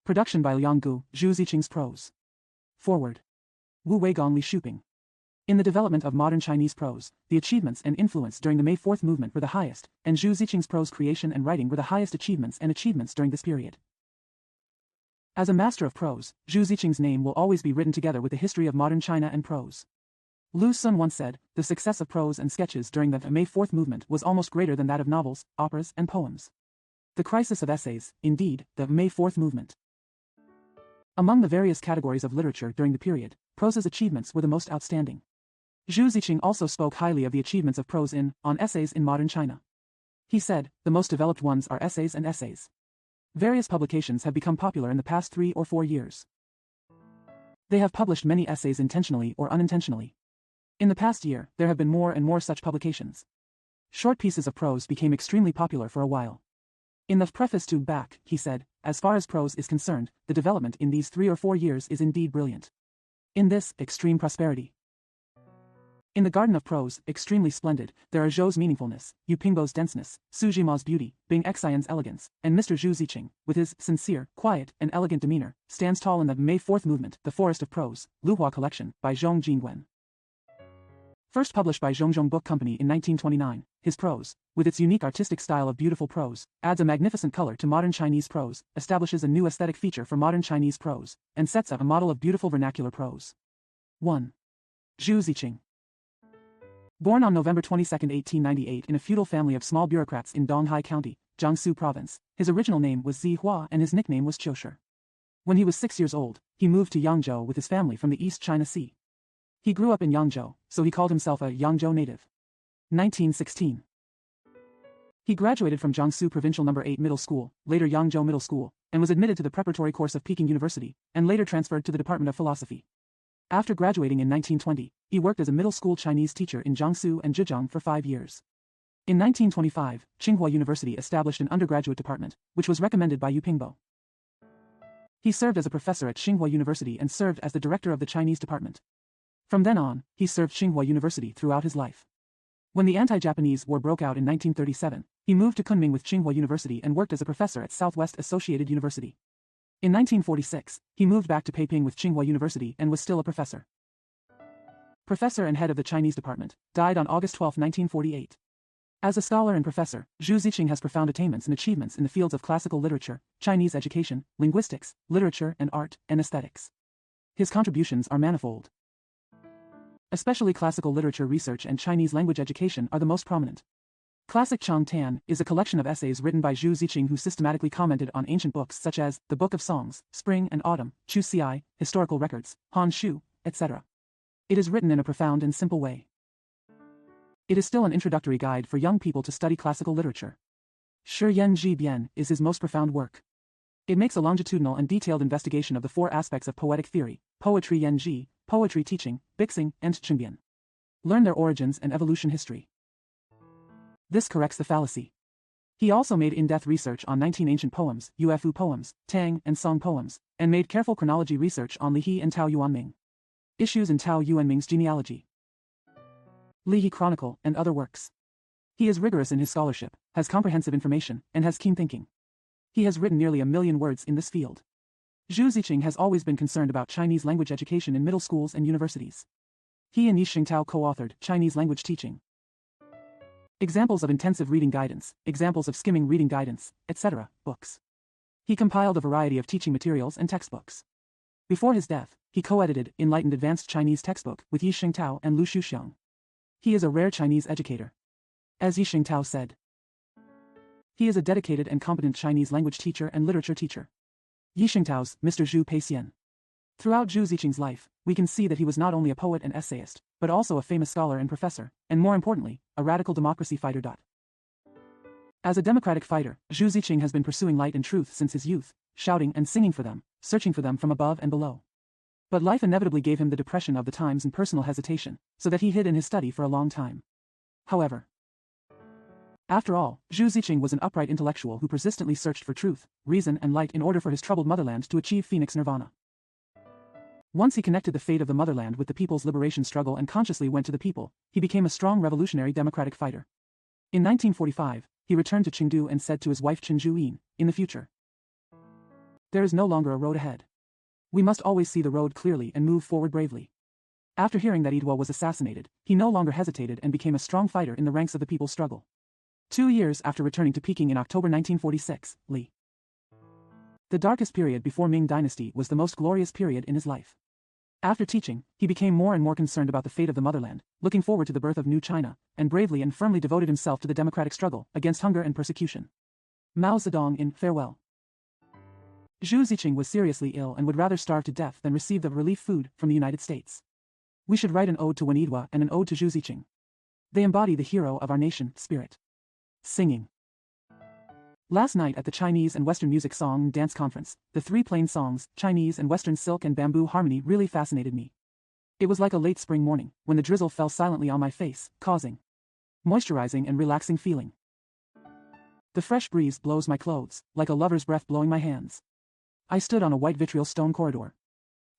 Production by Liang Gu, Zhu Ziqing's prose. Forward. Wu Weigong Li Shuping. In the development of modern Chinese prose, the achievements and influence during the May 4th movement were the highest, and Zhu Ziqing's prose creation and writing were the highest achievements during this period. As a master of prose, Zhu Ziqing's name will always be written together with the history of modern China and prose. Lu Sun once said, the success of prose and sketches during the May 4th movement was almost greater than that of novels, operas, and poems. The crisis of essays, indeed, the May 4th movement. Among the various categories of literature during the period, prose's achievements were the most outstanding. Zhu Ziqing also spoke highly of the achievements of prose on essays in modern China. He said, the most developed ones are essays and essays. Various publications have become popular in the past 3 or 4 years. They have published many essays intentionally or unintentionally. In the past year, there have been more and more such publications. Short pieces of prose became extremely popular for a while. In the preface to Back, he said, as far as prose is concerned, the development in these 3 or 4 years is indeed brilliant. In this, extreme prosperity. In the garden of prose, extremely splendid, there are Zhou's meaningfulness, Yu Pingbo's denseness, Su Jima's beauty, Bing Xian's elegance, and Mr. Zhu Ziqing, with his sincere, quiet, and elegant demeanor, stands tall in the May 4th movement, The Forest of Prose, Luhua Collection, by Zhong Jingwen. First published by Zhongzhong Book Company in 1929, his prose, with its unique artistic style of beautiful prose, adds a magnificent color to modern Chinese prose, establishes a new aesthetic feature for modern Chinese prose, and sets up a model of beautiful vernacular prose. 1. Zhu Ziqing. Born on November 22, 1898 in a feudal family of small bureaucrats in Donghai County, Jiangsu Province, his original name was Zi Hua and his nickname was Qiushi. When he was 6 years old, he moved to Yangzhou with his family from the East China Sea. He grew up in Yangzhou, so he called himself a Yangzhou native. 1916. He graduated from Jiangsu Provincial No. 8 Middle School, later Yangzhou Middle School, and was admitted to the preparatory course of Peking University, and later transferred to the Department of Philosophy. After graduating in 1920, he worked as a middle school Chinese teacher in Jiangsu and Zhejiang for 5 years. In 1925, Tsinghua University established an undergraduate department, which was recommended by Yu Pingbo. He served as a professor at Tsinghua University and served as the director of the Chinese department. From then on, he served Tsinghua University throughout his life. When the anti-Japanese War broke out in 1937, he moved to Kunming with Tsinghua University and worked as a professor at Southwest Associated University. In 1946, he moved back to Peiping with Tsinghua University and was still a professor. Professor and head of the Chinese department, died on August 12, 1948. As a scholar and professor, Zhu Ziqing has profound attainments and achievements in the fields of classical literature, Chinese education, linguistics, literature and art, and aesthetics. His contributions are manifold. Especially classical literature research and Chinese language education are the most prominent. Classic Chang Tan is a collection of essays written by Zhu Ziqing who systematically commented on ancient books such as The Book of Songs, Spring and Autumn, Chu Ci, Historical Records, Han Shu, etc. It is written in a profound and simple way. It is still an introductory guide for young people to study classical literature. Shi Yan Ji Bian is his most profound work. It makes a longitudinal and detailed investigation of the 4 aspects of poetic theory, poetry Yan Ji, poetry teaching, Bixing, and Qingbian. Learn their origins and evolution history. This corrects the fallacy. He also made in-depth research on 19 ancient poems, Yuefu poems, Tang and Song poems, and made careful chronology research on Li He and Tao Yuanming. Issues in Tao Yuanming's genealogy. Li He Chronicle and other works. He is rigorous in his scholarship, has comprehensive information, and has keen thinking. He has written nearly 1 million words in this field. Zhu Ziqing has always been concerned about Chinese language education in middle schools and universities. He and Yi Xingtao co-authored Chinese Language Teaching. Examples of intensive reading guidance, examples of skimming reading guidance, etc., books. He compiled a variety of teaching materials and textbooks. Before his death, he co-edited Enlightened Advanced Chinese Textbook with Yi Xingtao and Lu Shuxiang. He is a rare Chinese educator. As Yi Xingtao said, he is a dedicated and competent Chinese language teacher and literature teacher. Yi Xingtao's Mr. Zhu Peixian. Throughout Zhu Ziqing's life, we can see that he was not only a poet and essayist, but also a famous scholar and professor, and more importantly, a radical democracy fighter. As a democratic fighter, Zhu Ziqing has been pursuing light and truth since his youth, shouting and singing for them, searching for them from above and below. But life inevitably gave him the depression of the times and personal hesitation, so that he hid in his study for a long time. However, after all, Zhu Ziqing was an upright intellectual who persistently searched for truth, reason and light in order for his troubled motherland to achieve Phoenix Nirvana. Once he connected the fate of the motherland with the people's liberation struggle and consciously went to the people, he became a strong revolutionary democratic fighter. In 1945, he returned to Chengdu and said to his wife Chen Zhuyin, in the future, There is no longer a road ahead. We must always see the road clearly and move forward bravely. After hearing that Idwa was assassinated, he no longer hesitated and became a strong fighter in the ranks of the people's struggle. 2 years after returning to Peking in October 1946, Li. The darkest period before Ming Dynasty was the most glorious period in his life. After teaching, he became more and more concerned about the fate of the motherland, looking forward to the birth of new China, and bravely and firmly devoted himself to the democratic struggle against hunger and persecution. Mao Zedong in Farewell. Zhu Ziqing was seriously ill and would rather starve to death than receive the relief food from the United States. We should write an ode to Wen Yidwa and an ode to Zhu Ziqing. They embody the hero of our nation spirit. Singing. Last night at the Chinese and Western Music Song and Dance Conference, the 3 plain songs, Chinese and Western Silk and Bamboo Harmony, really fascinated me. It was like a late spring morning, when the drizzle fell silently on my face, causing moisturizing and relaxing feeling. The fresh breeze blows my clothes, like a lover's breath blowing my hands. I stood on a white vitriol stone corridor.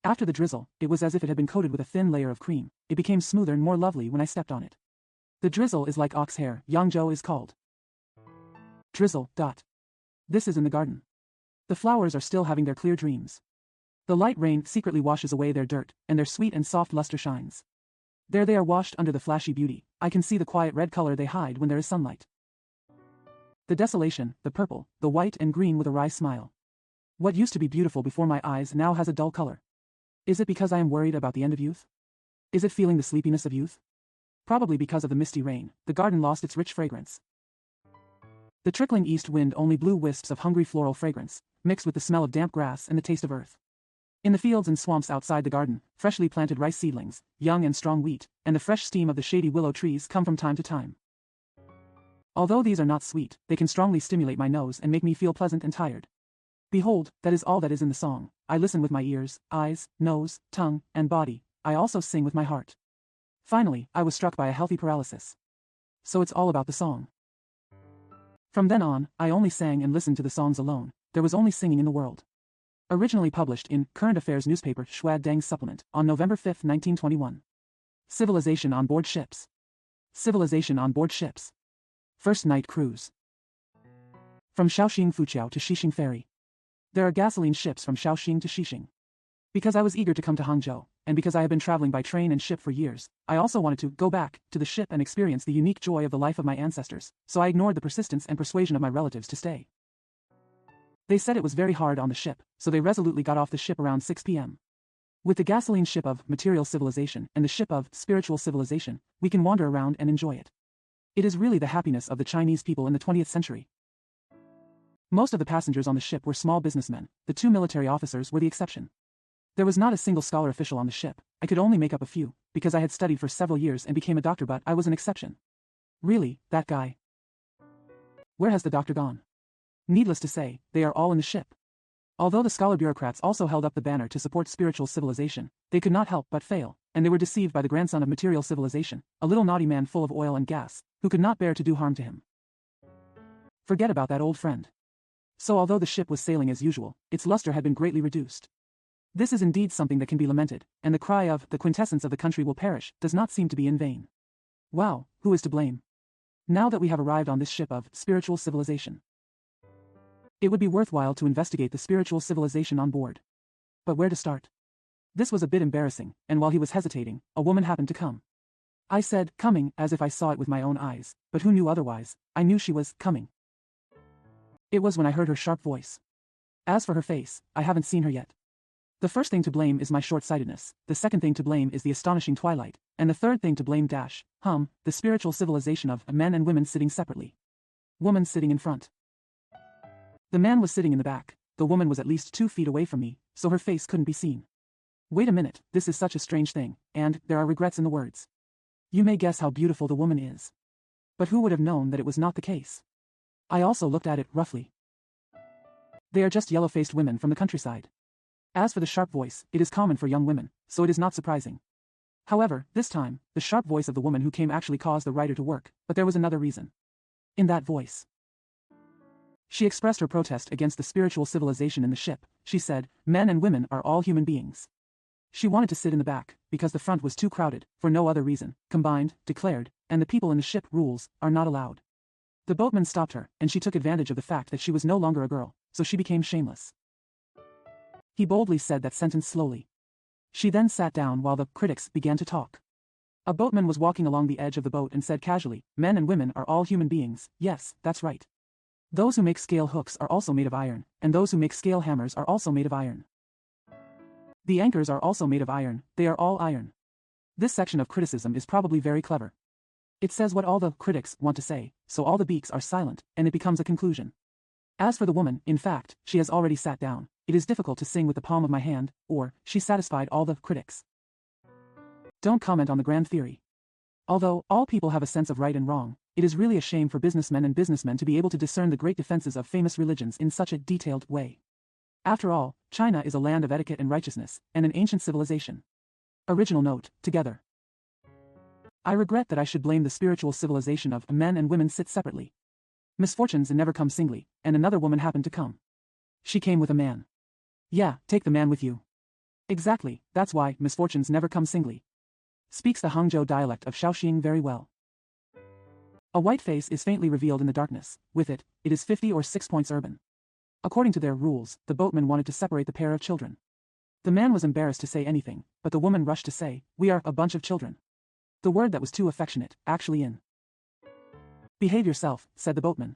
After the drizzle, it was as if it had been coated with a thin layer of cream. It became smoother and more lovely when I stepped on it. The drizzle is like ox hair, Yangzhou is called. Drizzle. This is in the garden. The flowers are still having their clear dreams. The light rain secretly washes away their dirt, and their sweet and soft luster shines. There they are washed under the flashy beauty. I can see the quiet red color they hide when there is sunlight. The desolation, the purple, the white and green with a wry smile. What used to be beautiful before my eyes now has a dull color. Is it because I am worried about the end of youth? Is it feeling the sleepiness of youth? Probably because of the misty rain, the garden lost its rich fragrance. The trickling east wind only blew wisps of hungry floral fragrance, mixed with the smell of damp grass and the taste of earth. In the fields and swamps outside the garden, freshly planted rice seedlings, young and strong wheat, and the fresh steam of the shady willow trees come from time to time. Although these are not sweet, they can strongly stimulate my nose and make me feel pleasant and tired. Behold, that is all that is in the song. I listen with my ears, eyes, nose, tongue, and body. I also sing with my heart. Finally, I was struck by a healthy paralysis. So it's all about the song. From then on, I only sang and listened to the songs alone. There was only singing in the world. Originally published in Current Affairs newspaper Shuad Deng Supplement on November 5, 1921. Civilization on board ships. Civilization on board ships. First night cruise. From Shaoxing Fuqiao to Xixing Ferry. There are gasoline ships from Shaoxing to Xixing. Because I was eager to come to Hangzhou, and because I have been traveling by train and ship for years, I also wanted to go back to the ship and experience the unique joy of the life of my ancestors, so I ignored the persistence and persuasion of my relatives to stay. They said it was very hard on the ship, so they resolutely got off the ship around 6 p.m. With the gasoline ship of material civilization and the ship of spiritual civilization, we can wander around and enjoy it. It is really the happiness of the Chinese people in the 20th century. Most of the passengers on the ship were small businessmen. The 2 military officers were the exception. There was not a single scholar official on the ship. I could only make up a few, because I had studied for several years and became a doctor, but I was an exception. Really, that guy. Where has the doctor gone? Needless to say, they are all in the ship. Although the scholar bureaucrats also held up the banner to support spiritual civilization, they could not help but fail, and they were deceived by the grandson of material civilization, a little naughty man full of oil and gas, who could not bear to do harm to him. Forget about that old friend. So although the ship was sailing as usual, its luster had been greatly reduced. This is indeed something that can be lamented, and the cry of the quintessence of the country will perish does not seem to be in vain. Wow, who is to blame? Now that we have arrived on this ship of spiritual civilization, it would be worthwhile to investigate the spiritual civilization on board. But where to start? This was a bit embarrassing, and while he was hesitating, a woman happened to come. I said, coming, as if I saw it with my own eyes, but who knew otherwise? I knew she was coming. It was when I heard her sharp voice. As for her face, I haven't seen her yet. The first thing to blame is my short-sightedness, the second thing to blame is the astonishing twilight, and the third thing to blame the spiritual civilization of men and women sitting separately. Woman sitting in front. The man was sitting in the back, the woman was at least 2 feet away from me, so her face couldn't be seen. Wait a minute, this is such a strange thing, and there are regrets in the words. You may guess how beautiful the woman is. But who would have known that it was not the case? I also looked at it roughly. They are just yellow-faced women from the countryside. As for the sharp voice, it is common for young women, so it is not surprising. However, this time, the sharp voice of the woman who came actually caused the writer to work, but there was another reason. In that voice, she expressed her protest against the spiritual civilization in the ship. She said, men and women are all human beings. She wanted to sit in the back, because the front was too crowded, for no other reason, combined, declared, and the people in the ship rules are not allowed. The boatman stopped her, and she took advantage of the fact that she was no longer a girl, so she became shameless. He boldly said that sentence slowly. She then sat down while the critics began to talk. A boatman was walking along the edge of the boat and said casually, "Men and women are all human beings, yes, that's right. Those who make scale hooks are also made of iron, and those who make scale hammers are also made of iron. The anchors are also made of iron, they are all iron." This section of criticism is probably very clever. It says what all the critics want to say, so all the beaks are silent, and it becomes a conclusion. As for the woman, in fact, she has already sat down. It is difficult to sing with the palm of my hand, or, she satisfied all the critics. Don't comment on the grand theory. Although all people have a sense of right and wrong, it is really a shame for businessmen and businessmen to be able to discern the great defenses of famous religions in such a detailed way. After all, China is a land of etiquette and righteousness, and an ancient civilization. Original note, together. I regret that I should blame the spiritual civilization of men and women sit separately. Misfortunes never come singly, and another woman happened to come. She came with a man. Yeah, take the man with you. Exactly, that's why misfortunes never come singly. Speaks the Hangzhou dialect of Shaoxing very well. A white face is faintly revealed in the darkness. With it, it is 50 or 6 points urban. According to their rules, the boatman wanted to separate the pair of children. The man was embarrassed to say anything, but the woman rushed to say, "We are a bunch of children." The word that was too affectionate, actually in. "Behave yourself," said the boatman.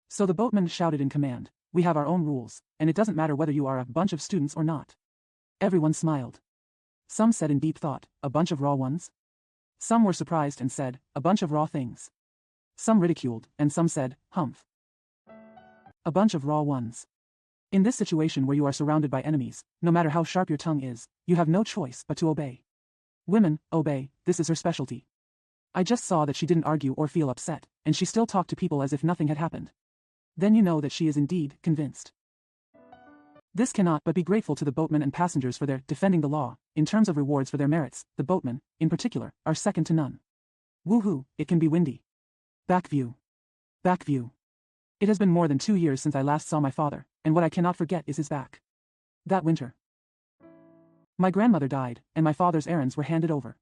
So the boatman shouted in command, "We have our own rules, and it doesn't matter whether you are a bunch of students or not." Everyone smiled. Some said in deep thought, "A bunch of raw ones?" Some were surprised and said, "A bunch of raw things." Some ridiculed, and some said, "Humph. A bunch of raw ones." In this situation where you are surrounded by enemies, no matter how sharp your tongue is, you have no choice but to obey. Women, obey, this is her specialty. I just saw that she didn't argue or feel upset, and she still talked to people as if nothing had happened. Then you know that she is indeed convinced. This cannot but be grateful to the boatmen and passengers for their defending the law. In terms of rewards for their merits, the boatmen, in particular, are second to none. Woohoo, it can be windy. Back view. Back view. It has been more than 2 years since I last saw my father, and what I cannot forget is his back. That winter. My grandmother died, and my father's errands were handed over.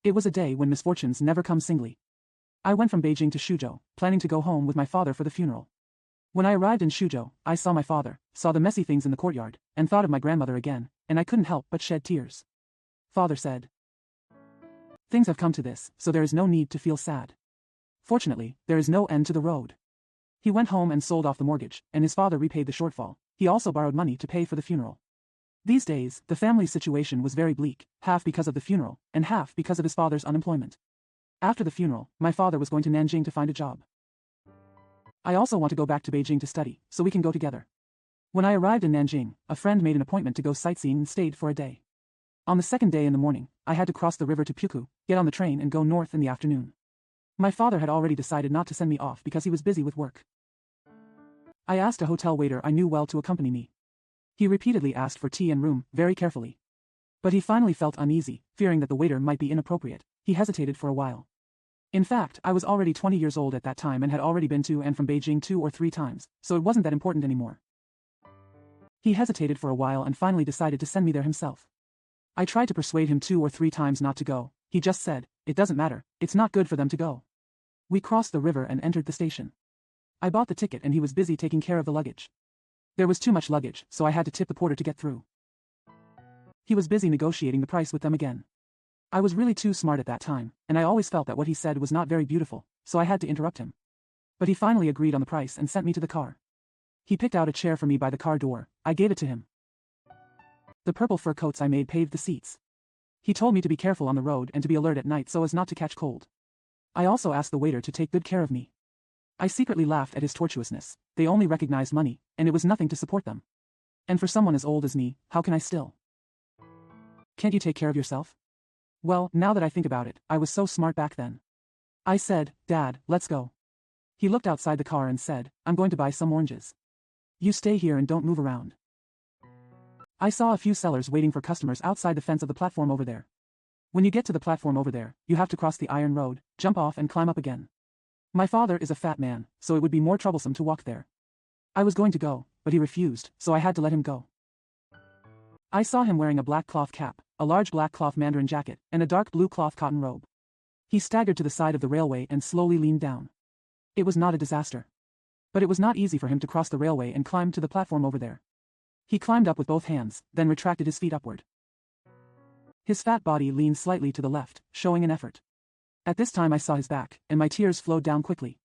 It was a day when misfortunes never come singly. I went from Beijing to Suzhou, planning to go home with my father for the funeral. When I arrived in Suzhou, I saw my father, saw the messy things in the courtyard, and thought of my grandmother again, and I couldn't help but shed tears. Father said, "Things have come to this, so there is no need to feel sad. Fortunately, there is no end to the road." He went home and sold off the mortgage, and his father repaid the shortfall. He also borrowed money to pay for the funeral. These days, the family's situation was very bleak, half because of the funeral, and half because of his father's unemployment. After the funeral, my father was going to Nanjing to find a job. I also want to go back to Beijing to study, so we can go together. When I arrived in Nanjing, a friend made an appointment to go sightseeing and stayed for a day. On the second day in the morning, I had to cross the river to Puku, get on the train and go north in the afternoon. My father had already decided not to send me off because he was busy with work. I asked a hotel waiter I knew well to accompany me. He repeatedly asked for tea and room, very carefully. But he finally felt uneasy, fearing that the waiter might be inappropriate. He hesitated for a while. In fact, I was already 20 years old at that time and had already been to and from Beijing 2 or 3 times, so it wasn't that important anymore. He hesitated for a while and finally decided to send me there himself. I tried to persuade him 2 or 3 times not to go. He just said, "It doesn't matter, it's not good for them to go." We crossed the river and entered the station. I bought the ticket and he was busy taking care of the luggage. There was too much luggage, so I had to tip the porter to get through. He was busy negotiating the price with them again. I was really too smart at that time, and I always felt that what he said was not very beautiful, so I had to interrupt him. But he finally agreed on the price and sent me to the car. He picked out a chair for me by the car door. I gave it to him. The purple fur coats I made paved the seats. He told me to be careful on the road and to be alert at night so as not to catch cold. I also asked the waiter to take good care of me. I secretly laughed at his tortuousness. They only recognized money, and it was nothing to support them. And for someone as old as me, how can I still? Can't you take care of yourself? Well, now that I think about it, I was so smart back then. I said, "Dad, let's go." He looked outside the car and said, "I'm going to buy some oranges. You stay here and don't move around." I saw a few sellers waiting for customers outside the fence of the platform over there. When you get to the platform over there, you have to cross the iron road, jump off and climb up again. My father is a fat man, so it would be more troublesome to walk there. I was going to go, but he refused, so I had to let him go. I saw him wearing a black cloth cap, a large black cloth mandarin jacket, and a dark blue cloth cotton robe. He staggered to the side of the railway and slowly leaned down. It was not a disaster. But it was not easy for him to cross the railway and climb to the platform over there. He climbed up with both hands, then retracted his feet upward. His fat body leaned slightly to the left, showing an effort. At this time I saw his back, and my tears flowed down quickly.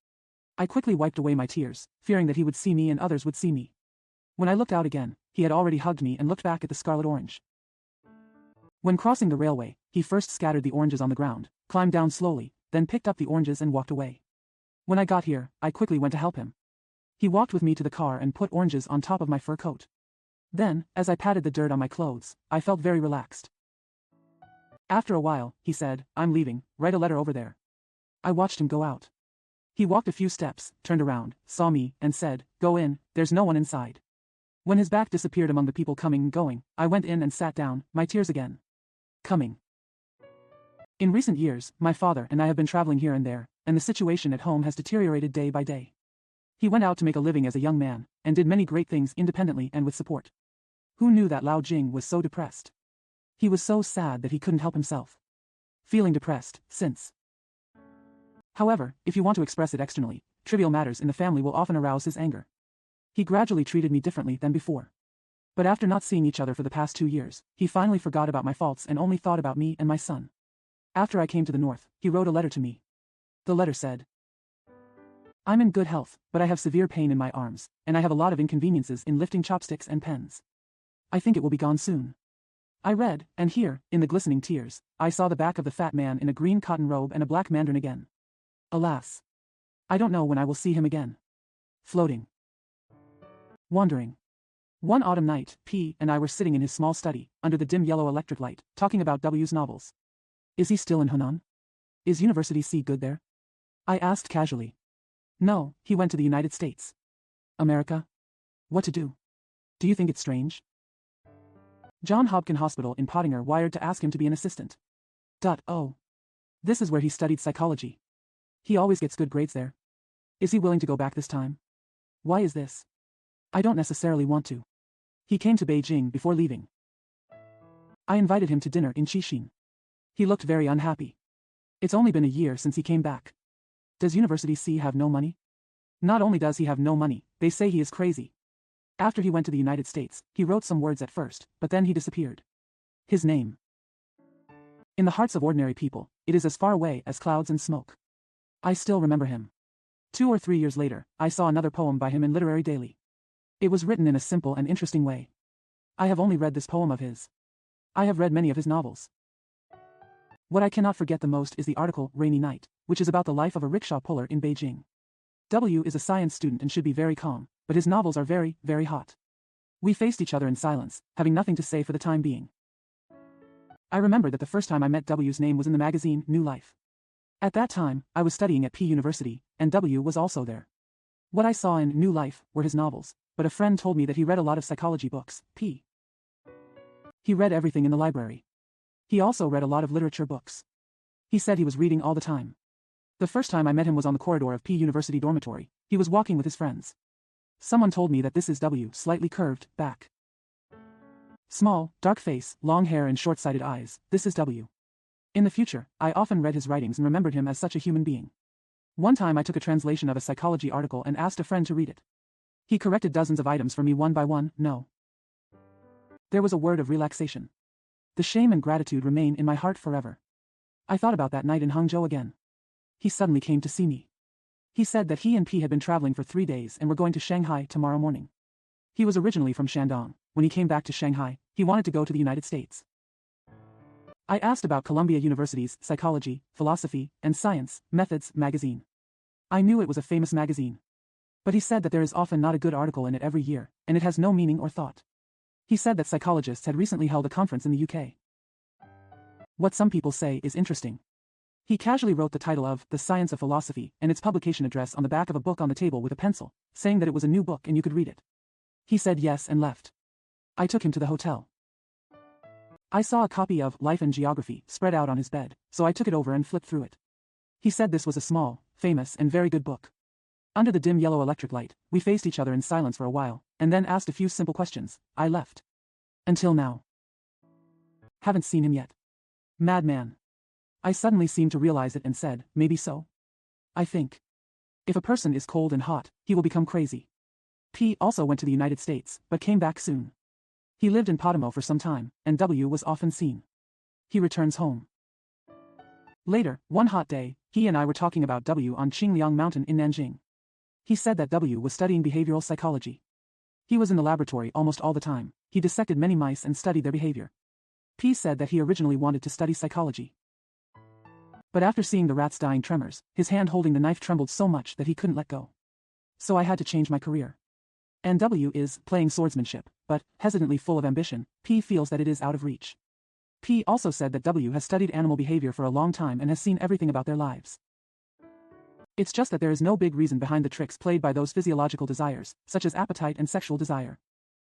I quickly wiped away my tears, fearing that he would see me and others would see me. When I looked out again, he had already hugged me and looked back at the scarlet orange. When crossing the railway, he first scattered the oranges on the ground, climbed down slowly, then picked up the oranges and walked away. When I got here, I quickly went to help him. He walked with me to the car and put oranges on top of my fur coat. Then, as I patted the dirt on my clothes, I felt very relaxed. After a while, he said, "I'm leaving, write a letter over there." I watched him go out. He walked a few steps, turned around, saw me, and said, "Go in, there's no one inside." When his back disappeared among the people coming and going, I went in and sat down, my tears again coming. In recent years, my father and I have been traveling here and there, and the situation at home has deteriorated day by day. He went out to make a living as a young man, and did many great things independently and with support. Who knew that Lao Jing was so depressed? He was so sad that he couldn't help himself. Feeling depressed, since. However, if you want to express it externally, trivial matters in the family will often arouse his anger. He gradually treated me differently than before. But after not seeing each other for the past 2 years, he finally forgot about my faults and only thought about me and my son. After I came to the north, he wrote a letter to me. The letter said, "I'm in good health, but I have severe pain in my arms, and I have a lot of inconveniences in lifting chopsticks and pens. I think it will be gone soon." I read, and here, in the glistening tears, I saw the back of the fat man in a green cotton robe and a black mandarin again. Alas! I don't know when I will see him again. Floating. Wandering. One autumn night, P and I were sitting in his small study, under the dim yellow electric light, talking about W's novels. "Is he still in Hunan? Is University C good there?" I asked casually. "No, he went to the United States." "America? What to do? Do you think it's strange?" John Hopkins Hospital in Pottinger wired to ask him to be an assistant. Oh. This is where he studied psychology. He always gets good grades there. Is he willing to go back this time? Why is this? I don't necessarily want to. He came to Beijing before leaving. I invited him to dinner in Qixin. He looked very unhappy. It's only been a year since he came back. Does University C have no money? Not only does he have no money, they say he is crazy. After he went to the United States, he wrote some words at first, but then he disappeared. His name. In the hearts of ordinary people, it is as far away as clouds and smoke. I still remember him. 2 or 3 years later, I saw another poem by him in Literary Daily. It was written in a simple and interesting way. I have only read this poem of his. I have read many of his novels. What I cannot forget the most is the article, Rainy Night, which is about the life of a rickshaw puller in Beijing. W is a science student and should be very calm, but his novels are very, very hot. We faced each other in silence, having nothing to say for the time being. I remember that the first time I met W's name was in the magazine, New Life. At that time, I was studying at P University, and W was also there. What I saw in New Life were his novels, but a friend told me that he read a lot of psychology books, P. He read everything in the library. He also read a lot of literature books. He said he was reading all the time. The first time I met him was on the corridor of P University dormitory. He was walking with his friends. Someone told me that this is W, slightly curved, back. Small, dark face, long hair and short-sighted eyes, this is W. In the future, I often read his writings and remembered him as such a human being. One time I took a translation of a psychology article and asked a friend to read it. He corrected dozens of items for me one by one, no. There was a word of relaxation. The shame and gratitude remain in my heart forever. I thought about that night in Hangzhou again. He suddenly came to see me. He said that he and P had been traveling for 3 days and were going to Shanghai tomorrow morning. He was originally from Shandong. When he came back to Shanghai, he wanted to go to the United States. I asked about Columbia University's Psychology, Philosophy, and Science Methods magazine. I knew it was a famous magazine. But he said that there is often not a good article in it every year, and it has no meaning or thought. He said that psychologists had recently held a conference in the UK. What some people say is interesting. He casually wrote the title of The Science of Philosophy and its publication address on the back of a book on the table with a pencil, saying that it was a new book and you could read it. He said yes and left. I took him to the hotel. I saw a copy of Life and Geography spread out on his bed, so I took it over and flipped through it. He said this was a small, famous and very good book. Under the dim yellow electric light, we faced each other in silence for a while, and then asked a few simple questions. I left. Until now. Haven't seen him yet. Madman. I suddenly seemed to realize it and said, maybe so. I think. If a person is cold and hot, he will become crazy. P also went to the United States, but came back soon. He lived in Podimo for some time, and W was often seen. He returns home. Later, one hot day, he and I were talking about W on Qingliang Mountain in Nanjing. He said that W was studying behavioral psychology. He was in the laboratory almost all the time. He dissected many mice and studied their behavior. P said that he originally wanted to study psychology. But after seeing the rat's dying tremors, his hand holding the knife trembled so much that he couldn't let go. So I had to change my career. And W is playing swordsmanship, but, hesitantly full of ambition, P feels that it is out of reach. P also said that W has studied animal behavior for a long time and has seen everything about their lives. It's just that there is no big reason behind the tricks played by those physiological desires, such as appetite and sexual desire.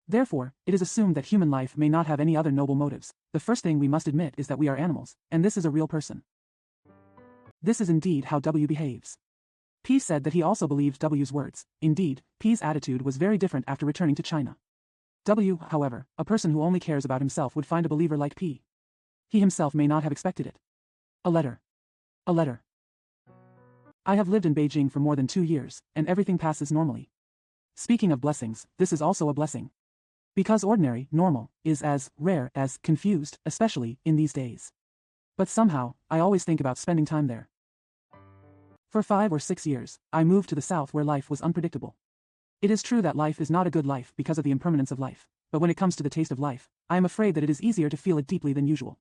Therefore, it is assumed that human life may not have any other noble motives. The first thing we must admit is that we are animals, and this is a real person. This is indeed how W behaves. P said that he also believed W's words. Indeed, P's attitude was very different after returning to China. W, however, a person who only cares about himself, would find a believer like P. He himself may not have expected it. A letter. A letter. I have lived in Beijing for more than 2 years, and everything passes normally. Speaking of blessings, this is also a blessing. Because ordinary, normal, is as rare as confused, especially in these days. But somehow, I always think about spending time there. For 5 or 6 years, I moved to the south where life was unpredictable. It is true that life is not a good life because of the impermanence of life, but when it comes to the taste of life, I am afraid that it is easier to feel it deeply than usual.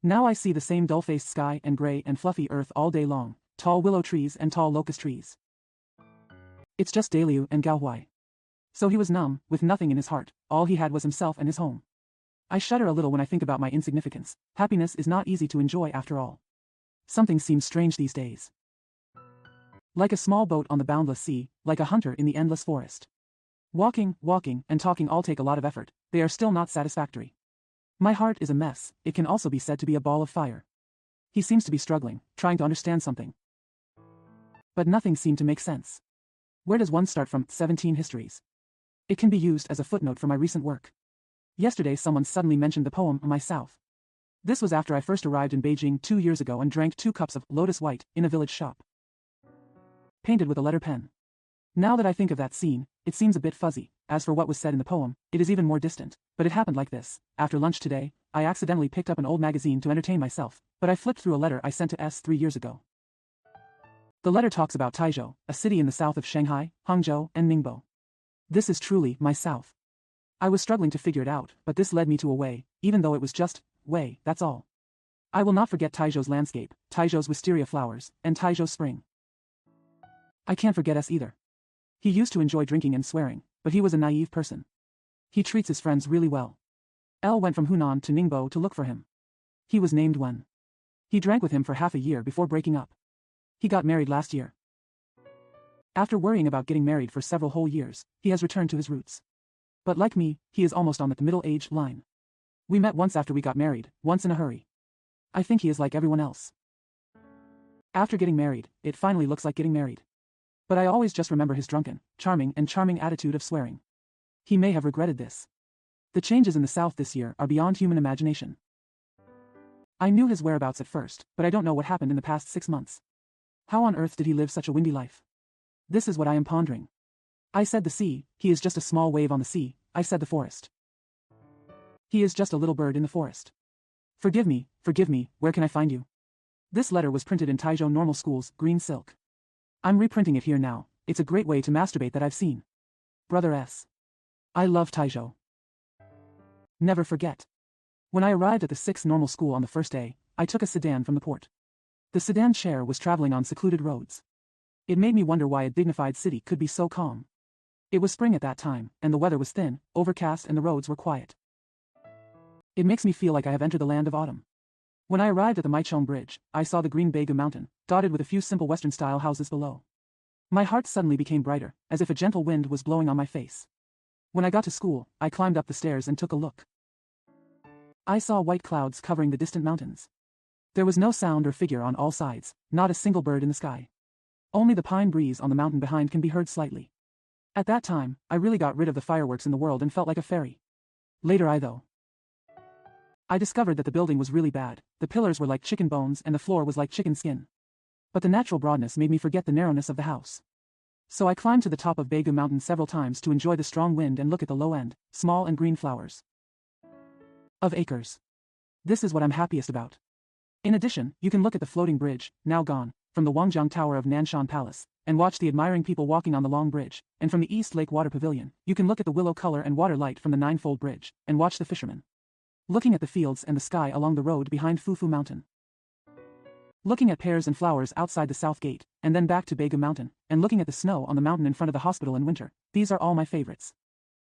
Now I see the same dull-faced sky and gray and fluffy earth all day long, tall willow trees and tall locust trees. It's just Daliu and Gaohuai. So he was numb, with nothing in his heart. All he had was himself and his home. I shudder a little when I think about my insignificance. Happiness is not easy to enjoy after all. Something seems strange these days. Like a small boat on the boundless sea, like a hunter in the endless forest. Walking, and talking all take a lot of effort. They are still not satisfactory. My heart is a mess. It can also be said to be a ball of fire. He seems to be struggling, trying to understand something. But nothing seemed to make sense. Where does one start from? 17 histories. It can be used as a footnote for my recent work. Yesterday someone suddenly mentioned the poem My South. This was after I first arrived in Beijing 2 years ago and drank 2 cups of lotus white in a village shop. Painted with a letter pen. Now that I think of that scene, it seems a bit fuzzy. As for what was said in the poem, it is even more distant. But it happened like this. After lunch today, I accidentally picked up an old magazine to entertain myself, but I flipped through a letter I sent to S 3 years ago. The letter talks about Taizhou, a city in the south of Shanghai, Hangzhou, and Ningbo. This is truly my south. I was struggling to figure it out, but this led me to a way, even though it was just way, that's all. I will not forget Taizhou's landscape, Taizhou's wisteria flowers, and Taizhou spring. I can't forget S either. He used to enjoy drinking and swearing, but he was a naive person. He treats his friends really well. L went from Hunan to Ningbo to look for him. He was named Wen. He drank with him for half a year before breaking up. He got married last year. After worrying about getting married for several whole years, he has returned to his roots. But like me, he is almost on the middle-age line. We met once after we got married, once in a hurry. I think he is like everyone else. After getting married, it finally looks like getting married. But I always just remember his drunken, charming attitude of swearing. He may have regretted this. The changes in the South this year are beyond human imagination. I knew his whereabouts at first, but I don't know what happened in the past 6 months. How on earth did he live such a windy life? This is what I am pondering. I said the sea, he is just a small wave on the sea. I said the forest. He is just a little bird in the forest. Forgive me, where can I find you? This letter was printed in Taizhou Normal School's green silk. I'm reprinting it here now. It's a great way to masturbate that I've seen. Brother S. I love Taizhou. Never forget. When I arrived at the 6th Normal School on the first day, I took a sedan from the port. The sedan chair was traveling on secluded roads. It made me wonder why a dignified city could be so calm. It was spring at that time, and the weather was thin, overcast, and the roads were quiet. It makes me feel like I have entered the land of autumn. When I arrived at the Maichong Bridge, I saw the green Beigu Mountain, dotted with a few simple Western-style houses below. My heart suddenly became brighter, as if a gentle wind was blowing on my face. When I got to school, I climbed up the stairs and took a look. I saw white clouds covering the distant mountains. There was no sound or figure on all sides, not a single bird in the sky. Only the pine breeze on the mountain behind can be heard slightly. At that time, I really got rid of the fireworks in the world and felt like a fairy. Later I discovered that the building was really bad. The pillars were like chicken bones and the floor was like chicken skin. But the natural broadness made me forget the narrowness of the house. So I climbed to the top of Beigu Mountain several times to enjoy the strong wind and look at the low end, small and green flowers. of acres. This is what I'm happiest about. In addition, you can look at the floating bridge, now gone, from the Wangjiang Tower of Nanshan Palace, and watch the admiring people walking on the long bridge, and from the East Lake Water Pavilion, you can look at the willow color and water light from the ninefold bridge, and watch the fishermen looking at the fields and the sky along the road behind Fufu Mountain. Looking at pears and flowers outside the South Gate, and then back to Beigu Mountain, and looking at the snow on the mountain in front of the hospital in winter, these are all my favorites.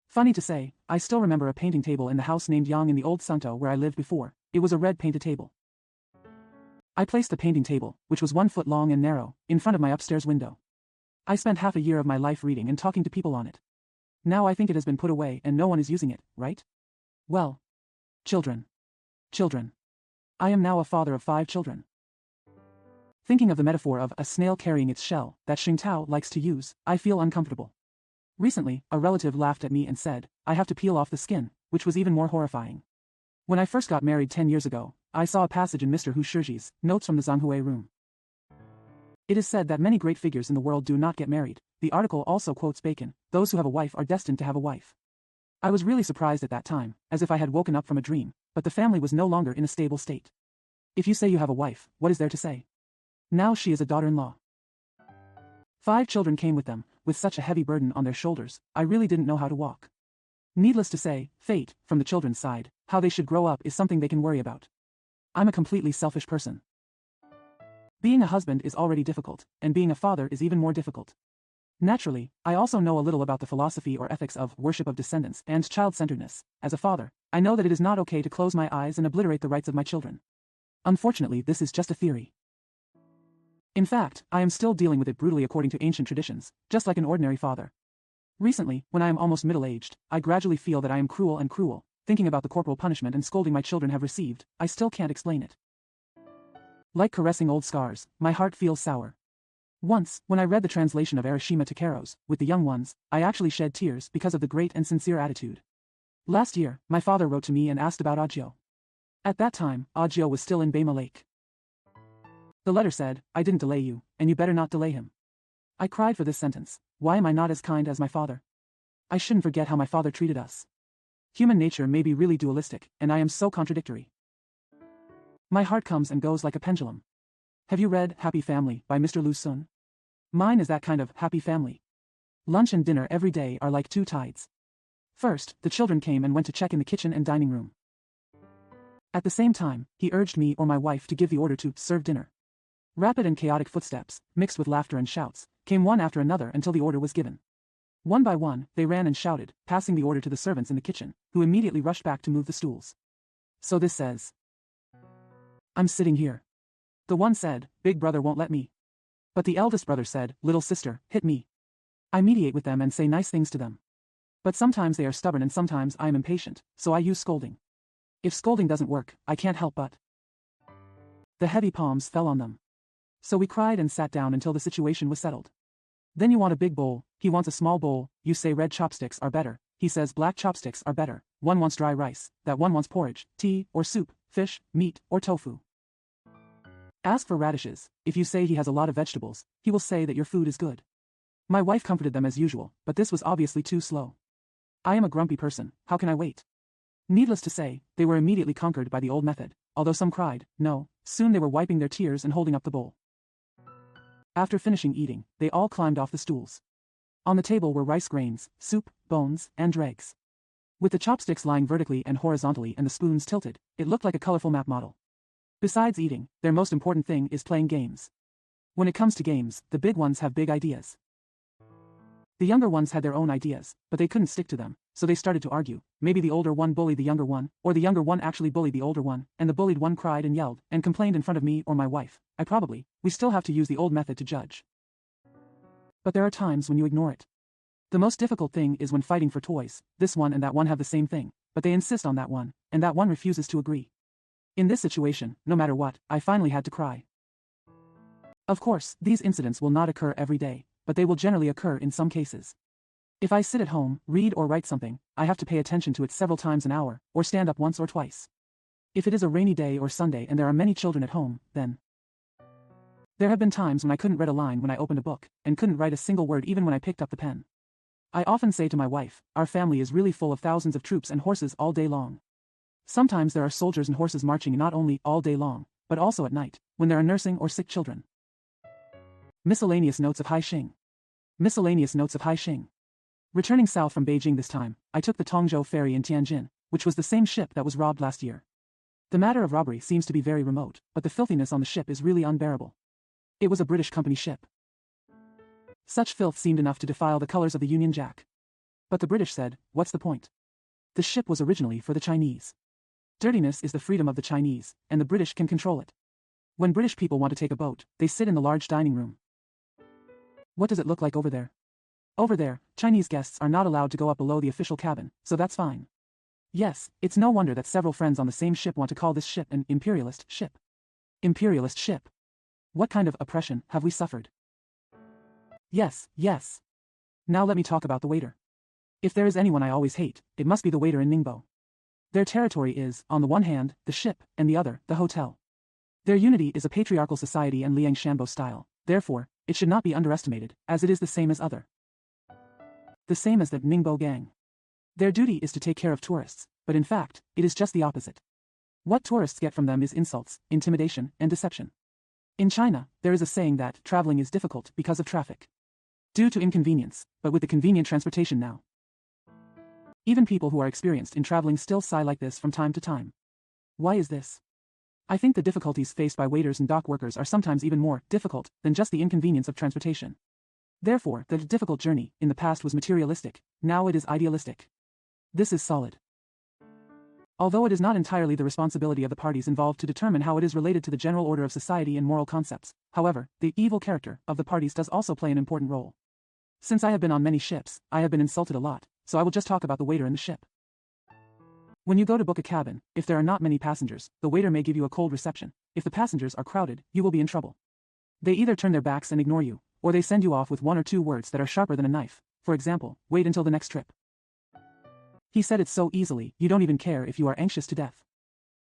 Funny to say, I still remember a painting table in the house named Yang in the old Santo where I lived before. It was a red painted table. I placed the painting table, which was 1 foot long and narrow, in front of my upstairs window. I spent half a year of my life reading and talking to people on it. Now I think it has been put away and no one is using it, right? Well. Children. I am now a father of 5 children. Thinking of the metaphor of a snail carrying its shell that Xingtao likes to use, I feel uncomfortable. Recently, a relative laughed at me and said, I have to peel off the skin, which was even more horrifying. When I first got married 10 years ago, I saw a passage in Mr. Hu Shiji's Notes from the Zhanghui Room. It is said that many great figures in the world do not get married. The article also quotes Bacon, those who have a wife are destined to have a wife. I was really surprised at that time, as if I had woken up from a dream, but the family was no longer in a stable state. If you say you have a wife, what is there to say? Now she is a daughter-in-law. 5 children came with them, with such a heavy burden on their shoulders, I really didn't know how to walk. Needless to say, fate, from the children's side, how they should grow up is something they can worry about. I'm a completely selfish person. Being a husband is already difficult, and being a father is even more difficult. Naturally, I also know a little about the philosophy or ethics of worship of descendants and child-centeredness. As a father, I know that it is not okay to close my eyes and obliterate the rights of my children. Unfortunately, this is just a theory. In fact, I am still dealing with it brutally according to ancient traditions, just like an ordinary father. Recently, when I am almost middle-aged, I gradually feel that I am cruel, thinking about the corporal punishment and scolding my children have received, I still can't explain it. Like caressing old scars, my heart feels sour. Once, when I read the translation of Arashima Takero's, with the young ones, I actually shed tears because of the great and sincere attitude. Last year, my father wrote to me and asked about Ajio. At that time, Ajio was still in Bema Lake. The letter said, I didn't delay you, and you better not delay him. I cried for this sentence. Why am I not as kind as my father? I shouldn't forget how my father treated us. Human nature may be really dualistic, and I am so contradictory. My heart comes and goes like a pendulum. Have you read Happy Family by Mr. Lu Sun? Mine is that kind of happy family. Lunch and dinner every day are like 2 tides. First, the children came and went to check in the kitchen and dining room. At the same time, he urged me or my wife to give the order to serve dinner. Rapid and chaotic footsteps, mixed with laughter and shouts, came one after another until the order was given. One by one, they ran and shouted, passing the order to the servants in the kitchen, who immediately rushed back to move the stools. So this says, I'm sitting here. The one said, Big brother won't let me. But the eldest brother said, Little sister, hit me. I mediate with them and say nice things to them. But sometimes they are stubborn and sometimes I am impatient, so I use scolding. If scolding doesn't work, I can't help but. The heavy palms fell on them. So we cried and sat down until the situation was settled. Then you want a big bowl, he wants a small bowl, you say red chopsticks are better, he says black chopsticks are better, one wants dry rice, that one wants porridge, tea, or soup, fish, meat, or tofu. Ask for radishes, if you say he has a lot of vegetables, he will say that your food is good. My wife comforted them as usual, but this was obviously too slow. I am a grumpy person, how can I wait? Needless to say, they were immediately conquered by the old method, although some cried, no, soon they were wiping their tears and holding up the bowl. After finishing eating, they all climbed off the stools. On the table were rice grains, soup, bones, and dregs. With the chopsticks lying vertically and horizontally and the spoons tilted, it looked like a colorful map model. Besides eating, their most important thing is playing games. When it comes to games, the big ones have big ideas. The younger ones had their own ideas, but they couldn't stick to them, so they started to argue. Maybe the older one bullied the younger one, or the younger one actually bullied the older one, and the bullied one cried and yelled, and complained in front of me or my wife. We still have to use the old method to judge. But there are times when you ignore it. The most difficult thing is when fighting for toys, this one and that one have the same thing, but they insist on that one, and that one refuses to agree. In this situation, no matter what, I finally had to cry. Of course, these incidents will not occur every day, but they will generally occur in some cases. If I sit at home, read or write something, I have to pay attention to it several times an hour, or stand up once or twice. If it is a rainy day or Sunday and there are many children at home, then. There have been times when I couldn't read a line when I opened a book, and couldn't write a single word even when I picked up the pen. I often say to my wife, our family is really full of thousands of troops and horses all day long. Sometimes there are soldiers and horses marching not only all day long, but also at night, when there are nursing or sick children. Miscellaneous notes of Haixing. Miscellaneous notes of Haixing. Returning south from Beijing this time, I took the Tongzhou ferry in Tianjin, which was the same ship that was robbed last year. The matter of robbery seems to be very remote, but the filthiness on the ship is really unbearable. It was a British company ship. Such filth seemed enough to defile the colors of the Union Jack. But the British said, what's the point? The ship was originally for the Chinese. Dirtiness is the freedom of the Chinese, and the British can control it. When British people want to take a boat, they sit in the large dining room. What does it look like over there? Over there, Chinese guests are not allowed to go up below the official cabin, so that's fine. Yes, it's no wonder that several friends on the same ship want to call this ship an imperialist ship. Imperialist ship. What kind of oppression have we suffered? Yes, yes. Now let me talk about the waiter. If there is anyone I always hate, it must be the waiter in Ningbo. Their territory is, on the one hand, the ship, and the other, the hotel. Their unity is a patriarchal society and Liang Shanbo style, therefore, it should not be underestimated, as it is the same as other. The same as the Ningbo gang. Their duty is to take care of tourists, but in fact, it is just the opposite. What tourists get from them is insults, intimidation, and deception. In China, there is a saying that traveling is difficult because of traffic. Due to inconvenience, but with the convenient transportation now. Even people who are experienced in traveling still sigh like this from time to time. Why is this? I think the difficulties faced by waiters and dock workers are sometimes even more difficult than just the inconvenience of transportation. Therefore, the difficult journey in the past was materialistic, now it is idealistic. This is solid. Although it is not entirely the responsibility of the parties involved to determine how it is related to the general order of society and moral concepts, however, the evil character of the parties does also play an important role. Since I have been on many ships, I have been insulted a lot, so I will just talk about the waiter in the ship. When you go to book a cabin, if there are not many passengers, the waiter may give you a cold reception. If the passengers are crowded, you will be in trouble. They either turn their backs and ignore you, or they send you off with one or two words that are sharper than a knife. For example, wait until the next trip. He said it so easily, you don't even care if you are anxious to death.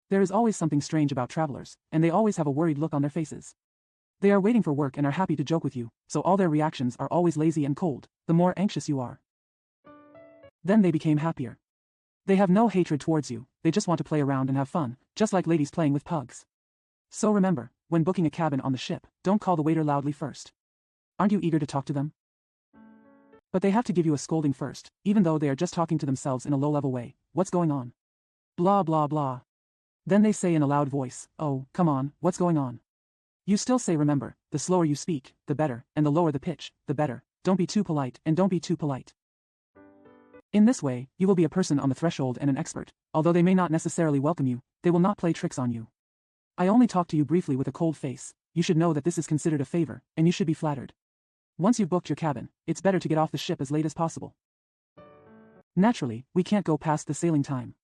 There is always something strange about travelers, and they always have a worried look on their faces. They are waiting for work and are happy to joke with you, so all their reactions are always lazy and cold, the more anxious you are. Then they became happier. They have no hatred towards you, they just want to play around and have fun, just like ladies playing with pugs. So remember, when booking a cabin on the ship, don't call the waiter loudly first. Aren't you eager to talk to them? But they have to give you a scolding first, even though they are just talking to themselves in a low-level way. What's going on? Blah blah blah. Then they say in a loud voice, oh, come on, what's going on? You still say remember, the slower you speak, the better, and the lower the pitch, the better. Don't be too polite, and don't be too polite. In this way, you will be a person on the threshold and an expert. Although they may not necessarily welcome you, they will not play tricks on you. I only talk to you briefly with a cold face. You should know that this is considered a favor, and you should be flattered. Once you've booked your cabin, it's better to get off the ship as late as possible. Naturally, we can't go past the sailing time.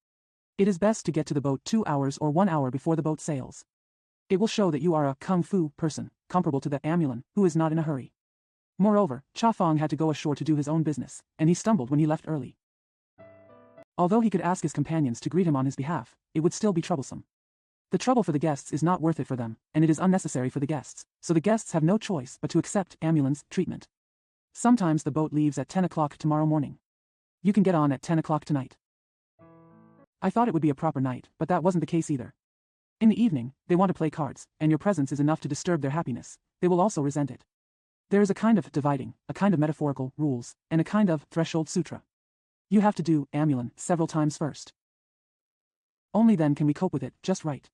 It is best to get to the boat 2 hours or 1 hour before the boat sails. It will show that you are a kung fu person, comparable to the Amulan, who is not in a hurry. Moreover, Cha Fong had to go ashore to do his own business, and he stumbled when he left early. Although he could ask his companions to greet him on his behalf, it would still be troublesome. The trouble for the guests is not worth it for them, and it is unnecessary for the guests, so the guests have no choice but to accept Amulan's treatment. Sometimes the boat leaves at 10 o'clock tomorrow morning. You can get on at 10 o'clock tonight. I thought it would be a proper night, but that wasn't the case either. In the evening, they want to play cards, and your presence is enough to disturb their happiness. They will also resent it. There is a kind of dividing, a kind of metaphorical rules, and a kind of threshold sutra. You have to do Amulan several times first. Only then can we cope with it just right.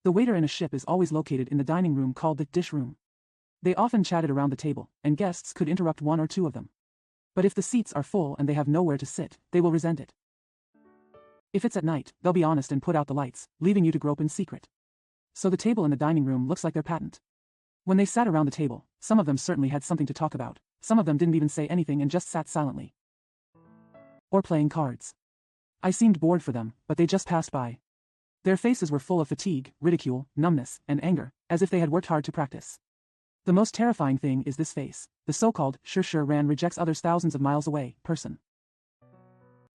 The waiter in a ship is always located in the dining room called the dish room. They often chatted around the table, and guests could interrupt one or two of them. But if the seats are full and they have nowhere to sit, they will resent it. If it's at night, they'll be honest and put out the lights, leaving you to grope in secret. So the table in the dining room looks like their patent. When they sat around the table, some of them certainly had something to talk about, some of them didn't even say anything and just sat silently. Or playing cards. I seemed bored for them, but they just passed by. Their faces were full of fatigue, ridicule, numbness, and anger, as if they had worked hard to practice. The most terrifying thing is this face, the so-called sure ran rejects others thousands of miles away person.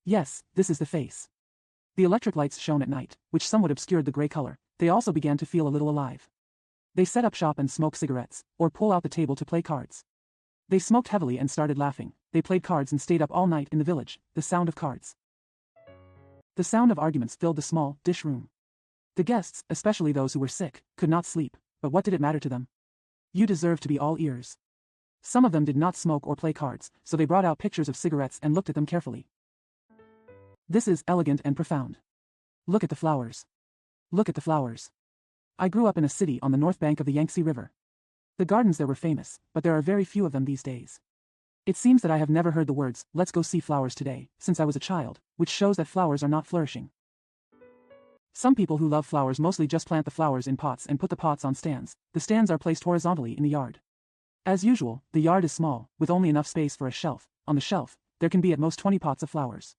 Yes, this is the face. The electric lights shone at night, which somewhat obscured the gray color. They also began to feel a little alive. They set up shop and smoke cigarettes, or pull out the table to play cards. They smoked heavily and started laughing. They played cards and stayed up all night in the village, the sound of cards. The sound of arguments filled the small, dish room. The guests, especially those who were sick, could not sleep, but what did it matter to them? You deserve to be all ears. Some of them did not smoke or play cards, so they brought out pictures of cigarettes and looked at them carefully. This is elegant and profound. Look at the flowers. Look at the flowers. I grew up in a city on the north bank of the Yangtze River. The gardens there were famous, but there are very few of them these days. It seems that I have never heard the words, "Let's go see flowers today," since I was a child, which shows that flowers are not flourishing. Some people who love flowers mostly just plant the flowers in pots and put the pots on stands. The stands are placed horizontally in the yard. As usual, the yard is small, with only enough space for a shelf. On the shelf, there can be at most 20 pots of flowers.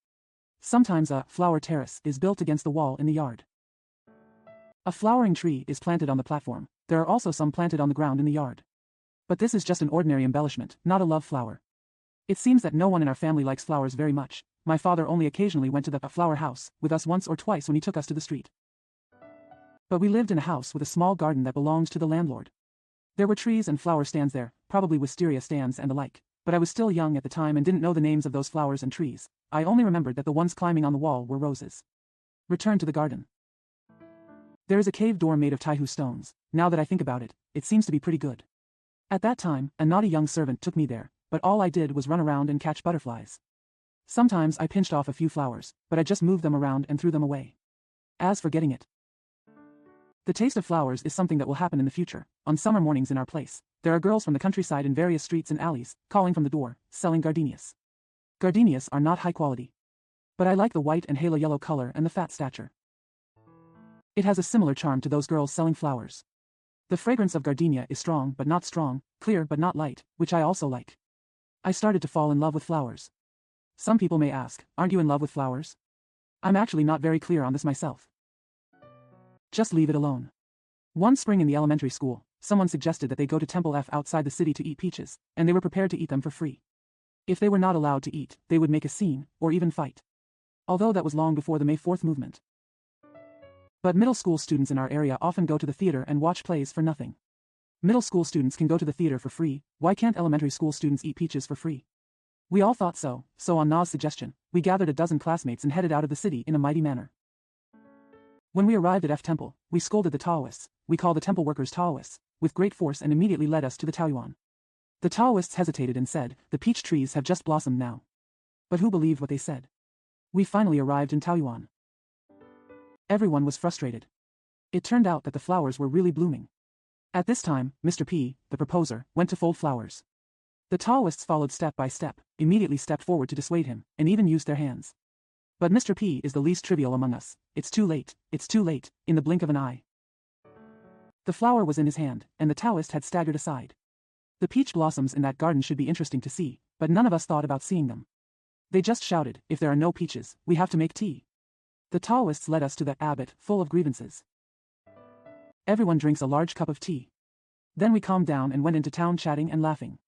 Sometimes a flower terrace is built against the wall in the yard. A flowering tree is planted on the platform. There are also some planted on the ground in the yard. But this is just an ordinary embellishment, not a love flower. It seems that no one in our family likes flowers very much. My father only occasionally went to the flower house with us once or twice when he took us to the street. But we lived in a house with a small garden that belonged to the landlord. There were trees and flower stands there, probably wisteria stands and the like, but I was still young at the time and didn't know the names of those flowers and trees. I only remembered that the ones climbing on the wall were roses. Return to the garden. There is a cave door made of taihu stones. Now that I think about it, it seems to be pretty good. At that time, a naughty young servant took me there, but all I did was run around and catch butterflies. Sometimes I pinched off a few flowers, but I just moved them around and threw them away. As for getting it, the taste of flowers is something that will happen in the future. On summer mornings in our place, there are girls from the countryside in various streets and alleys, calling from the door, selling gardenias. Gardenias are not high quality. But I like the white and halo yellow color and the fat stature. It has a similar charm to those girls selling flowers. The fragrance of gardenia is strong but not strong, clear but not light, which I also like. I started to fall in love with flowers. Some people may ask, aren't you in love with flowers? I'm actually not very clear on this myself. Just leave it alone. One spring in the elementary school, someone suggested that they go to Temple F outside the city to eat peaches, and they were prepared to eat them for free. If they were not allowed to eat, they would make a scene, or even fight. Although that was long before the May 4th movement. But middle school students in our area often go to the theater and watch plays for nothing. Middle school students can go to the theater for free, why can't elementary school students eat peaches for free? We all thought so, so on Na's suggestion, we gathered a dozen classmates and headed out of the city in a mighty manner. When we arrived at F Temple, we scolded the Taoists, we call the temple workers Taoists, with great force and immediately led us to the Taoyuan. The Taoists hesitated and said, the peach trees have just blossomed now. But who believed what they said? We finally arrived in Taoyuan. Everyone was frustrated. It turned out that the flowers were really blooming. At this time, Mr. P, the proposer, went to fold flowers. The Taoists followed step by step, immediately stepped forward to dissuade him, and even used their hands. But Mr. P is the least trivial among us. It's too late, in the blink of an eye. The flower was in his hand, and the Taoist had staggered aside. The peach blossoms in that garden should be interesting to see, but none of us thought about seeing them. They just shouted, if there are no peaches, we have to make tea. The Taoists led us to the abbot, full of grievances. Everyone drinks a large cup of tea. Then we calmed down and went into town chatting and laughing.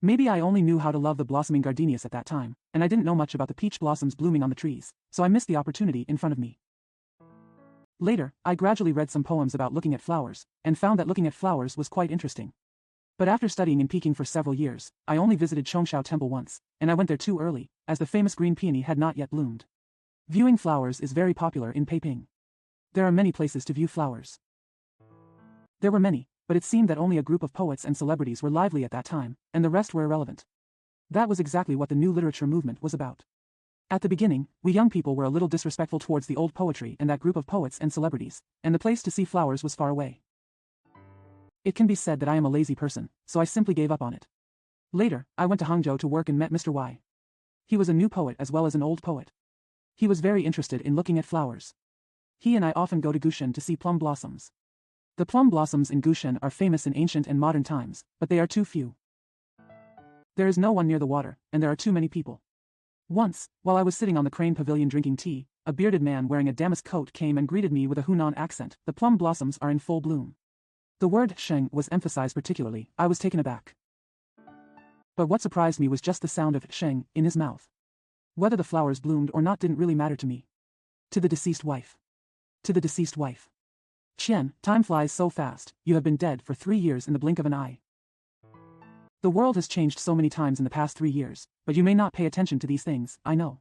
Maybe I only knew how to love the blossoming gardenias at that time, and I didn't know much about the peach blossoms blooming on the trees, so I missed the opportunity in front of me. Later, I gradually read some poems about looking at flowers, and found that looking at flowers was quite interesting. But after studying in Peking for several years, I only visited Chongsha Temple once, and I went there too early, as the famous green peony had not yet bloomed. Viewing flowers is very popular in Peiping. There are many places to view flowers. There were many, but it seemed that only a group of poets and celebrities were lively at that time, and the rest were irrelevant. That was exactly what the new literature movement was about. At the beginning, we young people were a little disrespectful towards the old poetry and that group of poets and celebrities, and the place to see flowers was far away. It can be said that I am a lazy person, so I simply gave up on it. Later, I went to Hangzhou to work and met Mr. Y. He was a new poet as well as an old poet. He was very interested in looking at flowers. He and I often go to Gushan to see plum blossoms. The plum blossoms in Gushan are famous in ancient and modern times, but they are too few. There is no one near the water, and there are too many people. Once, while I was sitting on the crane pavilion drinking tea, a bearded man wearing a damask coat came and greeted me with a Hunan accent. The plum blossoms are in full bloom. The word sheng was emphasized particularly. I was taken aback. But what surprised me was just the sound of sheng in his mouth. Whether the flowers bloomed or not didn't really matter to me. To the deceased wife. To the deceased wife. Qian, time flies so fast, you have been dead for 3 years in the blink of an eye. The world has changed so many times in the past 3 years, but you may not pay attention to these things, I know.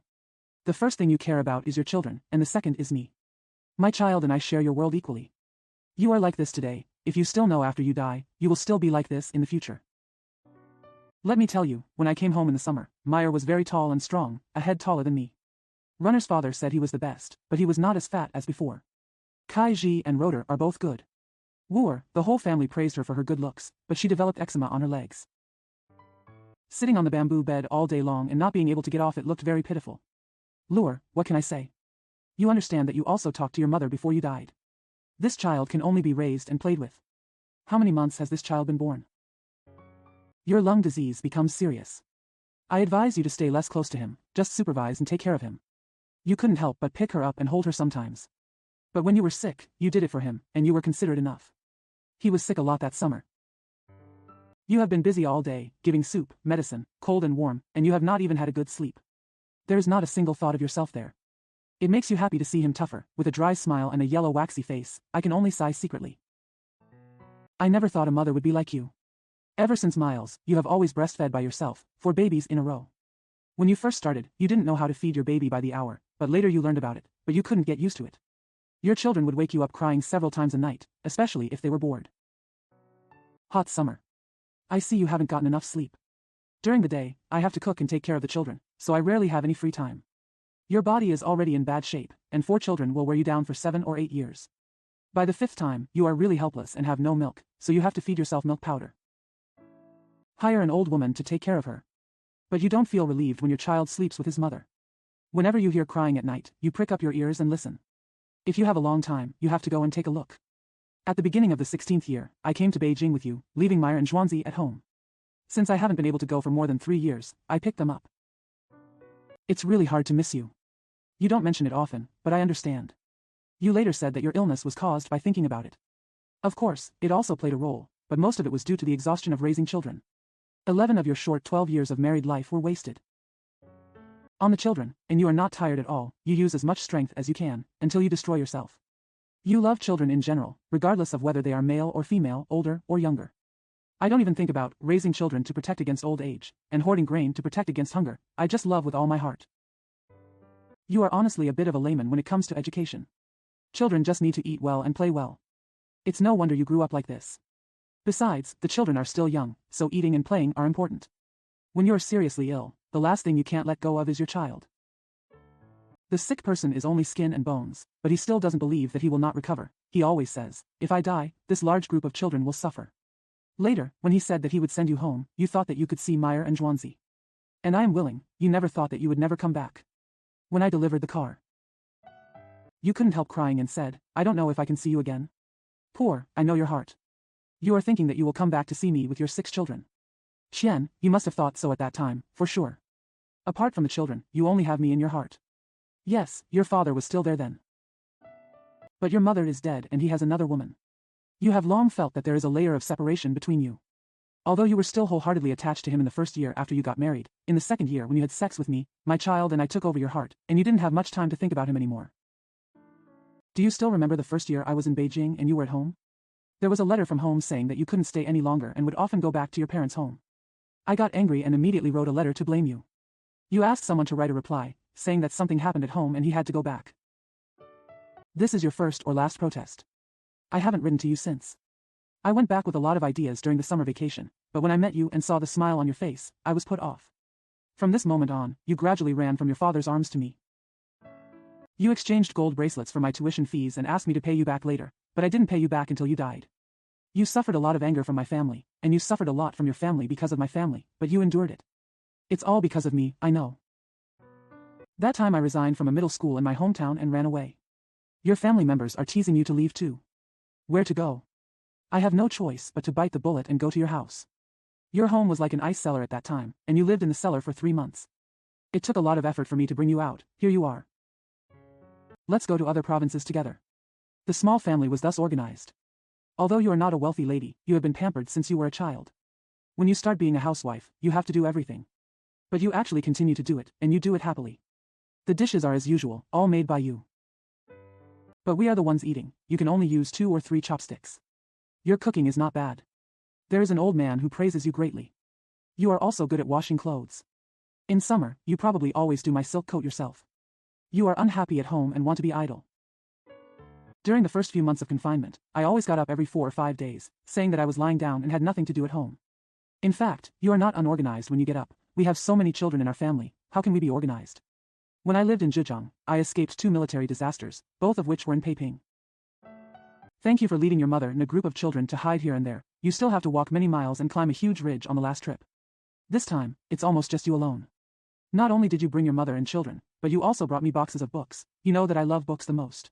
The first thing you care about is your children, and the second is me. My child and I share your world equally. You are like this today. If you still know after you die, you will still be like this in the future. Let me tell you, when I came home in the summer, Meyer was very tall and strong, a head taller than me. Runner's father said he was the best, but he was not as fat as before. Kai Ji and Roder are both good. Wooer, the whole family praised her for her good looks, but she developed eczema on her legs. Sitting on the bamboo bed all day long and not being able to get off it looked very pitiful. Lure, what can I say? You understand that you also talked to your mother before you died. This child can only be raised and played with. How many months has this child been born? Your lung disease becomes serious. I advise you to stay less close to him, just supervise and take care of him. You couldn't help but pick her up and hold her sometimes. But when you were sick, you did it for him, and you were considerate enough. He was sick a lot that summer. You have been busy all day, giving soup, medicine, cold and warm, and you have not even had a good sleep. There is not a single thought of yourself there. It makes you happy to see him tougher, with a dry smile and a yellow waxy face. I can only sigh secretly. I never thought a mother would be like you. Ever since Miles, you have always breastfed by yourself, 4 babies in a row. When you first started, you didn't know how to feed your baby by the hour, but later you learned about it, but you couldn't get used to it. Your children would wake you up crying several times a night, especially if they were bored. Hot summer. I see you haven't gotten enough sleep. During the day, I have to cook and take care of the children, so I rarely have any free time. Your body is already in bad shape, and 4 children will wear you down for 7 or 8 years. By the 5th time, you are really helpless and have no milk, so you have to feed yourself milk powder. Hire an old woman to take care of her. But you don't feel relieved when your child sleeps with his mother. Whenever you hear crying at night, you prick up your ears and listen. If you have a long time, you have to go and take a look. At the beginning of the 16th year, I came to Beijing with you, leaving Meyer and Zhuangzi at home. Since I haven't been able to go for more than 3 years, I picked them up. It's really hard to miss you. You don't mention it often, but I understand. You later said that your illness was caused by thinking about it. Of course, it also played a role, but most of it was due to the exhaustion of raising children. 11 of your short 12 years of married life were wasted on the children, and you are not tired at all. You use as much strength as you can, until you destroy yourself. You love children in general, regardless of whether they are male or female, older or younger. I don't even think about raising children to protect against old age, and hoarding grain to protect against hunger. I just love with all my heart. You are honestly a bit of a layman when it comes to education. Children just need to eat well and play well. It's no wonder you grew up like this. Besides, the children are still young, so eating and playing are important. When you are seriously ill, the last thing you can't let go of is your child. The sick person is only skin and bones, but he still doesn't believe that he will not recover. He always says, if I die, this large group of children will suffer. Later, when he said that he would send you home, you thought that you could see Meyer and Zhuangzi. And I am willing, you never thought that you would never come back. When I delivered the car, you couldn't help crying and said, I don't know if I can see you again. Poor, I know your heart. You are thinking that you will come back to see me with your 6 children. Qian, you must have thought so at that time, for sure. Apart from the children, you only have me in your heart. Yes, your father was still there then. But your mother is dead and he has another woman. You have long felt that there is a layer of separation between you. Although you were still wholeheartedly attached to him in the first year after you got married, in the second year when you had sex with me, my child and I took over your heart, and you didn't have much time to think about him anymore. Do you still remember the first year I was in Beijing and you were at home? There was a letter from home saying that you couldn't stay any longer and would often go back to your parents' home. I got angry and immediately wrote a letter to blame you. You asked someone to write a reply, saying that something happened at home and he had to go back. This is your first or last protest. I haven't written to you since. I went back with a lot of ideas during the summer vacation, but when I met you and saw the smile on your face, I was put off. From this moment on, you gradually ran from your father's arms to me. You exchanged gold bracelets for my tuition fees and asked me to pay you back later, but I didn't pay you back until you died. You suffered a lot of anger from my family, and you suffered a lot from your family because of my family, but you endured it. It's all because of me, I know. That time I resigned from a middle school in my hometown and ran away. Your family members are teasing you to leave too. Where to go? I have no choice but to bite the bullet and go to your house. Your home was like an ice cellar at that time, and you lived in the cellar for 3 months. It took a lot of effort for me to bring you out. Here you are. Let's go to other provinces together. The small family was thus organized. Although you are not a wealthy lady, you have been pampered since you were a child. When you start being a housewife, you have to do everything. But you actually continue to do it, and you do it happily. The dishes are as usual, all made by you. But we are the ones eating. You can only use 2 or 3 chopsticks. Your cooking is not bad. There is an old man who praises you greatly. You are also good at washing clothes. In summer, you probably always do my silk coat yourself. You are unhappy at home and want to be idle. During the first few months of confinement, I always got up every 4 or 5 days, saying that I was lying down and had nothing to do at home. In fact, you are not unorganized when you get up. We have so many children in our family, how can we be organized? When I lived in Zhejiang, I escaped 2 military disasters, both of which were in Peiping. Thank you for leading your mother and a group of children to hide here and there. You still have to walk many miles and climb a huge ridge on the last trip. This time, it's almost just you alone. Not only did you bring your mother and children, but you also brought me boxes of books. You know that I love books the most.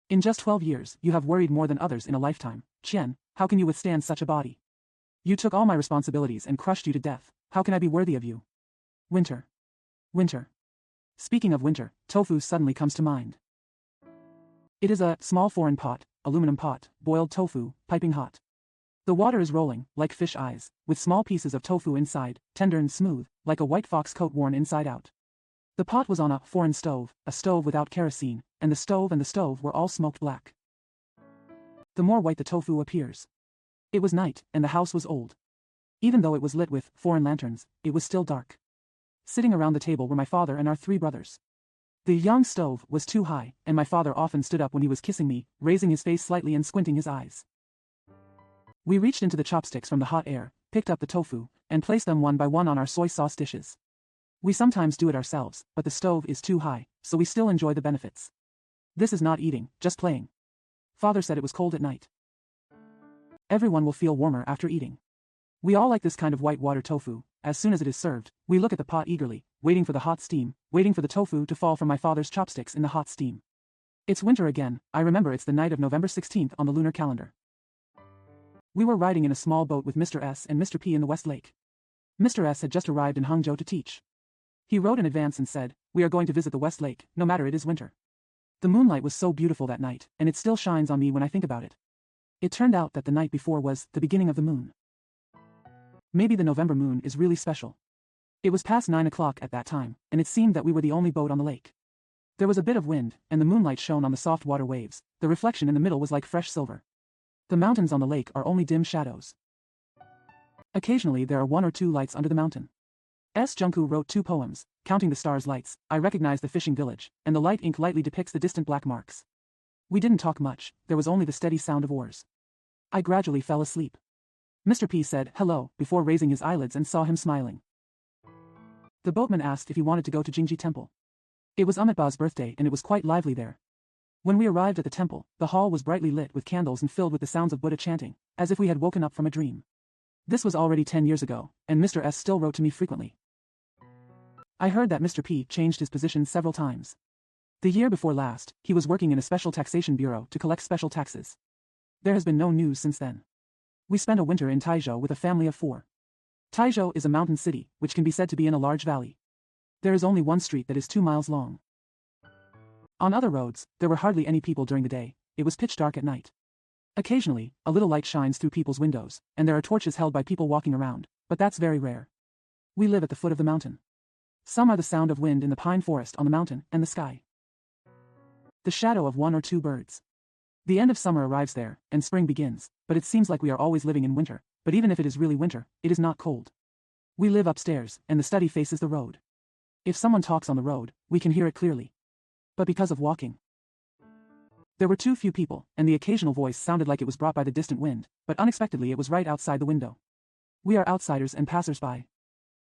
In just 12 years, you have worried more than others in a lifetime. Qian, how can you withstand such a body? You took all my responsibilities and crushed you to death. How can I be worthy of you? Winter. Winter. Speaking of winter, tofu suddenly comes to mind. It is a small foreign pot, aluminum pot, boiled tofu, piping hot. The water is rolling, like fish eyes, with small pieces of tofu inside, tender and smooth, like a white fox coat worn inside out. The pot was on a foreign stove, a stove without kerosene, and the stove were all smoked black. The more white the tofu appears. It was night, and the house was old. Even though it was lit with foreign lanterns, it was still dark. Sitting around the table were my father and our 3 brothers. The young stove was too high, and my father often stood up when he was kissing me, raising his face slightly and squinting his eyes. We reached into the chopsticks from the hot air, picked up the tofu, and placed them one by one on our soy sauce dishes. We sometimes do it ourselves, but the stove is too high, so we still enjoy the benefits. This is not eating, just playing. Father said it was cold at night. Everyone will feel warmer after eating. We all like this kind of white water tofu. As soon as it is served, we look at the pot eagerly, waiting for the hot steam, waiting for the tofu to fall from my father's chopsticks in the hot steam. It's winter again. I remember it's the night of November 16th on the lunar calendar. We were riding in a small boat with Mr. S and Mr. P in the West Lake. Mr. S had just arrived in Hangzhou to teach. He wrote in advance and said, "We are going to visit the West Lake, no matter it is winter." The moonlight was so beautiful that night, and it still shines on me when I think about it. It turned out that the night before was the beginning of the moon. Maybe the November moon is really special. It was past 9 o'clock at that time, and it seemed that we were the only boat on the lake. There was a bit of wind, and the moonlight shone on the soft water waves. The reflection in the middle was like fresh silver. The mountains on the lake are only dim shadows. Occasionally there are 1 or 2 lights under the mountain. S. Junku wrote 2 poems, Counting the Stars' Lights, I Recognize the Fishing Village, and the light ink lightly depicts the distant black marks. We didn't talk much, there was only the steady sound of oars. I gradually fell asleep. Mr. P said, "Hello," before raising his eyelids and saw him smiling. The boatman asked if he wanted to go to Jingji Temple. It was Amitabha's birthday and it was quite lively there. When we arrived at the temple, the hall was brightly lit with candles and filled with the sounds of Buddha chanting, as if we had woken up from a dream. This was already 10 years ago, and Mr. S still wrote to me frequently. I heard that Mr. P changed his position several times. The year before last, he was working in a special taxation bureau to collect special taxes. There has been no news since then. We spent a winter in Taizhou with a family of 4. Taizhou is a mountain city, which can be said to be in a large valley. There is only one street that is 2 miles long. On other roads, there were hardly any people during the day. It was pitch dark at night. Occasionally, a little light shines through people's windows, and there are torches held by people walking around, but that's very rare. We live at the foot of the mountain. Some are the sound of wind in the pine forest on the mountain and the sky. The shadow of 1 or 2 birds. The end of summer arrives there, and spring begins, but it seems like we are always living in winter, but even if it is really winter, it is not cold. We live upstairs, and the study faces the road. If someone talks on the road, we can hear it clearly. But because of walking, there were too few people, and the occasional voice sounded like it was brought by the distant wind, but unexpectedly it was right outside the window. We are outsiders and passers-by.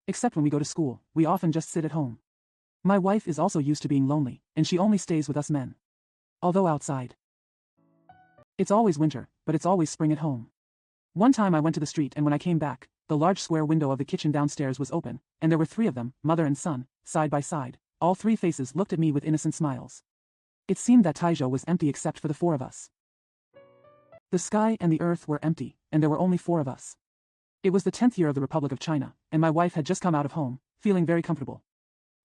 Except when we go to school, we often just sit at home. My wife is also used to being lonely, and she only stays with us men. Although outside, it's always winter, but it's always spring at home. One time I went to the street, and when I came back, the large square window of the kitchen downstairs was open, and there were 3 of them, mother and son, side by side. All 3 faces looked at me with innocent smiles. It seemed that Taizhou was empty except for the 4 of us. The sky and the earth were empty, and there were only 4 of us. It was the 10th year of the Republic of China, and my wife had just come out of home, feeling very comfortable.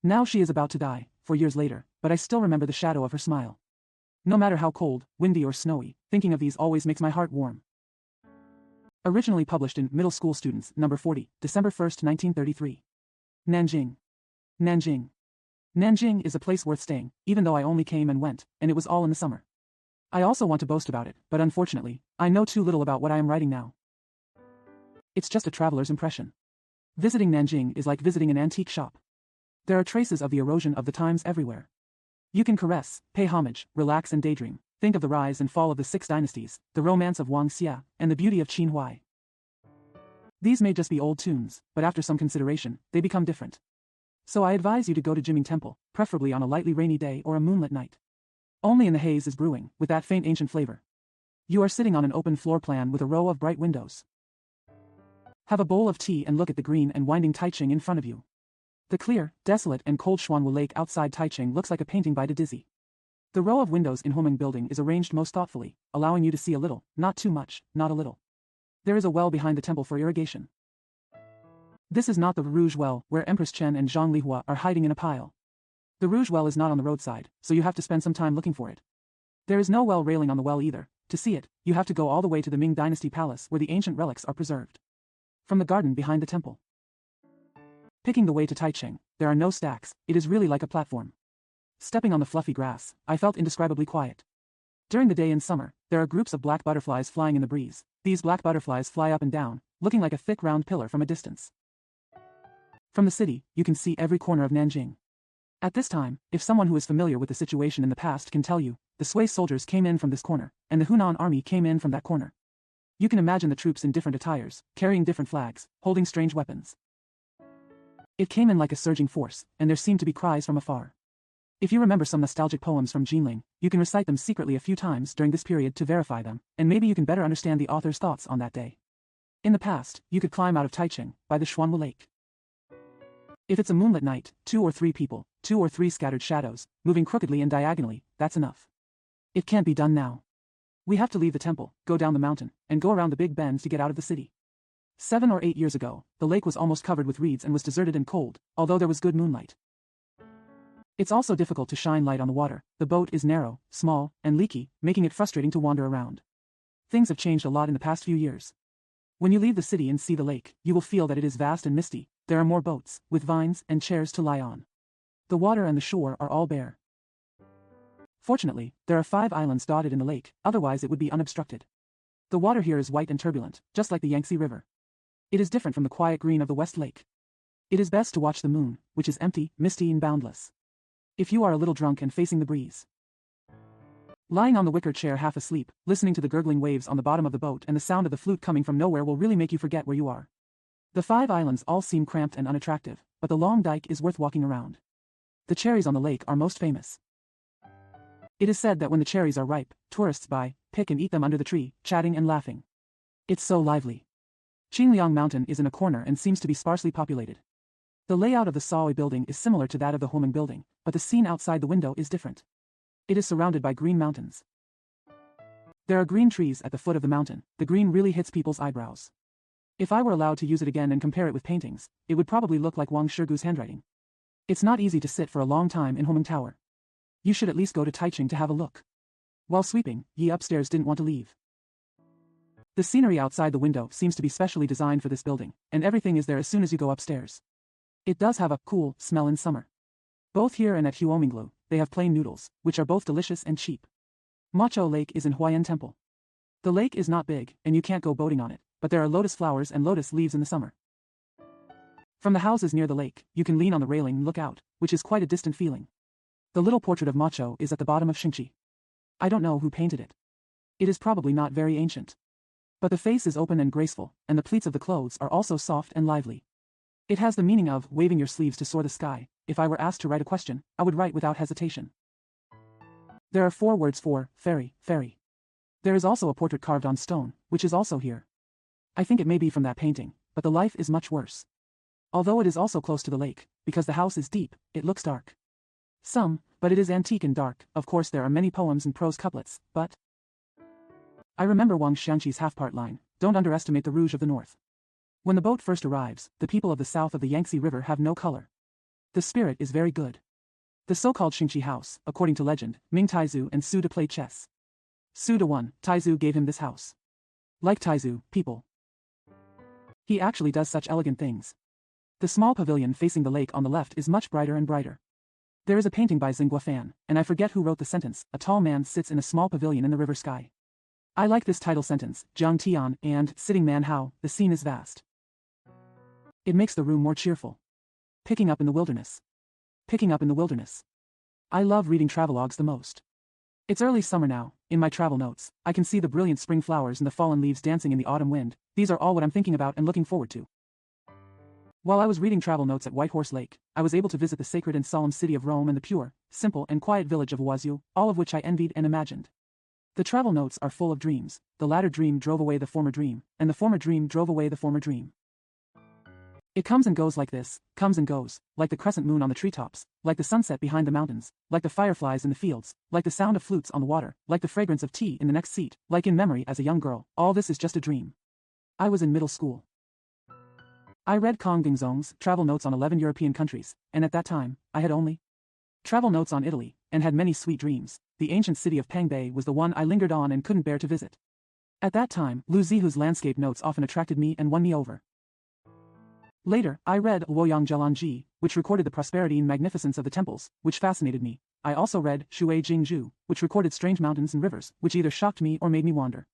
Now she is about to die, 4 years later, but I still remember the shadow of her smile. No matter how cold, windy or snowy, thinking of these always makes my heart warm. Originally published in Middle School Students, number 40, December 1st, 1933. Nanjing. Nanjing. Nanjing is a place worth staying, even though I only came and went, and it was all in the summer. I also want to boast about it, but unfortunately, I know too little about what I am writing now. It's just a traveler's impression. Visiting Nanjing is like visiting an antique shop. There are traces of the erosion of the times everywhere. You can caress, pay homage, relax and daydream. Think of the rise and fall of the 6 dynasties, the romance of Wang Xia, and the beauty of Qin Huai. These may just be old tunes, but after some consideration, they become different. So I advise you to go to Jiming Temple, preferably on a lightly rainy day or a moonlit night. Only in the haze is brewing, with that faint ancient flavor. You are sitting on an open floor plan with a row of bright windows. Have a bowl of tea and look at the green and winding Taiching in front of you. The clear, desolate and cold Xuanwu Lake outside Taiching looks like a painting by de Dizzy. The row of windows in Homing Building is arranged most thoughtfully, allowing you to see a little, not too much, not a little. There is a well behind the temple for irrigation. This is not the Rouge Well, where Empress Chen and Zhang Lihua are hiding in a pile. The Rouge Well is not on the roadside, so you have to spend some time looking for it. There is no well railing on the well either. To see it, you have to go all the way to the Ming Dynasty Palace where the ancient relics are preserved. From the garden behind the temple. Picking the way to Taiching, there are no stacks, it is really like a platform. Stepping on the fluffy grass, I felt indescribably quiet. During the day in summer, there are groups of black butterflies flying in the breeze. These black butterflies fly up and down, looking like a thick round pillar from a distance. From the city, you can see every corner of Nanjing. At this time, if someone who is familiar with the situation in the past can tell you, the Sui soldiers came in from this corner, and the Hunan army came in from that corner. You can imagine the troops in different attires, carrying different flags, holding strange weapons. It came in like a surging force, and there seemed to be cries from afar. If you remember some nostalgic poems from Jinling, you can recite them secretly a few times during this period to verify them, and maybe you can better understand the author's thoughts on that day. In the past, you could climb out of Taiching, by the Xuanwu Lake. If it's a moonlit night, 2 or 3 people, 2 or 3 scattered shadows, moving crookedly and diagonally, that's enough. It can't be done now. We have to leave the temple, go down the mountain, and go around the big bends to get out of the city. 7 or 8 years ago, the lake was almost covered with reeds and was deserted and cold, although there was good moonlight. It's also difficult to shine light on the water. The boat is narrow, small, and leaky, making it frustrating to wander around. Things have changed a lot in the past few years. When you leave the city and see the lake, you will feel that it is vast and misty. There are more boats, with vines and chairs to lie on. The water and the shore are all bare. Fortunately, there are 5 islands dotted in the lake, otherwise it would be unobstructed. The water here is white and turbulent, just like the Yangtze River. It is different from the quiet green of the West Lake. It is best to watch the moon, which is empty, misty and boundless. If you are a little drunk and facing the breeze. Lying on the wicker chair half asleep, listening to the gurgling waves on the bottom of the boat and the sound of the flute coming from nowhere will really make you forget where you are. The 5 islands all seem cramped and unattractive, but the long dike is worth walking around. The cherries on the lake are most famous. It is said that when the cherries are ripe, tourists buy, pick and eat them under the tree, chatting and laughing. It's so lively. Qingliang Mountain is in a corner and seems to be sparsely populated. The layout of the Sawei building is similar to that of the Homing building, but the scene outside the window is different. It is surrounded by green mountains. There are green trees at the foot of the mountain. The green really hits people's eyebrows. If I were allowed to use it again and compare it with paintings, it would probably look like Wang Shigu's handwriting. It's not easy to sit for a long time in Homing Tower. You should at least go to Taiching to have a look. While sweeping, Yi upstairs didn't want to leave. The scenery outside the window seems to be specially designed for this building, and everything is there as soon as you go upstairs. It does have a cool smell in summer. Both here and at Huominglu, they have plain noodles, which are both delicious and cheap. Macho Lake is in Huayan Temple. The lake is not big, and you can't go boating on it, but there are lotus flowers and lotus leaves in the summer. From the houses near the lake, you can lean on the railing and look out, which is quite a distant feeling. The little portrait of Macho is at the bottom of Xingqi. I don't know who painted it. It is probably not very ancient. But the face is open and graceful, and the pleats of the clothes are also soft and lively. It has the meaning of waving your sleeves to soar the sky. If I were asked to write a question, I would write without hesitation. There are 4 words for fairy, fairy. There is also a portrait carved on stone, which is also here. I think it may be from that painting, but the life is much worse. Although it is also close to the lake, because the house is deep, it looks dark. But it is antique and dark. Of course there are many poems and prose couplets, but I remember Wang Xiangqi's half-part line, don't underestimate the rouge of the north. When the boat first arrives, the people of the south of the Yangtze River have no color. The spirit is very good. The so-called Xingqi house, according to legend, Ming Taizu and Su De played chess. Su De won, Taizu gave him this house. Like Taizu, people. He actually does such elegant things. The small pavilion facing the lake on the left is much brighter and brighter. There is a painting by Xinghua Fan, and I forget who wrote the sentence, a tall man sits in a small pavilion in the river sky. I like this title sentence, Jiang Tian, and sitting man how, the scene is vast. It makes the room more cheerful. Picking up in the wilderness. Picking up in the wilderness. I love reading travelogues the most. It's early summer now. In my travel notes, I can see the brilliant spring flowers and the fallen leaves dancing in the autumn wind. These are all what I'm thinking about and looking forward to. While I was reading travel notes at White Horse Lake, I was able to visit the sacred and solemn city of Rome and the pure, simple and quiet village of Oisieux, all of which I envied and imagined. The travel notes are full of dreams. The latter dream drove away the former dream, and the former dream drove away the former dream. It comes and goes like this, comes and goes, like the crescent moon on the treetops, like the sunset behind the mountains, like the fireflies in the fields, like the sound of flutes on the water, like the fragrance of tea in the next seat, like in memory as a young girl. All this is just a dream. I was in middle school. I read Kong Dingzong's travel notes on 11 European countries, and at that time, I had only travel notes on Italy, and had many sweet dreams. The ancient city of Pangbei was the one I lingered on and couldn't bear to visit. At that time, Lu Zihu's landscape notes often attracted me and won me over. Later, I read Luoyang Jialanji, which recorded the prosperity and magnificence of the temples, which fascinated me. I also read Shui Jingzhu, which recorded strange mountains and rivers, which either shocked me or made me wander.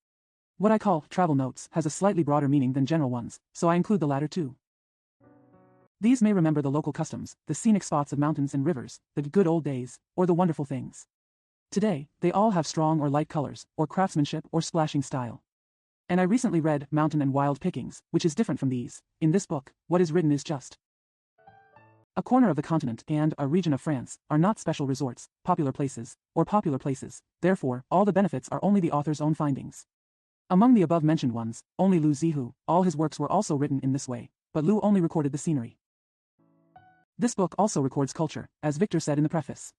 What I call travel notes has a slightly broader meaning than general ones, so I include the latter too. These may remember the local customs, the scenic spots of mountains and rivers, the good old days, or the wonderful things. Today, they all have strong or light colors, or craftsmanship or splashing style. And I recently read Mountain and Wild Pickings, which is different from these. In this book, what is written is just a corner of the continent and a region of France are not special resorts, popular places, or popular places. Therefore, all the benefits are only the author's own findings. Among the above-mentioned ones, only Lu Zihu, all his works were also written in this way, but Lu only recorded the scenery. This book also records culture, as Victor said in the preface.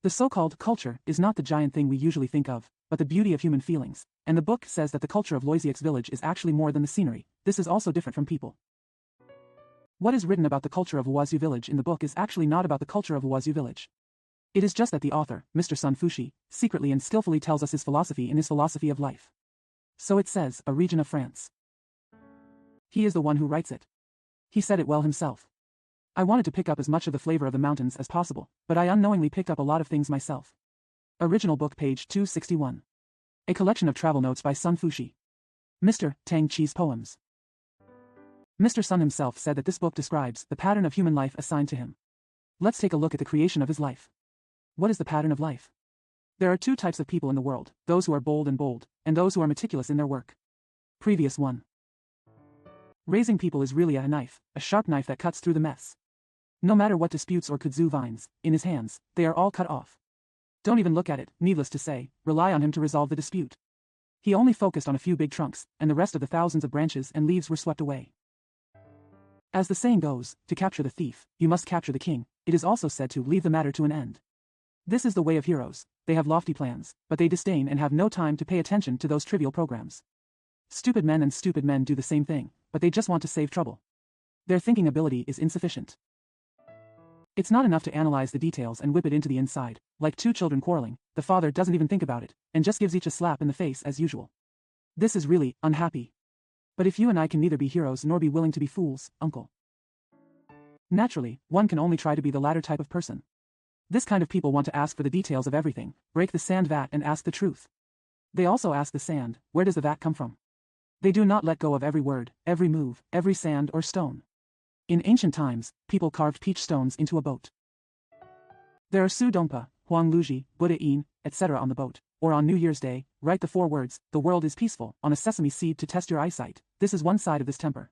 The so-called culture is not the giant thing we usually think of, but the beauty of human feelings, and the book says that the culture of Loisiec's village is actually more than the scenery. This is also different from people. What is written about the culture of Oisieux village in the book is actually not about the culture of Oisieux village. It is just that the author, Mr. Sun Fushi, secretly and skillfully tells us his philosophy in his philosophy of life. So it says, a region of France. He is the one who writes it. He said it well himself. I wanted to pick up as much of the flavor of the mountains as possible, but I unknowingly picked up a lot of things myself. Original book page 261. A collection of travel notes by Sun Fushi. Mr. Tang Chi's poems. Mr. Sun himself said that this book describes the pattern of human life assigned to him. Let's take a look at the creation of his life. What is the pattern of life? There are two types of people in the world, those who are bold, and those who are meticulous in their work. Previous 1. Raising people is really a knife, a sharp knife that cuts through the mess. No matter what disputes or kudzu vines, in his hands, they are all cut off. Don't even look at it, needless to say, rely on him to resolve the dispute. He only focused on a few big trunks, and the rest of the thousands of branches and leaves were swept away. As the saying goes, to capture the thief, you must capture the king. It is also said to leave the matter to an end. This is the way of heroes. They have lofty plans, but they disdain and have no time to pay attention to those trivial programs. Stupid men do the same thing, but they just want to save trouble. Their thinking ability is insufficient. It's not enough to analyze the details and whip it into the inside. Like two children quarreling, the father doesn't even think about it, and just gives each a slap in the face as usual. This is really unhappy. But if you and I can neither be heroes nor be willing to be fools, uncle. Naturally, one can only try to be the latter type of person. This kind of people want to ask for the details of everything, break the sand vat and ask the truth. They also ask the sand, where does the vat come from? They do not let go of every word, every move, every sand or stone. In ancient times, people carved peach stones into a boat. There are Su Dongpa, Huang Luji, Buddha Yin, etc. on the boat, or on New Year's Day, write the 4 words, the world is peaceful, on a sesame seed to test your eyesight. This is one side of this temper.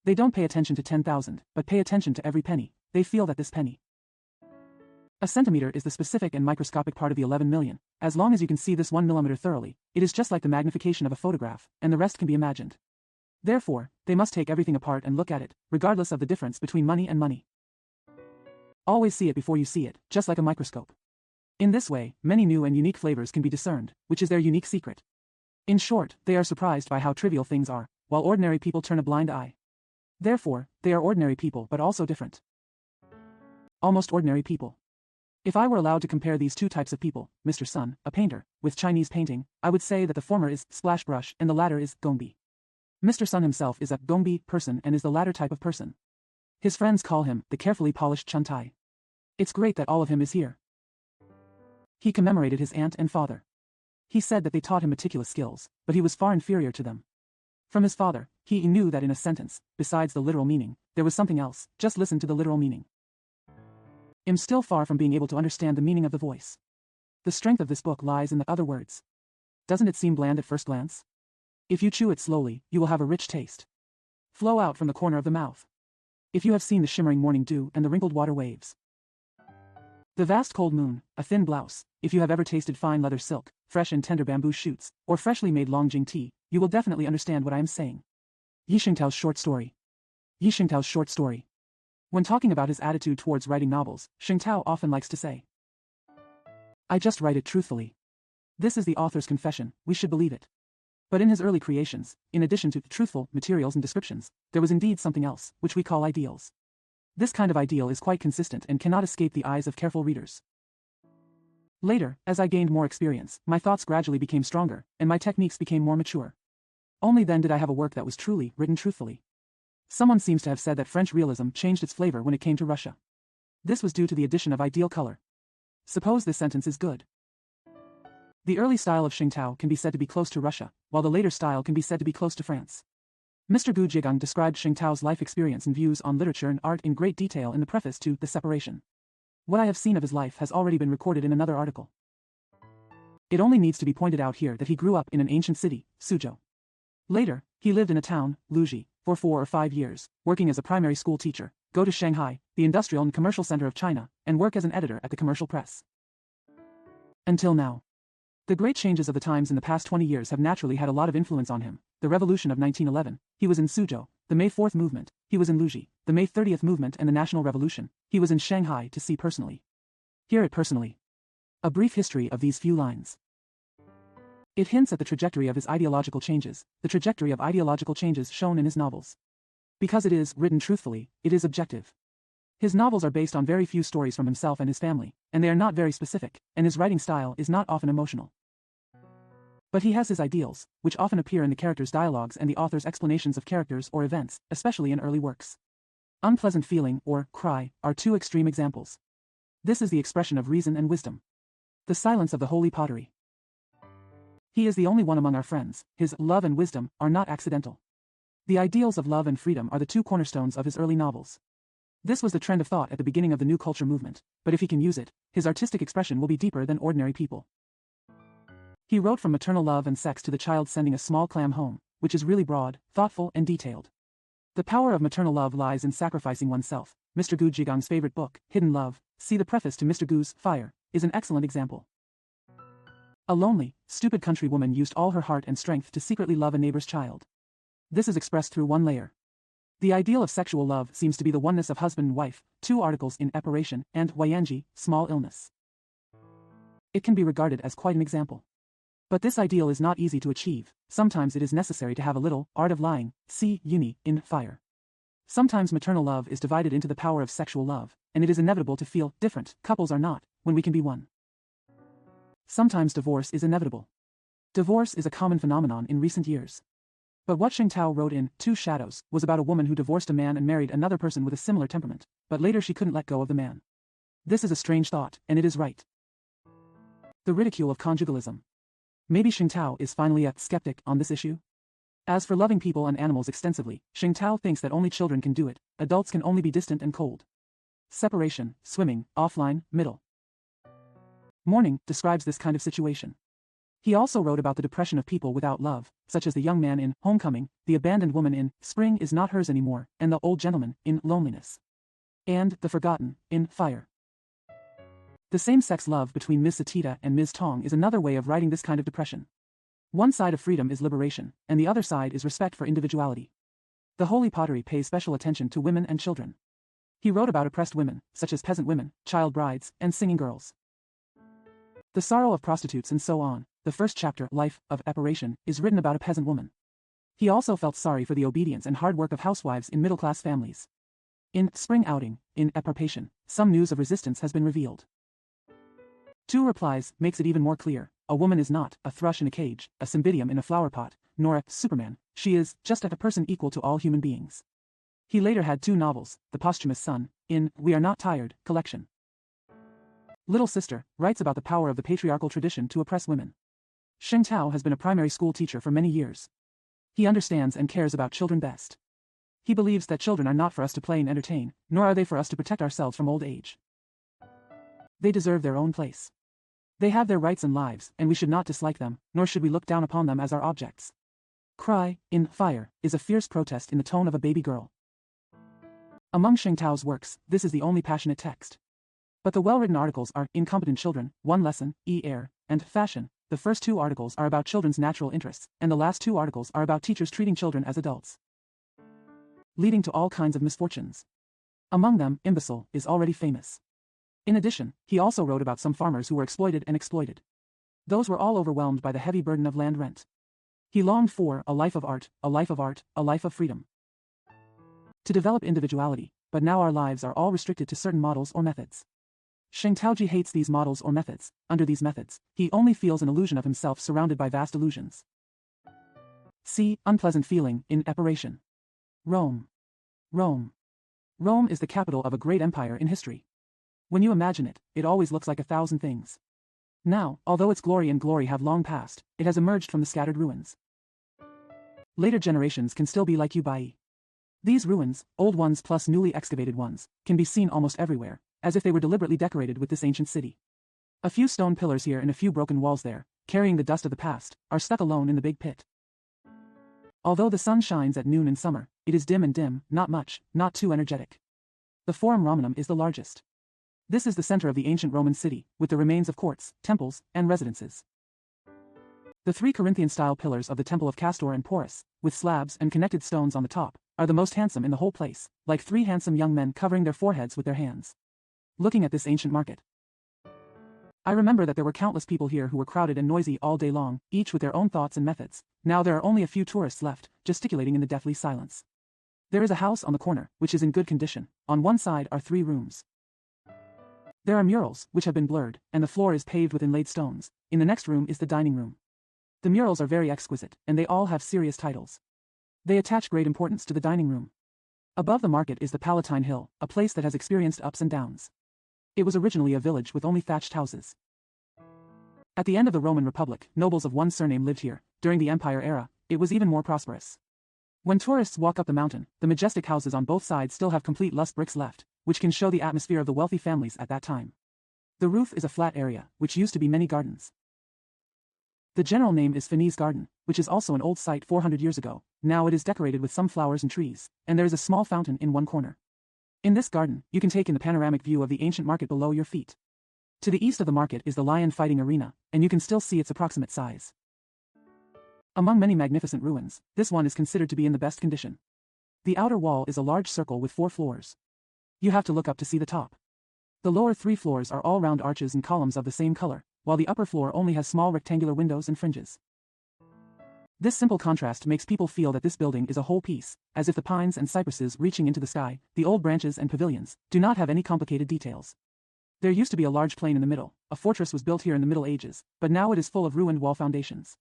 They don't pay attention to 10,000, but pay attention to every penny. They feel that this penny. A centimeter is the specific and microscopic part of the 11 million. As long as you can see this 1 millimeter thoroughly, it is just like the magnification of a photograph, and the rest can be imagined. Therefore, they must take everything apart and look at it, regardless of the difference between money and money. Always see it before you see it, just like a microscope. In this way, many new and unique flavors can be discerned, which is their unique secret. In short, they are surprised by how trivial things are, while ordinary people turn a blind eye. Therefore, they are ordinary people but also different. Almost ordinary people. If I were allowed to compare these two types of people, Mr. Sun, a painter, with Chinese painting, I would say that the former is splash brush and the latter is gongbi. Mr. Sun himself is a gongbi person and is the latter type of person. His friends call him the carefully polished Chuntai. It's great that all of him is here. He commemorated his aunt and father. He said that they taught him meticulous skills, but he was far inferior to them. From his father, he knew that in a sentence, besides the literal meaning, there was something else. Just listen to the literal meaning. am still far from being able to understand the meaning of the voice. The strength of this book lies in the other words. Doesn't it seem bland at first glance? If you chew it slowly, you will have a rich taste. Flow out from the corner of the mouth. If you have seen the shimmering morning dew and the wrinkled water waves. The vast cold moon, a thin blouse, if you have ever tasted fine leather silk, fresh and tender bamboo shoots, or freshly made Longjing tea, you will definitely understand what I am saying. Yi Xingtao's short story. Yi Xingtao's short story. When talking about his attitude towards writing novels, Xingtao often likes to say, "I just write it truthfully. This is the author's confession, we should believe it." But in his early creations, in addition to truthful materials and descriptions, there was indeed something else, which we call ideals. This kind of ideal is quite consistent and cannot escape the eyes of careful readers. Later, as I gained more experience, my thoughts gradually became stronger, and my techniques became more mature. Only then did I have a work that was truly written truthfully. Someone seems to have said that French realism changed its flavor when it came to Russia. This was due to the addition of ideal color. Suppose this sentence is good. The early style of Xingtao can be said to be close to Russia, while the later style can be said to be close to France. Mr. Gu Zhigang described Xingtao's life experience and views on literature and art in great detail in the preface to The Separation. What I have seen of his life has already been recorded in another article. It only needs to be pointed out here that he grew up in an ancient city, Suzhou. Later, he lived in a town, Luji, for 4 or 5 years, working as a primary school teacher, go to Shanghai, the industrial and commercial center of China, and work as an editor at the commercial press. Until now. The great changes of the times in the past 20 years have naturally had a lot of influence on him. The revolution of 1911, he was in Suzhou. The May 4th movement, he was in Luji. The May 30th movement and the National Revolution, he was in Shanghai to see personally. Hear it personally. A brief history of these few lines. It hints at the trajectory of his ideological changes, the trajectory of ideological changes shown in his novels. Because it is written truthfully, it is objective. His novels are based on very few stories from himself and his family, and they are not very specific, and his writing style is not often emotional. But he has his ideals, which often appear in the characters' dialogues and the author's explanations of characters or events, especially in early works. Unpleasant feeling, or cry, are two extreme examples. This is the expression of reason and wisdom. The silence of the holy pottery. He is the only one among our friends, his love and wisdom are not accidental. The ideals of love and freedom are the two cornerstones of his early novels. This was the trend of thought at the beginning of the new culture movement, but if he can use it, his artistic expression will be deeper than ordinary people. He wrote from maternal love and sex to the child sending a small clam home, which is really broad, thoughtful, and detailed. The power of maternal love lies in sacrificing oneself. Mr. Gu Zhigang's favorite book, Hidden Love, see the preface to Mr. Gu's Fire, is an excellent example. A lonely, stupid country woman used all her heart and strength to secretly love a neighbor's child. This is expressed through one layer. The ideal of sexual love seems to be the oneness of husband and wife, 2 articles in Eparation, and Huayanji, small illness. It can be regarded as quite an example. But this ideal is not easy to achieve. Sometimes it is necessary to have a little art of lying, see Uni, in Fire. Sometimes maternal love is divided into the power of sexual love, and it is inevitable to feel different couples are not, when we can be one. Sometimes divorce is inevitable. Divorce is a common phenomenon in recent years. But what Xingtao wrote in Two Shadows was about a woman who divorced a man and married another person with a similar temperament, but later she couldn't let go of the man. This is a strange thought, and it is right. The ridicule of conjugalism. Maybe Xingtao is finally a skeptic on this issue? As for loving people and animals extensively, Xingtao thinks that only children can do it, adults can only be distant and cold. Separation, swimming, offline, middle. Morning describes this kind of situation. He also wrote about the depression of people without love, such as the young man in Homecoming, the abandoned woman in Spring is Not Hers Anymore, and the old gentleman in Loneliness. And the forgotten in Fire. The same-sex love between Ms. Satita and Ms. Tong is another way of writing this kind of depression. One side of freedom is liberation, and the other side is respect for individuality. The Holy Pottery pays special attention to women and children. He wrote about oppressed women, such as peasant women, child brides, and singing girls. The sorrow of prostitutes and so on. The first chapter, Life of Eparation, is written about a peasant woman. He also felt sorry for the obedience and hard work of housewives in middle-class families. In Spring Outing, in Eparation, some news of resistance has been revealed. Two replies makes it even more clear. A woman is not a thrush in a cage, a cymbidium in a flower pot, nor a Superman. She is just a person equal to all human beings. He later had 2 novels, The Posthumous Son, in We Are Not Tired collection. Little Sister writes about the power of the patriarchal tradition to oppress women. Xingtao has been a primary school teacher for many years. He understands and cares about children best. He believes that children are not for us to play and entertain, nor are they for us to protect ourselves from old age. They deserve their own place. They have their rights and lives, and we should not dislike them, nor should we look down upon them as our objects. Cry, in Fire, is a fierce protest in the tone of a baby girl. Among Sheng Tao's works, this is the only passionate text. But the well-written articles are Incompetent Children, One Lesson, Air, and Fashion. The first two articles are about children's natural interests, and the last two articles are about teachers treating children as adults, leading to all kinds of misfortunes. Among them, Imbecile is already famous. In addition, he also wrote about some farmers who were exploited and exploited. Those were all overwhelmed by the heavy burden of land rent. He longed for a life of art, a life of art, a life of freedom. To develop individuality, but now our lives are all restricted to certain models or methods. Sheng Taoji hates these models or methods. Under these methods, he only feels an illusion of himself surrounded by vast illusions. See, unpleasant feeling, in Epuration. Rome. Rome. Rome is the capital of a great empire in history. When you imagine it, it always looks like 1,000 things. Now, although its glory and glory have long passed, it has emerged from the scattered ruins. Later generations can still be like Ubai. These ruins, old ones plus newly excavated ones, can be seen almost everywhere, as if they were deliberately decorated with this ancient city. A few stone pillars here and a few broken walls there, carrying the dust of the past, are stuck alone in the big pit. Although the sun shines at noon in summer, it is dim and dim, not much, not too energetic. The Forum Romanum is the largest. This is the center of the ancient Roman city, with the remains of courts, temples, and residences. The 3 Corinthian-style pillars of the Temple of Castor and Porus, with slabs and connected stones on the top, are the most handsome in the whole place, like 3 handsome young men covering their foreheads with their hands. Looking at this ancient market, I remember that there were countless people here who were crowded and noisy all day long, each with their own thoughts and methods. Now there are only a few tourists left, gesticulating in the deathly silence. There is a house on the corner, which is in good condition. On one side are 3 rooms. There are murals, which have been blurred, and the floor is paved with inlaid stones. In the next room is the dining room. The murals are very exquisite, and they all have serious titles. They attach great importance to the dining room. Above the market is the Palatine Hill, a place that has experienced ups and downs. It was originally a village with only thatched houses. At the end of the Roman Republic, nobles of one surname lived here. During the Empire era, it was even more prosperous. When tourists walk up the mountain, the majestic houses on both sides still have complete lush bricks left, which can show the atmosphere of the wealthy families at that time. The roof is a flat area, which used to be many gardens. The general name is Finis Garden, which is also an old site 400 years ago. Now it is decorated with some flowers and trees, and there is a small fountain in one corner. In this garden, you can take in the panoramic view of the ancient market below your feet. To the east of the market is the lion fighting arena, and you can still see its approximate size. Among many magnificent ruins, this one is considered to be in the best condition. The outer wall is a large circle with 4 floors. You have to look up to see the top. The lower 3 floors are all round arches and columns of the same color, while the upper floor only has small rectangular windows and fringes. This simple contrast makes people feel that this building is a whole piece, as if the pines and cypresses reaching into the sky, the old branches and pavilions, do not have any complicated details. There used to be a large plain in the middle. A fortress was built here in the Middle Ages, but now it is full of ruined wall foundations.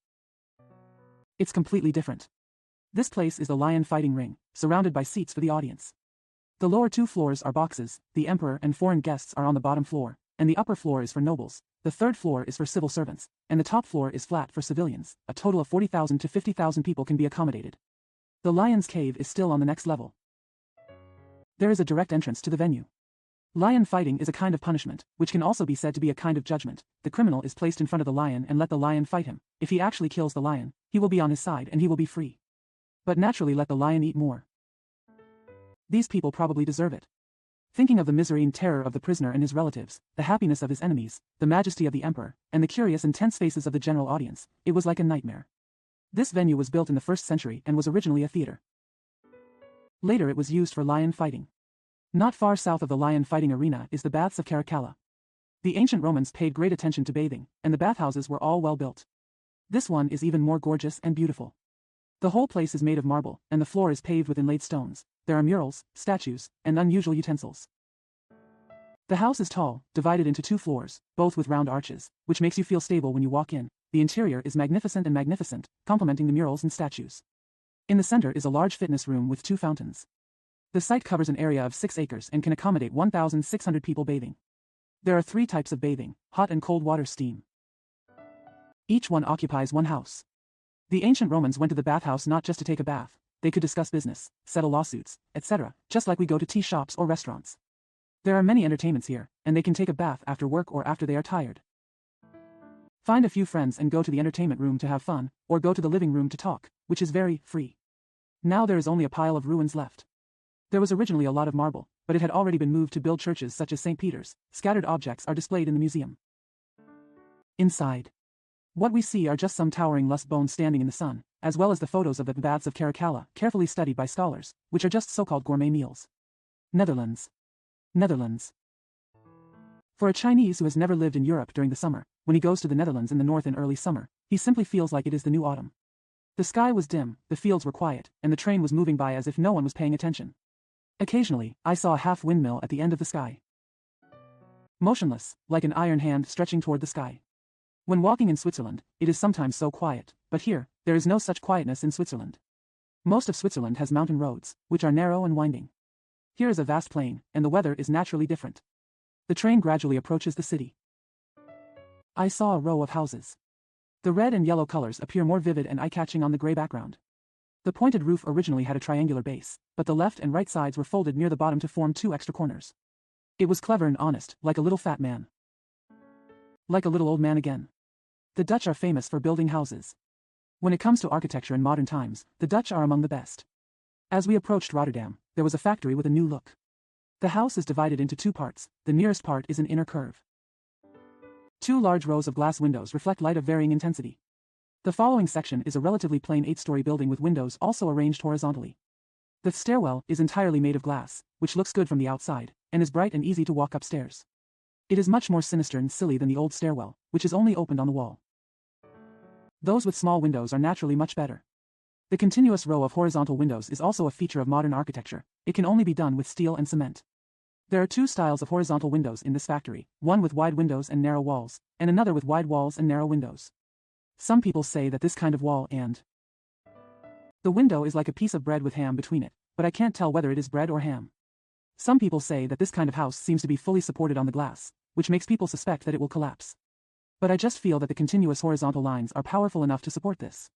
It's completely different. This place is the lion fighting ring, surrounded by seats for the audience. The lower 2 floors are boxes, the emperor and foreign guests are on the bottom floor, and the upper floor is for nobles. The 3rd floor is for civil servants, and the top floor is flat for civilians. A total of 40,000 to 50,000 people can be accommodated. The lion's cave is still on the next level. There is a direct entrance to the venue. Lion fighting is a kind of punishment, which can also be said to be a kind of judgment. The criminal is placed in front of the lion and let the lion fight him. If he actually kills the lion, he will be on his side and he will be free. But naturally let the lion eat more. These people probably deserve it. Thinking of the misery and terror of the prisoner and his relatives, the happiness of his enemies, the majesty of the emperor, and the curious and tense faces of the general audience, it was like a nightmare. This venue was built in the 1st century and was originally a theater. Later it was used for lion fighting. Not far south of the lion fighting arena is the baths of Caracalla. The ancient Romans paid great attention to bathing, and the bathhouses were all well built. This one is even more gorgeous and beautiful. The whole place is made of marble, and the floor is paved with inlaid stones. There are murals, statues, and unusual utensils. The house is tall, divided into 2 floors, both with round arches, which makes you feel stable when you walk in. The interior is magnificent, complementing the murals and statues. In the center is a large fitness room with 2 fountains. The site covers an area of 6 acres and can accommodate 1,600 people bathing. There are 3 types of bathing: hot and cold water steam. Each one occupies 1 house. The ancient Romans went to the bathhouse not just to take a bath. They could discuss business, settle lawsuits, etc., just like we go to tea shops or restaurants. There are many entertainments here, and they can take a bath after work or after they are tired. Find a few friends and go to the entertainment room to have fun, or go to the living room to talk, which is very free. Now there is only a pile of ruins left. There was originally a lot of marble, but it had already been moved to build churches such as St. Peter's. Scattered objects are displayed in the museum. Inside, what we see are just some towering lust bones standing in the sun, as well as the photos of the baths of Caracalla, carefully studied by scholars, which are just so-called gourmet meals. Netherlands. Netherlands. For a Chinese who has never lived in Europe during the summer, when he goes to the Netherlands in the north in early summer, he simply feels like it is the new autumn. The sky was dim, the fields were quiet, and the train was moving by as if no one was paying attention. Occasionally, I saw a half windmill at the end of the sky. Motionless, like an iron hand stretching toward the sky. When walking in Switzerland, it is sometimes so quiet, but here, there is no such quietness in Switzerland. Most of Switzerland has mountain roads, which are narrow and winding. Here is a vast plain, and the weather is naturally different. The train gradually approaches the city. I saw a row of houses. The red and yellow colors appear more vivid and eye-catching on the gray background. The pointed roof originally had a triangular base, but the left and right sides were folded near the bottom to form 2 extra corners. It was clever and honest, like a little fat man. Like a little old man again. The Dutch are famous for building houses. When it comes to architecture in modern times, the Dutch are among the best. As we approached Rotterdam, there was a factory with a new look. The house is divided into 2 parts. The nearest part is an inner curve. 2 large rows of glass windows reflect light of varying intensity. The following section is a relatively plain 8-story building with windows also arranged horizontally. The stairwell is entirely made of glass, which looks good from the outside, and is bright and easy to walk upstairs. It is much more sinister and silly than the old stairwell, which is only opened on the wall. Those with small windows are naturally much better. The continuous row of horizontal windows is also a feature of modern architecture. It can only be done with steel and cement. There are 2 styles of horizontal windows in this factory, one with wide windows and narrow walls, and another with wide walls and narrow windows. Some people say that this kind of wall and the window is like a piece of bread with ham between it, but I can't tell whether it is bread or ham. Some people say that this kind of house seems to be fully supported on the glass, which makes people suspect that it will collapse. But I just feel that the continuous horizontal lines are powerful enough to support this.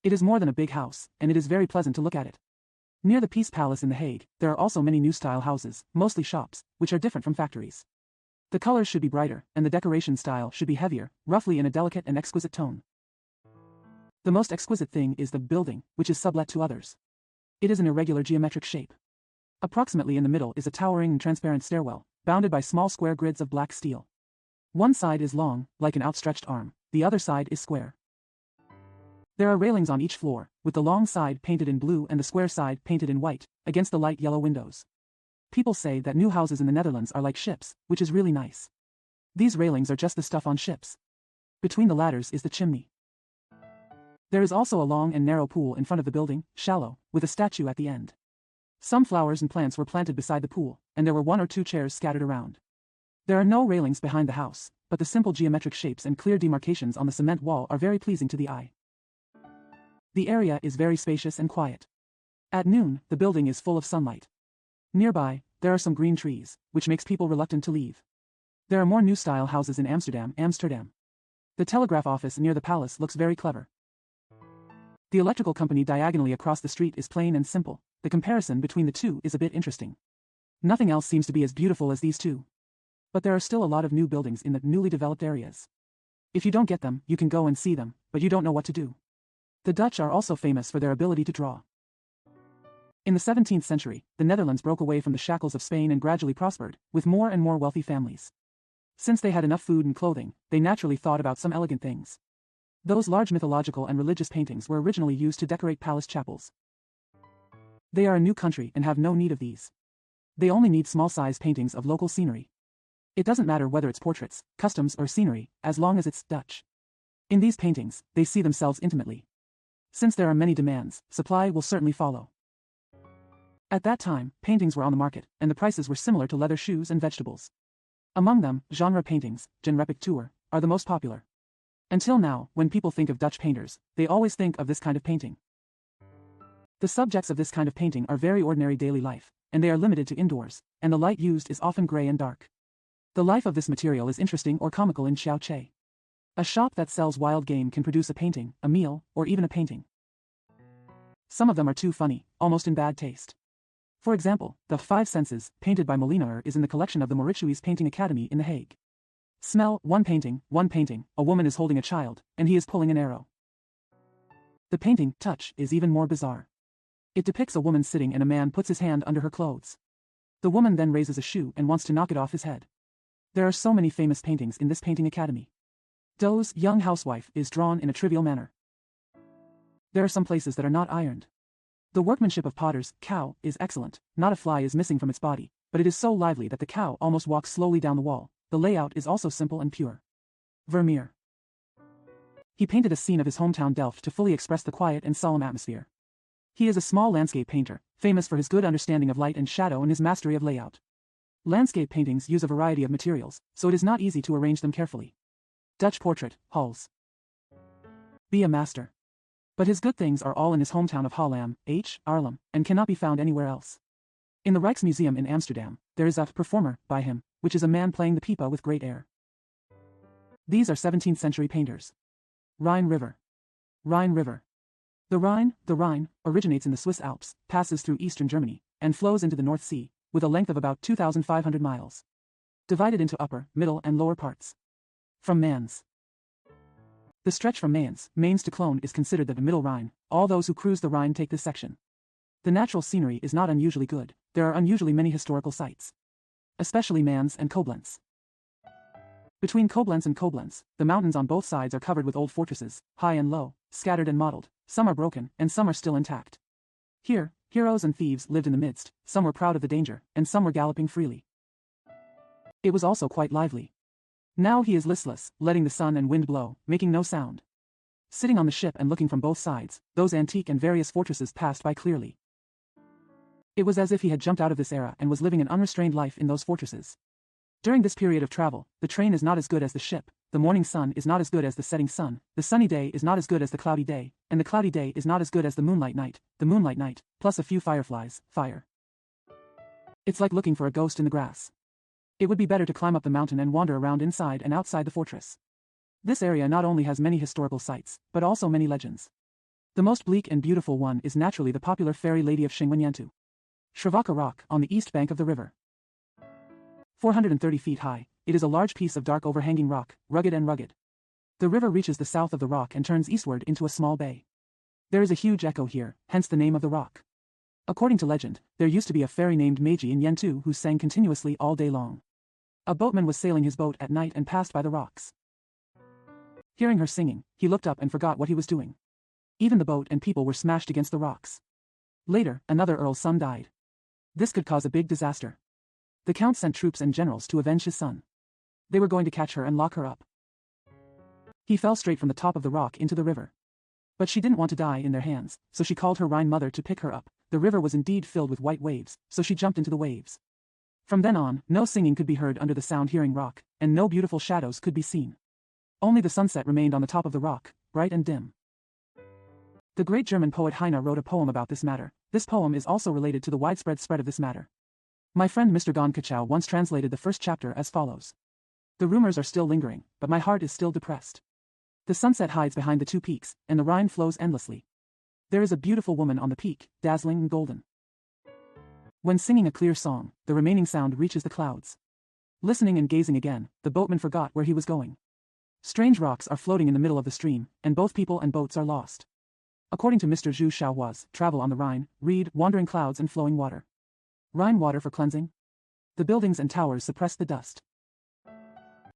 It is more than a big house, and it is very pleasant to look at it. Near the Peace Palace in The Hague, there are also many new-style houses, mostly shops, which are different from factories. The colors should be brighter, and the decoration style should be heavier, roughly in a delicate and exquisite tone. The most exquisite thing is the building, which is sublet to others. It is an irregular geometric shape. Approximately in the middle is a towering and transparent stairwell, bounded by small square grids of black steel. One side is long, like an outstretched arm, the other side is square. There are railings on each floor, with the long side painted in blue and the square side painted in white, against the light yellow windows. People say that new houses in the Netherlands are like ships, which is really nice. These railings are just the stuff on ships. Between the ladders is the chimney. There is also a long and narrow pool in front of the building, shallow, with a statue at the end. Some flowers and plants were planted beside the pool, and there were 1 or 2 chairs scattered around. There are no railings behind the house, but the simple geometric shapes and clear demarcations on the cement wall are very pleasing to the eye. The area is very spacious and quiet. At noon, the building is full of sunlight. Nearby, there are some green trees, which makes people reluctant to leave. There are more new-style houses in Amsterdam. The telegraph office near the palace looks very clever. The electrical company diagonally across the street is plain and simple. The comparison between the 2 is a bit interesting. Nothing else seems to be as beautiful as these 2. But there are still a lot of new buildings in the newly developed areas. If you don't get them, you can go and see them, but you don't know what to do. The Dutch are also famous for their ability to draw. In the 17th century, the Netherlands broke away from the shackles of Spain and gradually prospered, with more and more wealthy families. Since they had enough food and clothing, they naturally thought about some elegant things. Those large mythological and religious paintings were originally used to decorate palace chapels. They are a new country and have no need of these. They only need small-size paintings of local scenery. It doesn't matter whether it's portraits, customs, or scenery, as long as it's Dutch. In these paintings, they see themselves intimately. Since there are many demands, supply will certainly follow. At that time, paintings were on the market, and the prices were similar to leather shoes and vegetables. Among them, genre paintings, genrepictuur, are the most popular. Until now, when people think of Dutch painters, they always think of this kind of painting. The subjects of this kind of painting are very ordinary daily life, and they are limited to indoors, and the light used is often gray and dark. The life of this material is interesting or comical in Xiaoche. A shop that sells wild game can produce a painting, a meal, or even a painting. Some of them are too funny, almost in bad taste. For example, The Five Senses, painted by Moliner, is in the collection of the Mauritshuis Painting Academy in The Hague. Smell, one painting, a woman is holding a child, and he is pulling an arrow. The painting, Touch, is even more bizarre. It depicts a woman sitting and a man puts his hand under her clothes. The woman then raises a shoe and wants to knock it off his head. There are so many famous paintings in this painting academy. Doe's young housewife is drawn in a trivial manner. There are some places that are not ironed. The workmanship of Potter's cow is excellent, not a fly is missing from its body, but it is so lively that the cow almost walks slowly down the wall. The layout is also simple and pure. Vermeer. He painted a scene of his hometown Delft to fully express the quiet and solemn atmosphere. He is a small landscape painter, famous for his good understanding of light and shadow and his mastery of layout. Landscape paintings use a variety of materials, so it is not easy to arrange them carefully. Dutch portrait, Hals. Be a master. But his good things are all in his hometown of Haarlem, and cannot be found anywhere else. In the Rijksmuseum in Amsterdam, there is a performer by him, which is a man playing the pipa with great air. These are 17th century painters. Rhine River. Rhine River. The Rhine, originates in the Swiss Alps, passes through eastern Germany, and flows into the North Sea, with a length of about 2,500 miles. Divided into upper, middle and lower parts. From Mainz. The stretch from Mainz to Cologne is considered the Middle Rhine. All those who cruise the Rhine take this section. The natural scenery is not unusually good. There are unusually many historical sites. Especially Mainz and Koblenz. Between Koblenz and Koblenz, the mountains on both sides are covered with old fortresses, high and low, scattered and mottled. Some are broken, and some are still intact. Here, heroes and thieves lived in the midst. Some were proud of the danger, and some were galloping freely. It was also quite lively. Now he is listless, letting the sun and wind blow, making no sound. Sitting on the ship and looking from both sides, those antique and various fortresses passed by clearly. It was as if he had jumped out of this era and was living an unrestrained life in those fortresses. During this period of travel, the train is not as good as the ship, the morning sun is not as good as the setting sun, the sunny day is not as good as the cloudy day, and the cloudy day is not as good as the moonlight night, plus a few fireflies, fire. It's like looking for a ghost in the grass. It would be better to climb up the mountain and wander around inside and outside the fortress. This area not only has many historical sites, but also many legends. The most bleak and beautiful one is naturally the popular fairy lady of Shingwenyantu. Shrivaka Rock, on the east bank of the river. 430 feet high, it is a large piece of dark overhanging rock, rugged and rugged. The river reaches the south of the rock and turns eastward into a small bay. There is a huge echo here, hence the name of the rock. According to legend, there used to be a fairy named Meiji in Yentu who sang continuously all day long. A boatman was sailing his boat at night and passed by the rocks. Hearing her singing, he looked up and forgot what he was doing. Even the boat and people were smashed against the rocks. Later, another earl's son died. This could cause a big disaster. The count sent troops and generals to avenge his son. They were going to catch her and lock her up. He fell straight from the top of the rock into the river. But she didn't want to die in their hands, so she called her Rhine mother to pick her up. The river was indeed filled with white waves, so she jumped into the waves. From then on, no singing could be heard under the sound-hearing rock, and no beautiful shadows could be seen. Only the sunset remained on the top of the rock, bright and dim. The great German poet Heine wrote a poem about this matter. This poem is also related to the widespread spread of this matter. My friend Mr. Gonkachow once translated the first chapter as follows. The rumors are still lingering, but my heart is still depressed. The sunset hides behind the two peaks, and the Rhine flows endlessly. There is a beautiful woman on the peak, dazzling and golden. When singing a clear song, the remaining sound reaches the clouds. Listening and gazing again, the boatman forgot where he was going. Strange rocks are floating in the middle of the stream, and both people and boats are lost. According to Mr. Zhu Xiaohua's Travel on the Rhine, read Wandering Clouds and Flowing Water. Rhine water for cleansing? The buildings and towers suppress the dust.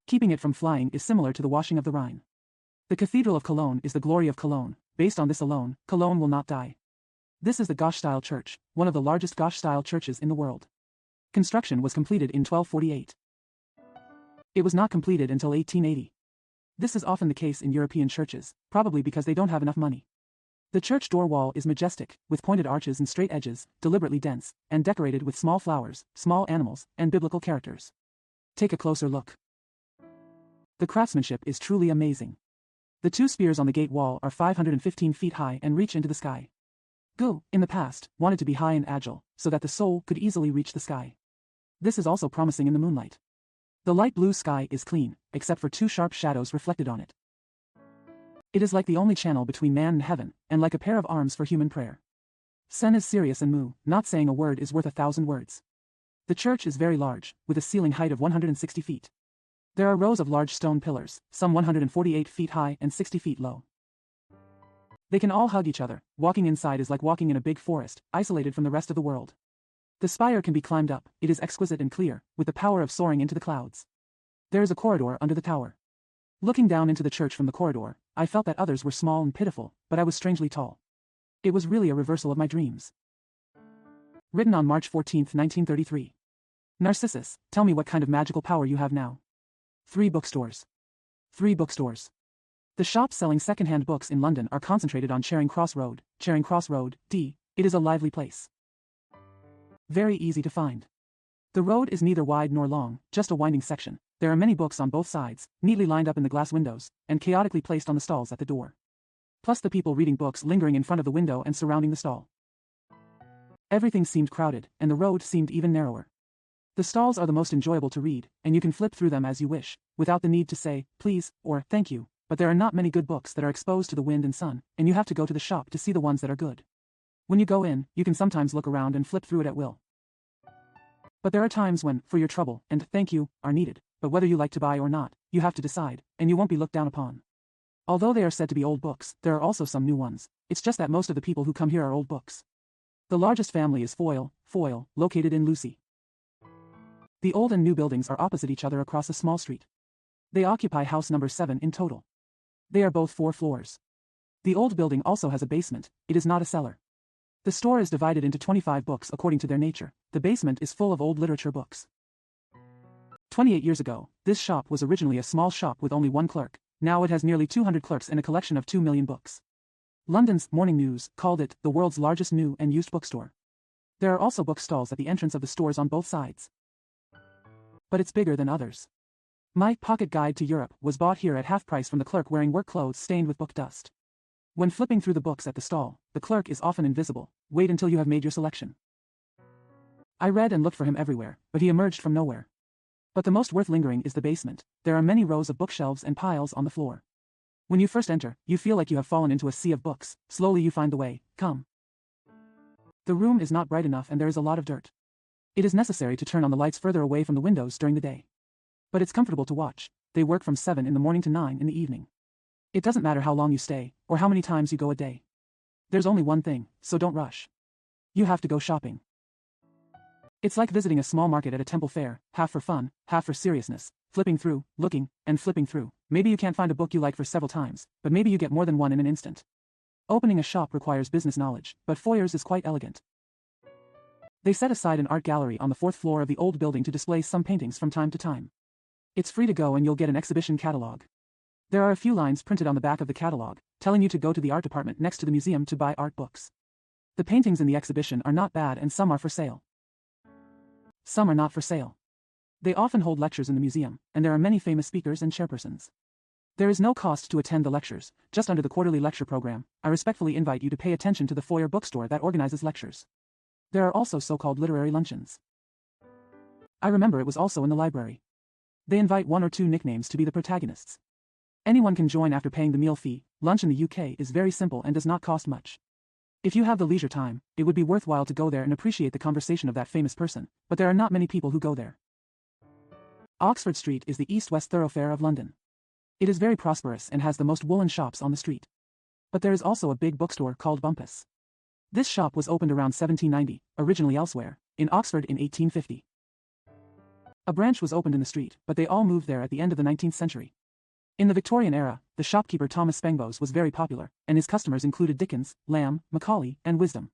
Keeping it from flying is similar to the washing of the Rhine. The Cathedral of Cologne is the glory of Cologne. Based on this alone, Cologne will not die. This is the Gauche-style church, one of the largest Gauche-style churches in the world. Construction was completed in 1248. It was not completed until 1880. This is often the case in European churches, probably because they don't have enough money. The church door wall is majestic, with pointed arches and straight edges, deliberately dense, and decorated with small flowers, small animals, and biblical characters. Take a closer look. The craftsmanship is truly amazing. The two spears on the gate wall are 515 feet high and reach into the sky. Go, in the past, wanted to be high and agile, so that the soul could easily reach the sky. This is also promising in the moonlight. The light blue sky is clean, except for two sharp shadows reflected on it. It is like the only channel between man and heaven, and like a pair of arms for human prayer. Sen is serious and Mu, not saying a word is worth 1,000 words. The church is very large, with a ceiling height of 160 feet. There are rows of large stone pillars, some 148 feet high and 60 feet low. They can all hug each other. Walking inside is like walking in a big forest, isolated from the rest of the world. The spire can be climbed up, it is exquisite and clear, with the power of soaring into the clouds. There is a corridor under the tower. Looking down into the church from the corridor, I felt that others were small and pitiful, but I was strangely tall. It was really a reversal of my dreams. Written on March 14, 1933. Narcissus, tell me what kind of magical power you have now. 3 bookstores. 3 bookstores. The shops selling second-hand books in London are concentrated on Charing Cross Road, D. It is a lively place. Very easy to find. The road is neither wide nor long, just a winding section. There are many books on both sides, neatly lined up in the glass windows, and chaotically placed on the stalls at the door. Plus the people reading books lingering in front of the window and surrounding the stall. Everything seemed crowded, and the road seemed even narrower. The stalls are the most enjoyable to read, and you can flip through them as you wish, without the need to say, please, or thank you, but there are not many good books that are exposed to the wind and sun, and you have to go to the shop to see the ones that are good. When you go in, you can sometimes look around and flip through it at will. But there are times when, for your trouble, and thank you, are needed, but whether you like to buy or not, you have to decide, and you won't be looked down upon. Although they are said to be old books, there are also some new ones. It's just that most of the people who come here are old books. The largest family is Foyle, located in Lucy. The old and new buildings are opposite each other across a small street. They occupy house number 7 in total. They are both 4 floors. The old building also has a basement, it is not a cellar. The store is divided into 25 books according to their nature. The basement is full of old literature books. 28 years ago, this shop was originally a small shop with only 1 clerk. Now it has nearly 200 clerks and a collection of 2 million books. London's Morning News called it the world's largest new and used bookstore. There are also book stalls at the entrance of the stores on both sides. But it's bigger than others. My Pocket Guide to Europe was bought here at half price from the clerk wearing work clothes stained with book dust. When flipping through the books at the stall, the clerk is often invisible. Wait until you have made your selection. I read and looked for him everywhere, but he emerged from nowhere. But the most worth lingering is the basement. There are many rows of bookshelves and piles on the floor. When you first enter, you feel like you have fallen into a sea of books. Slowly you find the way. Come. The room is not bright enough and there is a lot of dirt. It is necessary to turn on the lights further away from the windows during the day. But it's comfortable to watch. They work from 7 in the morning to 9 in the evening. It doesn't matter how long you stay, or how many times you go a day. There's only one thing, so don't rush. You have to go shopping. It's like visiting a small market at a temple fair, half for fun, half for seriousness, flipping through, looking, and flipping through. Maybe you can't find a book you like for several times, but maybe you get more than one in an instant. Opening a shop requires business knowledge, but Foyer's is quite elegant. They set aside an art gallery on the 4th floor of the old building to display some paintings from time to time. It's free to go and you'll get an exhibition catalog. There are a few lines printed on the back of the catalog, telling you to go to the art department next to the museum to buy art books. The paintings in the exhibition are not bad and some are for sale. Some are not for sale. They often hold lectures in the museum, and there are many famous speakers and chairpersons. There is no cost to attend the lectures, just under the quarterly lecture program. I respectfully invite you to pay attention to the Foyer bookstore that organizes lectures. There are also so-called literary luncheons. I remember it was also in the library. They invite 1 or 2 nicknames to be the protagonists. Anyone can join after paying the meal fee. Lunch in the UK is very simple and does not cost much. If you have the leisure time, it would be worthwhile to go there and appreciate the conversation of that famous person, but there are not many people who go there. Oxford Street is the east-west thoroughfare of London. It is very prosperous and has the most woolen shops on the street. But there is also a big bookstore called Bumpus. This shop was opened around 1790, originally elsewhere, in Oxford in 1850. A branch was opened in the street, but they all moved there at the end of the 19th century. In the Victorian era, the shopkeeper Thomas Spengbos was very popular, and his customers included Dickens, Lamb, Macaulay, and Wisdom.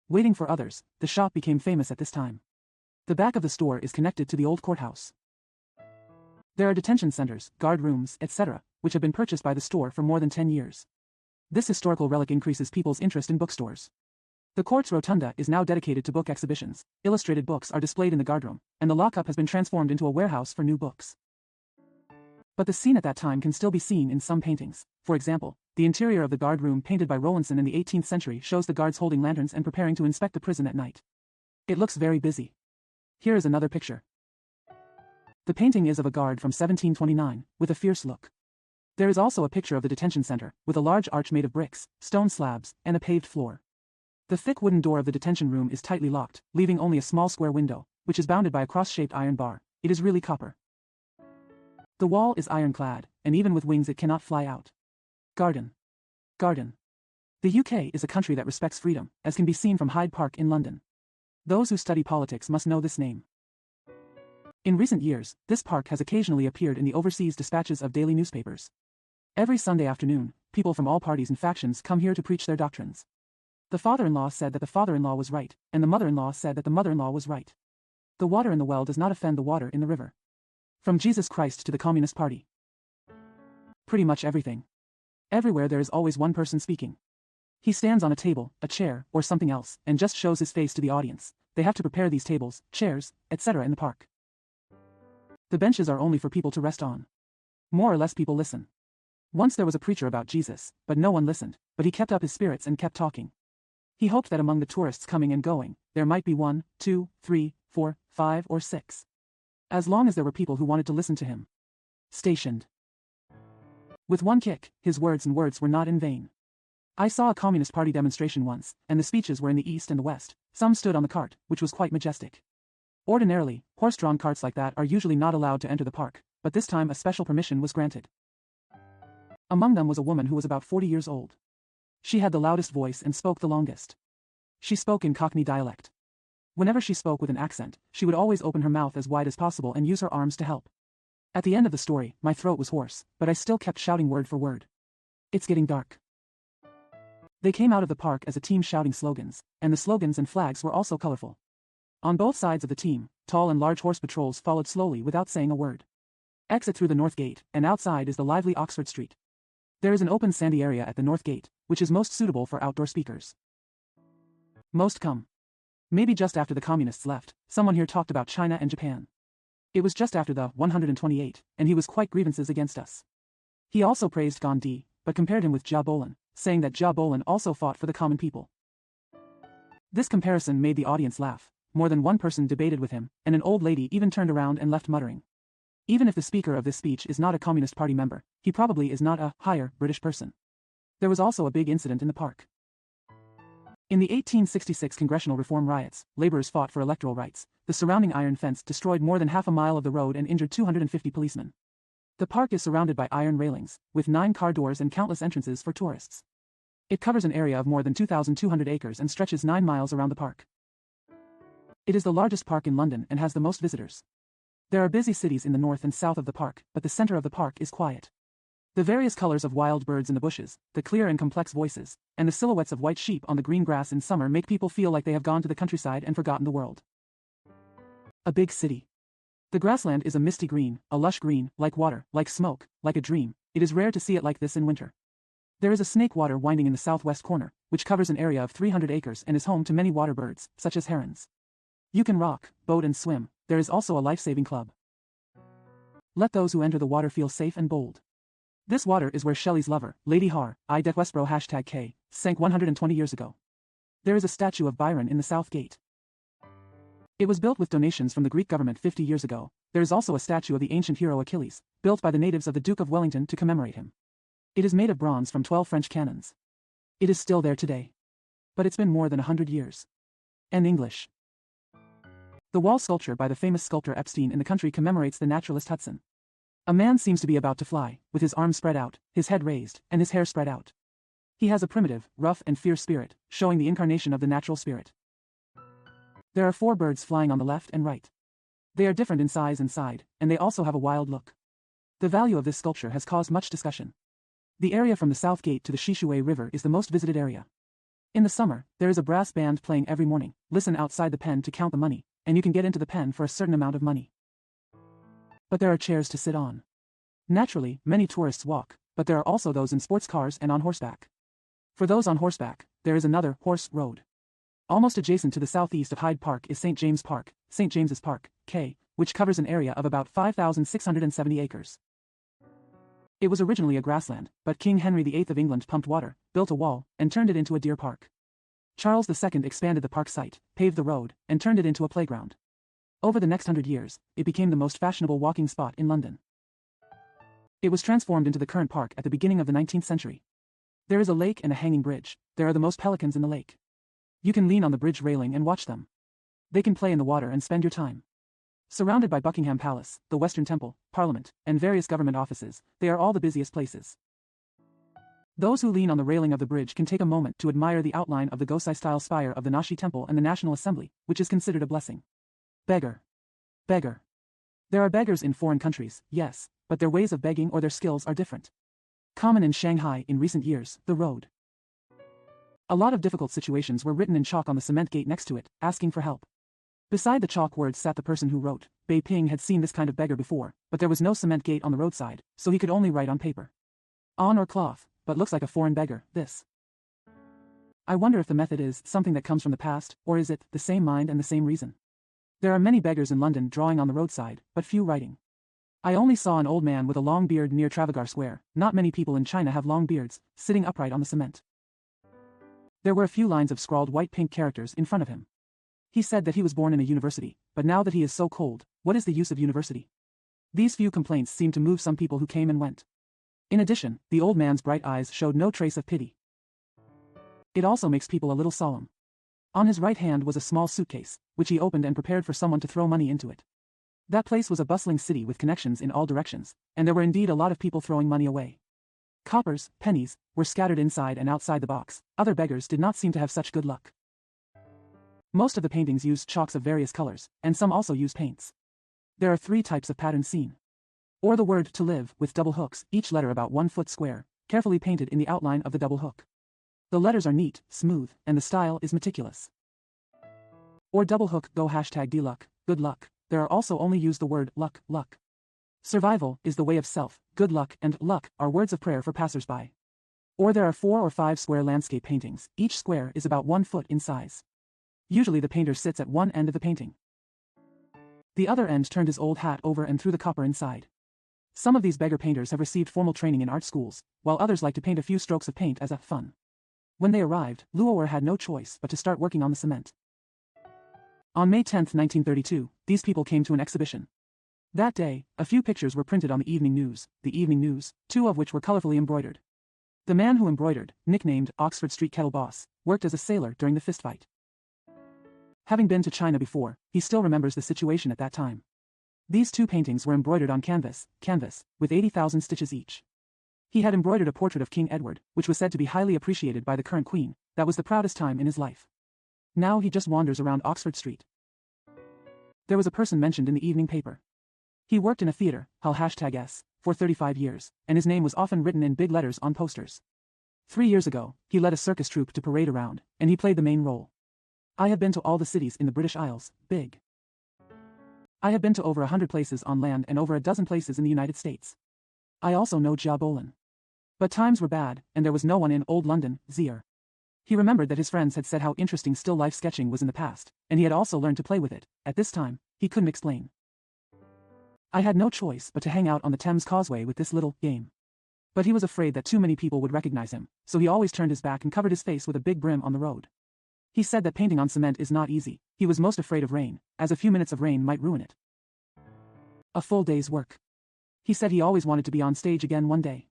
Waiting for others, the shop became famous at this time. The back of the store is connected to the old courthouse. There are detention centers, guard rooms, etc., which have been purchased by the store for more than 10 years. This historical relic increases people's interest in bookstores. The court's rotunda is now dedicated to book exhibitions. Illustrated books are displayed in the guardroom, and the lockup has been transformed into a warehouse for new books. But the scene at that time can still be seen in some paintings. For example, the interior of the guard room painted by Rowlandson in the 18th century shows the guards holding lanterns and preparing to inspect the prison at night. It looks very busy. Here is another picture. The painting is of a guard from 1729, with a fierce look. There is also a picture of the detention center, with a large arch made of bricks, stone slabs, and a paved floor. The thick wooden door of the detention room is tightly locked, leaving only a small square window, which is bounded by a cross-shaped iron bar. It is really copper. The wall is ironclad, and even with wings it cannot fly out. Garden. Garden. The UK is a country that respects freedom, as can be seen from Hyde Park in London. Those who study politics must know this name. In recent years, this park has occasionally appeared in the overseas dispatches of daily newspapers. Every Sunday afternoon, people from all parties and factions come here to preach their doctrines. The father-in-law said that the father-in-law was right, and the mother-in-law said that the mother-in-law was right. The water in the well does not offend the water in the river. From Jesus Christ to the Communist Party. Pretty much everything. Everywhere there is always one person speaking. He stands on a table, a chair, or something else, and just shows his face to the audience. They have to prepare these tables, chairs, etc. in the park. The benches are only for people to rest on. More or less people listen. Once there was a preacher about Jesus, but no one listened, but he kept up his spirits and kept talking. He hoped that among the tourists coming and going, there might be 1, 2, 3, 4, 5, or 6. As long as there were people who wanted to listen to him. Stationed. With one kick, his words were not in vain. I saw a Communist Party demonstration once, and the speeches were in the east and the west. Some stood on the cart, which was quite majestic. Ordinarily, horse-drawn carts like that are usually not allowed to enter the park, but this time a special permission was granted. Among them was a woman who was about 40 years old. She had the loudest voice and spoke the longest. She spoke in Cockney dialect. Whenever she spoke with an accent, she would always open her mouth as wide as possible and use her arms to help. At the end of the story, my throat was hoarse, but I still kept shouting word for word. It's getting dark. They came out of the park as a team shouting slogans, and the slogans and flags were also colorful. On both sides of the team, tall and large horse patrols followed slowly without saying a word. Exit through the north gate, and outside is the lively Oxford Street. There is an open sandy area at the north gate, which is most suitable for outdoor speakers. Most come. Maybe just after the communists left, someone here talked about China and Japan. It was just after the 128, and he was quite grievances against us. He also praised Gandhi, but compared him with Jia Bolan, saying that Jia Bolan also fought for the common people. This comparison made the audience laugh. More than one person debated with him, and an old lady even turned around and left muttering. Even if the speaker of this speech is not a Communist Party member, he probably is not a higher British person. There was also a big incident in the park. In the 1866 congressional reform riots, laborers fought for electoral rights. The surrounding iron fence destroyed more than half a mile of the road and injured 250 policemen. The park is surrounded by iron railings, with 9 car doors and countless entrances for tourists. It covers an area of more than 2,200 acres and stretches 9 miles around the park. It is the largest park in London and has the most visitors. There are busy cities in the north and south of the park, but the center of the park is quiet. The various colors of wild birds in the bushes, the clear and complex voices, and the silhouettes of white sheep on the green grass in summer make people feel like they have gone to the countryside and forgotten the world. A big city. The grassland is a misty green, a lush green, like water, like smoke, like a dream. It is rare to see it like this in winter. There is a snake water winding in the southwest corner, which covers an area of 300 acres and is home to many water birds, such as herons. You can rock, boat and swim. There is also a life-saving club. Let those who enter the water feel safe and bold. This water is where Shelley's lover, Lady Har, I det Westboro #K, sank 120 years ago. There is a statue of Byron in the south gate. It was built with donations from the Greek government 50 years ago. There is also a statue of the ancient hero Achilles, built by the natives of the Duke of Wellington to commemorate him. It is made of bronze from 12 French cannons. It is still there today. But it's been more than 100 years. And English. The wall sculpture by the famous sculptor Epstein in the country commemorates the naturalist Hudson. A man seems to be about to fly, with his arms spread out, his head raised, and his hair spread out. He has a primitive, rough and fierce spirit, showing the incarnation of the natural spirit. There are 4 birds flying on the left and right. They are different in size and side, and they also have a wild look. The value of this sculpture has caused much discussion. The area from the south gate to the Shishui River is the most visited area. In the summer, there is a brass band playing every morning. Listen outside the pen to count the money, and you can get into the pen for a certain amount of money. But there are chairs to sit on. Naturally, many tourists walk, but there are also those in sports cars and on horseback. For those on horseback, there is another horse road. Almost adjacent to the southeast of Hyde Park is St. James Park, St. James's Park, K, which covers an area of about 5,670 acres. It was originally a grassland, but King Henry VIII of England pumped water, built a wall, and turned it into a deer park. Charles II expanded the park site, paved the road, and turned it into a playground. Over the next 100 years, it became the most fashionable walking spot in London. It was transformed into the current park at the beginning of the 19th century. There is a lake and a hanging bridge. There are the most pelicans in the lake. You can lean on the bridge railing and watch them. They can play in the water and spend your time. Surrounded by Buckingham Palace, the Western Temple, Parliament, and various government offices, they are all the busiest places. Those who lean on the railing of the bridge can take a moment to admire the outline of the Gosai-style spire of the Nashi Temple and the National Assembly, which is considered a blessing. Beggar. Beggar. There are beggars in foreign countries, yes, but their ways of begging or their skills are different. Common in Shanghai in recent years, the road. A lot of difficult situations were written in chalk on the cement gate next to it, asking for help. Beside the chalk words sat the person who wrote. Bei Ping had seen this kind of beggar before, but there was no cement gate on the roadside, so he could only write on paper. On or cloth, but looks like a foreign beggar, this. I wonder if the method is something that comes from the past, or is it the same mind and the same reason? There are many beggars in London drawing on the roadside, but few writing. I only saw an old man with a long beard near Trafalgar Square. Not many people in China have long beards, sitting upright on the cement. There were a few lines of scrawled white-pink characters in front of him. He said that he was born in a university, but now that he is so cold, what is the use of university? These few complaints seemed to move some people who came and went. In addition, the old man's bright eyes showed no trace of pity. It also makes people a little solemn. On his right hand was a small suitcase, which he opened and prepared for someone to throw money into it. That place was a bustling city with connections in all directions, and there were indeed a lot of people throwing money away. Coppers, pennies, were scattered inside and outside the box. Other beggars did not seem to have such good luck. Most of the paintings used chalks of various colors, and some also used paints. There are 3 types of patterns seen. Or the word to live with double hooks, each letter about 1 foot square, carefully painted in the outline of the double hook. The letters are neat, smooth, and the style is meticulous. Or double hook go #D-luck, good luck. There are also only used the word luck, luck. Survival is the way of self, good luck and luck are words of prayer for passers-by. Or there are 4 or 5 square landscape paintings, each square is about 1 foot in size. Usually the painter sits at one end of the painting. The other end turned his old hat over and threw the copper inside. Some of these beggar painters have received formal training in art schools, while others like to paint a few strokes of paint as a fun. When they arrived, Luo'er had no choice but to start working on the cement. On May 10, 1932, these people came to an exhibition. That day, a few pictures were printed on the Evening News, 2 of which were colorfully embroidered. The man who embroidered, nicknamed Oxford Street Kettle Boss, worked as a sailor during the fistfight. Having been to China before, he still remembers the situation at that time. These 2 paintings were embroidered on canvas, with 80,000 stitches each. He had embroidered a portrait of King Edward, which was said to be highly appreciated by the current queen. That was the proudest time in his life. Now he just wanders around Oxford Street. There was a person mentioned in the evening paper. He worked in a theater, #S, for 35 years, and his name was often written in big letters on posters. 3 years ago, he led a circus troupe to parade around, and he played the main role. I have been to all the cities in the British Isles, big. I have been to over 100 places on land and over a dozen places in the United States. I also know Jia Bolin. But times were bad, and there was no one in Old London, Zier. He remembered that his friends had said how interesting still life sketching was in the past, and he had also learned to play with it. At this time, he couldn't explain. I had no choice but to hang out on the Thames Causeway with this little game. But he was afraid that too many people would recognize him, so he always turned his back and covered his face with a big brim on the road. He said that painting on cement is not easy. He was most afraid of rain, as a few minutes of rain might ruin it. A full day's work. He said he always wanted to be on stage again one day.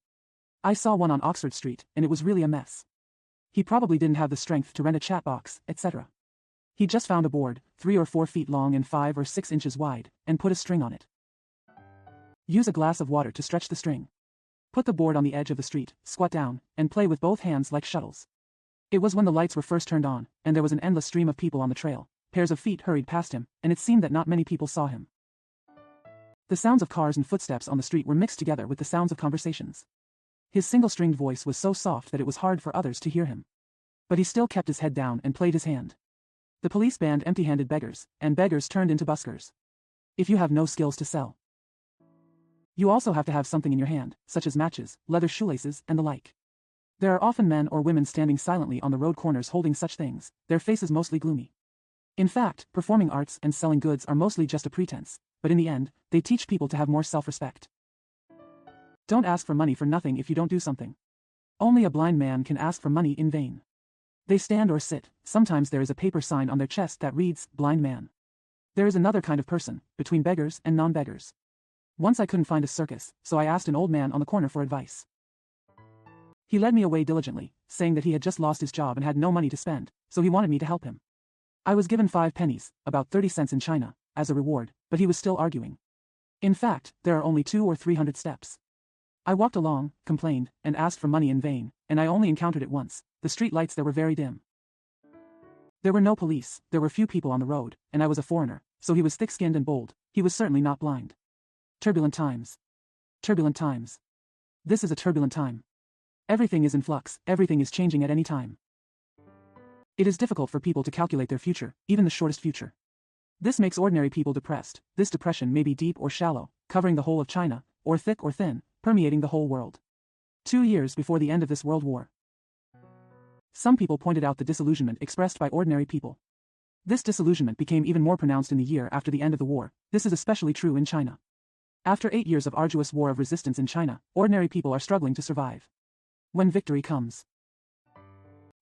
I saw one on Oxford Street, and it was really a mess. He probably didn't have the strength to rent a chat box, etc. He just found a board, 3 or 4 feet long and 5 or 6 inches wide, and put a string on it. Use a glass of water to stretch the string. Put the board on the edge of the street, squat down, and play with both hands like shuttles. It was when the lights were first turned on, and there was an endless stream of people on the trail. Pairs of feet hurried past him, and it seemed that not many people saw him. The sounds of cars and footsteps on the street were mixed together with the sounds of conversations. His single-stringed voice was so soft that it was hard for others to hear him. But he still kept his head down and played his hand. The police banned empty-handed beggars, and beggars turned into buskers. If you have no skills to sell, you also have to have something in your hand, such as matches, leather shoelaces, and the like. There are often men or women standing silently on the road corners holding such things, their faces mostly gloomy. In fact, performing arts and selling goods are mostly just a pretense, but in the end, they teach people to have more self-respect. Don't ask for money for nothing if you don't do something. Only a blind man can ask for money in vain. They stand or sit. Sometimes there is a paper sign on their chest that reads, "Blind man." There is another kind of person, between beggars and non-beggars. Once I couldn't find a circus, so I asked an old man on the corner for advice. He led me away diligently, saying that he had just lost his job and had no money to spend, so he wanted me to help him. I was given 5 pennies, about 30 cents in China, as a reward, but he was still arguing. In fact, there are only 200 or 300 steps. I walked along, complained, and asked for money in vain, and I only encountered it once. The street lights there were very dim. There were no police, there were few people on the road, and I was a foreigner, so he was thick-skinned and bold. He was certainly not blind. Turbulent times. Turbulent times. This is a turbulent time. Everything is in flux, everything is changing at any time. It is difficult for people to calculate their future, even the shortest future. This makes ordinary people depressed. This depression may be deep or shallow, covering the whole of China, or thick or thin, permeating the whole world. 2 years before the end of this world war. Some people pointed out the disillusionment expressed by ordinary people. This disillusionment became even more pronounced in the year after the end of the war. This is especially true in China. After 8 years of arduous war of resistance in China, ordinary people are struggling to survive. When victory comes,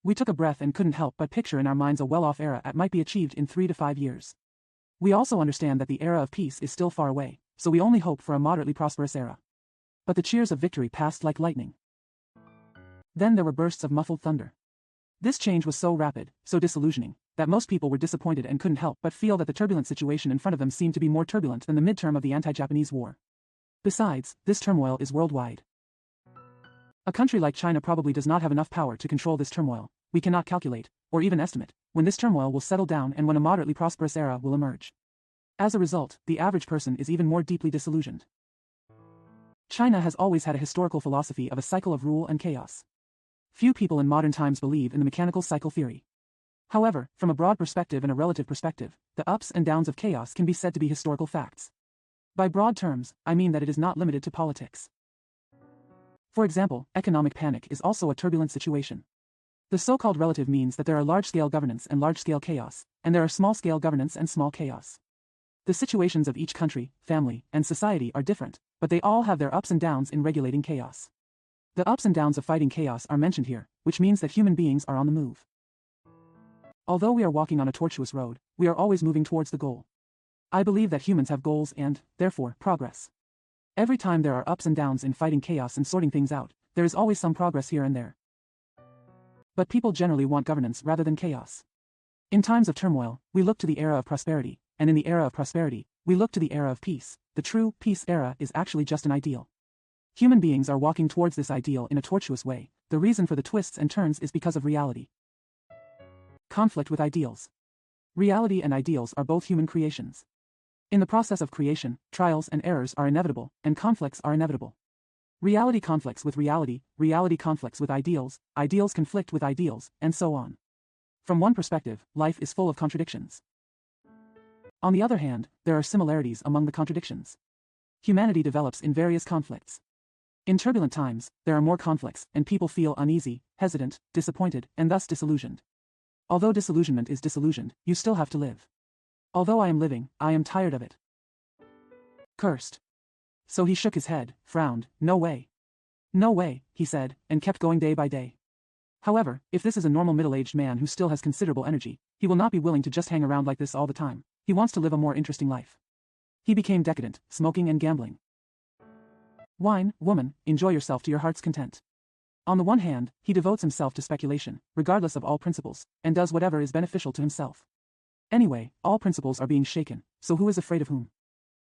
we took a breath and couldn't help but picture in our minds a well-off era that might be achieved in 3 to 5 years. We also understand that the era of peace is still far away, so we only hope for a moderately prosperous era. But the cheers of victory passed like lightning. Then there were bursts of muffled thunder. This change was so rapid, so disillusioning, that most people were disappointed and couldn't help but feel that the turbulent situation in front of them seemed to be more turbulent than the midterm of the anti-Japanese war. Besides, this turmoil is worldwide. A country like China probably does not have enough power to control this turmoil. We cannot calculate, or even estimate, when this turmoil will settle down and when a moderately prosperous era will emerge. As a result, the average person is even more deeply disillusioned. China has always had a historical philosophy of a cycle of rule and chaos. Few people in modern times believe in the mechanical cycle theory. However, from a broad perspective and a relative perspective, the ups and downs of chaos can be said to be historical facts. By broad terms, I mean that it is not limited to politics. For example, economic panic is also a turbulent situation. The so-called relative means that there are large-scale governance and large-scale chaos, and there are small-scale governance and small chaos. The situations of each country, family, and society are different, but they all have their ups and downs in regulating chaos. The ups and downs of fighting chaos are mentioned here, which means that human beings are on the move. Although we are walking on a tortuous road, we are always moving towards the goal. I believe that humans have goals and, therefore, progress. Every time there are ups and downs in fighting chaos and sorting things out, there is always some progress here and there. But people generally want governance rather than chaos. In times of turmoil, we look to the era of prosperity, and in the era of prosperity, we look to the era of peace. The true peace era is actually just an ideal. Human beings are walking towards this ideal in a tortuous way. The reason for the twists and turns is because of reality. Conflict with ideals. Reality and ideals are both human creations. In the process of creation, trials and errors are inevitable, and conflicts are inevitable. Reality conflicts with reality, reality conflicts with ideals, ideals conflict with ideals, and so on. From one perspective, life is full of contradictions. On the other hand, there are similarities among the contradictions. Humanity develops in various conflicts. In turbulent times, there are more conflicts, and people feel uneasy, hesitant, disappointed, and thus disillusioned. Although disillusionment is disillusioned, you still have to live. Although I am living, I am tired of it. Cursed. So he shook his head, frowned. No way. No way, he said, and kept going day by day. However, if this is a normal middle-aged man who still has considerable energy, he will not be willing to just hang around like this all the time. He wants to live a more interesting life. He became decadent, smoking and gambling. Wine, woman, enjoy yourself to your heart's content. On the one hand, he devotes himself to speculation, regardless of all principles, and does whatever is beneficial to himself. Anyway, all principles are being shaken, so who is afraid of whom?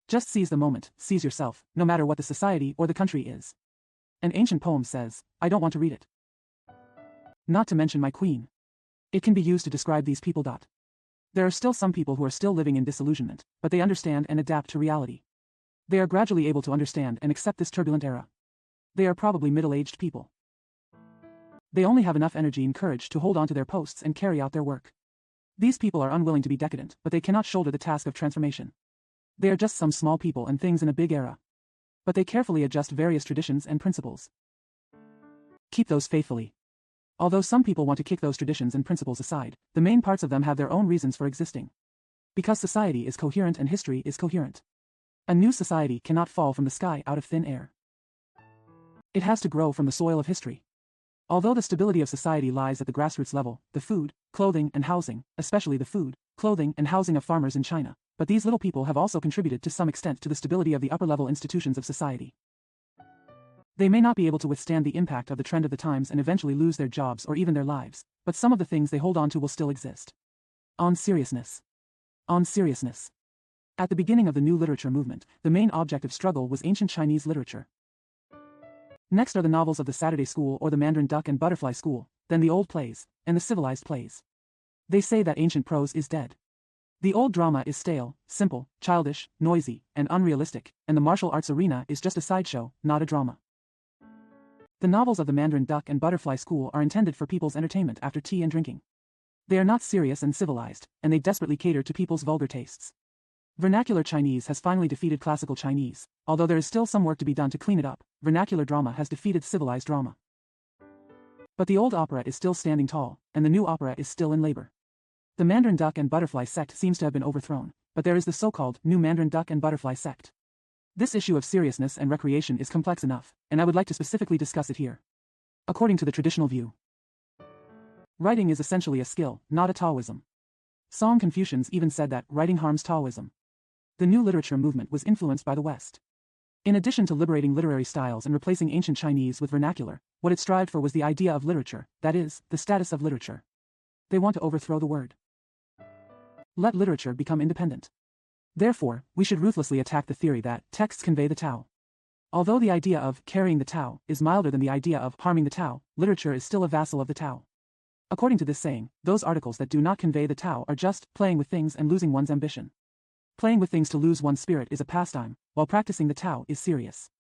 Just seize the moment, seize yourself, no matter what the society or the country is. An ancient poem says, I don't want to read it. Not to mention my queen. It can be used to describe these people. There are still some people who are still living in disillusionment, but they understand and adapt to reality. They are gradually able to understand and accept this turbulent era. They are probably middle-aged people. They only have enough energy and courage to hold on to their posts and carry out their work. These people are unwilling to be decadent, but they cannot shoulder the task of transformation. They are just some small people and things in a big era. But they carefully adjust various traditions and principles. Keep those faithfully. Although some people want to kick those traditions and principles aside, the main parts of them have their own reasons for existing. Because society is coherent and history is coherent. A new society cannot fall from the sky out of thin air. It has to grow from the soil of history. Although the stability of society lies at the grassroots level, the food, clothing, and housing, especially the food, clothing, and housing of farmers in China, but these little people have also contributed to some extent to the stability of the upper-level institutions of society. They may not be able to withstand the impact of the trend of the times and eventually lose their jobs or even their lives, but some of the things they hold on to will still exist. On seriousness. On seriousness. At the beginning of the new literature movement, the main object of struggle was ancient Chinese literature. Next are the novels of the Saturday School or the Mandarin Duck and Butterfly School, then the old plays, and the civilized plays. They say that ancient prose is dead. The old drama is stale, simple, childish, noisy, and unrealistic, and the martial arts arena is just a sideshow, not a drama. The novels of the Mandarin Duck and Butterfly School are intended for people's entertainment after tea and drinking. They are not serious and civilized, and they desperately cater to people's vulgar tastes. Vernacular Chinese has finally defeated classical Chinese, although there is still some work to be done to clean it up. Vernacular drama has defeated civilized drama. But the old opera is still standing tall, and the new opera is still in labor. The Mandarin Duck and Butterfly sect seems to have been overthrown, but there is the so-called new Mandarin Duck and Butterfly sect. This issue of seriousness and recreation is complex enough, and I would like to specifically discuss it here. According to the traditional view, writing is essentially a skill, not a Taoism. Song Confucians even said that writing harms Taoism. The new literature movement was influenced by the West. In addition to liberating literary styles and replacing ancient Chinese with vernacular, what it strived for was the idea of literature, that is, the status of literature. They want to overthrow the word. Let literature become independent. Therefore, we should ruthlessly attack the theory that texts convey the Tao. Although the idea of carrying the Tao is milder than the idea of harming the Tao, literature is still a vassal of the Tao. According to this saying, those articles that do not convey the Tao are just playing with things and losing one's ambition. Playing with things to lose one's spirit is a pastime, while practicing the Tao is serious.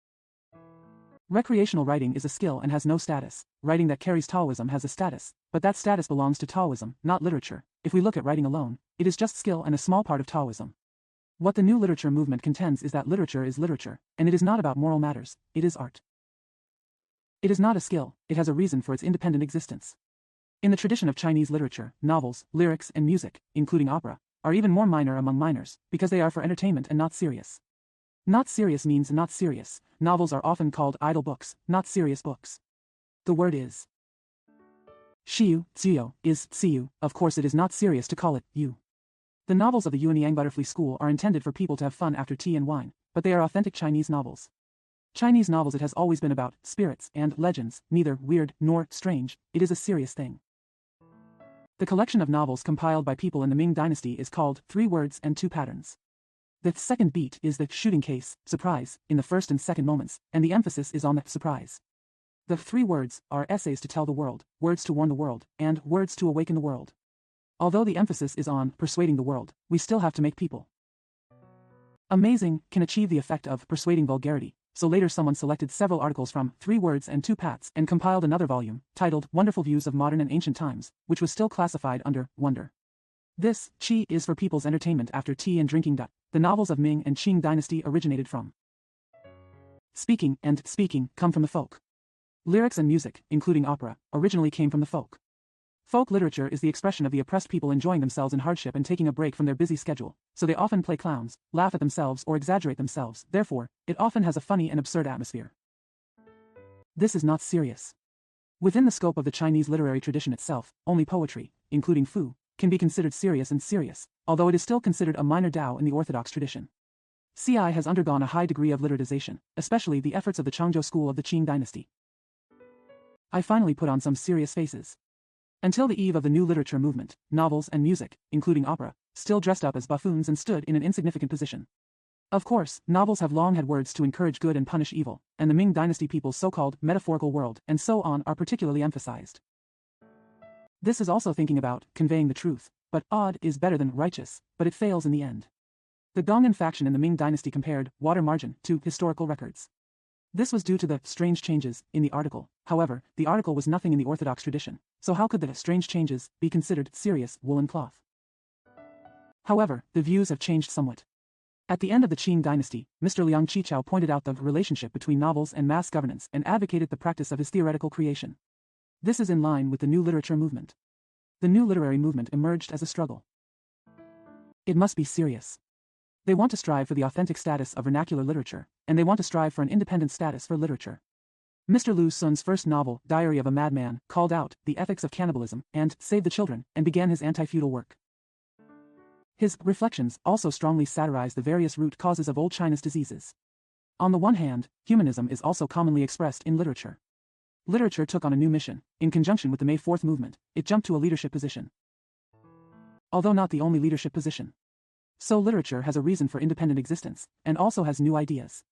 Recreational writing is a skill and has no status. Writing that carries Taoism has a status, but that status belongs to Taoism, not literature. If we look at writing alone, it is just skill and a small part of Taoism. What the new literature movement contends is that literature is literature, and it is not about moral matters, it is art. It is not a skill, it has a reason for its independent existence. In the tradition of Chinese literature, novels, lyrics, and music, including opera, are even more minor among minors, because they are for entertainment and not serious. Not serious means not serious. Novels are often called idle books, not serious books. The word is Shiyu, Tsiyo, is Tsiyu, of course it is not serious to call it Yu. The novels of the Yuanyang Butterfly School are intended for people to have fun after tea and wine, but they are authentic Chinese novels. Chinese novels, it has always been about spirits and legends, neither weird nor strange, it is a serious thing. The collection of novels compiled by people in the Ming Dynasty is called 3 Words and 2 Patterns. The second beat is the shooting case, surprise, in the first and second moments, and the emphasis is on the surprise. The 3 words are essays to tell the world, words to warn the world, and words to awaken the world. Although the emphasis is on persuading the world, we still have to make people amazing can achieve the effect of persuading vulgarity, so later someone selected several articles from 3 Words and 2 Pats and compiled another volume, titled Wonderful Views of Modern and Ancient Times, which was still classified under Wonder. This, Qi, is for people's entertainment after tea and drinking. The novels of Ming and Qing dynasty originated from speaking, and speaking come from the folk. Lyrics and music, including opera, originally came from the folk. Folk literature is the expression of the oppressed people enjoying themselves in hardship and taking a break from their busy schedule, so they often play clowns, laugh at themselves or exaggerate themselves, therefore, it often has a funny and absurd atmosphere. This is not serious. Within the scope of the Chinese literary tradition itself, only poetry, including Fu, can be considered serious and serious, although it is still considered a minor Dao in the Orthodox tradition. CI has undergone a high degree of literatization, especially the efforts of the Changzhou school of the Qing dynasty. I finally put on some serious faces. Until the eve of the new literature movement, novels and music, including opera, still dressed up as buffoons and stood in an insignificant position. Of course, novels have long had words to encourage good and punish evil, and the Ming dynasty people's so-called metaphorical world and so on are particularly emphasized. This is also thinking about conveying the truth, but odd is better than righteous, but it fails in the end. The Gonghan faction in the Ming dynasty compared water margin to historical records. This was due to the strange changes in the article. However, the article was nothing in the Orthodox tradition, so how could the strange changes be considered serious woolen cloth? However, the views have changed somewhat. At the end of the Qing dynasty, Mr. Liang Qichao pointed out the relationship between novels and mass governance and advocated the practice of his theoretical creation. This is in line with the new literature movement. The new literary movement emerged as a struggle. It must be serious. They want to strive for the authentic status of vernacular literature, and they want to strive for an independent status for literature. Mr. Lu Sun's first novel, Diary of a Madman, called out the ethics of cannibalism and Save the Children, and began his anti-feudal work. His reflections also strongly satirized the various root causes of old China's diseases. On the one hand, humanism is also commonly expressed in literature. Literature took on a new mission. In conjunction with the May 4th movement, it jumped to a leadership position. Although not the only leadership position. So literature has a reason for independent existence, and also has new ideas.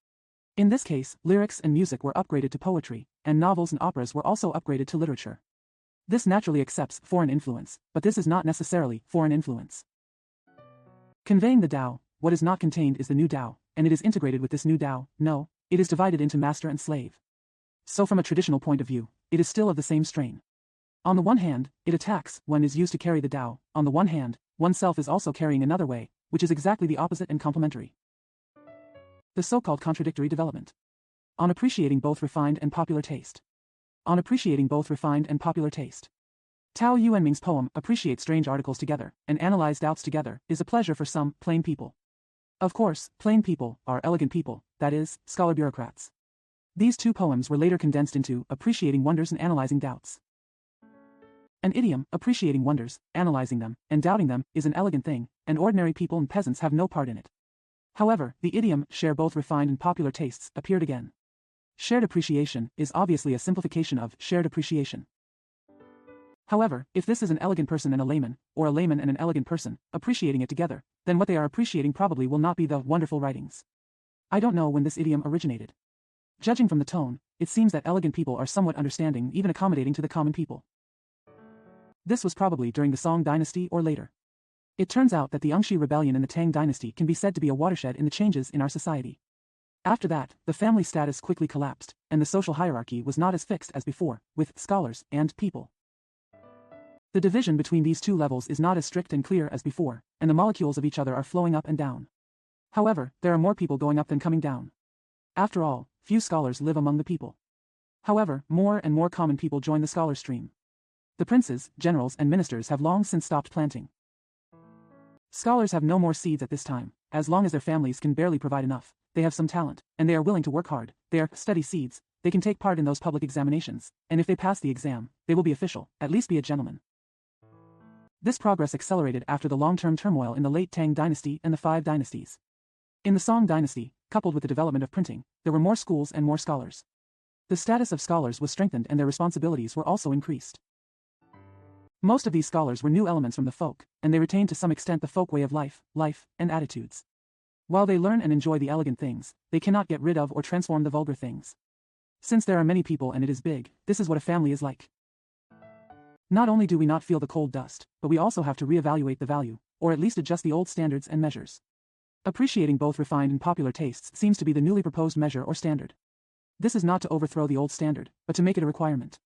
In this case, lyrics and music were upgraded to poetry, and novels and operas were also upgraded to literature. This naturally accepts foreign influence, but this is not necessarily foreign influence. Conveying the Tao, what is not contained is the new Tao, and it is integrated with this new Tao. No, it is divided into master and slave. So from a traditional point of view, it is still of the same strain. On the one hand, it attacks, one is used to carry the Tao, on the one hand, oneself is also carrying another way, which is exactly the opposite and complementary. The so-called contradictory development. On appreciating both refined and popular taste. On appreciating both refined and popular taste. Tao Yuanming's poem, Appreciate Strange Articles Together, and Analyze Doubts Together, is a pleasure for some plain people. Of course, plain people are elegant people, that is, scholar bureaucrats. These two poems were later condensed into Appreciating Wonders and Analyzing Doubts. An idiom, appreciating wonders, analyzing them, and doubting them, is an elegant thing, and ordinary people and peasants have no part in it. However, the idiom, share both refined and popular tastes, appeared again. Shared appreciation is obviously a simplification of shared appreciation. However, if this is an elegant person and a layman, or a layman and an elegant person, appreciating it together, then what they are appreciating probably will not be the wonderful writings. I don't know when this idiom originated. Judging from the tone, it seems that elegant people are somewhat understanding, even accommodating to the common people. This was probably during the Song dynasty or later. It turns out that the Ungshi rebellion in the Tang dynasty can be said to be a watershed in the changes in our society. After that, the family status quickly collapsed, and the social hierarchy was not as fixed as before, with scholars and people. The division between these two levels is not as strict and clear as before, and the molecules of each other are flowing up and down. However, there are more people going up than coming down. After all, few scholars live among the people. However, more and more common people join the scholar stream. The princes, generals, and ministers have long since stopped planting. Scholars have no more seeds at this time. As long as their families can barely provide enough, they have some talent, and they are willing to work hard. They are steady seeds. They can take part in those public examinations, and if they pass the exam, they will be official, at least be a gentleman. This progress accelerated after the long-term turmoil in the late Tang dynasty and the Five Dynasties. In the Song dynasty, coupled with the development of printing, there were more schools and more scholars. The status of scholars was strengthened and their responsibilities were also increased. Most of these scholars were new elements from the folk, and they retained to some extent the folk way of life, and attitudes. While they learn and enjoy the elegant things, they cannot get rid of or transform the vulgar things. Since there are many people and it is big, this is what a family is like. Not only do we not feel the cold dust, but we also have to reevaluate the value, or at least adjust the old standards and measures. Appreciating both refined and popular tastes seems to be the newly proposed measure or standard. This is not to overthrow the old standard, but to make it a requirement.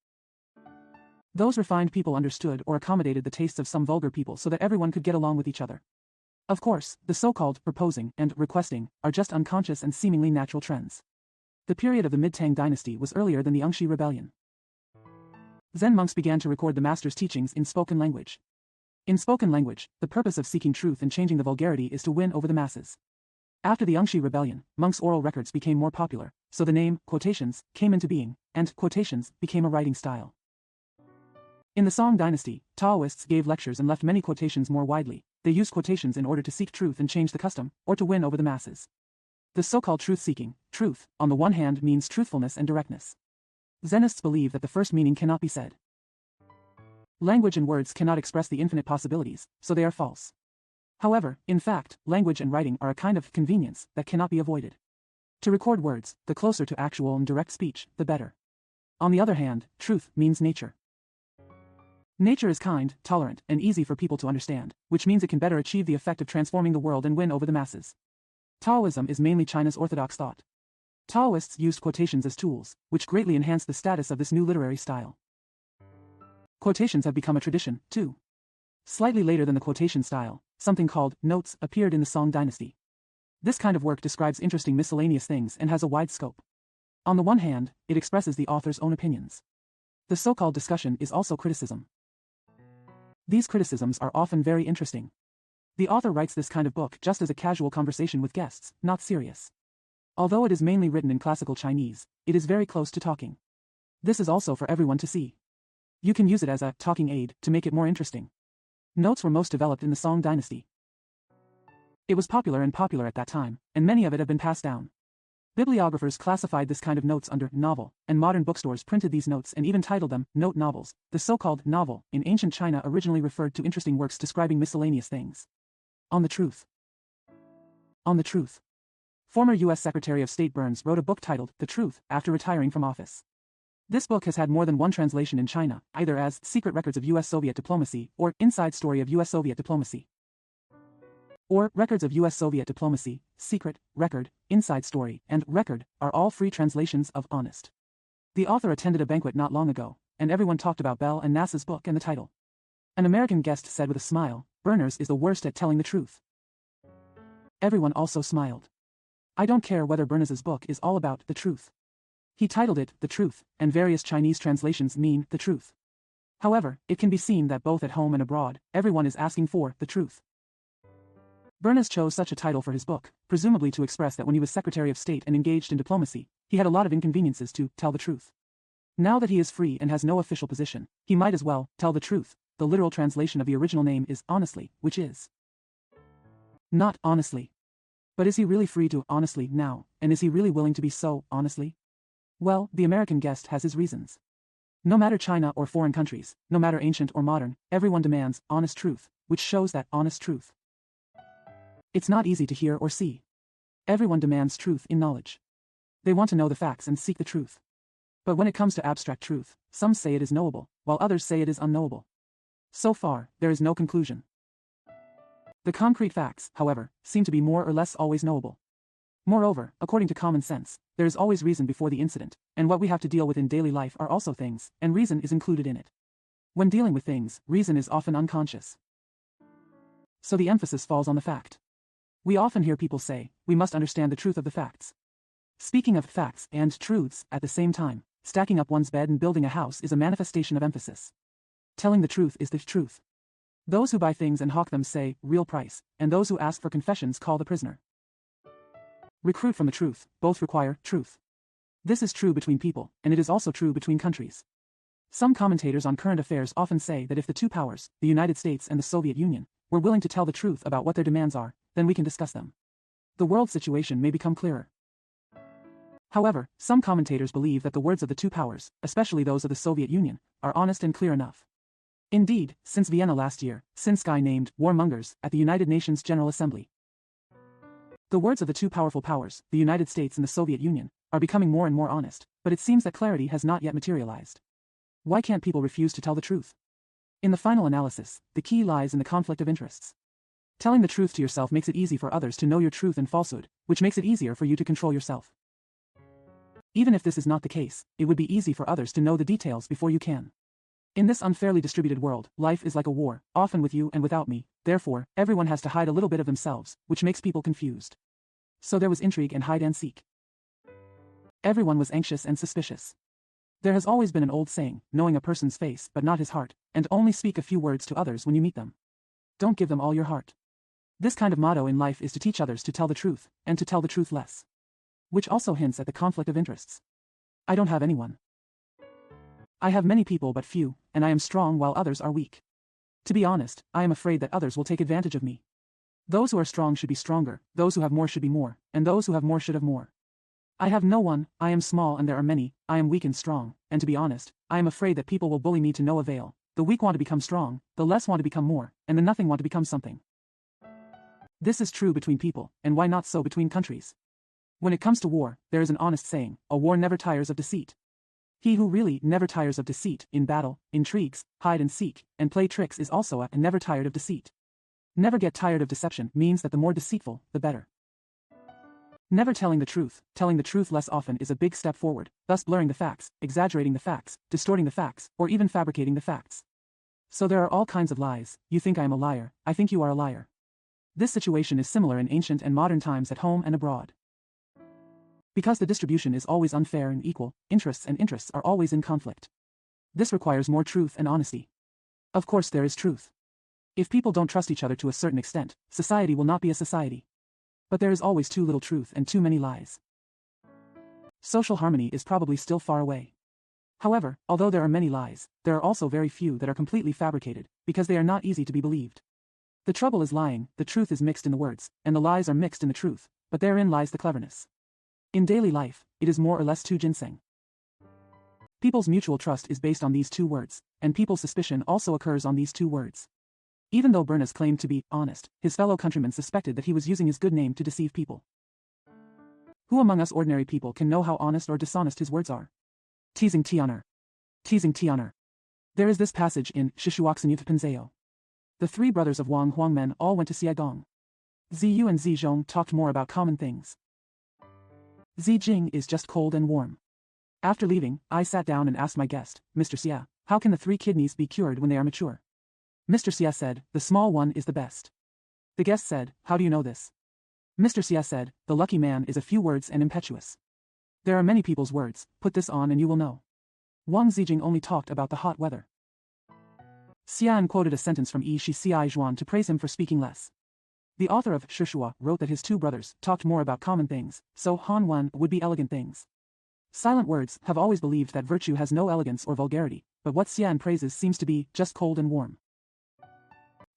Those refined people understood or accommodated the tastes of some vulgar people so that everyone could get along with each other. Of course, the so-called proposing and requesting are just unconscious and seemingly natural trends. The period of the mid-Tang dynasty was earlier than the Ungshi rebellion. Zen monks began to record the master's teachings in spoken language. In spoken language, the purpose of seeking truth and changing the vulgarity is to win over the masses. After the Ungshi rebellion, monks' oral records became more popular, so the name, quotations, came into being, and quotations became a writing style. In the Song dynasty, Taoists gave lectures and left many quotations more widely. They used quotations in order to seek truth and change the custom, or to win over the masses. The so-called truth-seeking, truth, on the one hand means truthfulness and directness. Zenists believe that the first meaning cannot be said. Language and words cannot express the infinite possibilities, so they are false. However, in fact, language and writing are a kind of convenience that cannot be avoided. To record words, the closer to actual and direct speech, the better. On the other hand, truth means nature. Nature is kind, tolerant, and easy for people to understand, which means it can better achieve the effect of transforming the world and win over the masses. Taoism is mainly China's orthodox thought. Taoists used quotations as tools, which greatly enhanced the status of this new literary style. Quotations have become a tradition, too. Slightly later than the quotation style, something called notes appeared in the Song dynasty. This kind of work describes interesting miscellaneous things and has a wide scope. On the one hand, it expresses the author's own opinions. The so-called discussion is also criticism. These criticisms are often very interesting. The author writes this kind of book just as a casual conversation with guests, not serious. Although it is mainly written in classical Chinese, it is very close to talking. This is also for everyone to see. You can use it as a talking aid to make it more interesting. Notes were most developed in the Song dynasty. It was popular at that time, and many of it have been passed down. Bibliographers classified this kind of notes under novel, and modern bookstores printed these notes and even titled them note novels. The so-called novel in ancient China originally referred to interesting works describing miscellaneous things. On the truth. On the truth. Former U.S. Secretary of State Burns wrote a book titled The Truth after retiring from office. This book has had more than one translation in China, either as Secret Records of U.S.-Soviet Diplomacy or Inside Story of U.S.-Soviet Diplomacy, or Records of U.S.-Soviet Diplomacy. Secret, Record, Inside Story, and Record are all free translations of honest. The author attended a banquet not long ago, and everyone talked about Bell and NASA's book and the title. An American guest said with a smile, "Berners is the worst at telling the truth." Everyone also smiled. I don't care whether Bernes's book is all about the truth. He titled it The Truth, and various Chinese translations mean the truth. However, it can be seen that both at home and abroad, everyone is asking for the truth. Bernays chose such a title for his book, presumably to express that when he was Secretary of State and engaged in diplomacy, he had a lot of inconveniences to tell the truth. Now that he is free and has no official position, he might as well tell the truth. The literal translation of the original name is honestly, which is not honestly. But is he really free to honestly now, and is he really willing to be so honestly? Well, the American guest has his reasons. No matter China or foreign countries, no matter ancient or modern, everyone demands honest truth, which shows that honest truth. It's not easy to hear or see. Everyone demands truth in knowledge. They want to know the facts and seek the truth. But when it comes to abstract truth, some say it is knowable, while others say it is unknowable. So far, there is no conclusion. The concrete facts, however, seem to be more or less always knowable. Moreover, according to common sense, there is always reason before the incident, and what we have to deal with in daily life are also things, and reason is included in it. When dealing with things, reason is often unconscious. So the emphasis falls on the fact. We often hear people say, we must understand the truth of the facts. Speaking of facts and truths at the same time, stacking up one's bed and building a house is a manifestation of emphasis. Telling the truth is the truth. Those who buy things and hawk them say, real price, and those who ask for confessions call the prisoner. Recruit from the truth, both require truth. This is true between people, and it is also true between countries. Some commentators on current affairs often say that if the two powers, the United States and the Soviet Union, were willing to tell the truth about what their demands are, then we can discuss them. The world situation may become clearer. However, some commentators believe that the words of the two powers, especially those of the Soviet Union, are honest and clear enough. Indeed, since Vienna last year, Sinsky named warmongers at the United Nations General Assembly. The words of the two powerful powers, the United States and the Soviet Union, are becoming more and more honest, but it seems that clarity has not yet materialized. Why can't people refuse to tell the truth? In the final analysis, the key lies in the conflict of interests. Telling the truth to yourself makes it easy for others to know your truth and falsehood, which makes it easier for you to control yourself. Even if this is not the case, it would be easy for others to know the details before you can. In this unfairly distributed world, life is like a war, often with you and without me, therefore, everyone has to hide a little bit of themselves, which makes people confused. So there was intrigue and hide and seek. Everyone was anxious and suspicious. There has always been an old saying, knowing a person's face but not his heart, and only speak a few words to others when you meet them. Don't give them all your heart. This kind of motto in life is to teach others to tell the truth, and to tell the truth less. Which also hints at the conflict of interests. I don't have anyone. I have many people but few, and I am strong while others are weak. To be honest, I am afraid that others will take advantage of me. Those who are strong should be stronger, those who have more should be more, and those who have more should have more. I have no one, I am small and there are many, I am weak and strong, and to be honest, I am afraid that people will bully me to no avail. The weak want to become strong, the less want to become more, and the nothing want to become something. This is true between people, and why not so between countries? When it comes to war, there is an honest saying, a war never tires of deceit. He who really never tires of deceit, in battle, intrigues, hide and seek, and play tricks is also a never tired of deceit. Never get tired of deception means that the more deceitful, the better. Never telling the truth less often is a big step forward, thus blurring the facts, exaggerating the facts, distorting the facts, or even fabricating the facts. So there are all kinds of lies. You think I am a liar, I think you are a liar. This situation is similar in ancient and modern times at home and abroad. Because the distribution is always unfair and equal, interests are always in conflict. This requires more truth and honesty. Of course there is truth. If people don't trust each other to a certain extent, society will not be a society. But there is always too little truth and too many lies. Social harmony is probably still far away. However, although there are many lies, there are also very few that are completely fabricated, because they are not easy to be believed. The trouble is lying, the truth is mixed in the words, and the lies are mixed in the truth, but therein lies the cleverness. In daily life, it is more or less tu ginseng. People's mutual trust is based on these two words, and people's suspicion also occurs on these two words. Even though Bernas claimed to be honest, his fellow countrymen suspected that he was using his good name to deceive people. Who among us ordinary people can know how honest or dishonest his words are? Teasing Tian'er. Teasing Tian'er. There is this passage in Shishuoxin Pinzeo. The three brothers of Wang Huangmen all went to Xiagong. Ziyu and Zizhong talked more about common things. Zijing is just cold and warm. After leaving, I sat down and asked my guest, Mr. Xia, how can the three kidneys be cured when they are mature? Mr. Xia said, the small one is the best. The guest said, how do you know this? Mr. Xia said, the lucky man is a few words and impetuous. There are many people's words, put this on and you will know. Wang Zijing only talked about the hot weather. Xian quoted a sentence from Yi Shi Xi Zhuan to praise him for speaking less. The author of Shishua wrote that his two brothers talked more about common things, so Han Wen would be elegant things. Silent words have always believed that virtue has no elegance or vulgarity, but what Xian praises seems to be just cold and warm.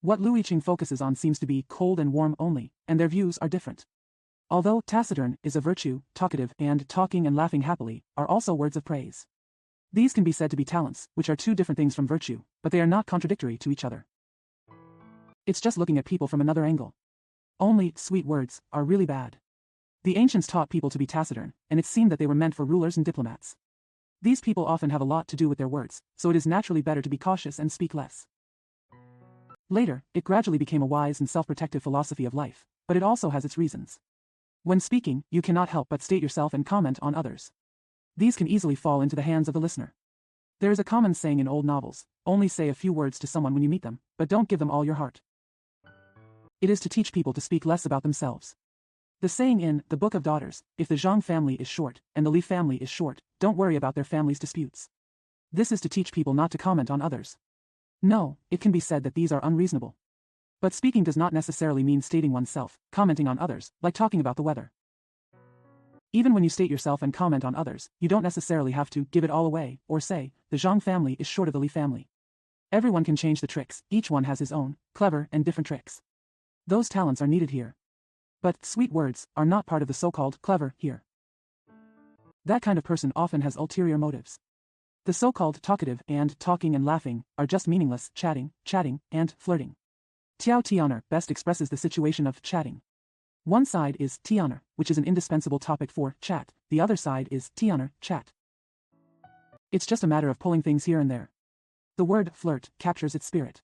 What Lu Yiqing focuses on seems to be cold and warm only, and their views are different. Although taciturn is a virtue, talkative and talking and laughing happily are also words of praise. These can be said to be talents, which are two different things from virtue, but they are not contradictory to each other. It's just looking at people from another angle. Only sweet words are really bad. The ancients taught people to be taciturn, and it seemed that they were meant for rulers and diplomats. These people often have a lot to do with their words, so it is naturally better to be cautious and speak less. Later, it gradually became a wise and self-protective philosophy of life, but it also has its reasons. When speaking, you cannot help but state yourself and comment on others. These can easily fall into the hands of the listener. There is a common saying in old novels, only say a few words to someone when you meet them, but don't give them all your heart. It is to teach people to speak less about themselves. The saying in The Book of Daughters, if the Zhang family is short, and the Li family is short, don't worry about their family's disputes. This is to teach people not to comment on others. No, it can be said that these are unreasonable. But speaking does not necessarily mean stating oneself, commenting on others, like talking about the weather. Even when you state yourself and comment on others, you don't necessarily have to give it all away, or say, the Zhang family is short of the Li family. Everyone can change the tricks, each one has his own, clever and different tricks. Those talents are needed here. But sweet words are not part of the so-called clever here. That kind of person often has ulterior motives. The so-called talkative and talking and laughing are just meaningless chatting, and flirting. Tiao Tian'er best expresses the situation of chatting. One side is Tian'er, which is an indispensable topic for chat, the other side is Tian'er, chat. It's just a matter of pulling things here and there. The word flirt captures its spirit.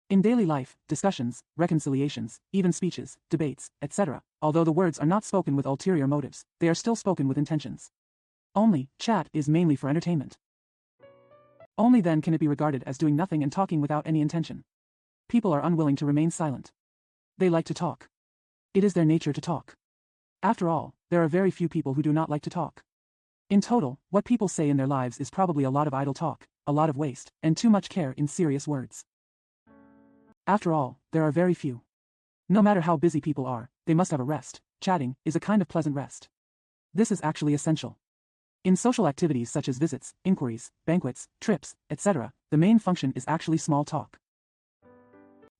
In daily life, discussions, reconciliations, even speeches, debates, etc., although the words are not spoken with ulterior motives, they are still spoken with intentions. Only, chat is mainly for entertainment. Only then can it be regarded as doing nothing and talking without any intention. People are unwilling to remain silent. They like to talk. It is their nature to talk. After all, there are very few people who do not like to talk. In total, what people say in their lives is probably a lot of idle talk, a lot of waste, and too much care in serious words. After all, there are very few. No matter how busy people are, they must have a rest. Chatting is a kind of pleasant rest. This is actually essential. In social activities such as visits, inquiries, banquets, trips, etc., the main function is actually small talk.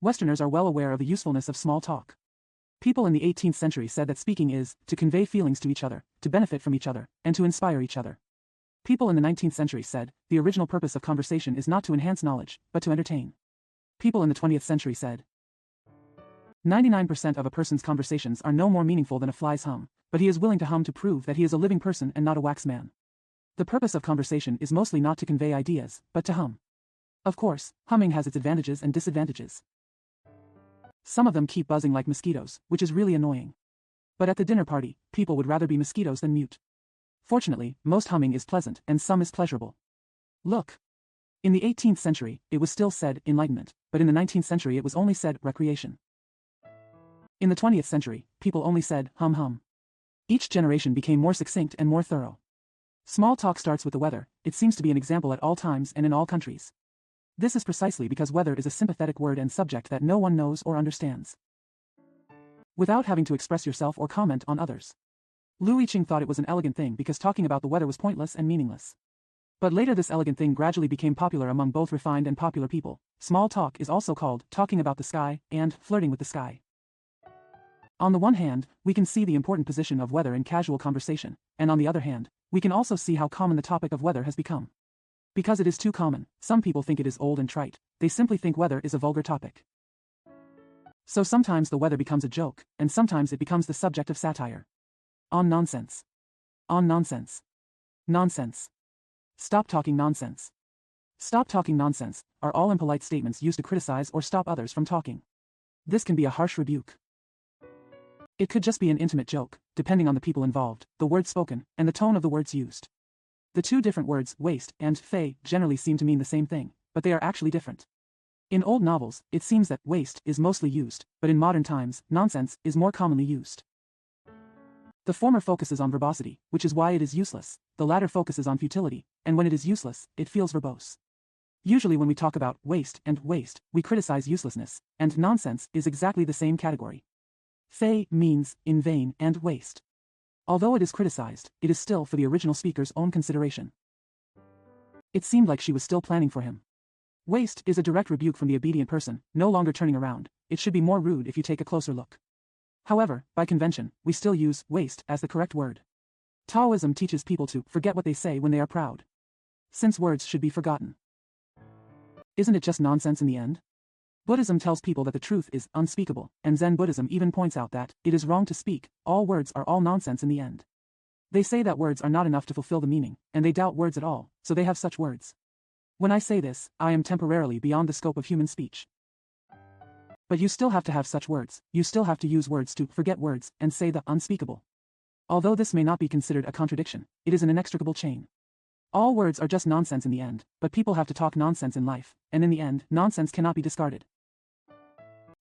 Westerners are well aware of the usefulness of small talk. People in the 18th century said that speaking is to convey feelings to each other, to benefit from each other, and to inspire each other. People in the 19th century said the original purpose of conversation is not to enhance knowledge, but to entertain. People in the 20th century said 99% of a person's conversations are no more meaningful than a fly's hum, but he is willing to hum to prove that he is a living person and not a wax man. The purpose of conversation is mostly not to convey ideas, but to hum. Of course, humming has its advantages and disadvantages. Some of them keep buzzing like mosquitoes, which is really annoying. But at the dinner party, people would rather be mosquitoes than mute. Fortunately, most humming is pleasant and some is pleasurable. Look. In the 18th century, it was still said enlightenment, but in the 19th century it was only said recreation. In the 20th century, people only said hum hum. Each generation became more succinct and more thorough. Small talk starts with the weather. It seems to be an example at all times and in all countries. This is precisely because weather is a sympathetic word and subject that no one knows or understands. Without having to express yourself or comment on others. Lu Yiqing thought it was an elegant thing because talking about the weather was pointless and meaningless. But later this elegant thing gradually became popular among both refined and popular people. Small talk is also called talking about the sky and flirting with the sky. On the one hand, we can see the important position of weather in casual conversation, and on the other hand, we can also see how common the topic of weather has become. Because it is too common, some people think it is old and trite, they simply think weather is a vulgar topic. So sometimes the weather becomes a joke, and sometimes it becomes the subject of satire. On nonsense. On nonsense. Nonsense. Stop talking nonsense. Stop talking nonsense are all impolite statements used to criticize or stop others from talking. This can be a harsh rebuke. It could just be an intimate joke, depending on the people involved, the words spoken, and the tone of the words used. The two different words, waste and fey, generally seem to mean the same thing, but they are actually different. In old novels, it seems that waste is mostly used, but in modern times, nonsense is more commonly used. The former focuses on verbosity, which is why it is useless, the latter focuses on futility, and when it is useless, it feels verbose. Usually when we talk about waste, we criticize uselessness, and nonsense is exactly the same category. Fey means in vain and waste. Although it is criticized, it is still for the original speaker's own consideration. It seemed like she was still planning for him. Waste is a direct rebuke from the obedient person, no longer turning around. It should be more rude if you take a closer look. However, by convention, we still use waste as the correct word. Taoism teaches people to forget what they say when they are proud. Since words should be forgotten. Isn't it just nonsense in the end? Buddhism tells people that the truth is unspeakable, and Zen Buddhism even points out that it is wrong to speak, all words are all nonsense in the end. They say that words are not enough to fulfill the meaning, and they doubt words at all, so they have such words. When I say this, I am temporarily beyond the scope of human speech. But you still have to have such words, you still have to use words to forget words, and say the unspeakable. Although this may not be considered a contradiction, it is an inextricable chain. All words are just nonsense in the end, but people have to talk nonsense in life, and in the end, nonsense cannot be discarded.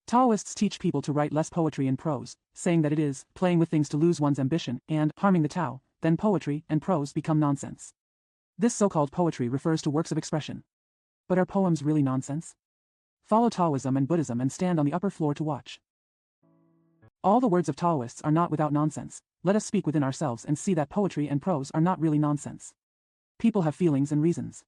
Taoists teach people to write less poetry and prose, saying that it is playing with things to lose one's ambition and harming the Tao, then poetry and prose become nonsense. This so-called poetry refers to works of expression. But are poems really nonsense? Follow Taoism and Buddhism and stand on the upper floor to watch. All the words of Taoists are not without nonsense. Let us speak within ourselves and see that poetry and prose are not really nonsense. People have feelings and reasons.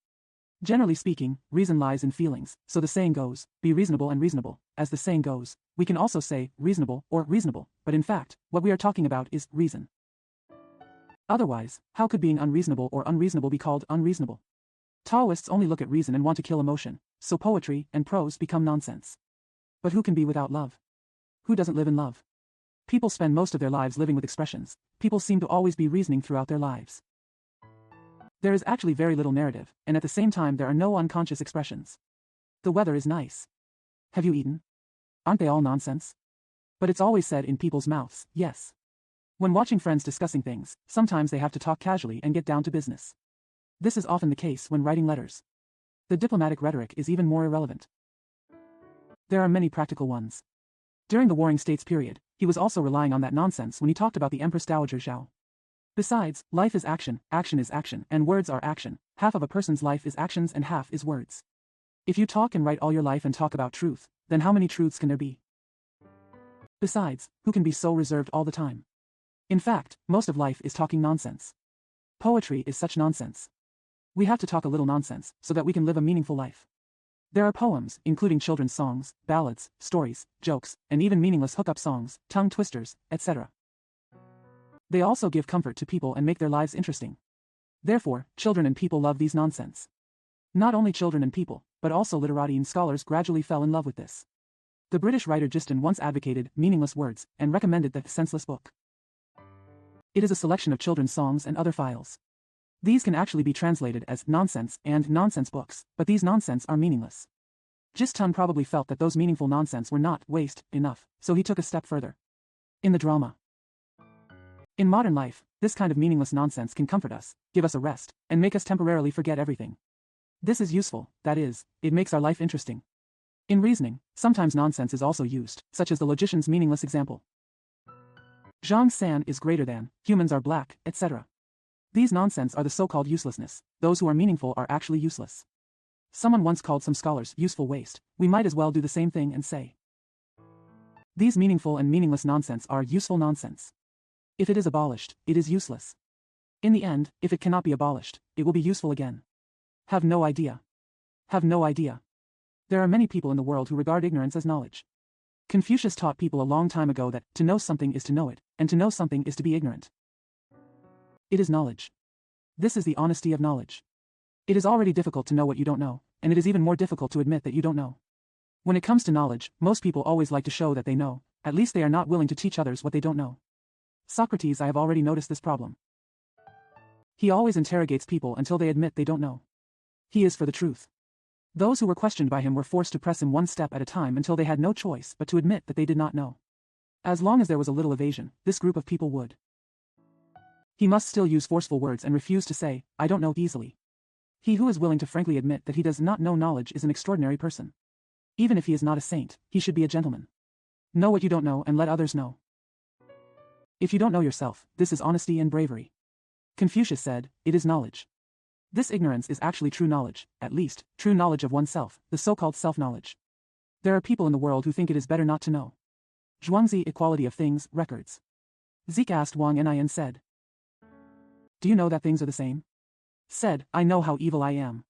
Generally speaking, reason lies in feelings, so the saying goes, be reasonable and reasonable. As the saying goes, we can also say reasonable or reasonable, but in fact, what we are talking about is reason. Otherwise, how could being unreasonable or unreasonable be called unreasonable? Taoists only look at reason and want to kill emotion, so poetry and prose become nonsense. But who can be without love? Who doesn't live in love? People spend most of their lives living with expressions. People seem to always be reasoning throughout their lives. There is actually very little narrative, and at the same time there are no unconscious expressions. The weather is nice. Have you eaten? Aren't they all nonsense? But it's always said in people's mouths, yes. When watching friends discussing things, sometimes they have to talk casually and get down to business. This is often the case when writing letters. The diplomatic rhetoric is even more irrelevant. There are many practical ones. During the Warring States period, he was also relying on that nonsense when he talked about the Empress Dowager Zhao. Besides, life is action is action, and words are action. Half of a person's life is actions and half is words. If you talk and write all your life and talk about truth, then how many truths can there be? Besides, who can be so reserved all the time? In fact, most of life is talking nonsense. Poetry is such nonsense. We have to talk a little nonsense, so that we can live a meaningful life. There are poems, including children's songs, ballads, stories, jokes, and even meaningless hookup songs, tongue twisters, etc. They also give comfort to people and make their lives interesting. Therefore, children and people love these nonsense. Not only children and people, but also literati and scholars gradually fell in love with this. The British writer Giston once advocated meaningless words and recommended the senseless book. It is a selection of children's songs and other files. These can actually be translated as nonsense and nonsense books, but these nonsense are meaningless. Giston probably felt that those meaningful nonsense were not waste enough, so he took a step further. In the drama. In modern life, this kind of meaningless nonsense can comfort us, give us a rest, and make us temporarily forget everything. This is useful, that is, it makes our life interesting. In reasoning, sometimes nonsense is also used, such as the logician's meaningless example. Zhang San is greater than, humans are black, etc. These nonsense are the so-called uselessness. Those who are meaningful are actually useless. Someone once called some scholars useful waste. We might as well do the same thing and say, these meaningful and meaningless nonsense are useful nonsense. If it is abolished, it is useless. In the end, if it cannot be abolished, it will be useful again. Have no idea. Have no idea. There are many people in the world who regard ignorance as knowledge. Confucius taught people a long time ago that to know something is to know it, and to know something is to be ignorant. It is knowledge. This is the honesty of knowledge. It is already difficult to know what you don't know, and it is even more difficult to admit that you don't know. When it comes to knowledge, most people always like to show that they know, at least they are not willing to teach others what they don't know. Socrates, I have already noticed this problem. He always interrogates people until they admit they don't know. He is for the truth. Those who were questioned by him were forced to press him one step at a time until they had no choice but to admit that they did not know. As long as there was a little evasion, this group of people would. He must still use forceful words and refuse to say, I don't know, easily. He who is willing to frankly admit that he does not know knowledge is an extraordinary person. Even if he is not a saint, he should be a gentleman. Know what you don't know and let others know. If you don't know yourself, this is honesty and bravery. Confucius said, it is knowledge. This ignorance is actually true knowledge, at least, true knowledge of oneself, the so-called self-knowledge. There are people in the world who think it is better not to know. Zhuangzi, Equality of Things, Records. Zeke asked Wang Ni and said, do you know that things are the same? Said, I know how evil I am.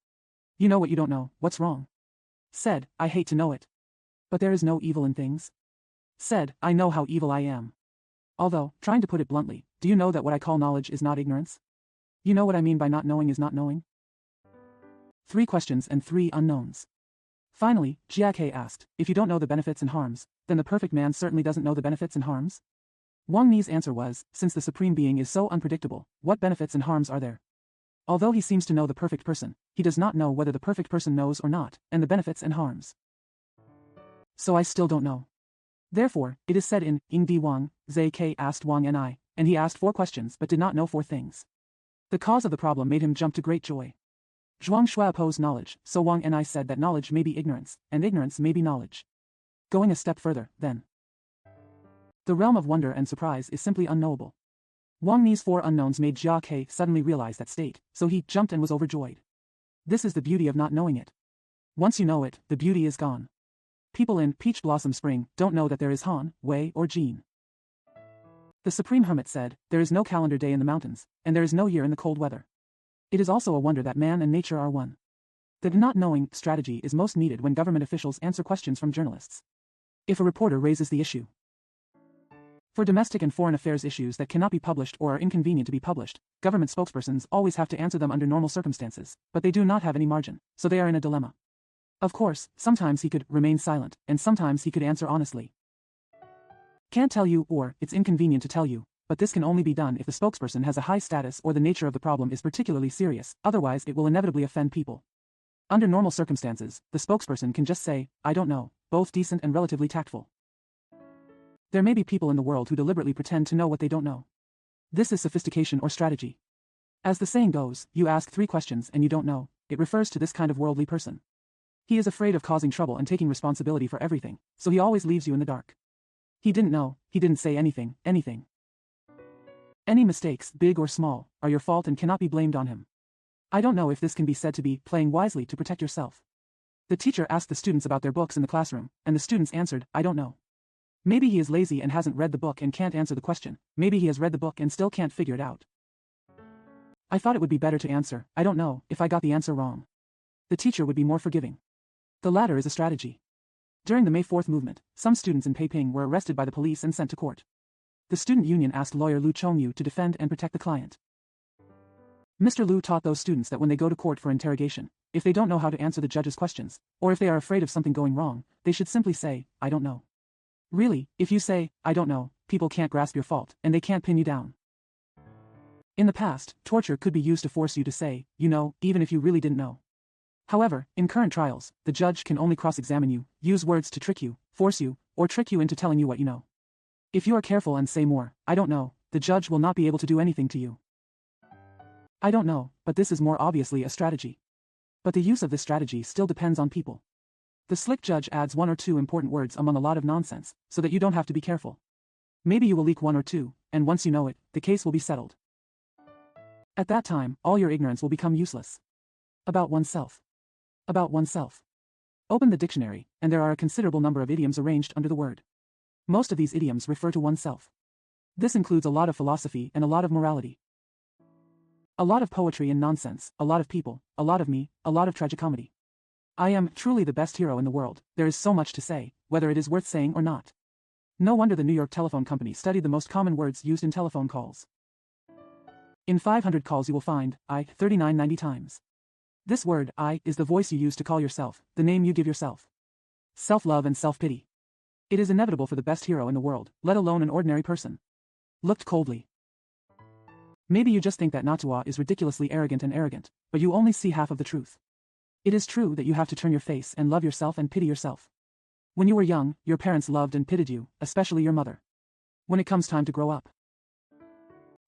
You know what you don't know, what's wrong? Said, I hate to know it. But there is no evil in things. Said, I know how evil I am. Although, trying to put it bluntly, do you know that what I call knowledge is not ignorance? You know what I mean by not knowing is not knowing? 3 questions and 3 unknowns. Finally, Jiake asked, if you don't know the benefits and harms, then the perfect man certainly doesn't know the benefits and harms? Wang Ni's answer was, since the Supreme Being is so unpredictable, what benefits and harms are there? Although he seems to know the perfect person, he does not know whether the perfect person knows or not, and the benefits and harms. So I still don't know. Therefore, it is said in Ying Di Wang, Zhe Ke asked Wang Ni, and he asked 4 questions but did not know 4 things. The cause of the problem made him jump to great joy. Zhuang Shui opposed knowledge, so Wang Ni said that knowledge may be ignorance, and ignorance may be knowledge. Going a step further, then. The realm of wonder and surprise is simply unknowable. Wang Ni's 4 unknowns made Jia Ke suddenly realize that state, so he jumped and was overjoyed. This is the beauty of not knowing it. Once you know it, the beauty is gone. People in Peach Blossom Spring don't know that there is Han, Wei, or Jean. The Supreme Hermit said, there is no calendar day in the mountains, and there is no year in the cold weather. It is also a wonder that man and nature are one. The not knowing strategy is most needed when government officials answer questions from journalists. If a reporter raises the issue. For domestic and foreign affairs issues that cannot be published or are inconvenient to be published, government spokespersons always have to answer them under normal circumstances, but they do not have any margin, so they are in a dilemma. Of course, sometimes he could remain silent, and sometimes he could answer honestly. Can't tell you, or it's inconvenient to tell you, but this can only be done if the spokesperson has a high status or the nature of the problem is particularly serious, otherwise it will inevitably offend people. Under normal circumstances, the spokesperson can just say, I don't know, both decent and relatively tactful. There may be people in the world who deliberately pretend to know what they don't know. This is sophistication or strategy. As the saying goes, you ask 3 questions and you don't know, it refers to this kind of worldly person. He is afraid of causing trouble and taking responsibility for everything, so he always leaves you in the dark. He didn't know, he didn't say anything. Any mistakes, big or small, are your fault and cannot be blamed on him. I don't know if this can be said to be playing wisely to protect yourself. The teacher asked the students about their books in the classroom, and the students answered, I don't know. Maybe he is lazy and hasn't read the book and can't answer the question, maybe he has read the book and still can't figure it out. I thought it would be better to answer, I don't know, if I got the answer wrong. The teacher would be more forgiving. The latter is a strategy. During the May 4th movement, some students in Peiping were arrested by the police and sent to court. The student union asked lawyer Lu Chongyu to defend and protect the client. Mr. Lu taught those students that when they go to court for interrogation, if they don't know how to answer the judge's questions, or if they are afraid of something going wrong, they should simply say, I don't know. Really, if you say, I don't know, people can't grasp your fault, and they can't pin you down. In the past, torture could be used to force you to say, you know, even if you really didn't know. However, in current trials, the judge can only cross-examine you, use words to trick you, force you, or trick you into telling you what you know. If you are careful and say more, I don't know, the judge will not be able to do anything to you. I don't know, but this is more obviously a strategy. But the use of this strategy still depends on people. The slick judge adds 1 or 2 important words among a lot of nonsense, so that you don't have to be careful. Maybe you will leak 1 or 2, and once you know it, the case will be settled. At that time, all your ignorance will become useless. About oneself. About oneself. Open the dictionary, and there are a considerable number of idioms arranged under the word. Most of these idioms refer to oneself. This includes a lot of philosophy and a lot of morality. A lot of poetry and nonsense, a lot of people, a lot of me, a lot of tragicomedy. I am truly the best hero in the world. There is so much to say, whether it is worth saying or not. No wonder the New York Telephone Company studied the most common words used in telephone calls. In 500 calls you will find I 3990 times. This word, I, is the voice you use to call yourself, the name you give yourself. Self-love and self-pity. It is inevitable for the best hero in the world, let alone an ordinary person. Looked coldly. Maybe you just think that Natsuwa is ridiculously arrogant, but you only see half of the truth. It is true that you have to turn your face and love yourself and pity yourself. When you were young, your parents loved and pitied you, especially your mother. When it comes time to grow up,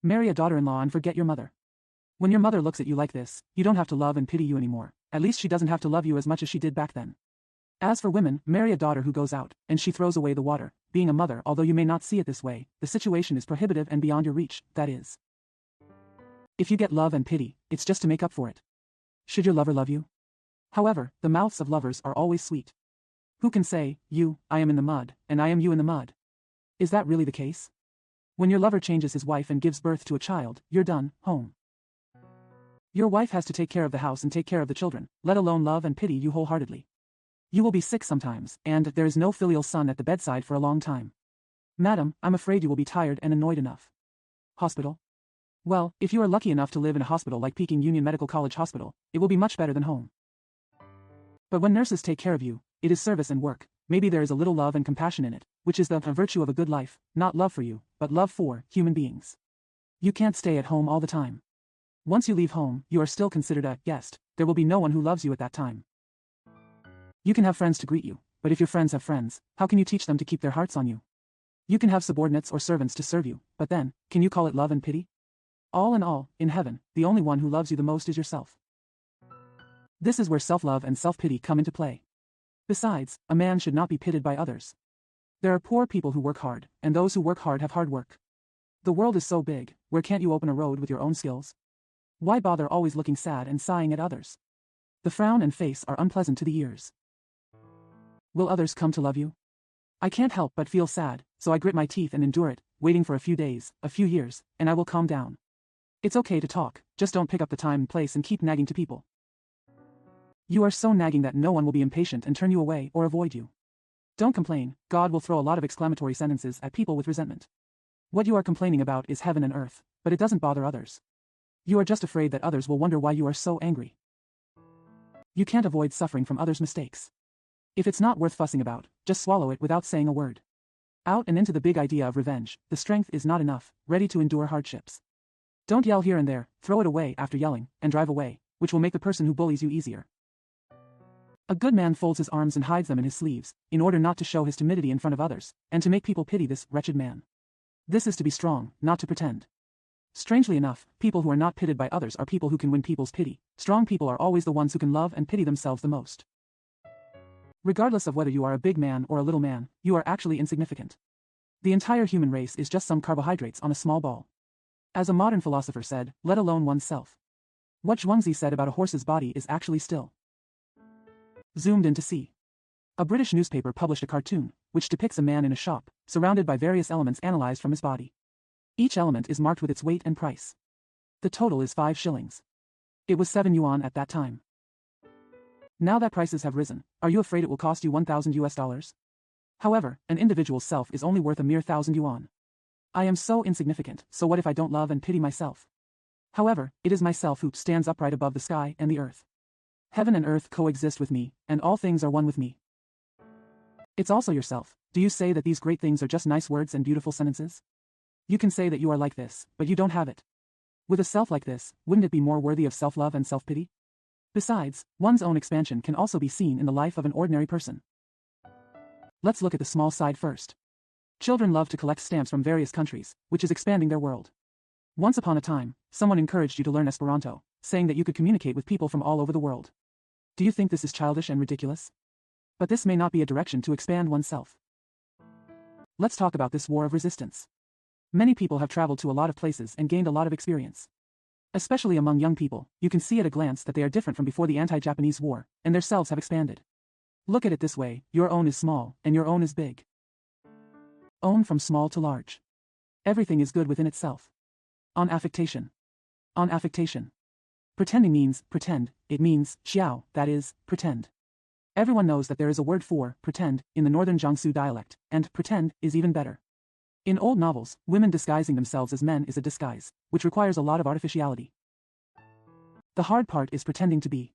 marry a daughter-in-law and forget your mother. When your mother looks at you like this, you don't have to love and pity you anymore. At least she doesn't have to love you as much as she did back then. As for women, marry a daughter who goes out, and she throws away the water. Being a mother, although you may not see it this way, the situation is prohibitive and beyond your reach, that is. If you get love and pity, it's just to make up for it. Should your lover love you? However, the mouths of lovers are always sweet. Who can say, you, I am in the mud, and I am you in the mud? Is that really the case? When your lover changes his wife and gives birth to a child, you're done, home. Your wife has to take care of the house and take care of the children, let alone love and pity you wholeheartedly. You will be sick sometimes, and there is no filial son at the bedside for a long time. Madam, I'm afraid you will be tired and annoyed enough. Hospital? Well, if you are lucky enough to live in a hospital like Peking Union Medical College Hospital, it will be much better than home. But when nurses take care of you, it is service and work. Maybe there is a little love and compassion in it, which is the virtue of a good life, not love for you, but love for human beings. You can't stay at home all the time. Once you leave home, you are still considered a guest. There will be no one who loves you at that time. You can have friends to greet you, but if your friends have friends, how can you teach them to keep their hearts on you? You can have subordinates or servants to serve you, but then, can you call it love and pity? All in all, in heaven, the only one who loves you the most is yourself. This is where self-love and self-pity come into play. Besides, a man should not be pitied by others. There are poor people who work hard, and those who work hard have hard work. The world is so big, where can't you open a road with your own skills? Why bother always looking sad and sighing at others? The frown and face are unpleasant to the ears. Will others come to love you? I can't help but feel sad, so I grit my teeth and endure it, waiting for a few days, a few years, and I will calm down. It's okay to talk, just don't pick up the time and place and keep nagging to people. You are so nagging that no one will be impatient and turn you away or avoid you. Don't complain, God will throw a lot of exclamatory sentences at people with resentment. What you are complaining about is heaven and earth, but it doesn't bother others. You are just afraid that others will wonder why you are so angry. You can't avoid suffering from others' mistakes. If it's not worth fussing about, just swallow it without saying a word. Out and into the big idea of revenge, the strength is not enough, ready to endure hardships. Don't yell here and there, throw it away after yelling, and drive away, which will make the person who bullies you easier. A good man folds his arms and hides them in his sleeves, in order not to show his timidity in front of others, and to make people pity this wretched man. This is to be strong, not to pretend. Strangely enough, people who are not pitied by others are people who can win people's pity. Strong people are always the ones who can love and pity themselves the most. Regardless of whether you are a big man or a little man, you are actually insignificant. The entire human race is just some carbohydrates on a small ball. As a modern philosopher said, let alone oneself. What Zhuangzi said about a horse's body is actually still. Zoomed in to see. A British newspaper published a cartoon, which depicts a man in a shop, surrounded by various elements analyzed from his body. Each element is marked with its weight and price. The total is 5 shillings. It was 7 yuan at that time. Now that prices have risen, are you afraid it will cost you 1,000 US dollars? However, an individual's self is only worth a mere 1,000 yuan. I am so insignificant, so what if I don't love and pity myself? However, it is myself who stands upright above the sky and the earth. Heaven and earth coexist with me, and all things are one with me. It's also yourself. Do you say that these great things are just nice words and beautiful sentences? You can say that you are like this, but you don't have it. With a self like this, wouldn't it be more worthy of self-love and self-pity? Besides, one's own expansion can also be seen in the life of an ordinary person. Let's look at the small side first. Children love to collect stamps from various countries, which is expanding their world. Once upon a time, someone encouraged you to learn Esperanto, saying that you could communicate with people from all over the world. Do you think this is childish and ridiculous? But this may not be a direction to expand oneself. Let's talk about this war of resistance. Many people have traveled to a lot of places and gained a lot of experience. Especially among young people, you can see at a glance that they are different from before the anti-Japanese war, and their selves have expanded. Look at it this way, your own is small, and your own is big. Own from small to large. Everything is good within itself. On affectation. On affectation. Pretending means pretend, it means xiao, that is, pretend. Everyone knows that there is a word for pretend in the northern Jiangsu dialect, and pretend is even better. In old novels, women disguising themselves as men is a disguise, which requires a lot of artificiality. The hard part is pretending to be.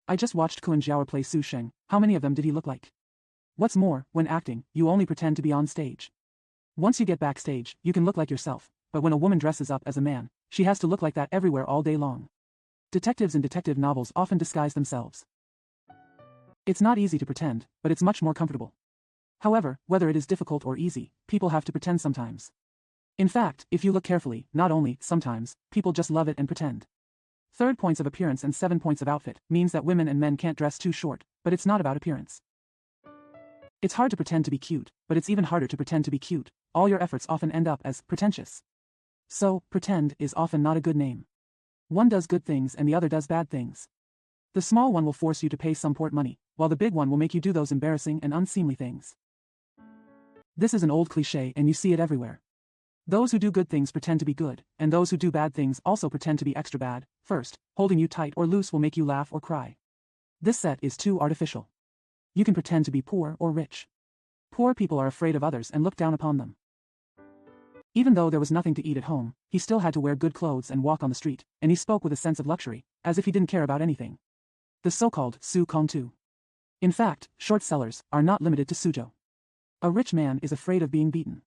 I just watched Kun Jiao play Su Sheng. How many of them did he look like? What's more, when acting, you only pretend to be on stage. Once you get backstage, you can look like yourself, but when a woman dresses up as a man, she has to look like that everywhere all day long. Detectives in detective novels often disguise themselves. It's not easy to pretend, but it's much more comfortable. However, whether it is difficult or easy, people have to pretend sometimes. In fact, if you look carefully, not only, sometimes, people just love it and pretend. 3 points of appearance and 7 points of outfit means that women and men can't dress too short, but it's not about appearance. It's hard to pretend to be cute, but it's even harder to pretend to be cute. All your efforts often end up as pretentious. So, pretend is often not a good name. One does good things and the other does bad things. The small one will force you to pay some port money, while the big one will make you do those embarrassing and unseemly things. This is an old cliché and you see it everywhere. Those who do good things pretend to be good, and those who do bad things also pretend to be extra bad. First, holding you tight or loose will make you laugh or cry. This set is too artificial. You can pretend to be poor or rich. Poor people are afraid of others and look down upon them. Even though there was nothing to eat at home, he still had to wear good clothes and walk on the street, and he spoke with a sense of luxury, as if he didn't care about anything. The so-called Su Kong Tu. In fact, short sellers are not limited to Suzhou. A rich man is afraid of being beaten.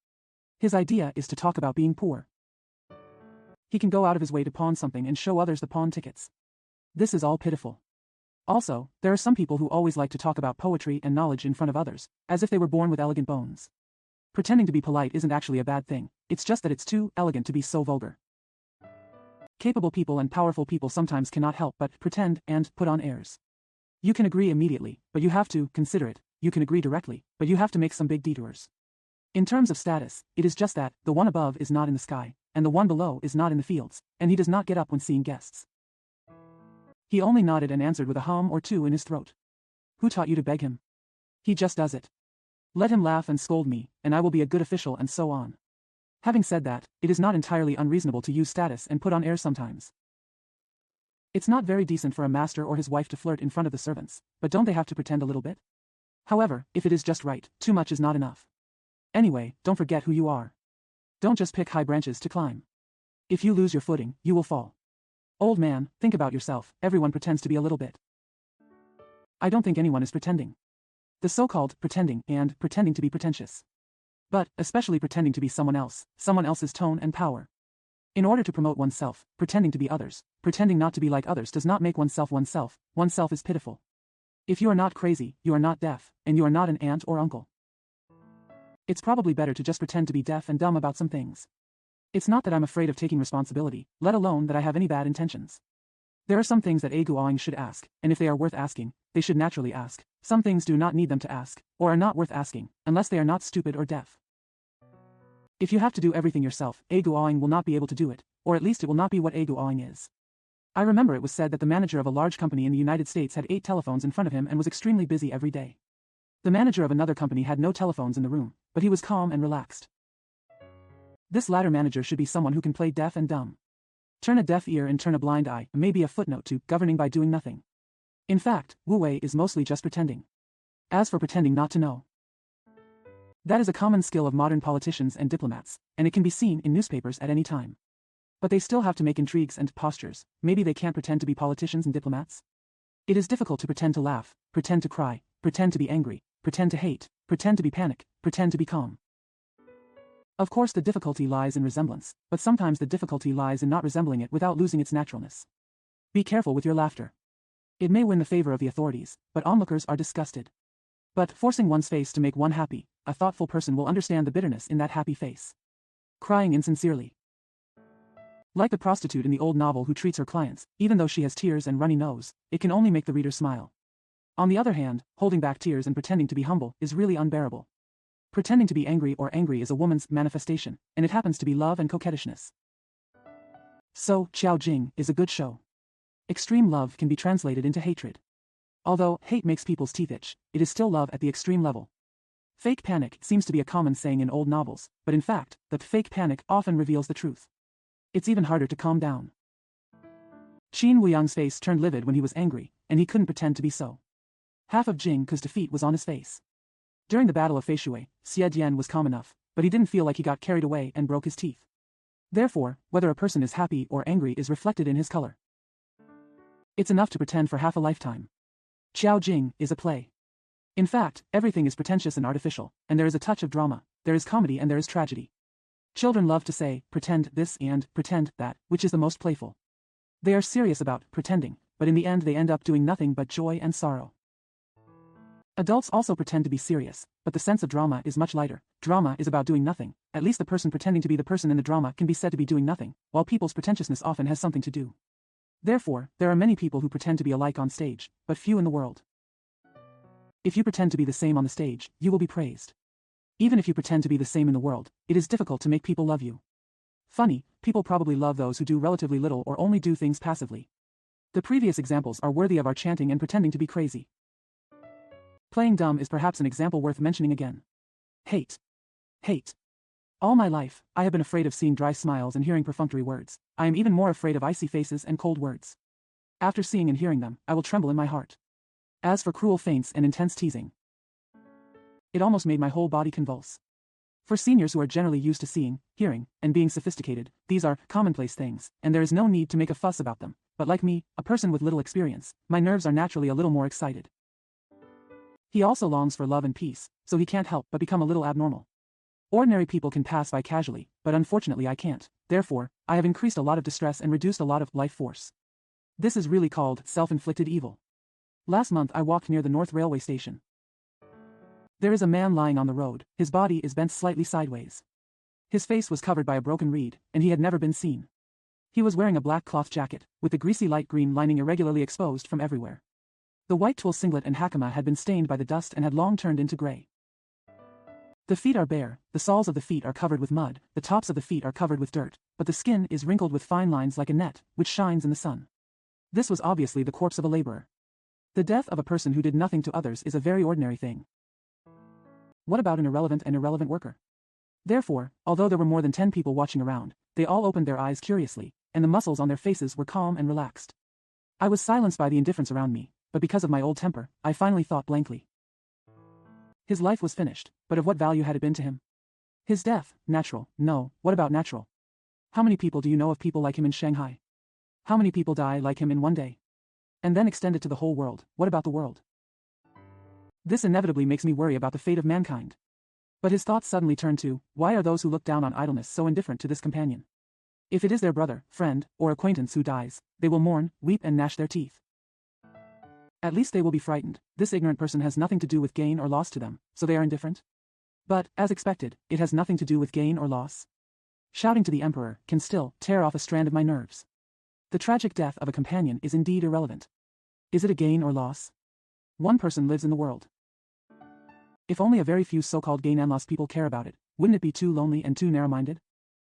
His idea is to talk about being poor. He can go out of his way to pawn something and show others the pawn tickets. This is all pitiful. Also, there are some people who always like to talk about poetry and knowledge in front of others, as if they were born with elegant bones. Pretending to be polite isn't actually a bad thing, it's just that it's too elegant to be so vulgar. Capable people and powerful people sometimes cannot help but pretend and put on airs. You can agree immediately, but you have to consider it. You can agree directly, but you have to make some big detours. In terms of status, it is just that the one above is not in the sky, and the one below is not in the fields, and he does not get up when seeing guests. He only nodded and answered with a hum or two in his throat. Who taught you to beg him? He just does it. Let him laugh and scold me, and I will be a good official and so on. Having said that, it is not entirely unreasonable to use status and put on airs sometimes. It's not very decent for a master or his wife to flirt in front of the servants, but don't they have to pretend a little bit? However, if it is just right, too much is not enough. Anyway, don't forget who you are. Don't just pick high branches to climb. If you lose your footing, you will fall. Old man, think about yourself, everyone pretends to be a little bit. I don't think anyone is pretending. The so-called pretending and pretending to be pretentious. But, especially pretending to be someone else's tone and power. In order to promote oneself, pretending to be others, pretending not to be like others does not make oneself oneself is pitiful. If you are not crazy, you are not deaf, and you are not an aunt or uncle. It's probably better to just pretend to be deaf and dumb about some things. It's not that I'm afraid of taking responsibility, let alone that I have any bad intentions. There are some things that Aiguaing should ask, and if they are worth asking, they should naturally ask. Some things do not need them to ask, or are not worth asking, unless they are not stupid or deaf. If you have to do everything yourself, Aiguaing will not be able to do it, or at least it will not be what Aiguaing is. I remember it was said that the manager of a large company in the United States had 8 telephones in front of him and was extremely busy every day. The manager of another company had no telephones in the room, but he was calm and relaxed. This latter manager should be someone who can play deaf and dumb. Turn a deaf ear and turn a blind eye may be a footnote to governing by doing nothing. In fact, Wu Wei is mostly just pretending. As for pretending not to know, that is a common skill of modern politicians and diplomats, and it can be seen in newspapers at any time. But they still have to make intrigues and postures. Maybe they can't pretend to be politicians and diplomats? It is difficult to pretend to laugh, pretend to cry, pretend to be angry, pretend to hate, pretend to be panic, pretend to be calm. Of course the difficulty lies in resemblance, but sometimes the difficulty lies in not resembling it without losing its naturalness. Be careful with your laughter. It may win the favor of the authorities, but onlookers are disgusted. But forcing one's face to make one happy, a thoughtful person will understand the bitterness in that happy face. Crying insincerely. Like the prostitute in the old novel who treats her clients, even though she has tears and runny nose, it can only make the reader smile. On the other hand, holding back tears and pretending to be humble is really unbearable. Pretending to be angry or angry is a woman's manifestation, and it happens to be love and coquettishness. So, Qiao Jing is a good show. Extreme love can be translated into hatred. Although hate makes people's teeth itch, it is still love at the extreme level. Fake panic seems to be a common saying in old novels, but in fact, the fake panic often reveals the truth. It's even harder to calm down. Qin Wuyang's face turned livid when he was angry, and he couldn't pretend to be so. Half of Jing Ke's defeat was on his face. During the Battle of Feishui, Xie Dian was calm enough, but he didn't feel like he got carried away and broke his teeth. Therefore, whether a person is happy or angry is reflected in his color. It's enough to pretend for half a lifetime. Qiao Jing is a play. In fact, everything is pretentious and artificial, and there is a touch of drama, there is comedy and there is tragedy. Children love to say, pretend this and pretend that, which is the most playful. They are serious about pretending, but in the end they end up doing nothing but joy and sorrow. Adults also pretend to be serious, but the sense of drama is much lighter. Drama is about doing nothing. At least the person pretending to be the person in the drama can be said to be doing nothing, while people's pretentiousness often has something to do. Therefore, there are many people who pretend to be alike on stage, but few in the world. If you pretend to be the same on the stage, you will be praised. Even if you pretend to be the same in the world, it is difficult to make people love you. Funny, people probably love those who do relatively little or only do things passively. The previous examples are worthy of our chanting and pretending to be crazy. Playing dumb is perhaps an example worth mentioning again. Hate. Hate. All my life, I have been afraid of seeing dry smiles and hearing perfunctory words. I am even more afraid of icy faces and cold words. After seeing and hearing them, I will tremble in my heart. As for cruel feints and intense teasing, it almost made my whole body convulse. For seniors who are generally used to seeing, hearing, and being sophisticated, these are commonplace things, and there is no need to make a fuss about them. But like me, a person with little experience, my nerves are naturally a little more excited. He also longs for love and peace, so he can't help but become a little abnormal. Ordinary people can pass by casually, but unfortunately I can't. Therefore, I have increased a lot of distress and reduced a lot of life force. This is really called self-inflicted evil. Last month I walked near the North Railway Station. There is a man lying on the road, his body is bent slightly sideways. His face was covered by a broken reed, and he had never been seen. He was wearing a black cloth jacket, with the greasy light green lining irregularly exposed from everywhere. The white tulle singlet and hakama had been stained by the dust and had long turned into gray. The feet are bare, the soles of the feet are covered with mud, the tops of the feet are covered with dirt, but the skin is wrinkled with fine lines like a net, which shines in the sun. This was obviously the corpse of a laborer. The death of a person who did nothing to others is a very ordinary thing. What about an irrelevant worker? Therefore, although there were more than 10 people watching around, they all opened their eyes curiously, and the muscles on their faces were calm and relaxed. I was silenced by the indifference around me, but because of my old temper, I finally thought blankly. His life was finished, but of what value had it been to him? His death, natural, no, what about natural? How many people do you know of people like him in Shanghai? How many people die like him in one day? And then extend it to the whole world, what about the world? This inevitably makes me worry about the fate of mankind. But his thoughts suddenly turned to, why are those who look down on idleness so indifferent to this companion? If it is their brother, friend, or acquaintance who dies, they will mourn, weep and gnash their teeth. At least they will be frightened. This ignorant person has nothing to do with gain or loss to them, so they are indifferent? But, as expected, it has nothing to do with gain or loss. Shouting to the emperor can still tear off a strand of my nerves. The tragic death of a companion is indeed irrelevant. Is it a gain or loss? One person lives in the world. If only a very few so-called gain and loss people care about it, wouldn't it be too lonely and too narrow-minded?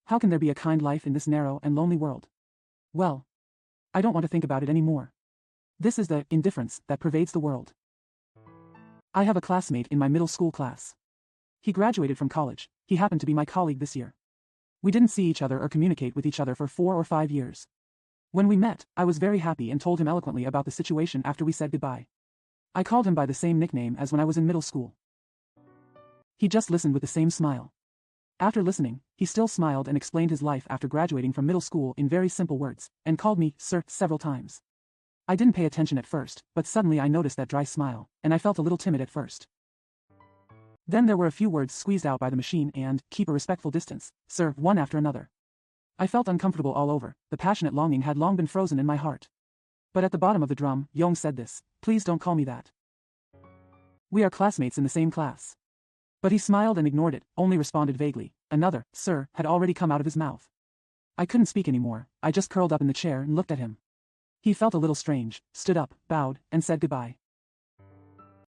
How can there be a kind life in this narrow and lonely world? Well, I don't want to think about it anymore. This is the indifference that pervades the world. I have a classmate in my middle school class. He graduated from college. He happened to be my colleague this year. We didn't see each other or communicate with each other for 4 or 5 years. When we met, I was very happy and told him eloquently about the situation after we said goodbye. I called him by the same nickname as when I was in middle school. He just listened with the same smile. After listening, he still smiled and explained his life after graduating from middle school in very simple words, and called me sir several times. I didn't pay attention at first, but suddenly I noticed that dry smile, and I felt a little timid at first. Then there were a few words squeezed out by the machine and, keep a respectful distance, sir, one after another. I felt uncomfortable all over, the passionate longing had long been frozen in my heart. But at the bottom of the drum, Yong said this, please don't call me that. We are classmates in the same class. But he smiled and ignored it, only responded vaguely, another, sir, had already come out of his mouth. I couldn't speak anymore, I just curled up in the chair and looked at him. He felt a little strange, stood up, bowed, and said goodbye.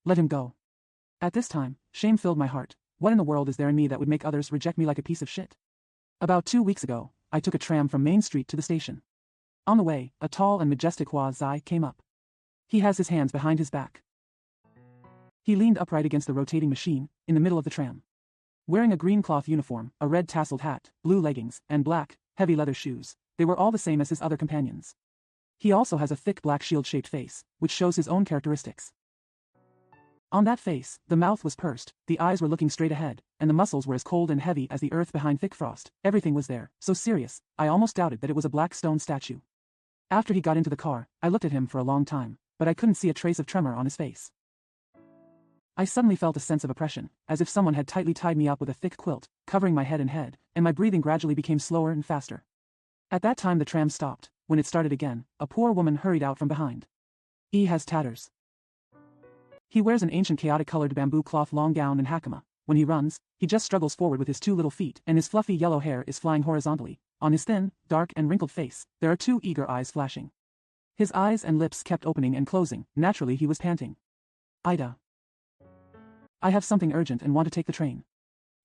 Let him go. At this time, shame filled my heart. What in the world is there in me that would make others reject me like a piece of shit? About 2 weeks ago, I took a tram from Main Street to the station. On the way, a tall and majestic Hua Zai came up. He has his hands behind his back. He leaned upright against the rotating machine, in the middle of the tram. Wearing a green cloth uniform, a red tasseled hat, blue leggings, and black, heavy leather shoes, they were all the same as his other companions. He also has a thick black shield-shaped face, which shows his own characteristics. On that face, the mouth was pursed, the eyes were looking straight ahead, and the muscles were as cold and heavy as the earth behind thick frost. Everything was there, so serious, I almost doubted that it was a black stone statue. After he got into the car, I looked at him for a long time, but I couldn't see a trace of tremor on his face. I suddenly felt a sense of oppression, as if someone had tightly tied me up with a thick quilt, covering my head and head, and my breathing gradually became slower and faster. At that time the tram stopped. When it started again, a poor woman hurried out from behind. He has tatters. He wears an ancient chaotic-colored bamboo cloth long gown and hakama. When he runs, he just struggles forward with his 2 little feet, and his fluffy yellow hair is flying horizontally. On his thin, dark and wrinkled face, there are 2 eager eyes flashing. His eyes and lips kept opening and closing. Naturally he was panting. Ida. I have something urgent and want to take the train.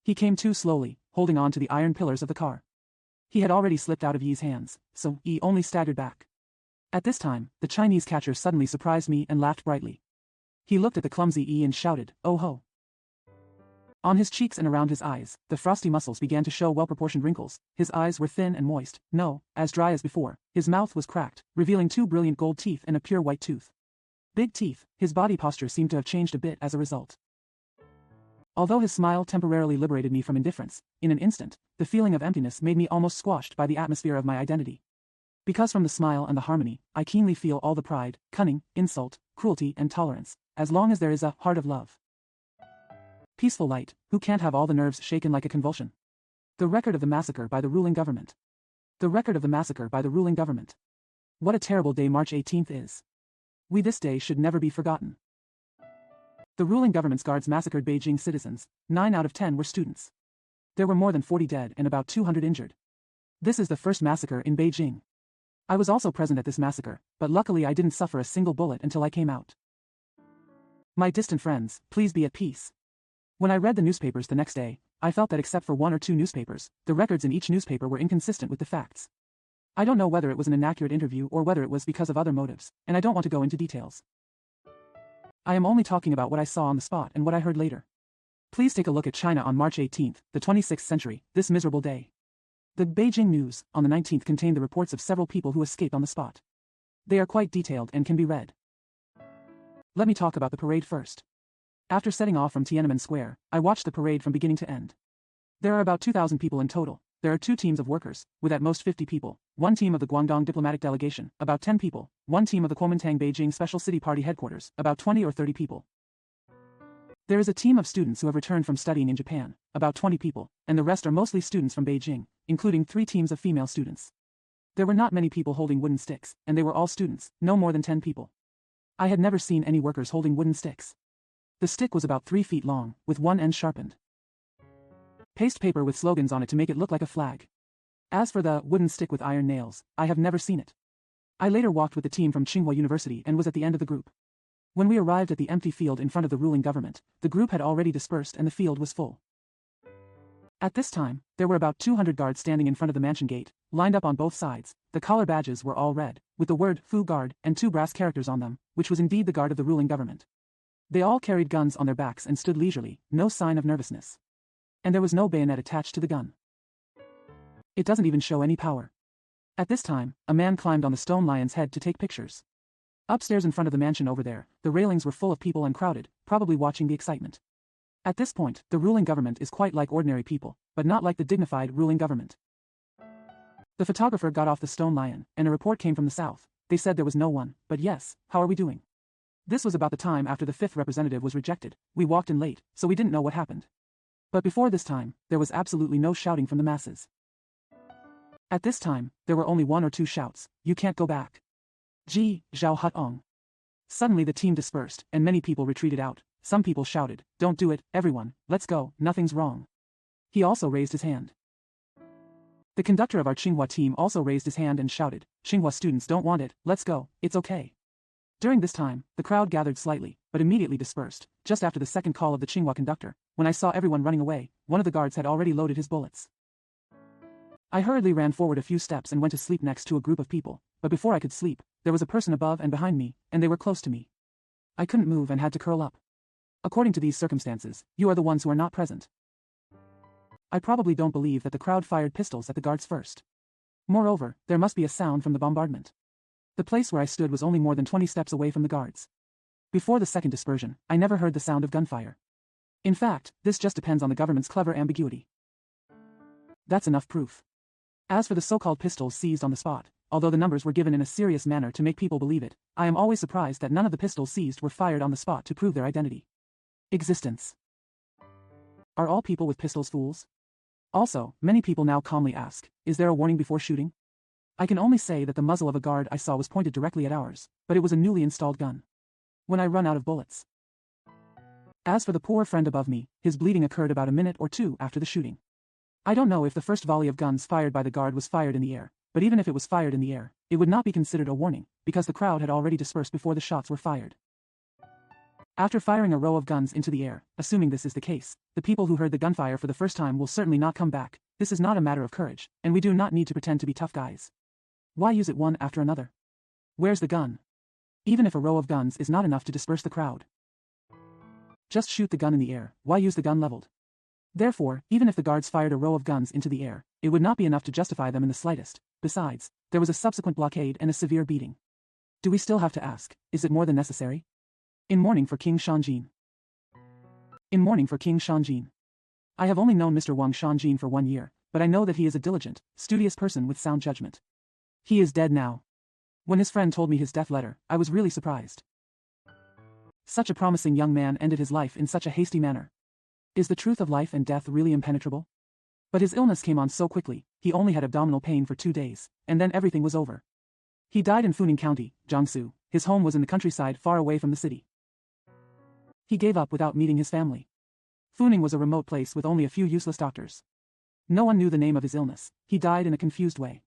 He came too slowly, holding on to the iron pillars of the car. He had already slipped out of Yi's hands, so Yi only staggered back. At this time, the Chinese catcher suddenly surprised me and laughed brightly. He looked at the clumsy Yi and shouted, "Oh ho!" On his cheeks and around his eyes, the frosty muscles began to show well-proportioned wrinkles. His eyes were thin and moist, no, as dry as before. His mouth was cracked, revealing 2 brilliant gold teeth and a pure white tooth. Big teeth. His body posture seemed to have changed a bit as a result. Although his smile temporarily liberated me from indifference, in an instant, the feeling of emptiness made me almost squashed by the atmosphere of my identity. Because from the smile and the harmony, I keenly feel all the pride, cunning, insult, cruelty and tolerance, as long as there is a heart of love. Peaceful light, who can't have all the nerves shaken like a convulsion? The record of the massacre by the ruling government. The record of the massacre by the ruling government. What a terrible day March 18th is. This day should never be forgotten. The ruling government's guards massacred Beijing citizens. 9 out of 10 were students. There were more than 40 dead and about 200 injured. This is the first massacre in Beijing. I was also present at this massacre, but luckily I didn't suffer a single bullet until I came out. My distant friends, please be at peace. When I read the newspapers the next day, I felt that except for 1 or 2 newspapers, the records in each newspaper were inconsistent with the facts. I don't know whether it was an inaccurate interview or whether it was because of other motives, and I don't want to go into details. I am only talking about what I saw on the spot and what I heard later. Please take a look at China on March 18th, the 26th century, this miserable day. The Beijing News, on the 19th, contained the reports of several people who escaped on the spot. They are quite detailed and can be read. Let me talk about the parade first. After setting off from Tiananmen Square, I watched the parade from beginning to end. There are about 2,000 people in total. There are 2 teams of workers, with at most 50 people, 1 team of the Guangdong diplomatic delegation, about 10 people, 1 team of the Kuomintang Beijing Special City Party headquarters, about 20 or 30 people. There is a team of students who have returned from studying in Japan, about 20 people, and the rest are mostly students from Beijing, including 3 teams of female students. There were not many people holding wooden sticks, and they were all students, no more than 10 people. I had never seen any workers holding wooden sticks. The stick was about 3 feet long, with one end sharpened. Paste paper with slogans on it to make it look like a flag. As for the wooden stick with iron nails, I have never seen it. I later walked with the team from Tsinghua University and was at the end of the group. When we arrived at the empty field in front of the ruling government, the group had already dispersed and the field was full. At this time, there were about 200 guards standing in front of the mansion gate, lined up on both sides. The collar badges were all red, with the word Fu Guard and 2 brass characters on them, which was indeed the guard of the ruling government. They all carried guns on their backs and stood leisurely, no sign of nervousness. And there was no bayonet attached to the gun. It doesn't even show any power. At this time, a man climbed on the stone lion's head to take pictures. Upstairs in front of the mansion over there, the railings were full of people and crowded, probably watching the excitement. At this point, the ruling government is quite like ordinary people, but not like the dignified ruling government. The photographer got off the stone lion, and a report came from the south. They said there was no one, but yes, how are we doing? This was about the time after the 5th representative was rejected. We walked in late, so we didn't know what happened. But before this time, there was absolutely no shouting from the masses. At this time, there were only 1 or 2 shouts. You can't go back. Ji, Zhao Hutong. Suddenly the team dispersed, and many people retreated out. Some people shouted, "Don't do it, everyone, let's go, nothing's wrong." He also raised his hand. The conductor of our Tsinghua team also raised his hand and shouted, "Tsinghua students don't want it, let's go, it's okay." During this time, the crowd gathered slightly, but immediately dispersed. Just after the second call of the Tsinghua conductor, when I saw everyone running away, one of the guards had already loaded his bullets. I hurriedly ran forward a few steps and went to sleep next to a group of people, but before I could sleep, there was a person above and behind me, and they were close to me. I couldn't move and had to curl up. According to these circumstances, you are the ones who are not present. I probably don't believe that the crowd fired pistols at the guards first. Moreover, there must be a sound from the bombardment. The place where I stood was only more than 20 steps away from the guards. Before the second dispersion, I never heard the sound of gunfire. In fact, this just depends on the government's clever ambiguity. That's enough proof. As for the so-called pistols seized on the spot, although the numbers were given in a serious manner to make people believe it, I am always surprised that none of the pistols seized were fired on the spot to prove their identity. Existence. Are all people with pistols fools? Also, many people now calmly ask, is there a warning before shooting? I can only say that the muzzle of a guard I saw was pointed directly at ours, but it was a newly installed gun. When I run out of bullets. As for the poor friend above me, his bleeding occurred about a minute or two after the shooting. I don't know if the first volley of guns fired by the guard was fired in the air, but even if it was fired in the air, it would not be considered a warning, because the crowd had already dispersed before the shots were fired. After firing a row of guns into the air, assuming this is the case, the people who heard the gunfire for the first time will certainly not come back. This is not a matter of courage, and we do not need to pretend to be tough guys. Why use it one after another? Where's the gun? Even if a row of guns is not enough to disperse the crowd. Just shoot the gun in the air. Why use the gun leveled? Therefore, even if the guards fired a row of guns into the air, it would not be enough to justify them in the slightest. Besides, there was a subsequent blockade and a severe beating. Do we still have to ask, is it more than necessary? In mourning for King Shanjin. In mourning for King Shanjin. I have only known Mr. Wang Shanjin for 1 year, but I know that he is a diligent, studious person with sound judgment. He is dead now. When his friend told me his death letter, I was really surprised. Such a promising young man ended his life in such a hasty manner. Is the truth of life and death really impenetrable? But his illness came on so quickly, he only had abdominal pain for 2 days, and then everything was over. He died in Funing County, Jiangsu. His home was in the countryside far away from the city. He gave up without meeting his family. Funing was a remote place with only a few useless doctors. No one knew the name of his illness. He died in a confused way.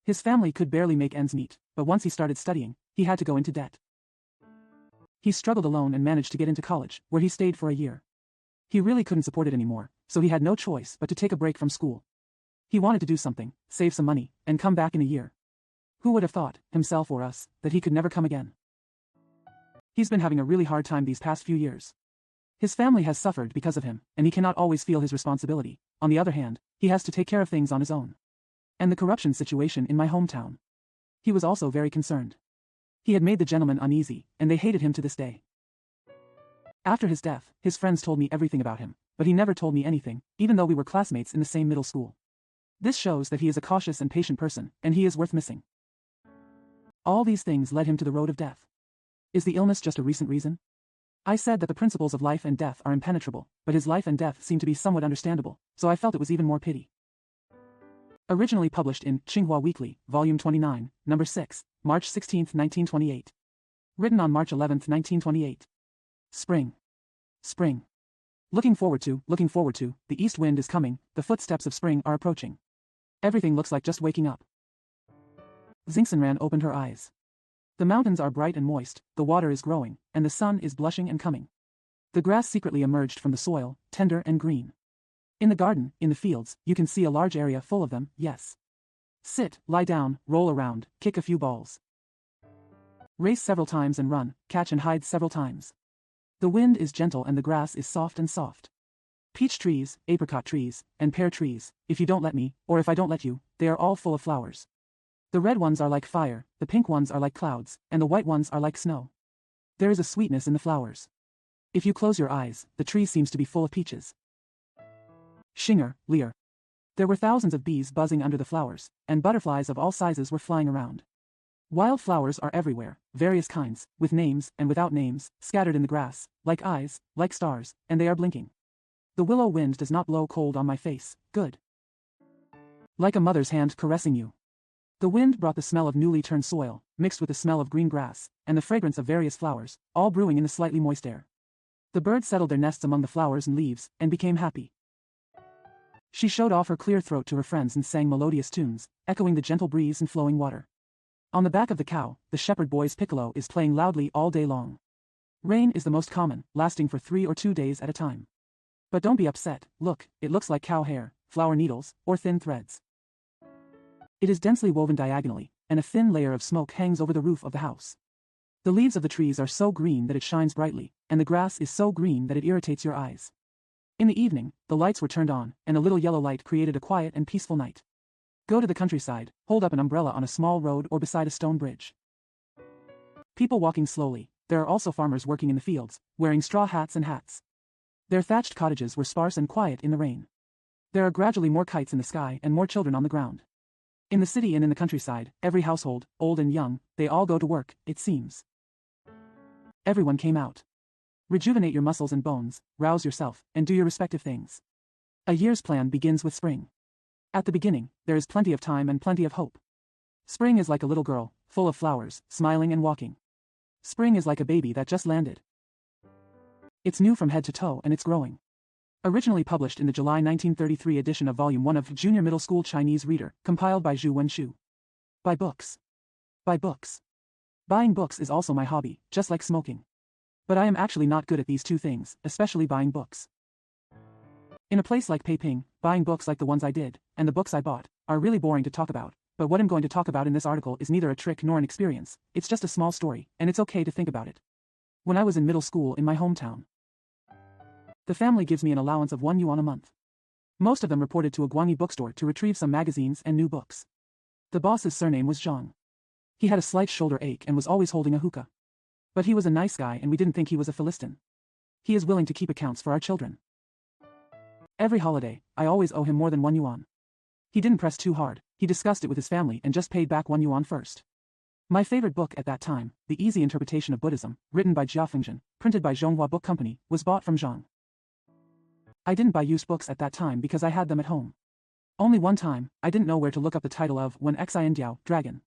His family could barely make ends meet, but once he started studying, he had to go into debt. He struggled alone and managed to get into college, where he stayed for a year. He really couldn't support it anymore, so he had no choice but to take a break from school. He wanted to do something, save some money, and come back in a year. Who would have thought, himself or us, that he could never come again? He's been having a really hard time these past few years. His family has suffered because of him, and he cannot always feel his responsibility. On the other hand, he has to take care of things on his own. And the corruption situation in my hometown. He was also very concerned. He had made the gentlemen uneasy, and they hated him to this day. After his death, his friends told me everything about him, but he never told me anything, even though we were classmates in the same middle school. This shows that he is a cautious and patient person, and he is worth missing. All these things led him to the road of death. Is the illness just a recent reason? I said that the principles of life and death are impenetrable, but his life and death seem to be somewhat understandable, so I felt it was even more pity. Originally published in Tsinghua Weekly, Volume 29, Number 6, March 16, 1928. Written on March 11, 1928. Spring. Spring. Looking forward to, the east wind is coming, the footsteps of spring are approaching. Everything looks like just waking up. Xingxinran opened her eyes. The mountains are bright and moist, the water is growing, and the sun is blushing and coming. The grass secretly emerged from the soil, tender and green. In the garden, in the fields, you can see a large area full of them, yes. Sit, lie down, roll around, kick a few balls. Race several times and run, catch and hide several times. The wind is gentle and the grass is soft and soft. Peach trees, apricot trees, and pear trees, if you don't let me, or if I don't let you, they are all full of flowers. The red ones are like fire, the pink ones are like clouds, and the white ones are like snow. There is a sweetness in the flowers. If you close your eyes, the tree seems to be full of peaches. Shinger, Lear. There were thousands of bees buzzing under the flowers, and butterflies of all sizes were flying around. Wild flowers are everywhere, various kinds, with names and without names, scattered in the grass, like eyes, like stars, and they are blinking. The willow wind does not blow cold on my face, good. Like a mother's hand caressing you. The wind brought the smell of newly turned soil, mixed with the smell of green grass, and the fragrance of various flowers, all brewing in the slightly moist air. The birds settled their nests among the flowers and leaves, and became happy. She showed off her clear throat to her friends and sang melodious tunes, echoing the gentle breeze and flowing water. On the back of the cow, the shepherd boy's piccolo is playing loudly all day long. Rain is the most common, lasting for 3 or 2 days at a time. But don't be upset, look, it looks like cow hair, flower needles, or thin threads. It is densely woven diagonally, and a thin layer of smoke hangs over the roof of the house. The leaves of the trees are so green that it shines brightly, and the grass is so green that it irritates your eyes. In the evening, the lights were turned on, and a little yellow light created a quiet and peaceful night. Go to the countryside, hold up an umbrella on a small road or beside a stone bridge. People walking slowly, there are also farmers working in the fields, wearing straw hats and hats. Their thatched cottages were sparse and quiet in the rain. There are gradually more kites in the sky and more children on the ground. In the city and in the countryside, every household, old and young, they all go to work, it seems. Everyone came out. Rejuvenate your muscles and bones, rouse yourself, and do your respective things. A year's plan begins with spring. At the beginning, there is plenty of time and plenty of hope. Spring is like a little girl, full of flowers, smiling and walking. Spring is like a baby that just landed. It's new from head to toe and it's growing. Originally published in the July 1933 edition of Volume 1 of Junior Middle School Chinese Reader, compiled by Zhu Wenshu. Buy books. Buy books. Buying books is also my hobby, just like smoking. But I am actually not good at these two things, especially buying books. In a place like Peiping, buying books like the ones I did, and the books I bought, are really boring to talk about, but what I'm going to talk about in this article is neither a trick nor an experience, it's just a small story, and it's okay to think about it. When I was in middle school in my hometown, the family gives me an allowance of 1 yuan a month. Most of them reported to a Guangyi bookstore to retrieve some magazines and new books. The boss's surname was Zhang. He had a slight shoulder ache and was always holding a hookah. But he was a nice guy and we didn't think he was a Philistine. He is willing to keep accounts for our children. Every holiday, I always owe him more than 1 yuan. He didn't press too hard, he discussed it with his family and just paid back 1 yuan first. My favorite book at that time, The Easy Interpretation of Buddhism, written by Jia Fengzhen, printed by Zhonghua Book Company, was bought from Zhang. I didn't buy used books at that time because I had them at home. Only one time, I didn't know where to look up the title of When Xin Diao, Dragon.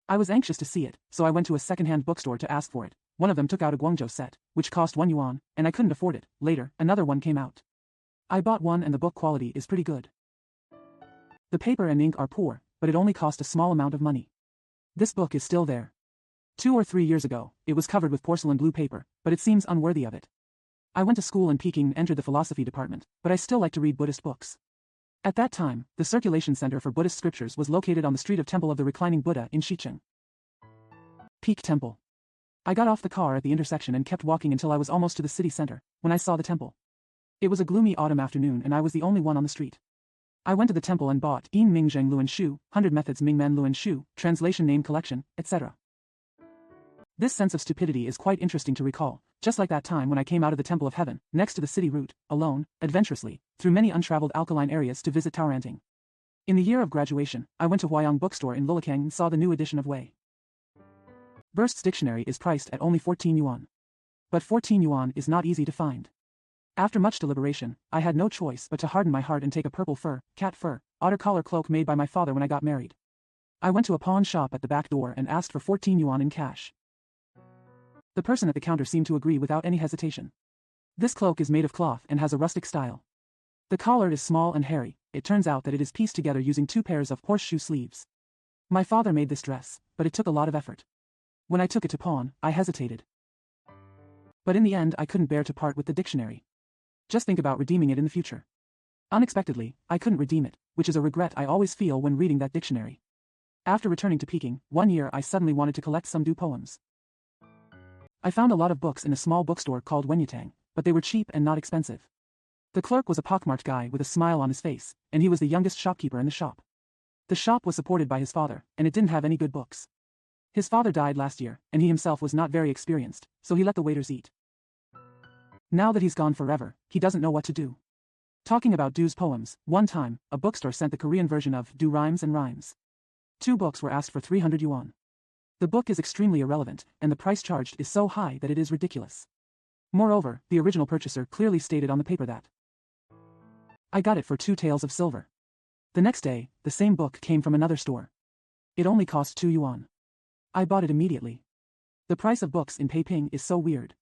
I was anxious to see it, so I went to a second-hand bookstore to ask for it. One of them took out a Guangzhou set, which cost 1 yuan, and I couldn't afford it. Later, another one came out. I bought one and the book quality is pretty good. The paper and ink are poor, but it only cost a small amount of money. This book is still there. 2 or 3 years ago, it was covered with porcelain blue paper, but it seems unworthy of it. I went to school in Peking and entered the philosophy department, but I still like to read Buddhist books. At that time, the Circulation Center for Buddhist Scriptures was located on the street of Temple of the Reclining Buddha in Xicheng. Peak Temple. I got off the car at the intersection and kept walking until I was almost to the city center, when I saw the temple. It was a gloomy autumn afternoon and I was the only one on the street. I went to the temple and bought Yin Ming Zheng Luan Shu, 100 Methods Ming Men Luan Shu, Translation Name Collection, etc. This sense of stupidity is quite interesting to recall, just like that time when I came out of the Temple of Heaven, next to the city route, alone, adventurously, through many untraveled alkaline areas to visit Taoranting. In the year of graduation, I went to Huayang Bookstore in Lilakang and saw the new edition of Wei Burst's dictionary is priced at only 14 yuan. But 14 yuan is not easy to find. After much deliberation, I had no choice but to harden my heart and take a purple fur, cat fur, otter collar cloak made by my father when I got married. I went to a pawn shop at the back door and asked for 14 yuan in cash. The person at the counter seemed to agree without any hesitation. This cloak is made of cloth and has a rustic style. The collar is small and hairy. It turns out that it is pieced together using 2 pairs of horseshoe sleeves. My father made this dress, but it took a lot of effort. When I took it to pawn, I hesitated. But in the end I couldn't bear to part with the dictionary. Just think about redeeming it in the future. Unexpectedly, I couldn't redeem it, which is a regret I always feel when reading that dictionary. After returning to Peking, one year I suddenly wanted to collect some Du poems. I found a lot of books in a small bookstore called Wenyatang, but they were cheap and not expensive. The clerk was a pockmarked guy with a smile on his face, and he was the youngest shopkeeper in the shop. The shop was supported by his father, and it didn't have any good books. His father died last year, and he himself was not very experienced, so he let the waiters eat. Now that he's gone forever, he doesn't know what to do. Talking about Du's poems, one time, a bookstore sent the Korean version of Du Rhymes and Rhymes. 2 books were asked for 300 yuan. The book is extremely irrelevant, and the price charged is so high that it is ridiculous. Moreover, the original purchaser clearly stated on the paper that I got it for 2 taels of silver. The next day, the same book came from another store. It only cost 2 yuan. I bought it immediately. The price of books in Peiping is so weird.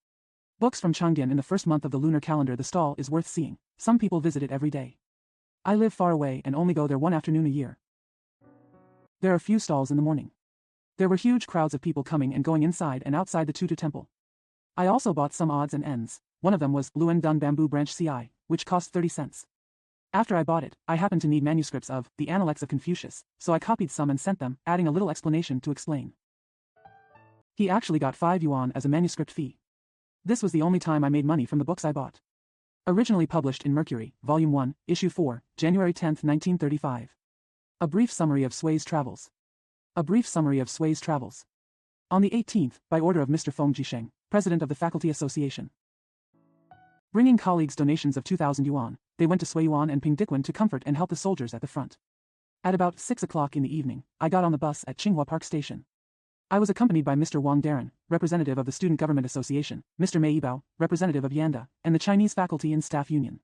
Books from Changdian in the first month of the lunar calendar. The stall is worth seeing. Some people visit it every day. I live far away and only go there one afternoon a year. There are few stalls in the morning. There were huge crowds of people coming and going inside and outside the Tutu temple. I also bought some odds and ends. One of them was Luan Dun Bamboo Branch CI, which cost 30 cents. After I bought it, I happened to need manuscripts of The Analects of Confucius, so I copied some and sent them, adding a little explanation to explain. He actually got 5 yuan as a manuscript fee. This was the only time I made money from the books I bought. Originally published in Mercury, Volume 1, Issue 4, January 10, 1935. A brief summary of Sway's travels. A brief summary of Sway's travels. On the 18th, by order of Mr. Feng Jisheng, president of the Faculty Association. Bringing colleagues donations of 2,000 yuan, they went to Suiyuan and Pingdikwan to comfort and help the soldiers at the front. At about 6 o'clock in the evening, I got on the bus at Tsinghua Park Station. I was accompanied by Mr. Wang Darren, representative of the Student Government Association, Mr. Mei Yibao, representative of Yanda, and the Chinese Faculty and Staff Union.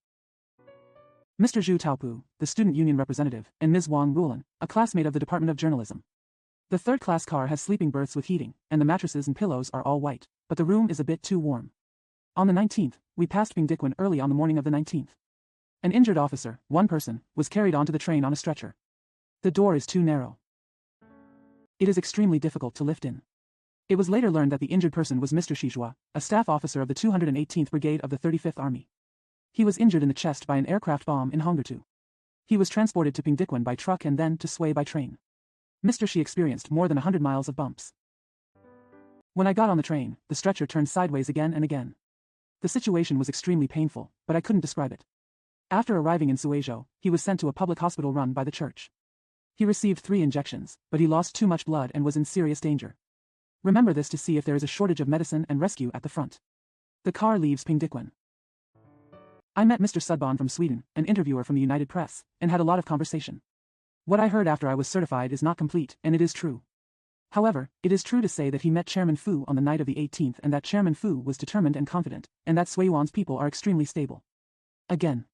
Mr. Zhu Taopu, the Student Union representative, and Ms. Wang Rulan, a classmate of the Department of Journalism. The third-class car has sleeping berths with heating, and the mattresses and pillows are all white, but the room is a bit too warm. On the 19th, we passed Pingdikwan early on the morning of the 19th. An injured officer, one person, was carried onto the train on a stretcher. The door is too narrow. It is extremely difficult to lift in. It was later learned that the injured person was Mr. Shizhua, a staff officer of the 218th Brigade of the 35th Army. He was injured in the chest by an aircraft bomb in Hongdurtu. He was transported to Pingdikwan by truck and then to Sui by train. Mr. Shi experienced more than 100 miles of bumps. When I got on the train, the stretcher turned sideways again and again. The situation was extremely painful, but I couldn't describe it. After arriving in Suizhou, he was sent to a public hospital run by the church. He received 3 injections, but he lost too much blood and was in serious danger. Remember this to see if there is a shortage of medicine and rescue at the front. The car leaves Pingdikwan. I met Mr. Sudban from Sweden, an interviewer from the United Press, and had a lot of conversation. What I heard after I was certified is not complete, and it is true. However, it is true to say that he met Chairman Fu on the night of the 18th and that Chairman Fu was determined and confident, and that Suiyuan's people are extremely stable. Again.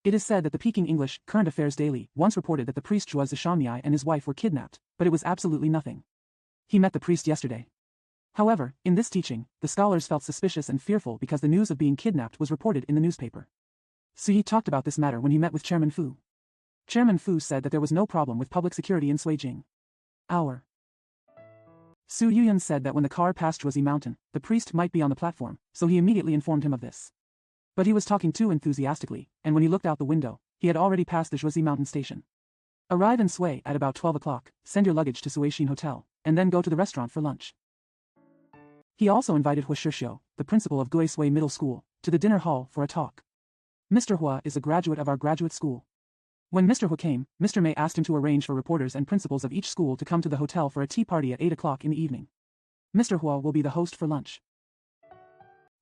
It is said that the Peking English Current Affairs Daily once reported that the priest Zhuo Zishanmiai and his wife were kidnapped, but it was absolutely nothing. He met the priest yesterday. However, in this teaching, the scholars felt suspicious and fearful because the news of being kidnapped was reported in the newspaper. Su Yi talked about this matter when he met with Chairman Fu. Chairman Fu said that there was no problem with public security in Suijing. Su Yuyan said that when the car passed Zhuozi Mountain, the priest might be on the platform, so he immediately informed him of this. But he was talking too enthusiastically, and when he looked out the window, he had already passed the Zhuozi Mountain station. Arrive in Sui at about 12 o'clock, send your luggage to Suishin Hotel, and then go to the restaurant for lunch. He also invited Hua Shishio, the principal of Gui Sui Middle School, to the dinner hall for a talk. Mr. Hua is a graduate of our graduate school. When Mr. Hua came, Mr. Mei asked him to arrange for reporters and principals of each school to come to the hotel for a tea party at 8 o'clock in the evening. Mr. Hua will be the host for lunch.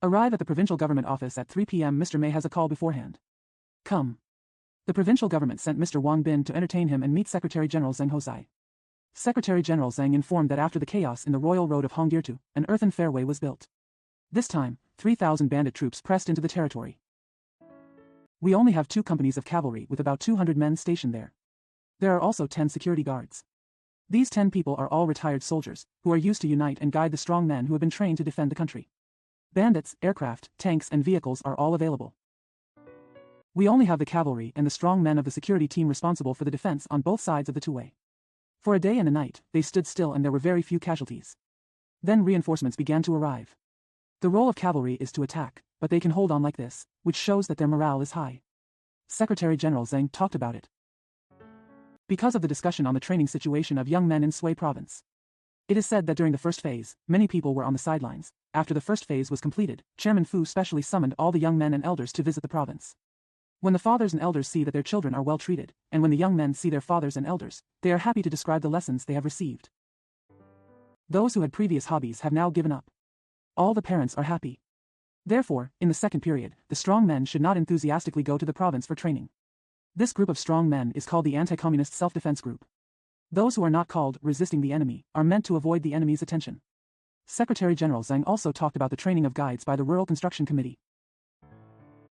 Arrive at the provincial government office at 3 p.m. Mr. Mei has a call beforehand. Come. The provincial government sent Mr. Wang Bin to entertain him and meet Secretary General Zheng Hozai. Secretary General Zheng informed that after the chaos in the royal road of Hongdirtu, an earthen fairway was built. This time, 3,000 bandit troops pressed into the territory. We only have 2 companies of cavalry with about 200 men stationed there. There are also 10 security guards. These 10 people are all retired soldiers, who are used to unite and guide the strong men who have been trained to defend the country. Bandits, aircraft, tanks and vehicles are all available. We only have the cavalry and the strong men of the security team responsible for the defense on both sides of the two-way. For a day and a night, they stood still and there were very few casualties. Then reinforcements began to arrive. The role of cavalry is to attack, but they can hold on like this, which shows that their morale is high. Secretary General Zheng talked about it. Because of the discussion on the training situation of young men in Sui province. It is said that during the first phase, many people were on the sidelines. After the first phase was completed, Chairman Fu specially summoned all the young men and elders to visit the province. When the fathers and elders see that their children are well treated, and when the young men see their fathers and elders, they are happy to describe the lessons they have received. Those who had previous hobbies have now given up. All the parents are happy. Therefore, in the second period, the strong men should not enthusiastically go to the province for training. This group of strong men is called the Anti-Communist Self-Defense Group. Those who are not called resisting the enemy are meant to avoid the enemy's attention. Secretary General Zheng also talked about the training of guides by the Rural Construction Committee.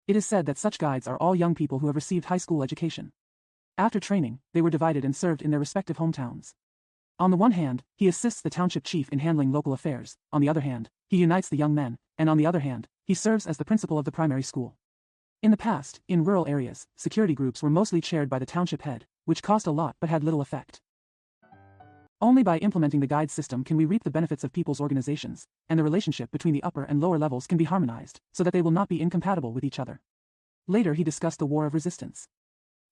It is said that such guides are all young people who have received high school education. After training, they were divided and served in their respective hometowns. On the one hand, he assists the township chief in handling local affairs, on the other hand, he unites the young men, and on the other hand, he serves as the principal of the primary school. In the past, in rural areas, security groups were mostly chaired by the township head, which cost a lot but had little effect. Only by implementing the guide system can we reap the benefits of people's organizations, and the relationship between the upper and lower levels can be harmonized, so that they will not be incompatible with each other. Later he discussed the war of resistance.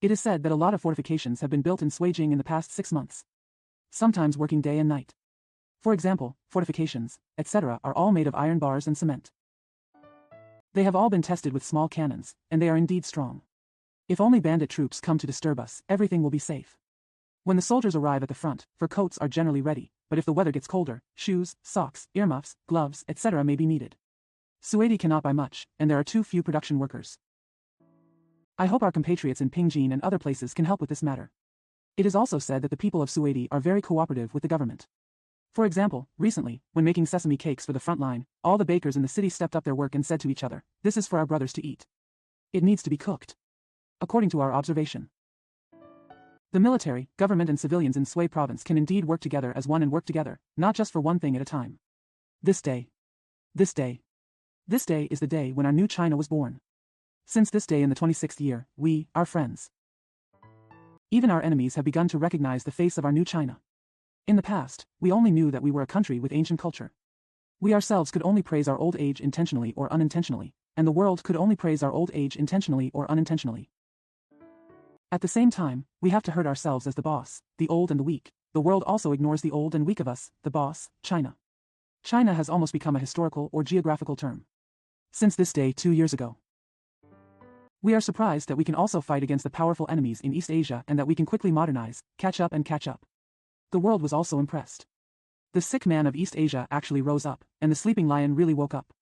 It is said that a lot of fortifications have been built in Suijing in the past 6 months. Sometimes working day and night. For example, fortifications, etc. are all made of iron bars and cement. They have all been tested with small cannons, and they are indeed strong. If only bandit troops come to disturb us, everything will be safe. When the soldiers arrive at the front, fur coats are generally ready, but if the weather gets colder, shoes, socks, earmuffs, gloves, etc. may be needed. Suwedi cannot buy much, and there are too few production workers. I hope our compatriots in Pingjin and other places can help with this matter. It is also said that the people of Suwedi are very cooperative with the government. For example, recently, when making sesame cakes for the front line, all the bakers in the city stepped up their work and said to each other, "This is for our brothers to eat. It needs to be cooked." According to our observation, the military, government and civilians in Sui province can indeed work together as one and work together, not just for one thing at a time. This day is the day when our new China was born. Since this day in the 26th year, we, our friends, even our enemies have begun to recognize the face of our new China. In the past, we only knew that we were a country with ancient culture. We ourselves could only praise our old age intentionally or unintentionally, and the world could only praise our old age intentionally or unintentionally. At the same time, we have to hurt ourselves as the boss, the old and the weak. The world also ignores the old and weak of us, the boss, China. China has almost become a historical or geographical term. Since this day 2 years ago, we are surprised that we can also fight against the powerful enemies in East Asia and that we can quickly modernize, catch up. The world was also impressed. The sick man of East Asia actually rose up, and the sleeping lion really woke up.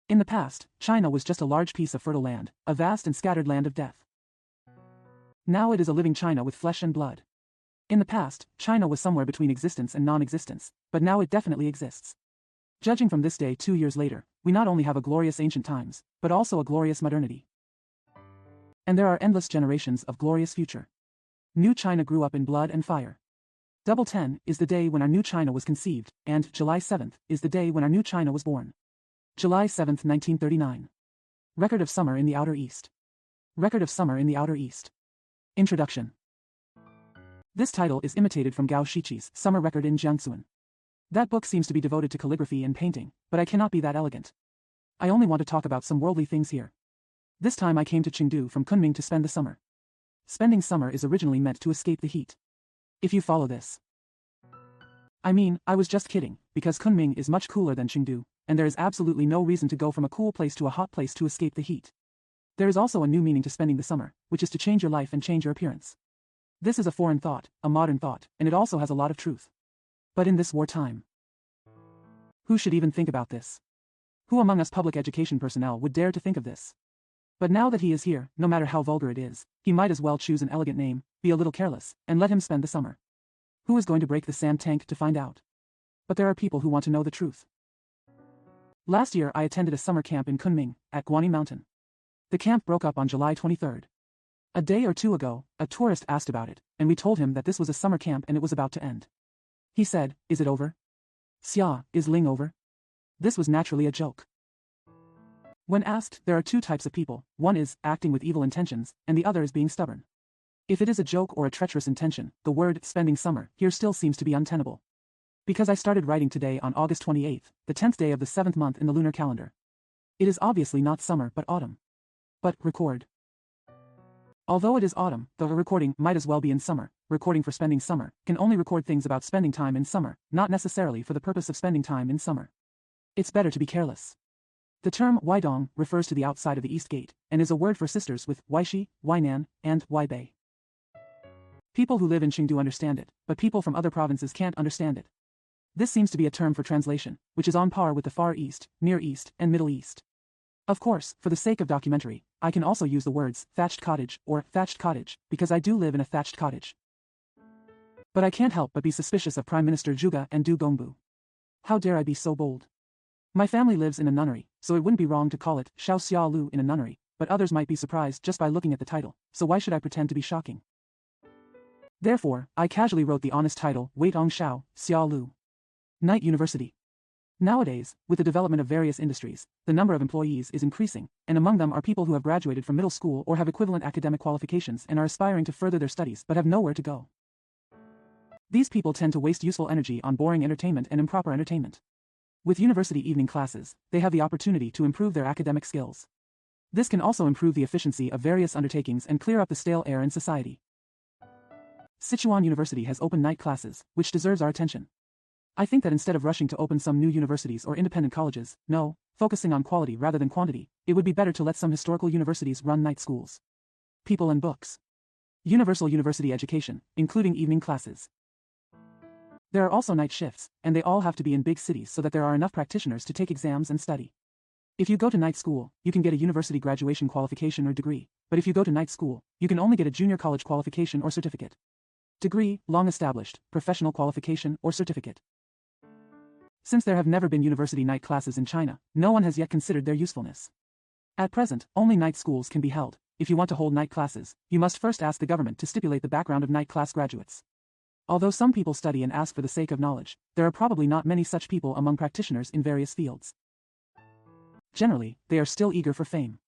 In the past, China was just a large piece of fertile land, a vast and scattered land of death. Now it is a living China with flesh and blood. In the past, China was somewhere between existence and non-existence, but now it definitely exists. Judging from this day 2 years later, we not only have a glorious ancient times, but also a glorious modernity. And there are endless generations of glorious future. New China grew up in blood and fire. Double 10 is the day when our new China was conceived, and July 7th is the day when our new China was born. July 7th, 1939. Record of Summer in the Outer East. Record of Summer in the Outer East. Introduction. This title is imitated from Gao Shiqi's Summer Record in Jiangsuan. That book seems to be devoted to calligraphy and painting, but I cannot be that elegant. I only want to talk about some worldly things here. This time I came to Chengdu from Kunming to spend the summer. Spending summer is originally meant to escape the heat. If you follow this. I mean, I was just kidding, because Kunming is much cooler than Chengdu, and there is absolutely no reason to go from a cool place to a hot place to escape the heat. There is also a new meaning to spending the summer, which is to change your life and change your appearance. This is a foreign thought, a modern thought, and it also has a lot of truth. But in this wartime, who should even think about this? Who among us public education personnel would dare to think of this? But now that he is here, no matter how vulgar it is, he might as well choose an elegant name, be a little careless, and let him spend the summer. Who is going to break the sand tank to find out? But there are people who want to know the truth. Last year I attended a summer camp in Kunming, at Guanyin Mountain. The camp broke up on July 23rd. A day or two ago, a tourist asked about it, and we told him that this was a summer camp and it was about to end. He said, "Is it over? Xia, is Ling over?" This was naturally a joke. When asked, there are two types of people, one is acting with evil intentions, and the other is being stubborn. If it is a joke or a treacherous intention, the word spending summer here still seems to be untenable. Because I started writing today on August 28th, the 10th day of the 7th month in the lunar calendar. It is obviously not summer but autumn. But record. Although it is autumn, the recording might as well be in summer. Recording for spending summer can only record things about spending time in summer, not necessarily for the purpose of spending time in summer. It's better to be careless. The term Waidong refers to the outside of the East Gate, and is a word for sisters with Waishi, Wainan, and Waibei. People who live in Chengdu understand it, but people from other provinces can't understand it. This seems to be a term for translation, which is on par with the Far East, Near East, and Middle East. Of course, for the sake of documentary, I can also use the words thatched cottage or thatched cottage, because I do live in a thatched cottage. But I can't help but be suspicious of Prime Minister Zhuge and Du Gongbu. How dare I be so bold? My family lives in a nunnery, so it wouldn't be wrong to call it Xiao Xia Lu in a nunnery, but others might be surprised just by looking at the title, so why should I pretend to be shocking? Therefore, I casually wrote the honest title Waitong Xiao, Xia Lu. Night University. Nowadays, with the development of various industries, the number of employees is increasing, and among them are people who have graduated from middle school or have equivalent academic qualifications and are aspiring to further their studies but have nowhere to go. These people tend to waste useful energy on boring entertainment and improper entertainment. With university evening classes, they have the opportunity to improve their academic skills. This can also improve the efficiency of various undertakings and clear up the stale air in society. Sichuan University has opened night classes, which deserves our attention. I think that instead of rushing to open some new universities or independent colleges, focusing on quality rather than quantity, it would be better to let some historical universities run night schools. People and books. Universal university education, including evening classes. There are also night shifts, and they all have to be in big cities so that there are enough practitioners to take exams and study. If you go to night school, you can get a university graduation qualification or degree, but if you go to night school, you can only get a junior college qualification or certificate. Degree, long established, professional qualification or certificate. Since there have never been university night classes in China, no one has yet considered their usefulness. At present, only night schools can be held. If you want to hold night classes, you must first ask the government to stipulate the background of night class graduates. Although some people study and ask for the sake of knowledge, there are probably not many such people among practitioners in various fields. Generally, they are still eager for fame.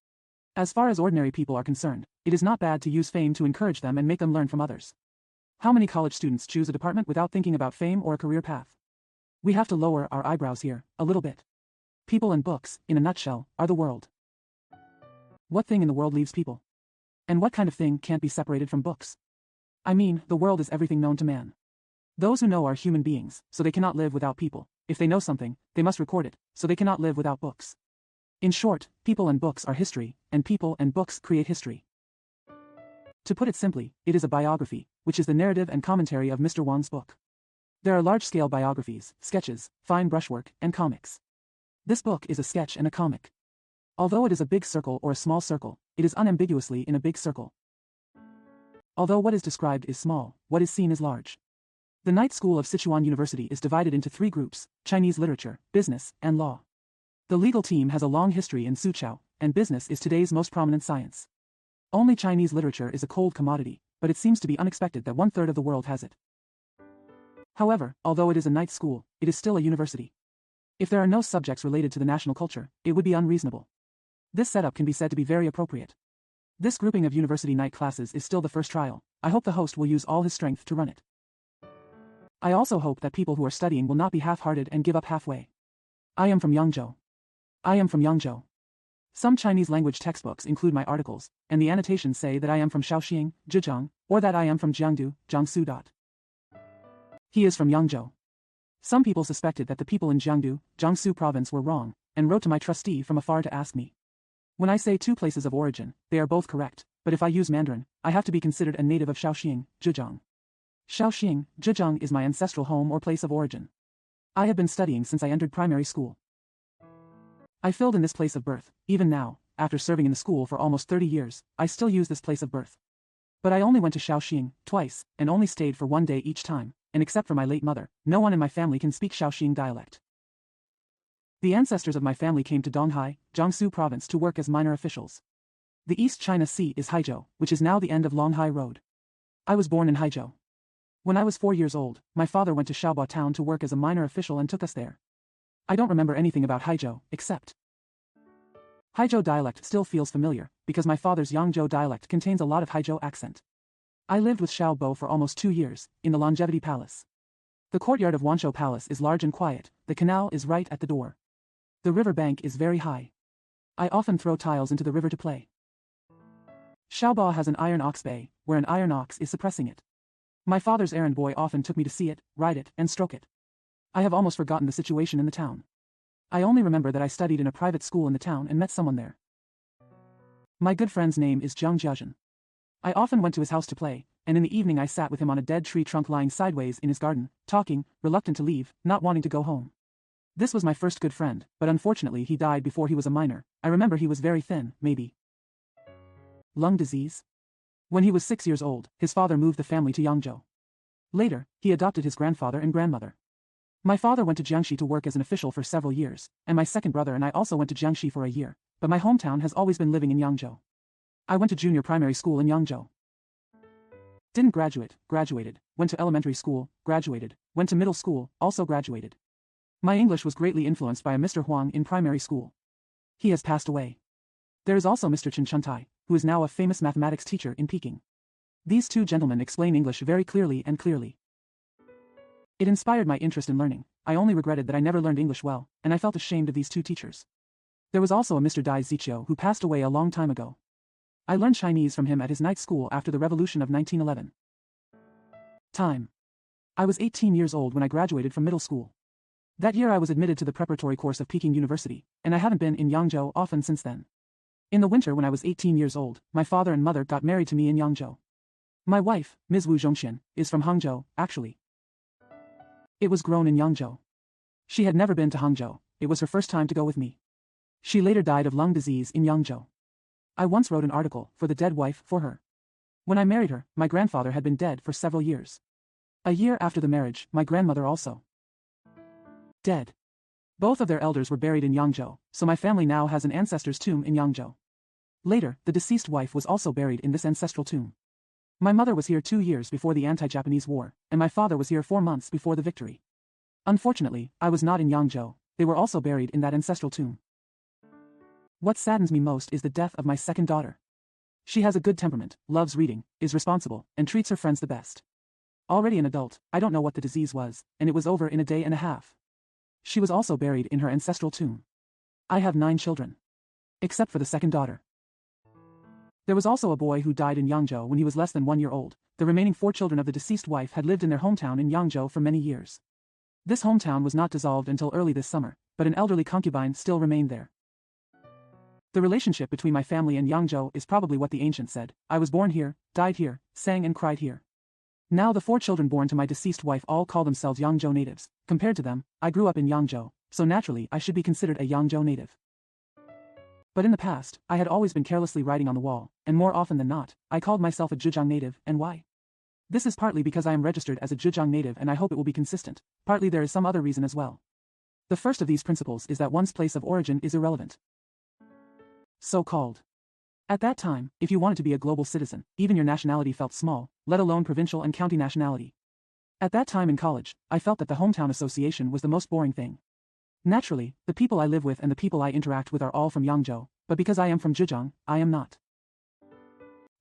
As far as ordinary people are concerned, it is not bad to use fame to encourage them and make them learn from others. How many college students choose a department without thinking about fame or a career path? We have to lower our eyebrows here, a little bit. People and books, in a nutshell, are the world. What thing in the world leaves people? And what kind of thing can't be separated from books? I mean, the world is everything known to man. Those who know are human beings, so they cannot live without people. If they know something, they must record it, so they cannot live without books. In short, people and books are history, and people and books create history. To put it simply, it is a biography, which is the narrative and commentary of Mr. Wang's book. There are large-scale biographies, sketches, fine brushwork, and comics. This book is a sketch and a comic. Although it is a big circle or a small circle, it is unambiguously in a big circle. Although what is described is small, what is seen is large. The night school of Sichuan University is divided into 3 groups: Chinese literature, business, and law. The legal team has a long history in Suzhou, and business is today's most prominent science. Only Chinese literature is a cold commodity, but it seems to be unexpected that 1/3 of the world has it. However, although it is a night school, it is still a university. If there are no subjects related to the national culture, it would be unreasonable. This setup can be said to be very appropriate. This grouping of university night classes is still the first trial. I hope the host will use all his strength to run it. I also hope that people who are studying will not be half-hearted and give up halfway. I am from Yangzhou. I am from Yangzhou. Some Chinese language textbooks include my articles, and the annotations say that I am from Shaoxing, Zhejiang, or that I am from Jiangdu, Jiangsu. He is from Yangzhou. Some people suspected that the people in Jiangdu, Jiangsu province were wrong, and wrote to my trustee from afar to ask me. When I say 2 places of origin, they are both correct, but if I use Mandarin, I have to be considered a native of Shaoxing, Zhejiang. Shaoxing, Zhejiang is my ancestral home or place of origin. I have been studying since I entered primary school. I filled in this place of birth. Even now, after serving in the school for almost 30 years, I still use this place of birth. But I only went to Shaoxing twice, and only stayed for 1 day each time, and except for my late mother, no one in my family can speak Shaoxing dialect. The ancestors of my family came to Donghai, Jiangsu province to work as minor officials. The East China Sea is Haizhou, which is now the end of Longhai Road. I was born in Haizhou. When I was 4 years old, my father went to Shaobo town to work as a minor official and took us there. I don't remember anything about Haizhou, except Haizhou dialect still feels familiar, because my father's Yangzhou dialect contains a lot of Haizhou accent. I lived with Xiaobo for almost 2 years, in the Longevity Palace. The courtyard of Wanshou Palace is large and quiet, the canal is right at the door. The river bank is very high. I often throw tiles into the river to play. Xiaobo has an iron ox bay, where an iron ox is suppressing it. My father's errand boy often took me to see it, ride it, and stroke it. I have almost forgotten the situation in the town. I only remember that I studied in a private school in the town and met someone there. My good friend's name is Zhang Jiazhen. I often went to his house to play, and in the evening I sat with him on a dead tree trunk lying sideways in his garden, talking, reluctant to leave, not wanting to go home. This was my first good friend, but unfortunately he died before he was a minor. I remember he was very thin, maybe lung disease. When he was 6 years old, his father moved the family to Yangzhou. Later, he adopted his grandfather and grandmother. My father went to Jiangxi to work as an official for several years, and my second brother and I also went to Jiangxi for a year, but my hometown has always been living in Yangzhou. I went to junior primary school in Yangzhou. Didn't graduate, graduated, went to elementary school, graduated, went to middle school, also graduated. My English was greatly influenced by a Mr. Huang in primary school. He has passed away. There is also Mr. Chen Chuntai, who is now a famous mathematics teacher in Peking. These 2 gentlemen explain English very clearly and clearly. It inspired my interest in learning. I only regretted that I never learned English well, and I felt ashamed of these 2 teachers. There was also a Mr. Dai Ziqiu who passed away a long time ago. I learned Chinese from him at his night school after the revolution of 1911. Time. I was 18 years old when I graduated from middle school. That year I was admitted to the preparatory course of Peking University, and I haven't been in Yangzhou often since then. In the winter when I was 18 years old, my father and mother got married to me in Yangzhou. My wife, Ms. Wu Zhongxian, is from Hangzhou, actually. It was grown in Yangzhou. She had never been to Hangzhou. It was her first time to go with me. She later died of lung disease in Yangzhou. I once wrote an article for the dead wife for her. When I married her, my grandfather had been dead for several years. A year after the marriage, my grandmother also dead. Both of their elders were buried in Yangzhou, so my family now has an ancestor's tomb in Yangzhou. Later, the deceased wife was also buried in this ancestral tomb. My mother was here 2 years before the anti-Japanese war, and my father was here 4 months before the victory. Unfortunately, I was not in Yangzhou. They were also buried in that ancestral tomb. What saddens me most is the death of my second daughter. She has a good temperament, loves reading, is responsible, and treats her friends the best. Already an adult, I don't know what the disease was, and it was over in a day and a half. She was also buried in her ancestral tomb. I have 9 children. Except for the second daughter. There was also a boy who died in Yangzhou when he was less than 1 year old. The remaining 4 children of the deceased wife had lived in their hometown in Yangzhou for many years. This hometown was not dissolved until early this summer, but an elderly concubine still remained there. The relationship between my family and Yangzhou is probably what the ancients said. I was born here, died here, sang and cried here. Now the 4 children born to my deceased wife all call themselves Yangzhou natives. Compared to them, I grew up in Yangzhou, so naturally I should be considered a Yangzhou native. But in the past, I had always been carelessly writing on the wall, and more often than not, I called myself a Zhejiang native, and why? This is partly because I am registered as a Zhejiang native and I hope it will be consistent. Partly there is some other reason as well. The first of these principles is that one's place of origin is irrelevant. So-called. At that time, if you wanted to be a global citizen, even your nationality felt small, let alone provincial and county nationality. At that time in college, I felt that the hometown association was the most boring thing. Naturally, the people I live with and the people I interact with are all from Yangzhou, but because I am from Zhejiang, I am not.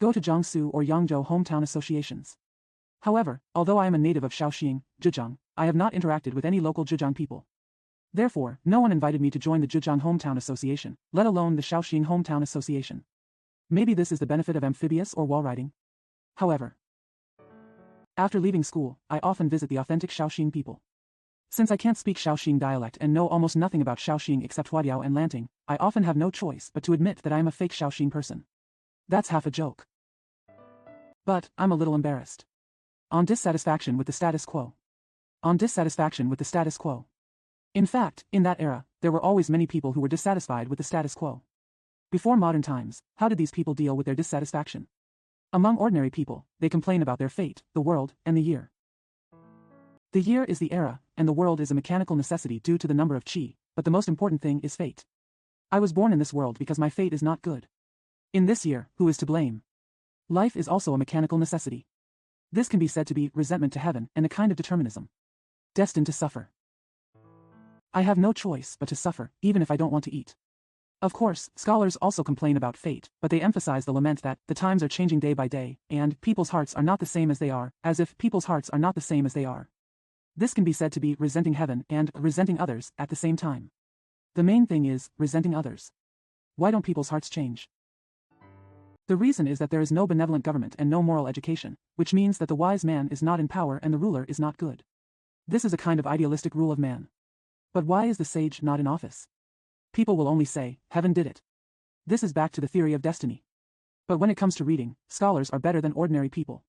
Go to Jiangsu or Yangzhou hometown associations. However, although I am a native of Shaoxing, Zhejiang, I have not interacted with any local Zhejiang people. Therefore, no one invited me to join the Zhejiang Hometown Association, let alone the Shaoxing Hometown Association. Maybe this is the benefit of amphibious or wall riding. However, after leaving school, I often visit the authentic Shaoxing people. Since I can't speak Shaoxing dialect and know almost nothing about Shaoxing except Huadiao and Lanting, I often have no choice but to admit that I am a fake Shaoxing person. That's half a joke. But, I'm a little embarrassed. On dissatisfaction with the status quo. On dissatisfaction with the status quo. In fact, in that era, there were always many people who were dissatisfied with the status quo. Before modern times, how did these people deal with their dissatisfaction? Among ordinary people, they complain about their fate, the world, and the year. The year is the era, and the world is a mechanical necessity due to the number of chi, but the most important thing is fate. I was born in this world because my fate is not good. In this year, who is to blame? Life is also a mechanical necessity. This can be said to be resentment to heaven and a kind of determinism. Destined to suffer. I have no choice but to suffer, even if I don't want to eat. Of course, scholars also complain about fate, but they emphasize the lament that the times are changing day by day, and people's hearts are not the same as they are, as if people's hearts are not the same as they are. This can be said to be resenting heaven and resenting others at the same time. The main thing is resenting others. Why don't people's hearts change? The reason is that there is no benevolent government and no moral education, which means that the wise man is not in power and the ruler is not good. This is a kind of idealistic rule of man. But why is the sage not in office? People will only say, heaven did it. This is back to the theory of destiny. But when it comes to reading, scholars are better than ordinary people.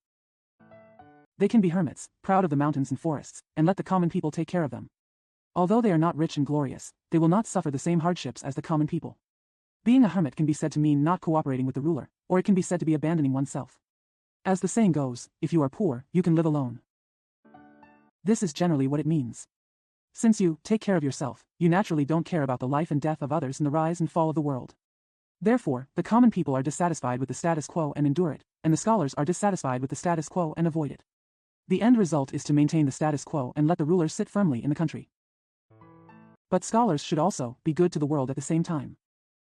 They can be hermits, proud of the mountains and forests, and let the common people take care of them. Although they are not rich and glorious, they will not suffer the same hardships as the common people. Being a hermit can be said to mean not cooperating with the ruler, or it can be said to be abandoning oneself. As the saying goes, if you are poor, you can live alone. This is generally what it means. Since you take care of yourself, you naturally don't care about the life and death of others and the rise and fall of the world. Therefore, the common people are dissatisfied with the status quo and endure it, and the scholars are dissatisfied with the status quo and avoid it. The end result is to maintain the status quo and let the rulers sit firmly in the country. But scholars should also be good to the world at the same time.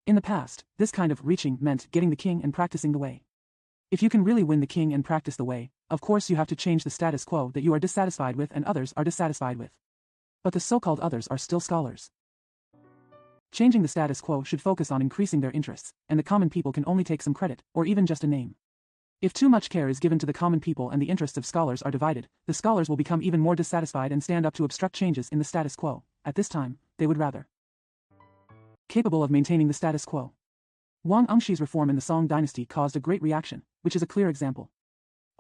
In the past, this kind of reaching meant getting the king and practicing the way. If you can really win the king and practice the way, of course you have to change the status quo that you are dissatisfied with and others are dissatisfied with. But the so-called others are still scholars. Changing the status quo should focus on increasing their interests, and the common people can only take some credit, or even just a name. If too much care is given to the common people and the interests of scholars are divided, the scholars will become even more dissatisfied and stand up to obstruct changes in the status quo. At this time, they would rather capable of maintaining the status quo. Wang Engshi's reform in the Song dynasty caused a great reaction, which is a clear example.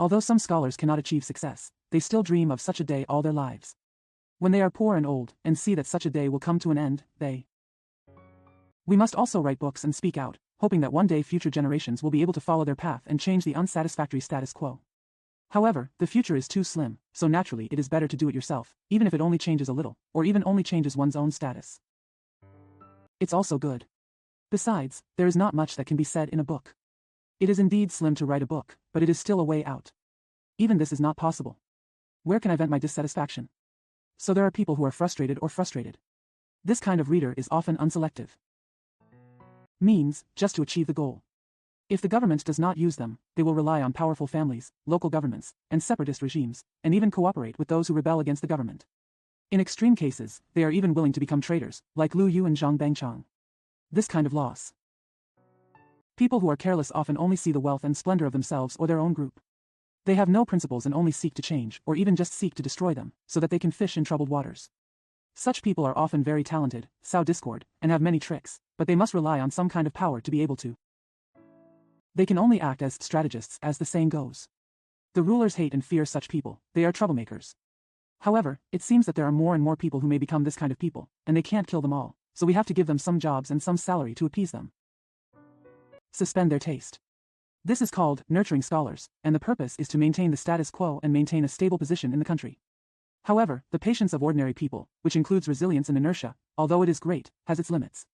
Although some scholars cannot achieve success, they still dream of such a day all their lives. When they are poor and old, and see that such a day will come to an end, We must also write books and speak out, hoping that one day future generations will be able to follow their path and change the unsatisfactory status quo. However, the future is too slim, so naturally it is better to do it yourself, even if it only changes a little, or even only changes one's own status. It's also good. Besides, there is not much that can be said in a book. It is indeed slim to write a book, but it is still a way out. Even this is not possible. Where can I vent my dissatisfaction? So there are people who are frustrated or frustrated. This kind of reader is often unselective. Means, just to achieve the goal. If the government does not use them, they will rely on powerful families, local governments, and separatist regimes, and even cooperate with those who rebel against the government. In extreme cases, they are even willing to become traitors, like Lu Yu and Zhang Bangchang. This kind of loss. People who are careless often only see the wealth and splendor of themselves or their own group. They have no principles and only seek to change, or even just seek to destroy them, so that they can fish in troubled waters. Such people are often very talented, sow discord, and have many tricks, but they must rely on some kind of power to be able to. They can only act as strategists, as the saying goes. The rulers hate and fear such people, they are troublemakers. However, it seems that there are more and more people who may become this kind of people, and they can't kill them all, so we have to give them some jobs and some salary to appease them. Suspend their taste. This is called nurturing scholars, and the purpose is to maintain the status quo and maintain a stable position in the country. However, the patience of ordinary people, which includes resilience and inertia, although it is great, has its limits.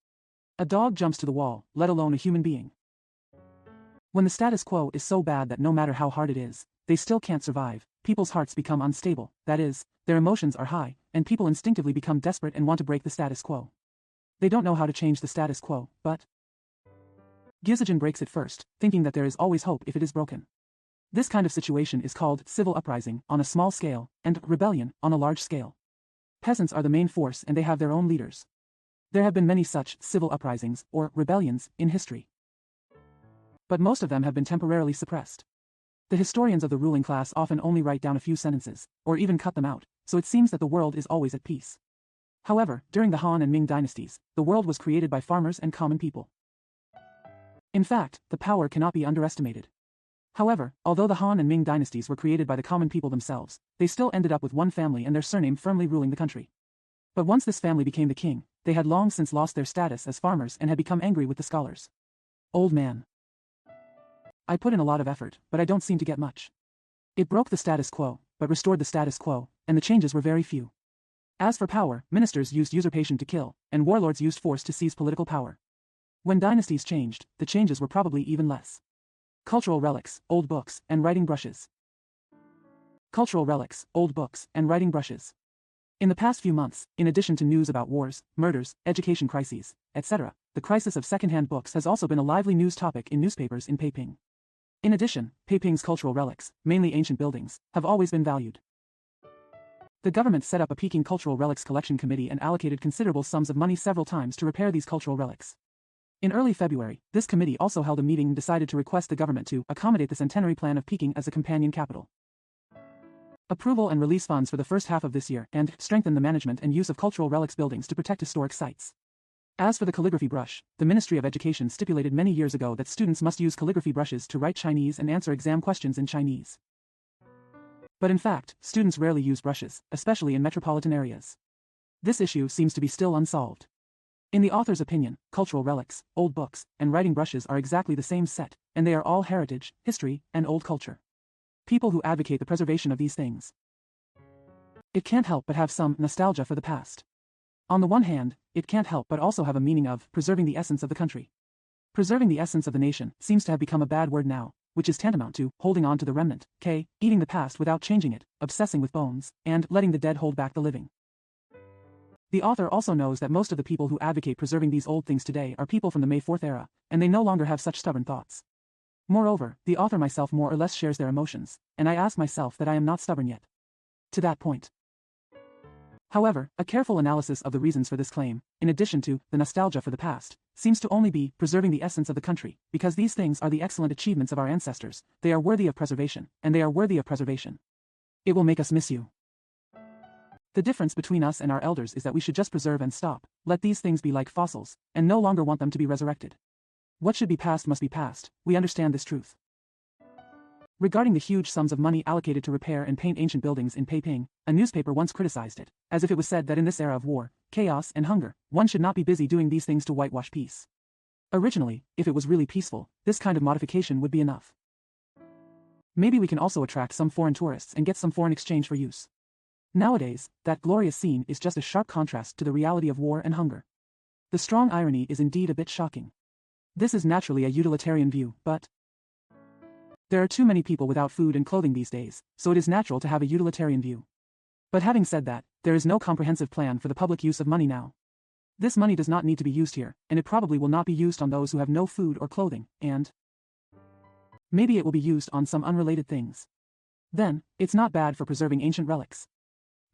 A dog jumps to the wall, let alone a human being. When the status quo is so bad that no matter how hard it is, they still can't survive, people's hearts become unstable, that is, their emotions are high, and people instinctively become desperate and want to break the status quo. They don't know how to change the status quo, but Gyuzijin breaks it first, thinking that there is always hope if it is broken. This kind of situation is called civil uprising on a small scale, and rebellion on a large scale. Peasants are the main force and they have their own leaders. There have been many such civil uprisings, or rebellions, in history. But most of them have been temporarily suppressed. The historians of the ruling class often only write down a few sentences, or even cut them out, so it seems that the world is always at peace. However, during the Han and Ming dynasties, the world was created by farmers and common people. In fact, the power cannot be underestimated. However, although the Han and Ming dynasties were created by the common people themselves, they still ended up with one family and their surname firmly ruling the country. But once this family became the king, they had long since lost their status as farmers and had become angry with the scholars. Old man. I put in a lot of effort, but I don't seem to get much. It broke the status quo, but restored the status quo, and the changes were very few. As for power, ministers used usurpation to kill, and warlords used force to seize political power. When dynasties changed, the changes were probably even less. Cultural relics, old books, and writing brushes. Cultural relics, old books, and writing brushes. In the past few months, in addition to news about wars, murders, education crises, etc., the crisis of second-hand books has also been a lively news topic in newspapers in Peiping. In addition, Peiping's cultural relics, mainly ancient buildings, have always been valued. The government set up a Peking Cultural Relics Collection Committee and allocated considerable sums of money several times to repair these cultural relics. In early February, this committee also held a meeting and decided to request the government to accommodate the centenary plan of Peking as a companion capital. Approval and release funds for the first half of this year, and strengthen the management and use of cultural relics buildings to protect historic sites. As for the calligraphy brush, the Ministry of Education stipulated many years ago that students must use calligraphy brushes to write Chinese and answer exam questions in Chinese. But in fact, students rarely use brushes, especially in metropolitan areas. This issue seems to be still unsolved. In the author's opinion, cultural relics, old books, and writing brushes are exactly the same set, and they are all heritage, history, and old culture. People who advocate the preservation of these things. It can't help but have some nostalgia for the past. On the one hand, it can't help but also have a meaning of preserving the essence of the country. Preserving the essence of the nation seems to have become a bad word now, which is tantamount to holding on to the remnant, eating the past without changing it, obsessing with bones, and letting the dead hold back the living. The author also knows that most of the people who advocate preserving these old things today are people from the May 4th era, and they no longer have such stubborn thoughts. Moreover, the author myself more or less shares their emotions, and I ask myself that I am not stubborn yet. To that point. However, a careful analysis of the reasons for this claim, in addition to the nostalgia for the past, seems to only be preserving the essence of the country, because these things are the excellent achievements of our ancestors, they are worthy of preservation, and they are worthy of preservation. It will make us miss you. The difference between us and our elders is that we should just preserve and stop, let these things be like fossils, and no longer want them to be resurrected. What should be past must be past, we understand this truth. Regarding the huge sums of money allocated to repair and paint ancient buildings in Peiping, a newspaper once criticized it, as if it was said that in this era of war, chaos and hunger, one should not be busy doing these things to whitewash peace. Originally, if it was really peaceful, this kind of modification would be enough. Maybe we can also attract some foreign tourists and get some foreign exchange for use. Nowadays, that glorious scene is just a sharp contrast to the reality of war and hunger. The strong irony is indeed a bit shocking. This is naturally a utilitarian view, but there are too many people without food and clothing these days, so it is natural to have a utilitarian view. But having said that, there is no comprehensive plan for the public use of money now. This money does not need to be used here, and it probably will not be used on those who have no food or clothing, and maybe it will be used on some unrelated things. Then, it's not bad for preserving ancient relics.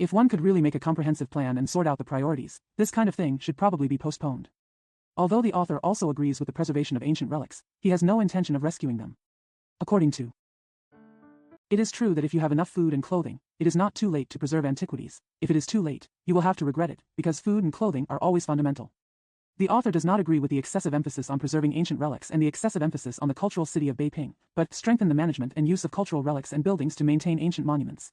If one could really make a comprehensive plan and sort out the priorities, this kind of thing should probably be postponed. Although the author also agrees with the preservation of ancient relics, he has no intention of rescuing them. According to it is true that if you have enough food and clothing, it is not too late to preserve antiquities. If it is too late, you will have to regret it, because food and clothing are always fundamental. The author does not agree with the excessive emphasis on preserving ancient relics and the excessive emphasis on the cultural city of Beiping, but strengthen the management and use of cultural relics and buildings to maintain ancient monuments.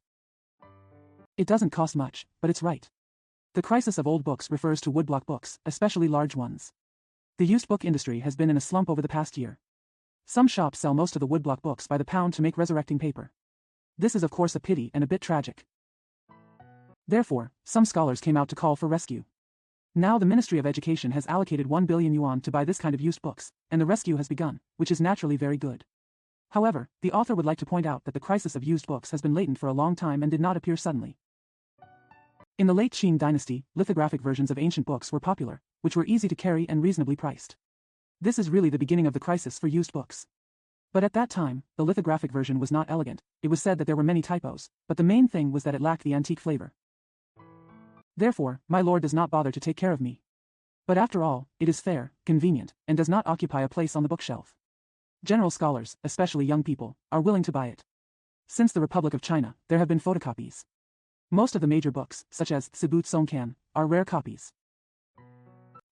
It doesn't cost much, but it's right. The crisis of old books refers to woodblock books, especially large ones. The used book industry has been in a slump over the past year. Some shops sell most of the woodblock books by the pound to make resurrecting paper. This is of course a pity and a bit tragic. Therefore, some scholars came out to call for rescue. Now the Ministry of Education has allocated 1 billion yuan to buy this kind of used books, and the rescue has begun, which is naturally very good. However, the author would like to point out that the crisis of used books has been latent for a long time and did not appear suddenly. In the late Qing dynasty, lithographic versions of ancient books were popular, which were easy to carry and reasonably priced. This is really the beginning of the crisis for used books. But at that time, the lithographic version was not elegant. It was said that there were many typos, but the main thing was that it lacked the antique flavor. Therefore, my lord does not bother to take care of me. But after all, it is fair, convenient, and does not occupy a place on the bookshelf. General scholars, especially young people, are willing to buy it. Since the Republic of China, there have been photocopies. Most of the major books, such as Sibu Songcan, are rare copies.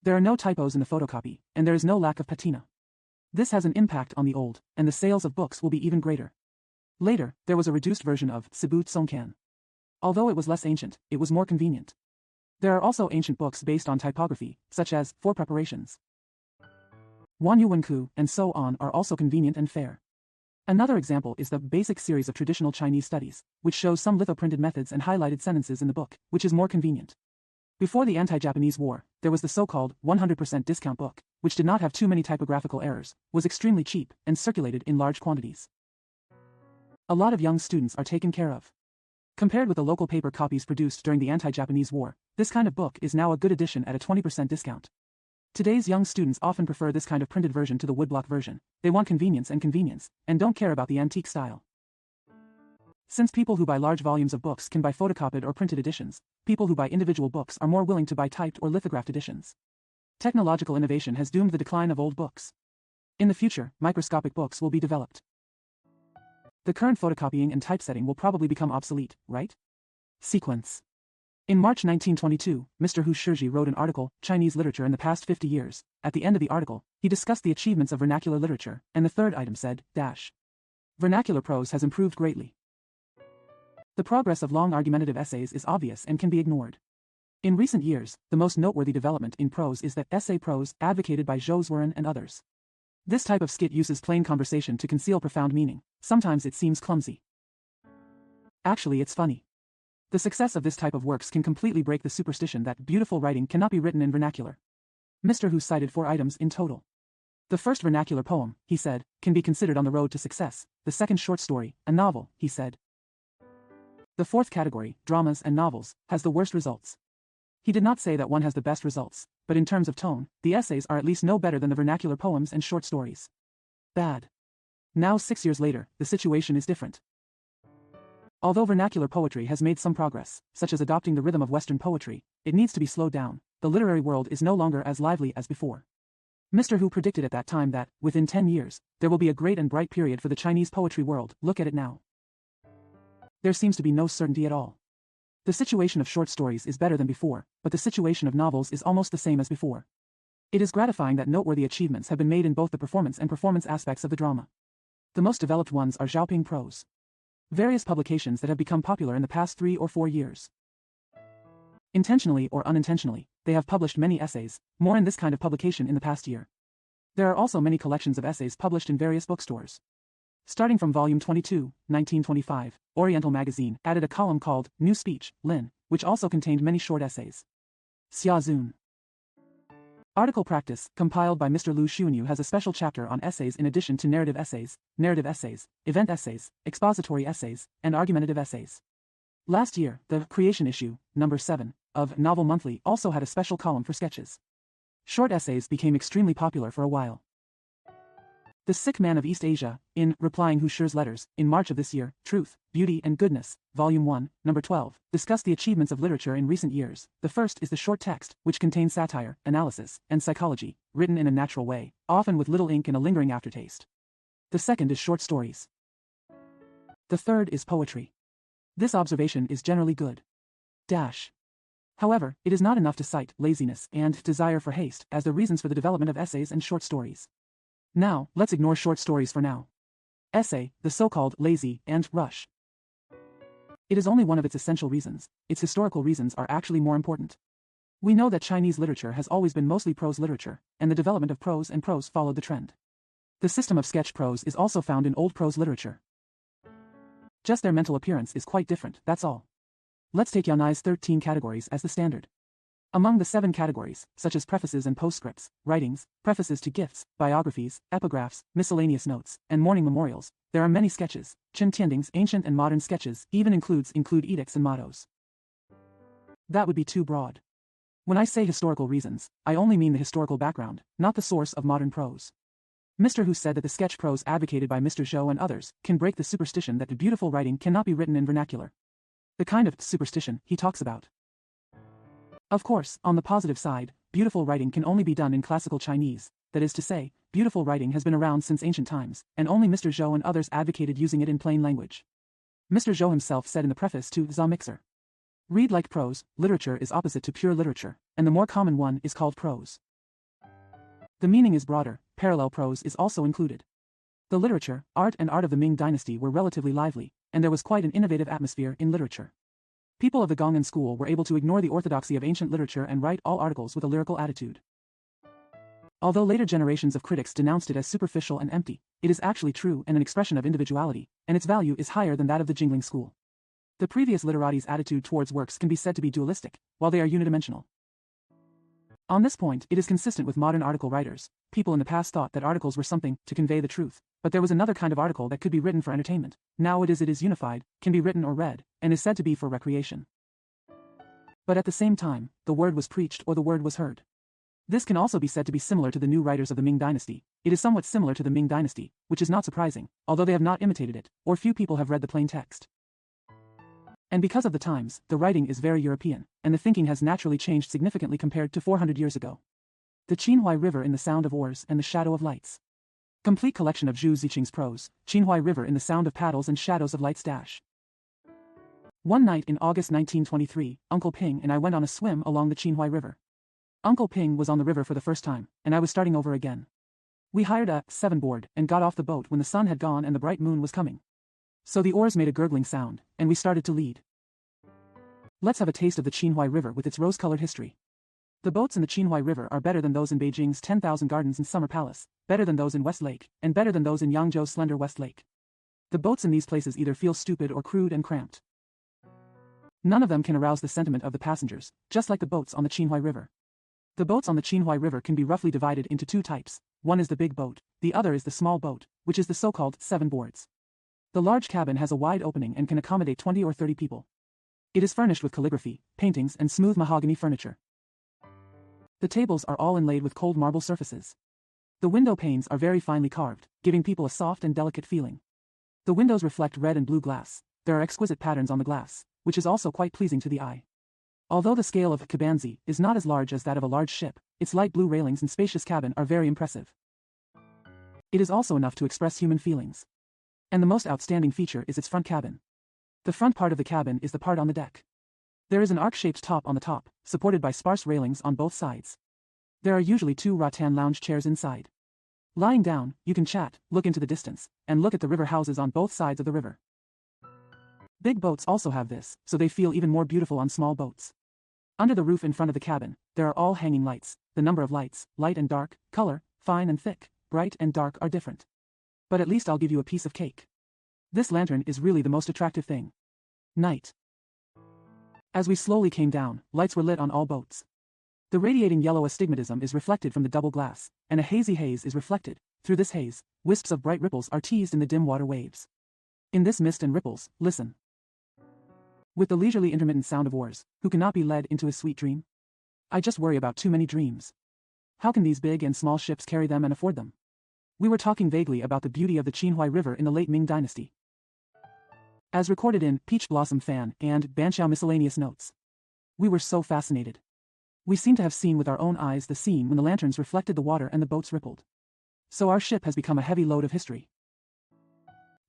There are no typos in the photocopy, and there is no lack of patina. This has an impact on the old, and the sales of books will be even greater. Later, there was a reduced version of Sibu Songcan. Although it was less ancient, it was more convenient. There are also ancient books based on typography, such as For Preparations, Wanyu Wenku, and so on are also convenient and fair. Another example is the Basic Series of Traditional Chinese Studies, which shows some lithoprinted methods and highlighted sentences in the book, which is more convenient. Before the anti-Japanese war, there was the so-called 100% discount book, which did not have too many typographical errors, was extremely cheap, and circulated in large quantities. A lot of young students are taken care of. Compared with the local paper copies produced during the anti-Japanese war, this kind of book is now a good edition at a 20% discount. Today's young students often prefer this kind of printed version to the woodblock version. They want convenience, and don't care about the antique style. Since people who buy large volumes of books can buy photocopied or printed editions, people who buy individual books are more willing to buy typed or lithographed editions. Technological innovation has doomed the decline of old books. In the future, microscopic books will be developed. The current photocopying and typesetting will probably become obsolete, right? Sequence. In March 1922, Mr. Hu Shizhi wrote an article, Chinese Literature in the Past 50 Years. At the end of the article, he discussed the achievements of vernacular literature, and the third item said, Vernacular prose has improved greatly. The progress of long argumentative essays is obvious and can be ignored. In recent years, the most noteworthy development in prose is the essay prose advocated by Zhou Zuoren and others. This type of skit uses plain conversation to conceal profound meaning. Sometimes it seems clumsy. Actually, it's funny. The success of this type of works can completely break the superstition that beautiful writing cannot be written in vernacular. Mr. Hu cited 4 items in total. The first vernacular poem, he said, can be considered on the road to success. The second short story, a novel, he said. The fourth category, dramas and novels, has the worst results. He did not say that one has the best results, but in terms of tone, the essays are at least no better than the vernacular poems and short stories. Bad. Now 6 years later, the situation is different. Although vernacular poetry has made some progress, such as adopting the rhythm of Western poetry, it needs to be slowed down. The literary world is no longer as lively as before. Mr. Hu predicted at that time that, within 10 years, there will be a great and bright period for the Chinese poetry world. Look at it now. There seems to be no certainty at all. The situation of short stories is better than before, but the situation of novels is almost the same as before. It is gratifying that noteworthy achievements have been made in both the performance and performance aspects of the drama. The most developed ones are Zhaoping Prose. Various publications that have become popular in the past 3 or 4 years. Intentionally or unintentionally, they have published many essays, more in this kind of publication in the past year. There are also many collections of essays published in various bookstores. Starting from volume 22, 1925, Oriental Magazine added a column called New Speech, Lin, which also contained many short essays. Xia Zun. Article Practice, compiled by Mr. Lu Xuanyu, has a special chapter on essays in addition to narrative essays, event essays, expository essays, and argumentative essays. Last year, the Creation issue, number 7, of Novel Monthly also had a special column for sketches. Short essays became extremely popular for a while. The Sick Man of East Asia, in Replying Hu Shi's Letters, in March of this year, Truth, Beauty and Goodness, Volume 1, Number 12, discussed the achievements of literature in recent years. The first is the short text, which contains satire, analysis, and psychology, written in a natural way, often with little ink and a lingering aftertaste. The second is short stories. The third is poetry. This observation is generally good. However, it is not enough to cite laziness and desire for haste as the reasons for the development of essays and short stories. Now, let's ignore short stories for now. Essay, the so-called lazy and rush. It is only one of its essential reasons. Its historical reasons are actually more important. We know that Chinese literature has always been mostly prose literature, and the development of prose and prose followed the trend. The system of sketch prose is also found in old prose literature. Just their mental appearance is quite different, that's all. Let's take Yanai's 13 categories as the standard. Among the 7 categories, such as prefaces and postscripts, writings, prefaces to gifts, biographies, epigraphs, miscellaneous notes, and mourning memorials, there are many sketches. Chen Tianding's ancient and modern sketches even include edicts and mottos. That would be too broad. When I say historical reasons, I only mean the historical background, not the source of modern prose. Mr. Hu said that the sketch prose advocated by Mr. Zhou and others can break the superstition that the beautiful writing cannot be written in vernacular. The kind of superstition he talks about. Of course, on the positive side, beautiful writing can only be done in classical Chinese. That is to say, beautiful writing has been around since ancient times, and only Mr. Zhou and others advocated using it in plain language. Mr. Zhou himself said in the preface to The Mixer, "Read like prose, literature is opposite to pure literature, and the more common one is called prose." The meaning is broader, parallel prose is also included. The literature, art of the Ming dynasty were relatively lively, and there was quite an innovative atmosphere in literature. People of the Gong'an school were able to ignore the orthodoxy of ancient literature and write all articles with a lyrical attitude. Although later generations of critics denounced it as superficial and empty, it is actually true and an expression of individuality, and its value is higher than that of the Jingling school. The previous literati's attitude towards works can be said to be dualistic, while they are unidimensional. On this point, it is consistent with modern article writers. People in the past thought that articles were something to convey the truth, but there was another kind of article that could be written for entertainment. Now it is unified, can be written or read, and is said to be for recreation. But at the same time, the word was preached or the word was heard. This can also be said to be similar to the new writers of the Ming dynasty. It is somewhat similar to the Ming dynasty, which is not surprising, although they have not imitated it, or few people have read the plain text. And because of the times, the writing is very European, and the thinking has naturally changed significantly compared to 400 years ago. The Qinhuai River in the Sound of Oars and the Shadow of Lights. Complete collection of Zhu Ziqing's prose, Qinhuai River in the Sound of Paddles and Shadows of Lights. One night in August 1923, Uncle Ping and I went on a swim along the Qinhuai River. Uncle Ping was on the river for the first time, and I was starting over again. We hired a 7-board and got off the boat when the sun had gone and the bright moon was coming. So the oars made a gurgling sound, and we started to lead. Let's have a taste of the Qinhuai River with its rose-colored history. The boats in the Qinhuai River are better than those in Beijing's 10,000 Gardens and Summer Palace, better than those in West Lake, and better than those in Yangzhou's slender West Lake. The boats in these places either feel stupid or crude and cramped. None of them can arouse the sentiment of the passengers, just like the boats on the Qinhuai River. The boats on the Qinhuai River can be roughly divided into 2 types. One is the big boat, the other is the small boat, which is the so-called 7 boards. The large cabin has a wide opening and can accommodate 20 or 30 people. It is furnished with calligraphy, paintings, and smooth mahogany furniture. The tables are all inlaid with cold marble surfaces. The window panes are very finely carved, giving people a soft and delicate feeling. The windows reflect red and blue glass. There are exquisite patterns on the glass, which is also quite pleasing to the eye. Although the scale of Kabanzi is not as large as that of a large ship, its light blue railings and spacious cabin are very impressive. It is also enough to express human feelings. And the most outstanding feature is its front cabin. The front part of the cabin is the part on the deck. There is an arc-shaped top on the top, supported by sparse railings on both sides. There are usually 2 rattan lounge chairs inside. Lying down, you can chat, look into the distance, and look at the river houses on both sides of the river. Big boats also have this, so they feel even more beautiful on small boats. Under the roof in front of the cabin, there are all hanging lights. The number of lights, light and dark, color, fine and thick, bright and dark are different. But at least I'll give you a piece of cake. This lantern is really the most attractive thing. Night. As we slowly came down, lights were lit on all boats. The radiating yellow astigmatism is reflected from the double glass, and a hazy haze is reflected. Through this haze, wisps of bright ripples are teased in the dim water waves. In this mist and ripples, listen. With the leisurely intermittent sound of oars, who cannot be led into his sweet dream? I just worry about too many dreams. How can these big and small ships carry them and afford them? We were talking vaguely about the beauty of the Qinhuai River in the late Ming Dynasty, as recorded in Peach Blossom Fan and Banqiao Miscellaneous Notes. We were so fascinated. We seemed to have seen with our own eyes the scene when the lanterns reflected the water and the boats rippled. So our ship has become a heavy load of history.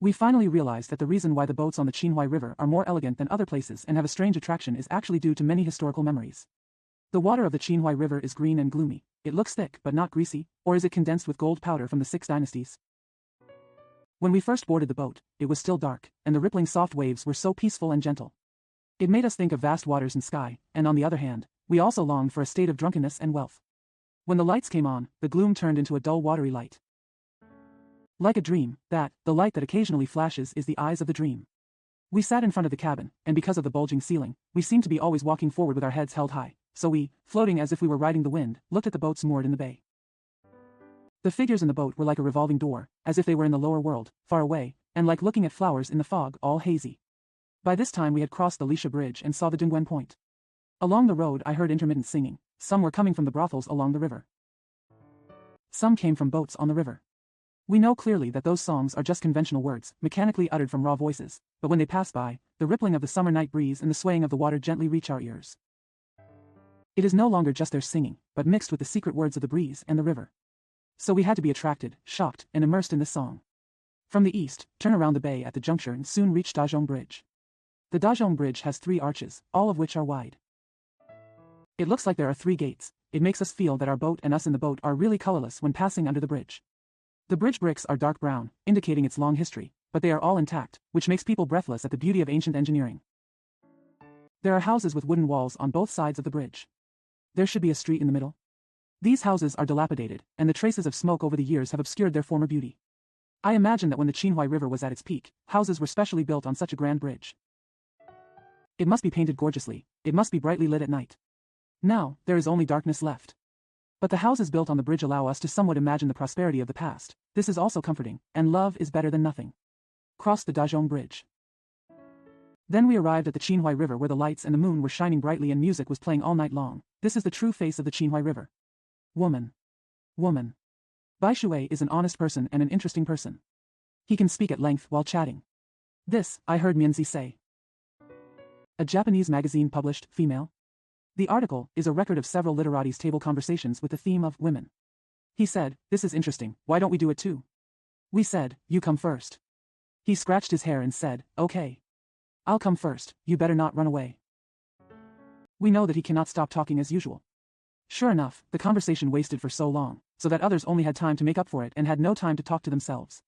We finally realized that the reason why the boats on the Qinhuai River are more elegant than other places and have a strange attraction is actually due to many historical memories. The water of the Qinhuai River is green and gloomy. It looks thick but not greasy, or is it condensed with gold powder from the 6 dynasties? When we first boarded the boat, it was still dark, and the rippling soft waves were so peaceful and gentle. It made us think of vast waters and sky, and on the other hand, we also longed for a state of drunkenness and wealth. When the lights came on, the gloom turned into a dull watery light. Like a dream, the light that occasionally flashes is the eyes of the dream. We sat in front of the cabin, and because of the bulging ceiling, we seemed to be always walking forward with our heads held high, so we, floating as if we were riding the wind, looked at the boats moored in the bay. The figures in the boat were like a revolving door, as if they were in the lower world, far away, and like looking at flowers in the fog, all hazy. By this time we had crossed the Lisha Bridge and saw the Dongguan Point. Along the road I heard intermittent singing. Some were coming from the brothels along the river. Some came from boats on the river. We know clearly that those songs are just conventional words, mechanically uttered from raw voices, but when they pass by, the rippling of the summer night breeze and the swaying of the water gently reach our ears. It is no longer just their singing, but mixed with the secret words of the breeze and the river. So we had to be attracted, shocked, and immersed in this song. From the east, turn around the bay at the juncture and soon reach Dazhong Bridge. The Dazhong Bridge has 3 arches, all of which are wide. It looks like there are 3 gates. It makes us feel that our boat and us in the boat are really colorless when passing under the bridge. The bridge bricks are dark brown, indicating its long history, but they are all intact, which makes people breathless at the beauty of ancient engineering. There are houses with wooden walls on both sides of the bridge. There should be a street in the middle. These houses are dilapidated, and the traces of smoke over the years have obscured their former beauty. I imagine that when the Qinhuai River was at its peak, houses were specially built on such a grand bridge. It must be painted gorgeously. It must be brightly lit at night. Now, there is only darkness left. But the houses built on the bridge allow us to somewhat imagine the prosperity of the past. This is also comforting, and love is better than nothing. Crossed the Dazhong Bridge. Then we arrived at the Qinhuai River where the lights and the moon were shining brightly and music was playing all night long. This is the true face of the Qinhuai River. Woman. Woman. Bai Shui is an honest person and an interesting person. He can speak at length while chatting. This, I heard Mianzi say. A Japanese magazine published, female. The article is a record of several literates' table conversations with the theme of women. He said, "This is interesting, why don't we do it too?" We said, "You come first." He scratched his hair and said, "Okay. I'll come first, you better not run away." We know that he cannot stop talking as usual. Sure enough, the conversation wasted for so long, so that others only had time to make up for it and had no time to talk to themselves.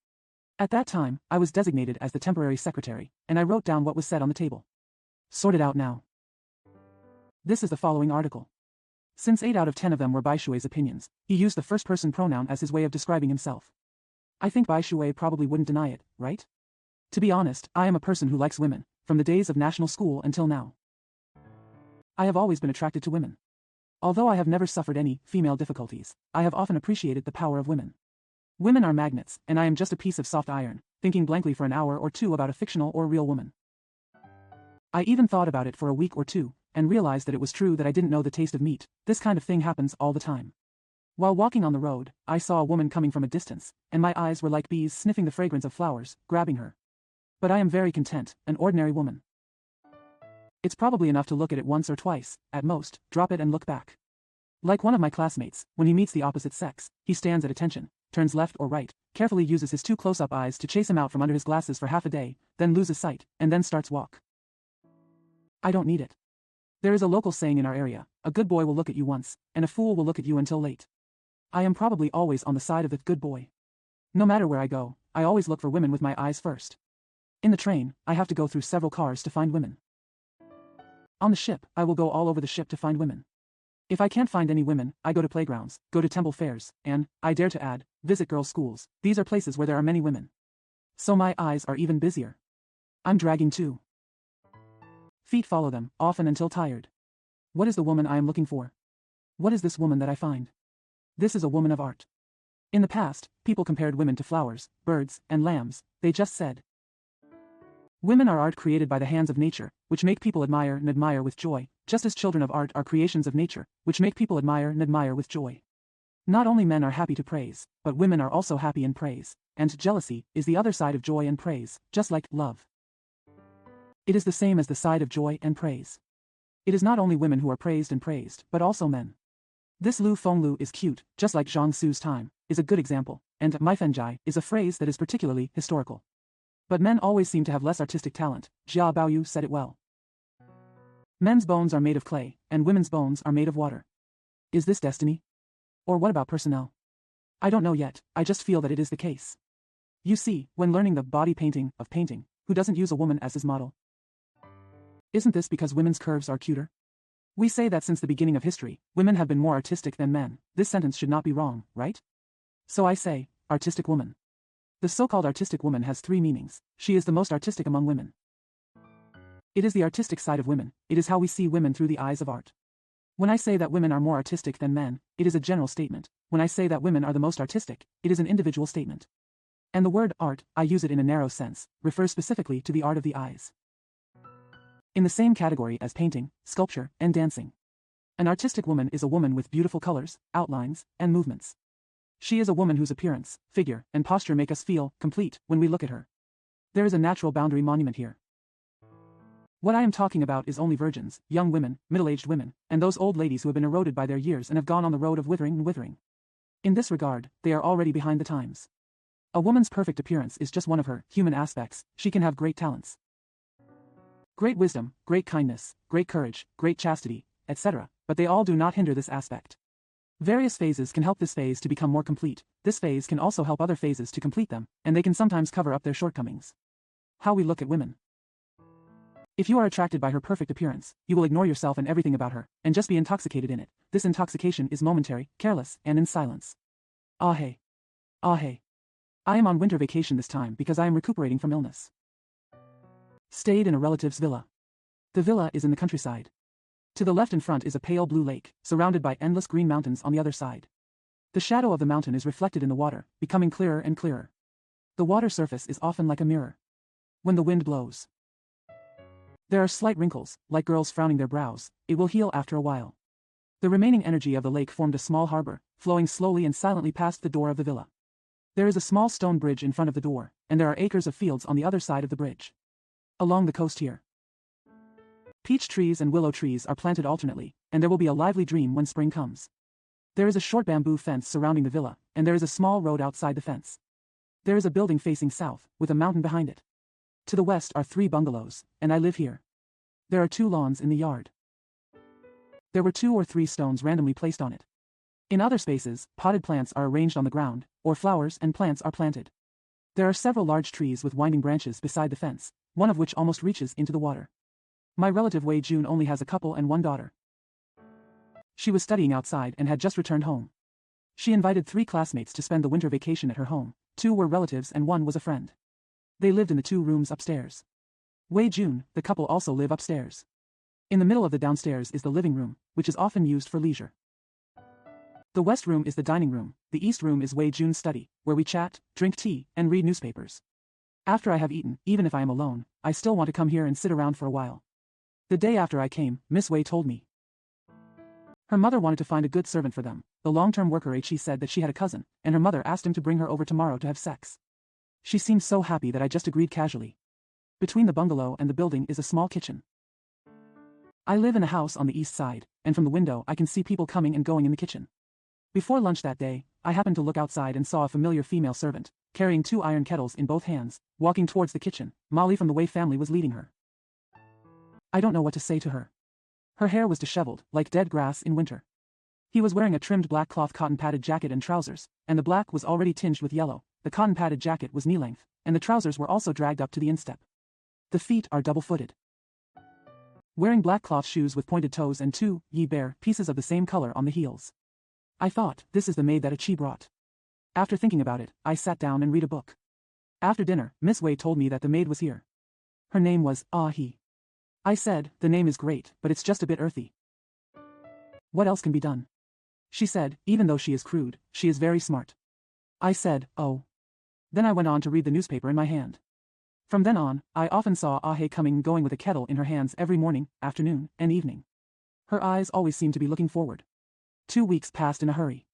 At that time, I was designated as the temporary secretary, and I wrote down what was said on the table. Sort it out now. This is the following article. Since 8 out of 10 of them were Bai Shui's opinions, he used the first-person pronoun as his way of describing himself. I think Bai Shui probably wouldn't deny it, right? To be honest, I am a person who likes women, from the days of national school until now. I have always been attracted to women. Although I have never suffered any female difficulties, I have often appreciated the power of women. Women are magnets, and I am just a piece of soft iron, thinking blankly for an hour or two about a fictional or real woman. I even thought about it for a week or two, and realized that it was true that I didn't know the taste of meat. This kind of thing happens all the time. While walking on the road, I saw a woman coming from a distance, and my eyes were like bees sniffing the fragrance of flowers, grabbing her. But I am very content, an ordinary woman. It's probably enough to look at it once or twice, at most, drop it and look back. Like one of my classmates, when he meets the opposite sex, he stands at attention, turns left or right, carefully uses his 2 close-up eyes to chase him out from under his glasses for half a day, then loses sight, and then starts walk. I don't need it. There is a local saying in our area, a good boy will look at you once, and a fool will look at you until late. I am probably always on the side of the good boy. No matter where I go, I always look for women with my eyes first. In the train, I have to go through several cars to find women. On the ship, I will go all over the ship to find women. If I can't find any women, I go to playgrounds, go to temple fairs, and, I dare to add, visit girls' schools. These are places where there are many women. So my eyes are even busier. I'm dragging too. Feet follow them, often until tired. What is the woman I am looking for? What is this woman that I find? This is a woman of art. In the past, people compared women to flowers, birds, and lambs. They just said, women are art created by the hands of nature, which make people admire and admire with joy, just as children of art are creations of nature, which make people admire and admire with joy. Not only men are happy to praise, but women are also happy in praise, and jealousy is the other side of joy and praise, just like love. It is the same as the side of joy and praise. It is not only women who are praised, but also men. This Lu Feng Lu is cute, just like Zhang Su's time, is a good example, and Mai Fenjai is a phrase that is particularly historical. But men always seem to have less artistic talent. Jia Baoyu said it well. Men's bones are made of clay, and women's bones are made of water. Is this destiny? Or what about personnel? I don't know yet, I just feel that it is the case. You see, when learning the body painting of painting, who doesn't use a woman as his model? Isn't this because women's curves are cuter? We say that since the beginning of history, women have been more artistic than men. This sentence should not be wrong, right? So I say, artistic woman. The so-called artistic woman has three meanings. She is the most artistic among women. It is the artistic side of women. It is how we see women through the eyes of art. When I say that women are more artistic than men, it is a general statement. When I say that women are the most artistic, it is an individual statement. And the word art, I use it in a narrow sense, refers specifically to the art of the eyes. In the same category as painting, sculpture, and dancing. An artistic woman is a woman with beautiful colors, outlines, and movements. She is a woman whose appearance, figure, and posture make us feel complete when we look at her. There is a natural boundary monument here. What I am talking about is only virgins, young women, middle-aged women, and those old ladies who have been eroded by their years and have gone on the road of withering and withering. In this regard, they are already behind the times. A woman's perfect appearance is just one of her human aspects. She can have great talents, great wisdom, great kindness, great courage, great chastity, etc., but they all do not hinder this aspect. Various phases can help this phase to become more complete. This phase can also help other phases to complete them, and they can sometimes cover up their shortcomings. How we look at women. If you are attracted by her perfect appearance, you will ignore yourself and everything about her, and just be intoxicated in it. This intoxication is momentary, careless, and in silence. Ah hey. Ah hey. I am on winter vacation this time because I am recuperating from illness. Stayed in a relative's villa. The villa is in the countryside. To the left in front is a pale blue lake, surrounded by endless green mountains on the other side. The shadow of the mountain is reflected in the water, becoming clearer and clearer. The water surface is often like a mirror. When the wind blows, there are slight wrinkles, like girls frowning their brows. It will heal after a while. The remaining energy of the lake formed a small harbor, flowing slowly and silently past the door of the villa. There is a small stone bridge in front of the door, and there are acres of fields on the other side of the bridge. Along the coast here, peach trees and willow trees are planted alternately, and there will be a lively dream when spring comes. There is a short bamboo fence surrounding the villa, and there is a small road outside the fence. There is a building facing south, with a mountain behind it. To the west are 3 bungalows, and I live here. There are 2 lawns in the yard. There were 2 or 3 stones randomly placed on it. In other spaces, potted plants are arranged on the ground, or flowers and plants are planted. There are several large trees with winding branches beside the fence, one of which almost reaches into the water. My relative Wei Jun only has a couple and 1 daughter. She was studying outside and had just returned home. She invited 3 classmates to spend the winter vacation at her home. 2 were relatives and 1 was a friend. They lived in the 2 rooms upstairs. Wei Jun, the couple, also live upstairs. In the middle of the downstairs is the living room, which is often used for leisure. The west room is the dining room. The east room is Wei Jun's study, where we chat, drink tea, and read newspapers. After I have eaten, even if I am alone, I still want to come here and sit around for a while. The day after I came, Miss Wei told me her mother wanted to find a good servant for them. The long-term worker H said that she had a cousin, and her mother asked him to bring her over tomorrow to have sex. She seemed so happy that I just agreed casually. Between the bungalow and the building is a small kitchen. I live in a house on the east side, and from the window I can see people coming and going in the kitchen. Before lunch that day, I happened to look outside and saw a familiar female servant, carrying 2 iron kettles in both hands, walking towards the kitchen. Molly from the Wei family was leading her. I don't know what to say to her. Her hair was disheveled, like dead grass in winter. He was wearing a trimmed black cloth cotton-padded jacket and trousers, and the black was already tinged with yellow. The cotton-padded jacket was knee-length, and the trousers were also dragged up to the instep. The feet are double-footed. Wearing black cloth shoes with pointed toes and two, bare, pieces of the same color on the heels. I thought, this is the maid that Chi brought. After thinking about it, I sat down and read a book. After dinner, Miss Wei told me that the maid was here. Her name was He. I said, the name is great, but it's just a bit earthy. What else can be done? She said, even though she is crude, she is very smart. I said, oh. Then I went on to read the newspaper in my hand. From then on, I often saw He coming and going with a kettle in her hands every morning, afternoon, and evening. Her eyes always seemed to be looking forward. 2 weeks passed in a hurry.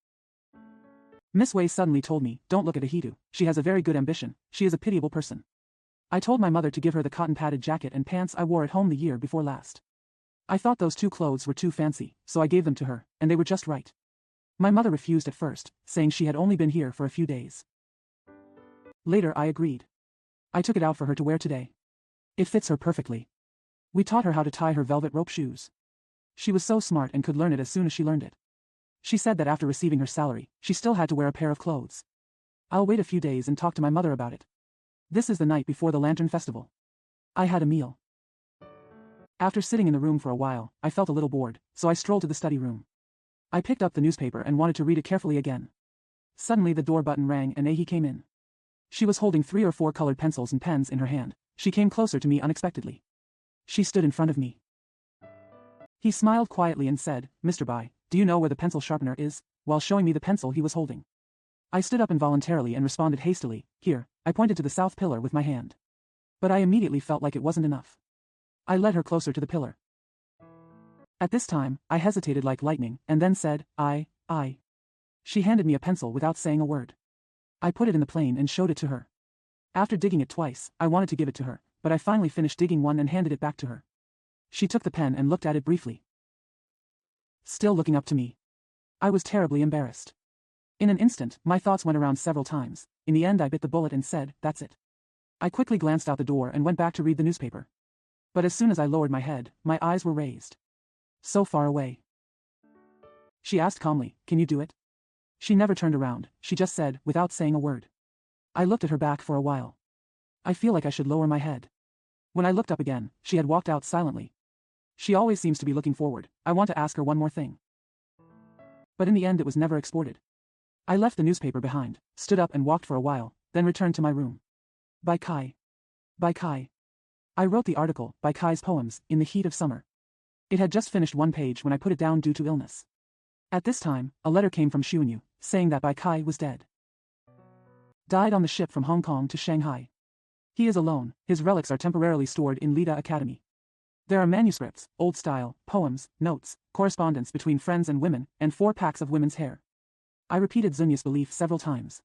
Miss Wei suddenly told me, don't look at Ahidu, she has a very good ambition, she is a pitiable person. I told my mother to give her the cotton-padded jacket and pants I wore at home the year before last. I thought those 2 clothes were too fancy, so I gave them to her, and they were just right. My mother refused at first, saying she had only been here for a few days. Later I agreed. I took it out for her to wear today. It fits her perfectly. We taught her how to tie her velvet rope shoes. She was so smart and could learn it as soon as she learned it. She said that after receiving her salary, she still had to wear a pair of clothes. I'll wait a few days and talk to my mother about it. This is the night before the Lantern Festival. I had a meal. After sitting in the room for a while, I felt a little bored, so I strolled to the study room. I picked up the newspaper and wanted to read it carefully again. Suddenly the door button rang and Ahi came in. She was holding 3 or 4 colored pencils and pens in her hand. She came closer to me unexpectedly. She stood in front of me. He smiled quietly and said, Mr. Bai, do you know where the pencil sharpener is? While showing me the pencil he was holding. I stood up involuntarily and responded hastily, here. I pointed to the south pillar with my hand. But I immediately felt like it wasn't enough. I led her closer to the pillar. At this time, I hesitated like lightning, and then said, I. She handed me a pencil without saying a word. I put it in the plane and showed it to her. After digging it twice, I wanted to give it to her, but I finally finished digging one and handed it back to her. She took the pen and looked at it briefly. Still looking up to me. I was terribly embarrassed. In an instant, my thoughts went around several times. In the end I bit the bullet and said, that's it. I quickly glanced out the door and went back to read the newspaper. But as soon as I lowered my head, my eyes were raised. So far away. She asked calmly, can you do it? She never turned around, she just said, without saying a word. I looked at her back for a while. I feel like I should lower my head. When I looked up again, she had walked out silently. She always seems to be looking forward. I want to ask her one more thing. But in the end it was never exported. I left the newspaper behind, stood up and walked for a while, then returned to my room. By Kai. By Kai. I wrote the article, By Kai's Poems, in the heat of summer. It had just finished 1 page when I put it down due to illness. At this time, a letter came from Xiuanyu, saying that By Kai was dead. Died on the ship from Hong Kong to Shanghai. He is alone, his relics are temporarily stored in Lida Academy. There are manuscripts, old style, poems, notes, correspondence between friends and women, and 4 packs of women's hair. I repeated Zunya's belief several times.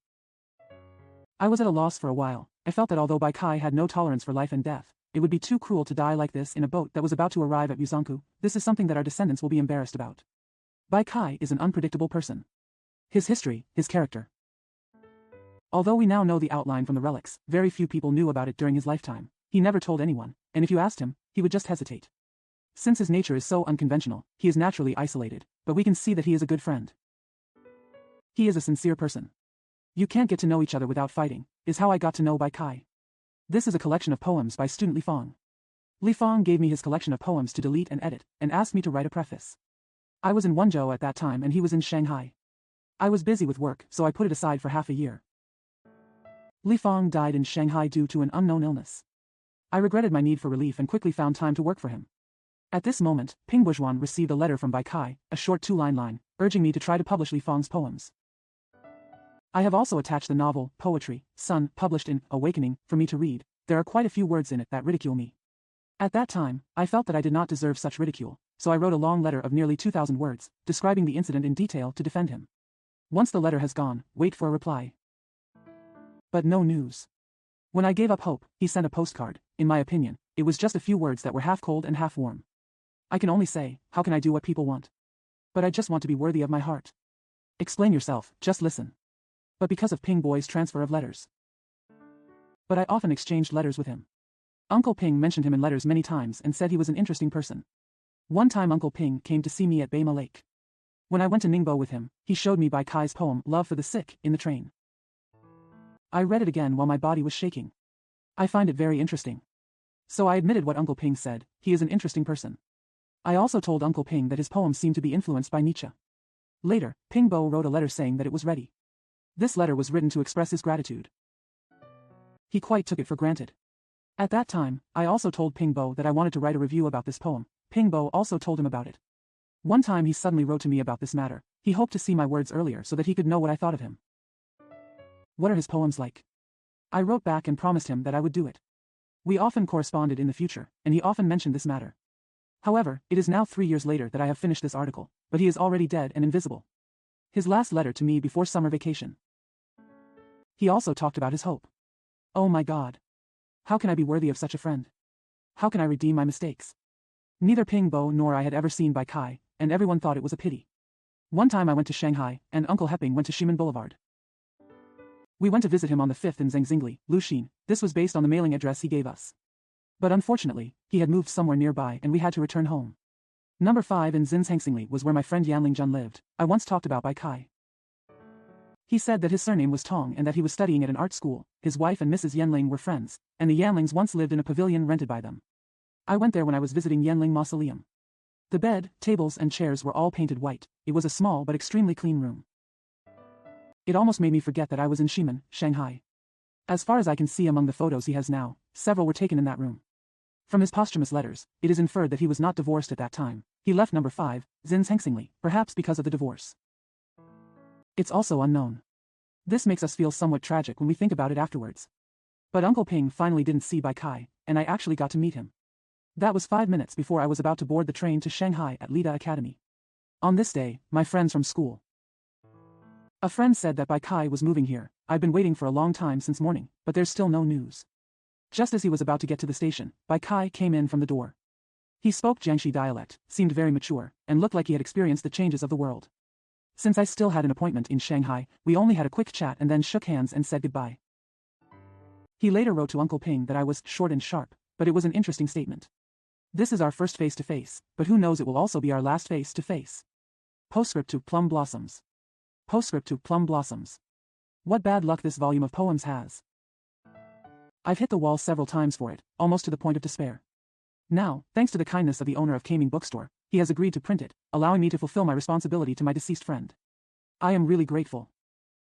I was at a loss for a while. I felt that although Bai Kai had no tolerance for life and death, it would be too cruel to die like this in a boat that was about to arrive at Yuzanku. This is something that our descendants will be embarrassed about. Bai Kai is an unpredictable person. His history, his character. Although we now know the outline from the relics, very few people knew about it during his lifetime. He never told anyone, and if you asked him, he would just hesitate. Since his nature is so unconventional, he is naturally isolated, but we can see that he is a good friend. He is a sincere person. You can't get to know each other without fighting, is how I got to know Bai Kai. This is a collection of poems by student Li Fong. Li Fong gave me his collection of poems to delete and edit, and asked me to write a preface. I was in Wenzhou at that time and he was in Shanghai. I was busy with work, so I put it aside for half a year. Li Fong died in Shanghai due to an unknown illness. I regretted my need for relief and quickly found time to work for him. At this moment, Ping Bujuan received a letter from Bai Kai, a short 2-line, urging me to try to publish Li Fong's poems. I have also attached the novel, Poetry, Sun, published in Awakening, for me to read. There are quite a few words in it that ridicule me. At that time, I felt that I did not deserve such ridicule, so I wrote a long letter of nearly 2,000 words, describing the incident in detail to defend him. Once the letter has gone, wait for a reply. But no news. When I gave up hope, he sent a postcard. In my opinion, it was just a few words that were half cold and half warm. I can only say, how can I do what people want? But I just want to be worthy of my heart. Explain yourself, just listen. But because of Ping Boy's transfer of letters. But I often exchanged letters with him. Uncle Ping mentioned him in letters many times and said he was an interesting person. One time Uncle Ping came to see me at Baima Lake. When I went to Ningbo with him, he showed me Bai Kai's poem Love for the Sick in the train. I read it again while my body was shaking. I find it very interesting. So I admitted what Uncle Ping said, he is an interesting person. I also told Uncle Ping that his poems seemed to be influenced by Nietzsche. Later, Ping Bo wrote a letter saying that it was ready. This letter was written to express his gratitude. He quite took it for granted. At that time, I also told Ping Bo that I wanted to write a review about this poem. Ping Bo also told him about it. One time he suddenly wrote to me about this matter. He hoped to see my words earlier so that he could know what I thought of him. What are his poems like? I wrote back and promised him that I would do it. We often corresponded in the future, and he often mentioned this matter. However, it is now 3 years later that I have finished this article, but he is already dead and invisible. His last letter to me before summer vacation. He also talked about his hope. Oh my God. How can I be worthy of such a friend? How can I redeem my mistakes? Neither Ping Bo nor I had ever seen Bai Kai, and everyone thought it was a pity. One time I went to Shanghai, and Uncle Hepping went to Ximen Boulevard. We went to visit him on the 5th in Zhangzingli, Luxin. This was based on the mailing address he gave us. But unfortunately, he had moved somewhere nearby and we had to return home. Number 5 in Zhangzingli was where my friend Yanling Jun lived. I once talked about Bai Kai. He said that his surname was Tong and that he was studying at an art school. His wife and Mrs. Yanling were friends, and the Yanlings once lived in a pavilion rented by them. I went there when I was visiting Yanling Mausoleum. The bed, tables and chairs were all painted white. It was a small but extremely clean room. It almost made me forget that I was in Ximen, Shanghai. As far as I can see among the photos he has now, several were taken in that room. From his posthumous letters, it is inferred that he was not divorced at that time. He left number 5, Zhangzingli, perhaps because of the divorce. It's also unknown. This makes us feel somewhat tragic when we think about it afterwards. But Uncle Ping finally didn't see Bai Kai, and I actually got to meet him. That was 5 minutes before I was about to board the train to Shanghai at Lida Academy. On this day, my friends from school. A friend said that Bai Kai was moving here. I'd been waiting for a long time since morning, but there's still no news. Just as he was about to get to the station, Bai Kai came in from the door. He spoke Jiangxi dialect, seemed very mature, and looked like he had experienced the changes of the world. Since I still had an appointment in Shanghai, we only had a quick chat and then shook hands and said goodbye. He later wrote to Uncle Ping that I was short and sharp, but it was an interesting statement. This is our first face-to-face, but who knows, it will also be our last face-to-face. Postscript to Plum Blossoms. Postscript to Plum Blossoms. What bad luck this volume of poems has. I've hit the wall several times for it, almost to the point of despair. Now, thanks to the kindness of the owner of Kaming Bookstore, he has agreed to print it, allowing me to fulfill my responsibility to my deceased friend. I am really grateful.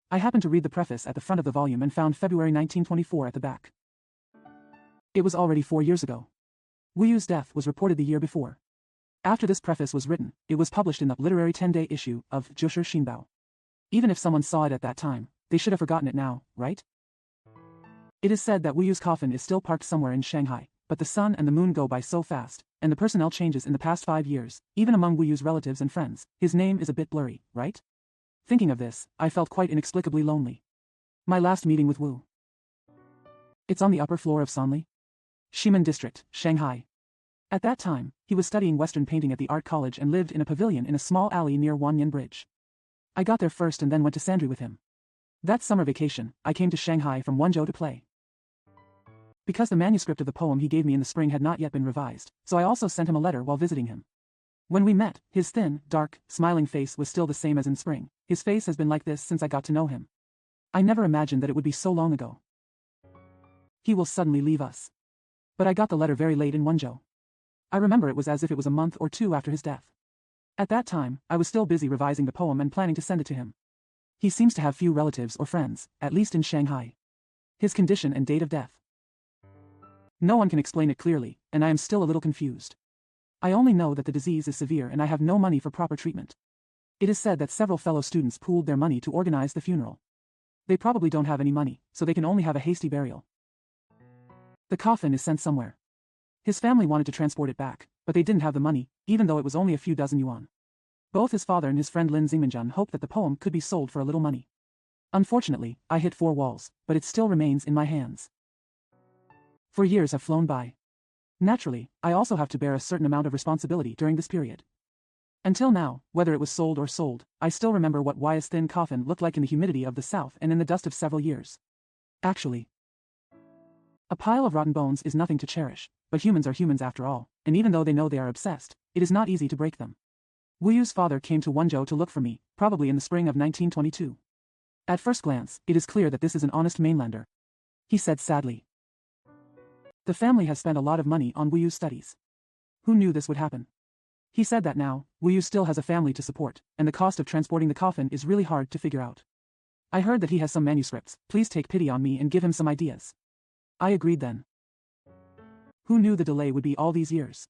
I happened to read the preface at the front of the volume and found February 1924 at the back. It was already 4 years ago. Wu Yu's death was reported the year before. After this preface was written, it was published in the literary 10-day issue of Zhushi Xinbao. Even if someone saw it at that time, they should have forgotten it now, right? It is said that Wu Yu's coffin is still parked somewhere in Shanghai, but the sun and the moon go by so fast, and the personnel changes in the past 5 years, even among Wu Yu's relatives and friends. His name is a bit blurry, right? Thinking of this, I felt quite inexplicably lonely. My last meeting with Wu. It's on the upper floor of Sanli, Ximen District, Shanghai. At that time, he was studying Western painting at the art college and lived in a pavilion in a small alley near Wanyan Bridge. I got there first and then went to Sandry with him. That summer vacation, I came to Shanghai from Wenzhou to play. Because the manuscript of the poem he gave me in the spring had not yet been revised, so I also sent him a letter while visiting him. When we met, his thin, dark, smiling face was still the same as in spring. His face has been like this since I got to know him. I never imagined that it would be so long ago. He will suddenly leave us. But I got the letter very late in Wenzhou. I remember it was as if it was a month or 2 after his death. At that time, I was still busy revising the poem and planning to send it to him. He seems to have few relatives or friends, at least in Shanghai. His condition and date of death. No one can explain it clearly, and I am still a little confused. I only know that the disease is severe and I have no money for proper treatment. It is said that several fellow students pooled their money to organize the funeral. They probably don't have any money, so they can only have a hasty burial. The coffin is sent somewhere. His family wanted to transport it back, but they didn't have the money, even though it was only a few dozen yuan. Both his father and his friend Lin Xingminjun hoped that the poem could be sold for a little money. Unfortunately, I hit 4 walls, but it still remains in my hands. 4 years have flown by. Naturally, I also have to bear a certain amount of responsibility during this period. Until now, whether it was sold or sold, I still remember what Y's thin coffin looked like in the humidity of the south and in the dust of several years. Actually, a pile of rotten bones is nothing to cherish, but humans are humans after all, and even though they know they are obsessed, it is not easy to break them. Wu Yu's father came to Wenzhou to look for me, probably in the spring of 1922. At first glance, it is clear that this is an honest mainlander. He said sadly. The family has spent a lot of money on Wu Yu's studies. Who knew this would happen? He said that now, Wu Yu still has a family to support, and the cost of transporting the coffin is really hard to figure out. I heard that he has some manuscripts, please take pity on me and give him some ideas. I agreed then. Who knew the delay would be all these years?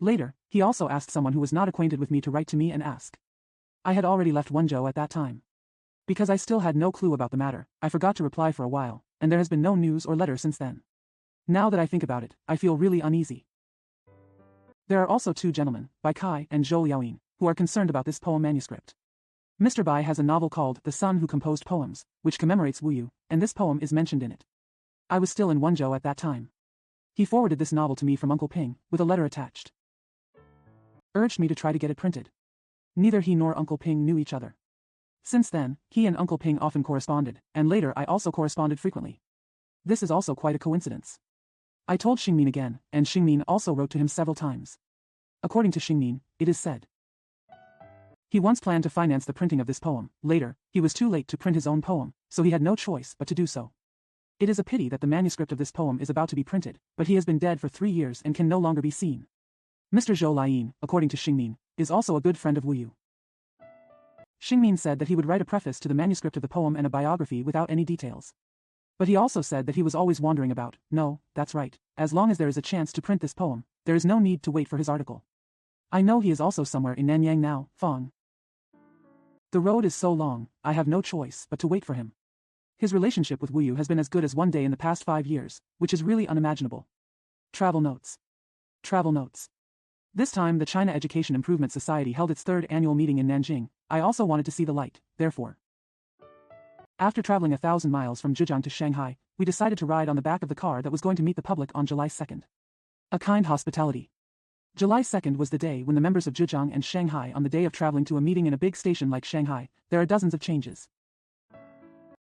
Later, he also asked someone who was not acquainted with me to write to me and ask. I had already left Wenzhou at that time. Because I still had no clue about the matter, I forgot to reply for a while, and there has been no news or letter since then. Now that I think about it, I feel really uneasy. There are also two gentlemen, Bai Kai and Zhou Liaoying, who are concerned about this poem manuscript. Mr. Bai has a novel called The Son Who Composed Poems, which commemorates Wu Yu, and this poem is mentioned in it. I was still in Wenzhou at that time. He forwarded this novel to me from Uncle Ping, with a letter attached. Urged me to try to get it printed. Neither he nor Uncle Ping knew each other. Since then, he and Uncle Ping often corresponded, and later I also corresponded frequently. This is also quite a coincidence. I told Xingmin again, and Xingmin also wrote to him several times. According to Xingmin, it is said. He once planned to finance the printing of this poem. Later, he was too late to print his own poem, so he had no choice but to do so. It is a pity that the manuscript of this poem is about to be printed, but he has been dead for 3 years and can no longer be seen. Mr. Zhou Liaoying, according to Xingmin, is also a good friend of Wu Yu. Xingmin said that he would write a preface to the manuscript of the poem and a biography without any details. But he also said that he was always wondering about, no, that's right, as long as there is a chance to print this poem, there is no need to wait for his article. I know he is also somewhere in Nanyang now, Fang. The road is so long, I have no choice but to wait for him. His relationship with Wu Yu has been as good as one day in the past 5 years, which is really unimaginable. Travel notes. Travel notes. This time the China Education Improvement Society held its 3rd annual meeting in Nanjing. I also wanted to see the light, therefore. After traveling 1,000 miles from Zhejiang to Shanghai, we decided to ride on the back of the car that was going to meet the public on July 2nd. A kind hospitality. July 2nd was the day when the members of Zhejiang and Shanghai on the day of traveling to a meeting in a big station like Shanghai, there are dozens of changes.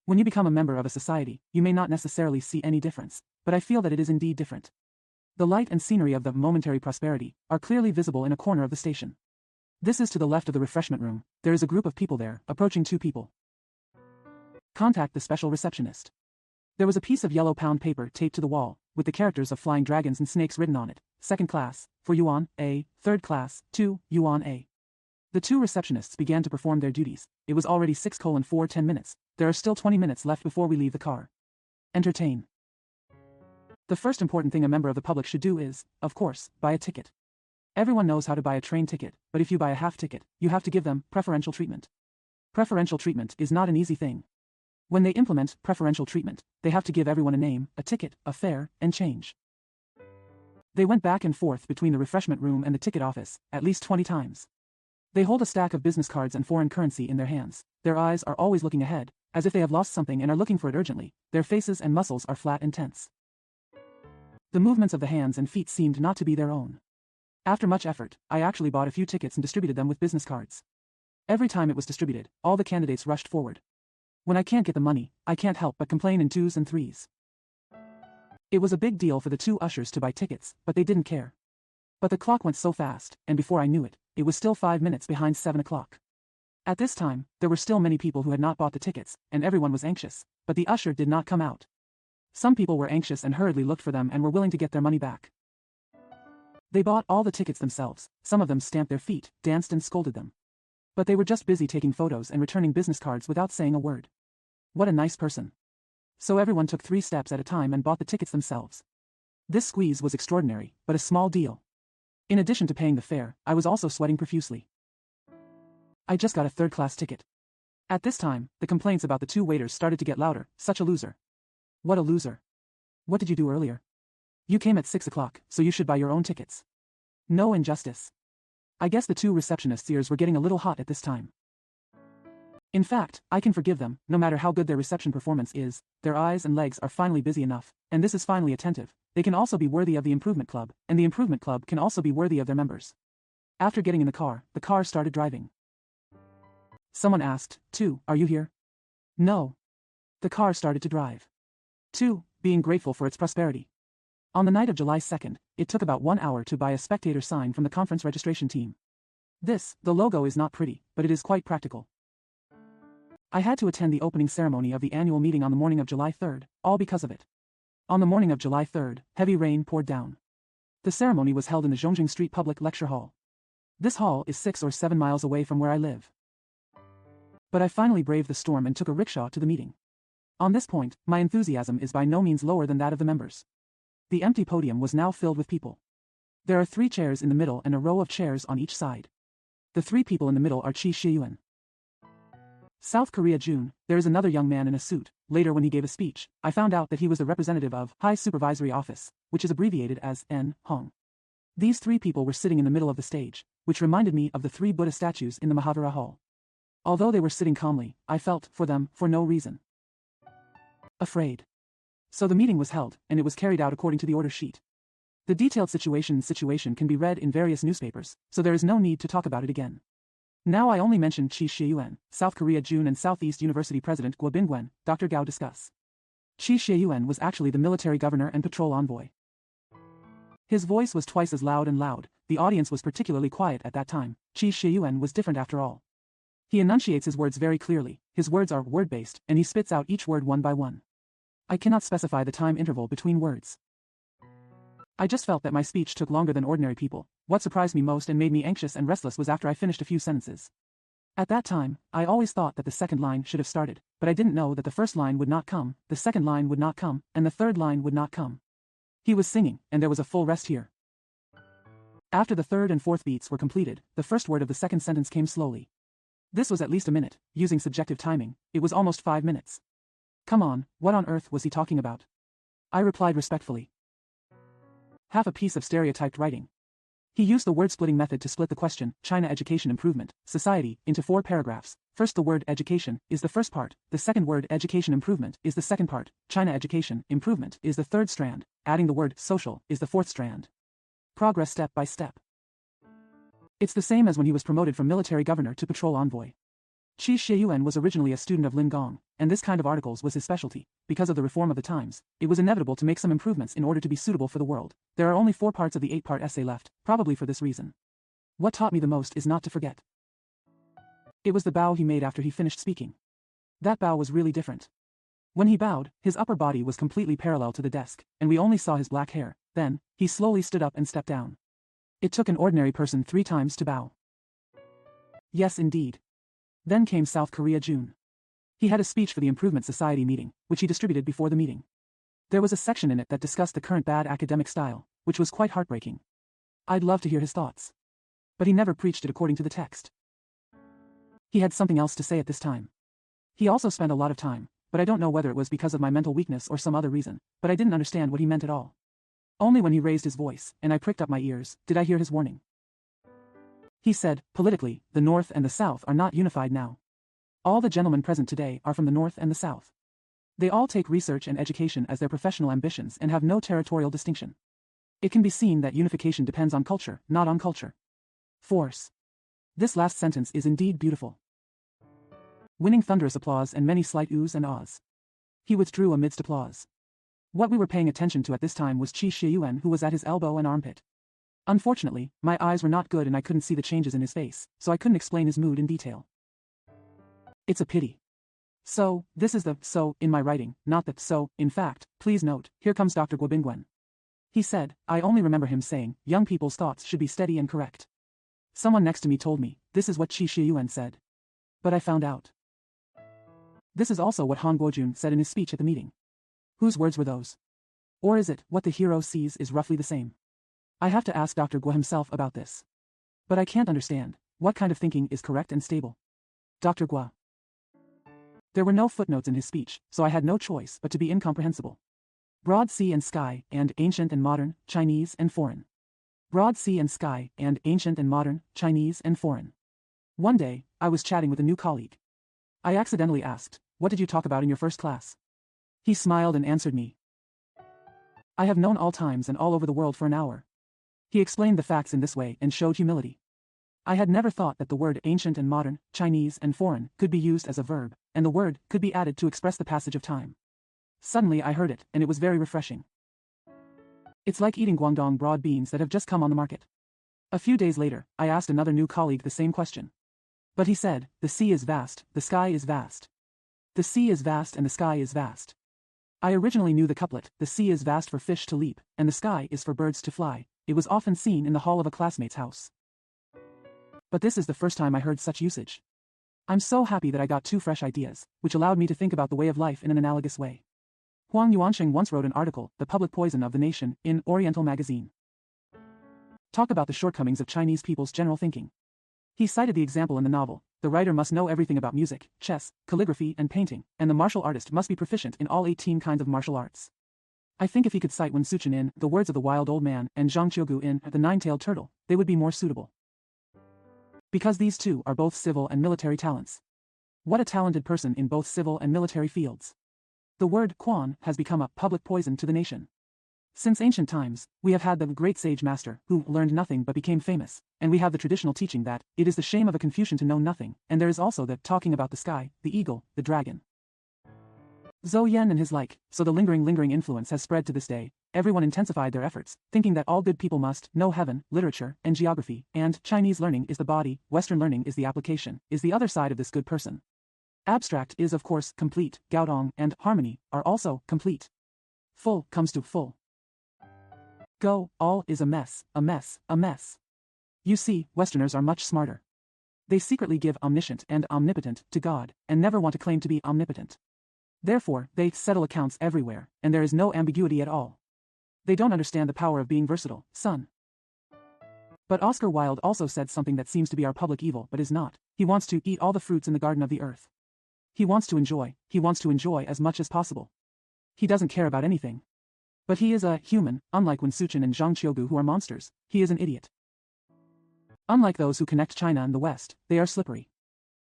When you become a member of a society, you may not necessarily see any difference, but I feel that it is indeed different. The light and scenery of the momentary prosperity are clearly visible in a corner of the station. This is to the left of the refreshment room. There is a group of people there, approaching 2 people. Contact the special receptionist. There was a piece of yellow pound paper taped to the wall, with the characters of flying dragons and snakes written on it. 2nd class, for Yuan, A, 3rd class, 2, Yuan A. The 2 receptionists began to perform their duties. It was already 6:10 minutes. There are still 20 minutes left before we leave the car. Entertain. The first important thing a member of the public should do is, of course, buy a ticket. Everyone knows how to buy a train ticket, but if you buy a half ticket, you have to give them preferential treatment. Preferential treatment is not an easy thing. When they implement preferential treatment, they have to give everyone a name, a ticket, a fare, and change. They went back and forth between the refreshment room and the ticket office, at least 20 times. They hold a stack of business cards and foreign currency in their hands. Their eyes are always looking ahead, as if they have lost something and are looking for it urgently. Their faces and muscles are flat and tense. The movements of the hands and feet seemed not to be their own. After much effort, I actually bought a few tickets and distributed them with business cards. Every time it was distributed, all the candidates rushed forward. When I can't get the money, I can't help but complain in 2s and 3s. It was a big deal for the 2 ushers to buy tickets, but they didn't care. But the clock went so fast, and before I knew it, it was still 5 minutes behind 7 o'clock. At this time, there were still many people who had not bought the tickets, and everyone was anxious, but the usher did not come out. Some people were anxious and hurriedly looked for them and were willing to get their money back. They bought all the tickets themselves. Some of them stamped their feet, danced and scolded them. But they were just busy taking photos and returning business cards without saying a word. What a nice person. So everyone took 3 steps at a time and bought the tickets themselves. This squeeze was extraordinary, but a small deal. In addition to paying the fare, I was also sweating profusely. I just got a 3rd-class ticket. At this time, the complaints about the 2 waiters started to get louder. Such a loser. What a loser. What did you do earlier? You came at 6 o'clock, so you should buy your own tickets. No injustice. I guess the 2 receptionists' ears were getting a little hot at this time. In fact, I can forgive them, no matter how good their reception performance is. Their eyes and legs are finally busy enough, and this is finally attentive. They can also be worthy of the Improvement Club, and the Improvement Club can also be worthy of their members. After getting in the car started driving. Someone asked, 2, are you here? No. The car started to drive. 2, being grateful for its prosperity. On the night of July 2nd, it took about 1 hour to buy a spectator sign from the conference registration team. The logo is not pretty, but it is quite practical. I had to attend the opening ceremony of the annual meeting on the morning of July 3rd, all because of it. On the morning of July 3rd, heavy rain poured down. The ceremony was held in the Zhongjing Street Public Lecture Hall. This hall is 6 or 7 miles away from where I live. But I finally braved the storm and took a rickshaw to the meeting. On this point, my enthusiasm is by no means lower than that of the members. The empty podium was now filled with people. There are 3 chairs in the middle and a row of chairs on each side. The 3 people in the middle are Chi Shiyuan. South Korea June, there is another young man in a suit. Later when he gave a speech, I found out that he was the representative of High Supervisory Office, which is abbreviated as N-Hong. These 3 people were sitting in the middle of the stage, which reminded me of the 3 Buddha statues in the Mahavira Hall. Although they were sitting calmly, I felt, for them, for no reason, afraid. So the meeting was held, and it was carried out according to the order sheet. The detailed situation can be read in various newspapers, so there is no need to talk about it again. Now I only mention Chi Shiyuan, South Korea June and Southeast University President Guo Bingwen, Dr. Gao discuss. Chi Shiyuan was actually the military governor and patrol envoy. His voice was twice as loud, the audience was particularly quiet at that time. Chi Shiyuan was different after all. He enunciates his words very clearly, his words are word-based, and he spits out each word one by one. I cannot specify the time interval between words. I just felt that my speech took longer than ordinary people. What surprised me most and made me anxious and restless was after I finished a few sentences. At that time, I always thought that the second line should have started, but I didn't know that the first line would not come, the second line would not come, and the third line would not come. He was singing, and there was a full rest here. After the third and fourth beats were completed, the first word of the second sentence came slowly. This was at least a minute. Using subjective timing, it was almost 5 minutes. Come on, what on earth was he talking about? I replied respectfully. Half a piece of stereotyped writing. He used the word-splitting method to split the question, China Education Improvement, Society, into 4 paragraphs. First, the word education is the first part, the second word education improvement is the second part, China Education Improvement is the third strand, adding the word social is the fourth strand. Progress step by step. It's the same as when he was promoted from military governor to patrol envoy. Chi Shiyuan was originally a student of Lin Gong, and this kind of articles was his specialty. Because of the reform of the times, it was inevitable to make some improvements in order to be suitable for the world. There are only 4 parts of the 8-part essay left, probably for this reason. What taught me the most is not to forget. It was the bow he made after he finished speaking. That bow was really different. When he bowed, his upper body was completely parallel to the desk, and we only saw his black hair. Then, he slowly stood up and stepped down. It took an ordinary person 3 times to bow. Yes, indeed. Then came South Korea June. He had a speech for the Improvement Society meeting, which he distributed before the meeting. There was a section in it that discussed the current bad academic style, which was quite heartbreaking. I'd love to hear his thoughts. But he never preached it according to the text. He had something else to say at this time. He also spent a lot of time, but I don't know whether it was because of my mental weakness or some other reason, but I didn't understand what he meant at all. Only when he raised his voice, and I pricked up my ears, did I hear his warning. He said, politically, the North and the South are not unified now. All the gentlemen present today are from the North and the South. They all take research and education as their professional ambitions and have no territorial distinction. It can be seen that unification depends on culture, not on culture. Force. This last sentence is indeed beautiful. Winning thunderous applause and many slight oohs and ahs. He withdrew amidst applause. What we were paying attention to at this time was Chi Shiyuan, who was at his elbow and armpit. Unfortunately, my eyes were not good and I couldn't see the changes in his face, so I couldn't explain his mood in detail. It's a pity. So, this is the so in my writing, not the so, in fact. Please note, here comes Dr. Guo Bingwen. He said, I only remember him saying, young people's thoughts should be steady and correct. Someone next to me told me, this is what Chi Shiyuan said. But I found out. This is also what Han Guojun said in his speech at the meeting. Whose words were those? Or is it, what the hero sees is roughly the same? I have to ask Dr. Guo himself about this. But I can't understand, what kind of thinking is correct and stable? Dr. Guo. There were no footnotes in his speech, so I had no choice but to be incomprehensible. Broad sea and sky, and ancient and modern, Chinese and foreign. Broad sea and sky, and ancient and modern, Chinese and foreign. One day, I was chatting with a new colleague. I accidentally asked, what did you talk about in your first class? He smiled and answered me. I have known all times and all over the world for an hour. He explained the facts in this way and showed humility. I had never thought that the word ancient and modern, Chinese and foreign, could be used as a verb, and the word could be added to express the passage of time. Suddenly I heard it, and it was very refreshing. It's like eating Guangdong broad beans that have just come on the market. A few days later, I asked another new colleague the same question. But he said, the sea is vast, the sky is vast. The sea is vast and the sky is vast. I originally knew the couplet, the sea is vast for fish to leap, and the sky is for birds to fly. It was often seen in the hall of a classmate's house. But this is the first time I heard such usage. I'm so happy that I got two fresh ideas, which allowed me to think about the way of life in an analogous way. Huang Yuanqing once wrote an article, The Public Poison of the Nation, in Oriental Magazine. Talk about the shortcomings of Chinese people's general thinking. He cited the example in the novel, the writer must know everything about music, chess, calligraphy and painting, and the martial artist must be proficient in all 18 kinds of martial arts. I think if he could cite Wen Suchen in The Words of the Wild Old Man and Zhang Qiugu in The Nine-Tailed Turtle, they would be more suitable. Because these two are both civil and military talents. What a talented person in both civil and military fields. The word Quan has become a public poison to the nation. Since ancient times, we have had the great sage master who learned nothing but became famous, and we have the traditional teaching that it is the shame of a Confucian to know nothing, and there is also the talking about the sky, the eagle, the dragon. Zhou Yan and his like, so the lingering influence has spread to this day. Everyone intensified their efforts, thinking that all good people must know heaven, literature, and geography, and Chinese learning is the body, Western learning is the application, is the other side of this good person. Abstract is of course complete, Gaodong and harmony are also complete. Full comes to full. Go, all is a mess, a mess, a mess. You see, Westerners are much smarter. They secretly give omniscient and omnipotent to God, and never want to claim to be omnipotent. Therefore, they settle accounts everywhere, and there is no ambiguity at all. They don't understand the power of being versatile, son. But Oscar Wilde also said something that seems to be our public evil but is not. He wants to eat all the fruits in the garden of the earth. He wants to enjoy as much as possible. He doesn't care about anything. But he is a human, unlike Wen Suchen and Zhang Qiugu who are monsters, he is an idiot. Unlike those who connect China and the West, they are slippery.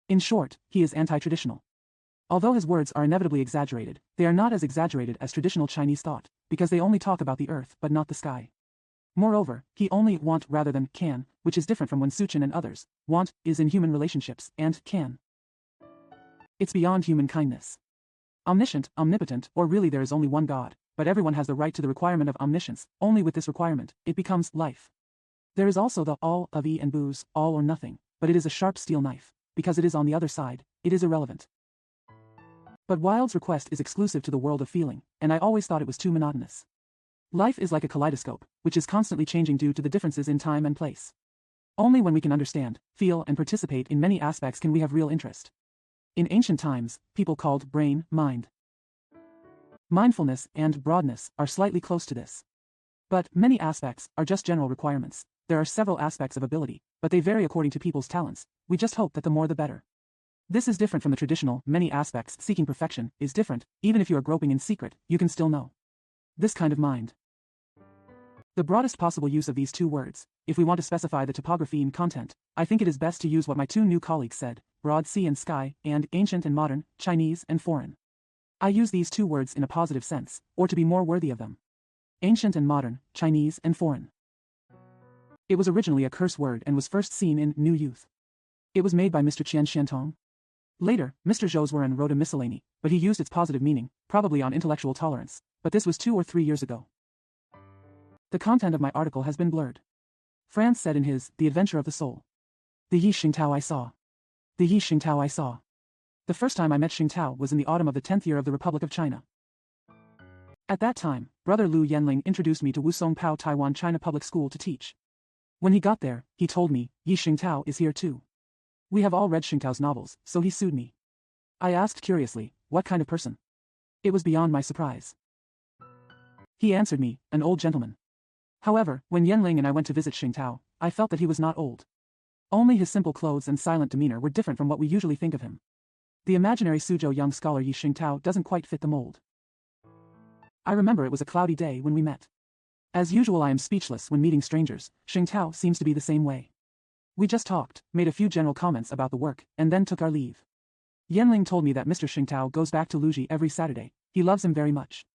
In short, he is anti-traditional. Although his words are inevitably exaggerated, they are not as exaggerated as traditional Chinese thought, because they only talk about the earth but not the sky. Moreover, he only want rather than can, which is different from Wen Suchen and others. Want is in human relationships, and can. It's beyond human kindness. Omniscient, omnipotent, or really there is only one God, but everyone has the right to the requirement of omniscience. Only with this requirement, it becomes life. There is also the all of E and booze, all or nothing, but it is a sharp steel knife, because it is on the other side, it is irrelevant. But Wilde's request is exclusive to the world of feeling, and I always thought it was too monotonous. Life is like a kaleidoscope, which is constantly changing due to the differences in time and place. Only when we can understand, feel and participate in many aspects can we have real interest. In ancient times, people called brain, mind. Mindfulness and broadness are slightly close to this. But many aspects are just general requirements. There are several aspects of ability, but they vary according to people's talents. We just hope that the more the better. This is different from the traditional, many aspects seeking perfection, is different. Even if you are groping in secret, you can still know. This kind of mind. The broadest possible use of these two words, if we want to specify the topography and content, I think it is best to use what my two new colleagues said, broad sea and sky, and ancient and modern, Chinese and foreign. I use these two words in a positive sense, or to be more worthy of them. Ancient and modern, Chinese and foreign. It was originally a curse word and was first seen in New Youth. It was made by Mr. Qian Xiantong. Later, Mr. Zhou Zhuoren wrote a miscellany, but he used its positive meaning, probably on intellectual tolerance, but this was 2 or 3 years ago. The content of my article has been blurred. Franz said in his The Adventure of the Soul. The Yi Xingtao I saw. The Yi Xingtao I saw. The first time I met Xingtao was in the autumn of the 10th year of the Republic of China. At that time, Brother Liu Yanling introduced me to Wusong Pao Taiwan China Public School to teach. When he got there, he told me, Yi Xingtao is here too. We have all read Xingtao's novels, so he sued me. I asked curiously, what kind of person? It was beyond my surprise. He answered me, an old gentleman. However, when Yanling and I went to visit Xingtao, I felt that he was not old. Only his simple clothes and silent demeanor were different from what we usually think of him. The imaginary Suzhou young scholar Yi Xingtao doesn't quite fit the mold. I remember it was a cloudy day when we met. As usual, I am speechless when meeting strangers. Xingtao seems to be the same way. We just talked, made a few general comments about the work, and then took our leave. Yanling told me that Mr. Xingtao goes back to Luji every Saturday. He loves him very much.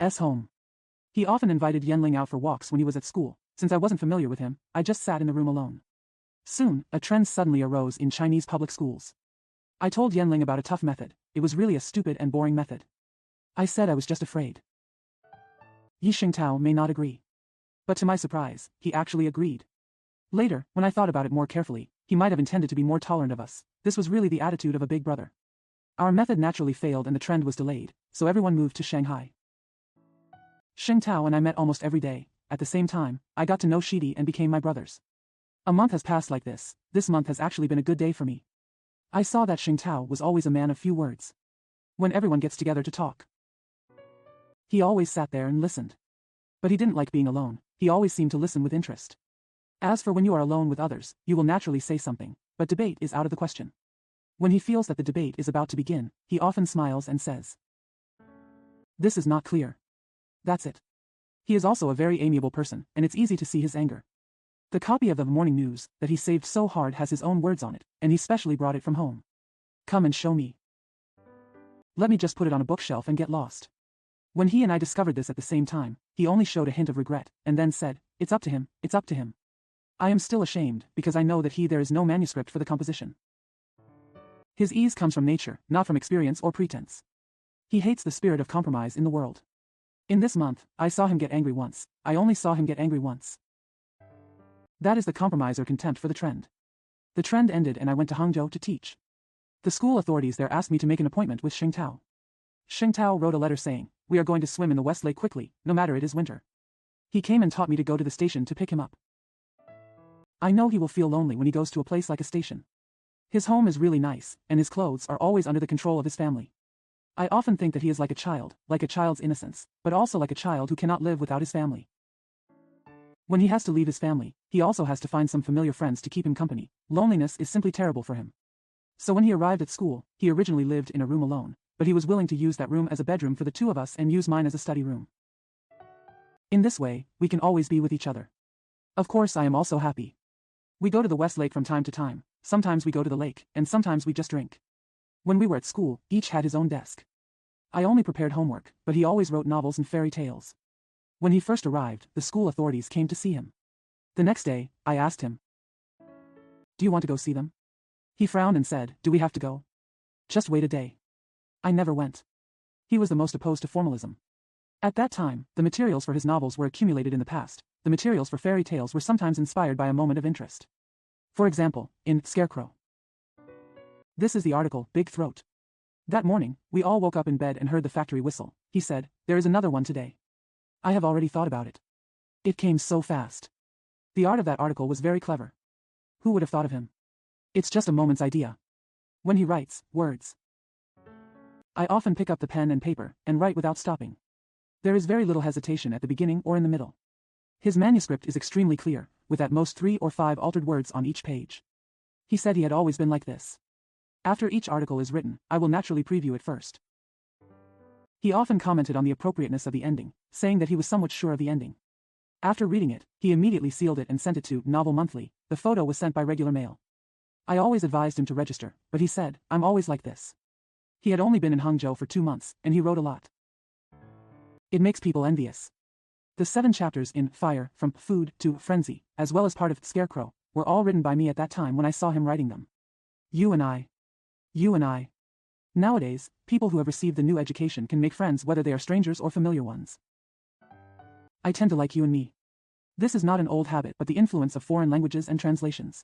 Home. He often invited Yanling out for walks when he was at school. Since I wasn't familiar with him, I just sat in the room alone. Soon, a trend suddenly arose in Chinese public schools. I told Yanling about a tough method. It was really a stupid and boring method. I said I was just afraid. Yi Xingtao may not agree. But to my surprise, he actually agreed. Later, when I thought about it more carefully, he might have intended to be more tolerant of us. This was really the attitude of a big brother. Our method naturally failed and the trend was delayed, so everyone moved to Shanghai. Xing Tao and I met almost every day. At the same time, I got to know Shidi and became my brothers. A month has passed like this. This month has actually been a good day for me. I saw that Xing Tao was always a man of few words. When everyone gets together to talk, he always sat there and listened. But he didn't like being alone. He always seemed to listen with interest. As for when you are alone with others, you will naturally say something, but debate is out of the question. When he feels that the debate is about to begin, he often smiles and says, "This is not clear. That's it." He is also a very amiable person, and it's easy to see his anger. The copy of the morning news that he saved so hard has his own words on it, and he specially brought it from home. Come and show me. Let me just put it on a bookshelf and get lost. When he and I discovered this at the same time, he only showed a hint of regret, and then said, "It's up to him, it's up to him." I am still ashamed, because I know that there is no manuscript for the composition. His ease comes from nature, not from experience or pretense. He hates the spirit of compromise in the world. In this month, I saw him get angry once. I only saw him get angry once. That is the compromise or contempt for the trend. The trend ended and I went to Hangzhou to teach. The school authorities there asked me to make an appointment with Xing Tao. Xing Tao wrote a letter saying, "We are going to swim in the West Lake quickly, no matter it is winter." He came and taught me to go to the station to pick him up. I know he will feel lonely when he goes to a place like a station. His home is really nice, and his clothes are always under the control of his family. I often think that he is like a child's innocence, but also like a child who cannot live without his family. When he has to leave his family, he also has to find some familiar friends to keep him company. Loneliness is simply terrible for him. So when he arrived at school, he originally lived in a room alone, but he was willing to use that room as a bedroom for the two of us and use mine as a study room. In this way, we can always be with each other. Of course, I am also happy. We go to the West Lake from time to time. Sometimes we go to the lake, and sometimes we just drink. When we were at school, each had his own desk. I only prepared homework, but he always wrote novels and fairy tales. When he first arrived, the school authorities came to see him. The next day, I asked him, "Do you want to go see them?" He frowned and said, "Do we have to go?" "Just wait a day." I never went. He was the most opposed to formalism. At that time, the materials for his novels were accumulated in the past. The materials for fairy tales were sometimes inspired by a moment of interest. For example, in Scarecrow. This is the article, Big Throat. That morning, we all woke up in bed and heard the factory whistle. He said, "There is another one today." I have already thought about it. It came so fast. The art of that article was very clever. Who would have thought of him? It's just a moment's idea. When he writes words, I often pick up the pen and paper and write without stopping. There is very little hesitation at the beginning or in the middle. His manuscript is extremely clear, with at most 3 or 5 altered words on each page. He said he had always been like this. After each article is written, I will naturally preview it first. He often commented on the appropriateness of the ending, saying that he was somewhat sure of the ending. After reading it, he immediately sealed it and sent it to Novel Monthly. The photo was sent by regular mail. I always advised him to register, but he said, "I'm always like this." He had only been in Hangzhou for 2 months, and he wrote a lot. It makes people envious. The 7 chapters in Fire, From Food to Frenzy, as well as part of Scarecrow, were all written by me at that time when I saw him writing them. You and I. Nowadays, people who have received the new education can make friends whether they are strangers or familiar ones. I tend to like you and me. This is not an old habit but the influence of foreign languages and translations.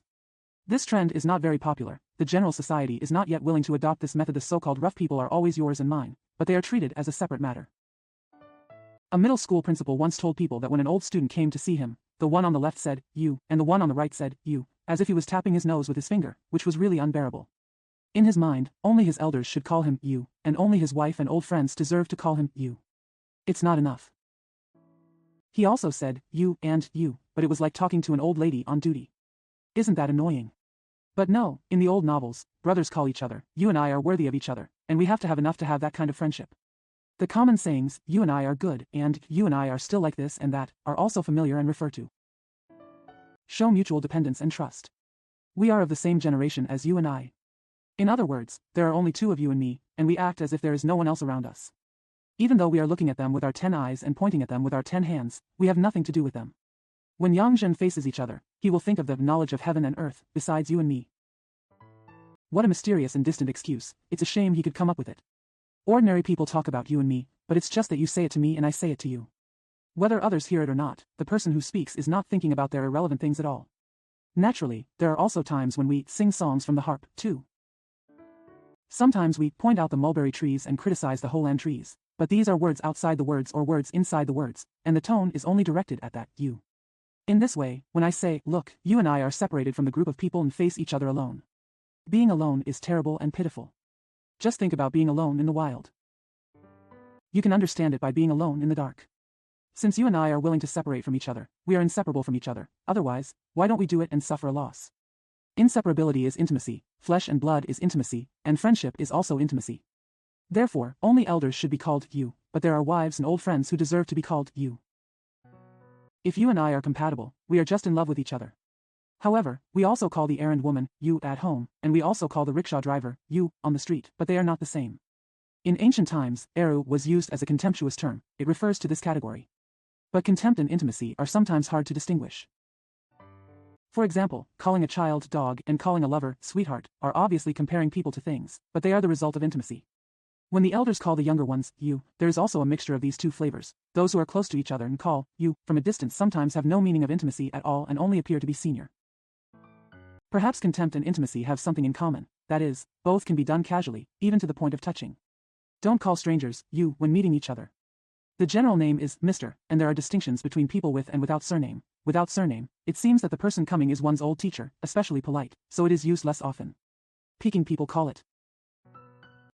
This trend is not very popular. The general society is not yet willing to adopt this method. The so-called rough people are always yours and mine, but they are treated as a separate matter. A middle school principal once told people that when an old student came to see him, the one on the left said, "You," and the one on the right said, "You," as if he was tapping his nose with his finger, which was really unbearable. In his mind, only his elders should call him "you," and only his wife and old friends deserve to call him "you." It's not enough. He also said, "You," and "you," but it was like talking to an old lady on duty. Isn't that annoying? But no, in the old novels, brothers call each other, "You and I are worthy of each other," and we have to have enough to have that kind of friendship. The common sayings, "You and I are good," and "You and I are still like this and that," are also familiar and refer to. Show mutual dependence and trust. We are of the same generation as you and I. In other words, there are only 2 of you and me, and we act as if there is no one else around us. Even though we are looking at them with our 10 eyes and pointing at them with our 10 hands, we have nothing to do with them. When Yang Zhen faces each other, he will think of the knowledge of heaven and earth, besides you and me. What a mysterious and distant excuse. It's a shame he could come up with it. Ordinary people talk about you and me, but it's just that you say it to me and I say it to you. Whether others hear it or not, the person who speaks is not thinking about their irrelevant things at all. Naturally, there are also times when we sing songs from the harp, too. Sometimes we point out the mulberry trees and criticize the Holand trees, but these are words outside the words or words inside the words, and the tone is only directed at that you. In this way, when I say, look, you and I are separated from the group of people and face each other alone. Being alone is terrible and pitiful. Just think about being alone in the wild. You can understand it by being alone in the dark. Since you and I are willing to separate from each other, we are inseparable from each other. Otherwise, why don't we do it and suffer a loss? Inseparability is intimacy, flesh and blood is intimacy, and friendship is also intimacy. Therefore, only elders should be called you, but there are wives and old friends who deserve to be called you. If you and I are compatible, we are just in love with each other. However, we also call the errand woman, you, at home, and we also call the rickshaw driver, you, on the street, but they are not the same. In ancient times, eru was used as a contemptuous term. It refers to this category. But contempt and intimacy are sometimes hard to distinguish. For example, calling a child dog and calling a lover sweetheart are obviously comparing people to things, but they are the result of intimacy. When the elders call the younger ones you, there is also a mixture of these two flavors. Those who are close to each other and call you from a distance sometimes have no meaning of intimacy at all and only appear to be senior. Perhaps contempt and intimacy have something in common, that is, both can be done casually, even to the point of touching. Don't call strangers you when meeting each other. The general name is Mr., and there are distinctions between people with and without surname. Without surname, it seems that the person coming is one's old teacher, especially polite, so it is used less often. Peking people call it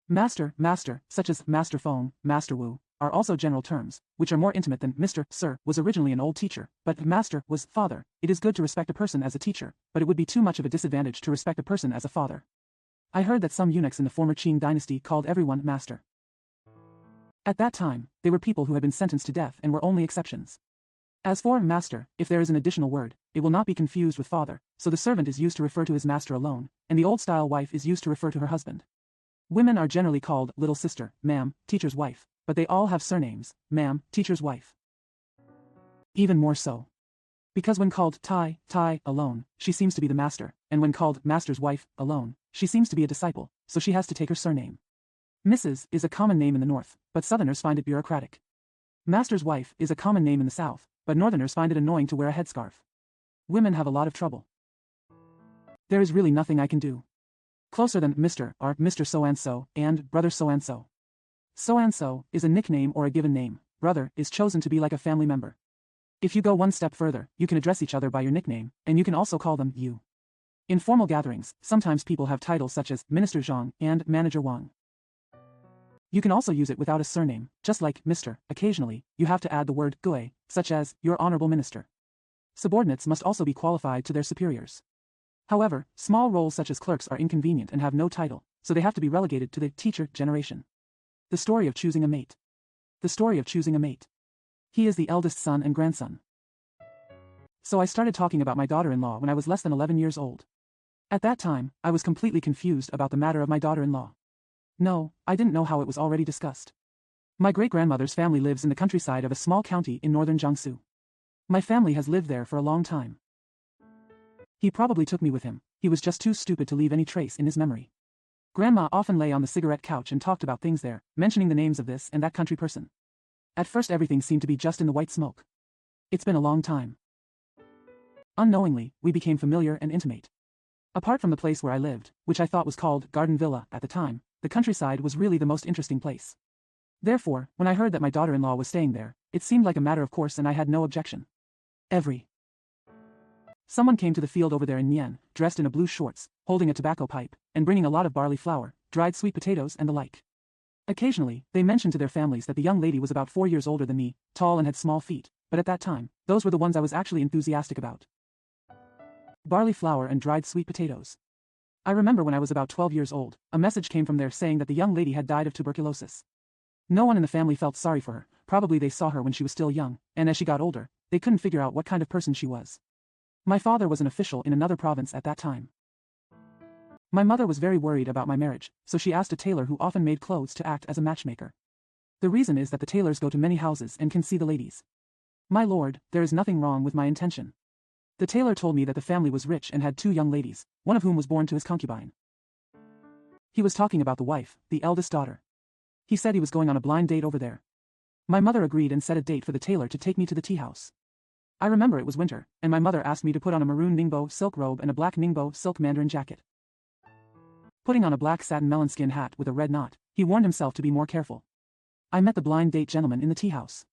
master, such as Master Fong, Master Wu, are also general terms, which are more intimate than Mr. Sir was originally an old teacher, but Master was father. It is good to respect a person as a teacher, but it would be too much of a disadvantage to respect a person as a father. I heard that some eunuchs in the former Qing dynasty called everyone master. At that time, they were people who had been sentenced to death and were only exceptions. As for master, if there is an additional word, it will not be confused with father, so the servant is used to refer to his master alone, and the old-style wife is used to refer to her husband. Women are generally called little sister, ma'am, teacher's wife, but they all have surnames, ma'am, teacher's wife. Even more so. Because when called Tai alone, she seems to be the master, and when called master's wife alone, she seems to be a disciple, so she has to take her surname. Mrs. is a common name in the north, but southerners find it bureaucratic. Master's wife is a common name in the south, but northerners find it annoying to wear a headscarf. Women have a lot of trouble. There is really nothing I can do. Closer than Mr. are Mr. So-and-so and Brother So-and-so. So-and-so is a nickname or a given name. Brother is chosen to be like a family member. If you go one step further, you can address each other by your nickname, and you can also call them you. In formal gatherings, sometimes people have titles such as Minister Zhang and Manager Wang. You can also use it without a surname, just like Mr. Occasionally, you have to add the word Gui, such as Your Honorable Minister. Subordinates must also be qualified to their superiors. However, small roles such as clerks are inconvenient and have no title, so they have to be relegated to the teacher generation. The story of choosing a mate. The story of choosing a mate. He is the eldest son and grandson. So I started talking about my daughter-in-law when I was less than 11 years old. At that time, I was completely confused about the matter of my daughter-in-law. No, I didn't know how it was already discussed. My great-grandmother's family lives in the countryside of a small county in northern Jiangsu. My family has lived there for a long time. He probably took me with him. He was just too stupid to leave any trace in his memory. Grandma often lay on the cigarette couch and talked about things there, mentioning the names of this and that country person. At first everything seemed to be just in the white smoke. It's been a long time. Unknowingly, we became familiar and intimate. Apart from the place where I lived, which I thought was called Garden Villa at the time, the countryside was really the most interesting place. Therefore, when I heard that my daughter-in-law was staying there, it seemed like a matter of course and I had no objection. Someone came to the field over there in Nian, dressed in a blue shorts, holding a tobacco pipe, and bringing a lot of barley flour, dried sweet potatoes and the like. Occasionally, they mentioned to their families that the young lady was about 4 years older than me, tall and had small feet, but at that time, those were the ones I was actually enthusiastic about. Barley flour and dried sweet potatoes. I remember when I was about 12 years old, a message came from there saying that the young lady had died of tuberculosis. No one in the family felt sorry for her, probably they saw her when she was still young, and as she got older, they couldn't figure out what kind of person she was. My father was an official in another province at that time. My mother was very worried about my marriage, so she asked a tailor who often made clothes to act as a matchmaker. The reason is that the tailors go to many houses and can see the ladies. My lord, there is nothing wrong with my intention. The tailor told me that the family was rich and had 2 young ladies, one of whom was born to his concubine. He was talking about the wife, the eldest daughter. He said he was going on a blind date over there. My mother agreed and set a date for the tailor to take me to the tea house. I remember it was winter, and my mother asked me to put on a maroon Ningbo silk robe and a black Ningbo silk mandarin jacket. Putting on a black satin melon skin hat with a red knot, he warned himself to be more careful. I met the blind date gentleman in the tea house.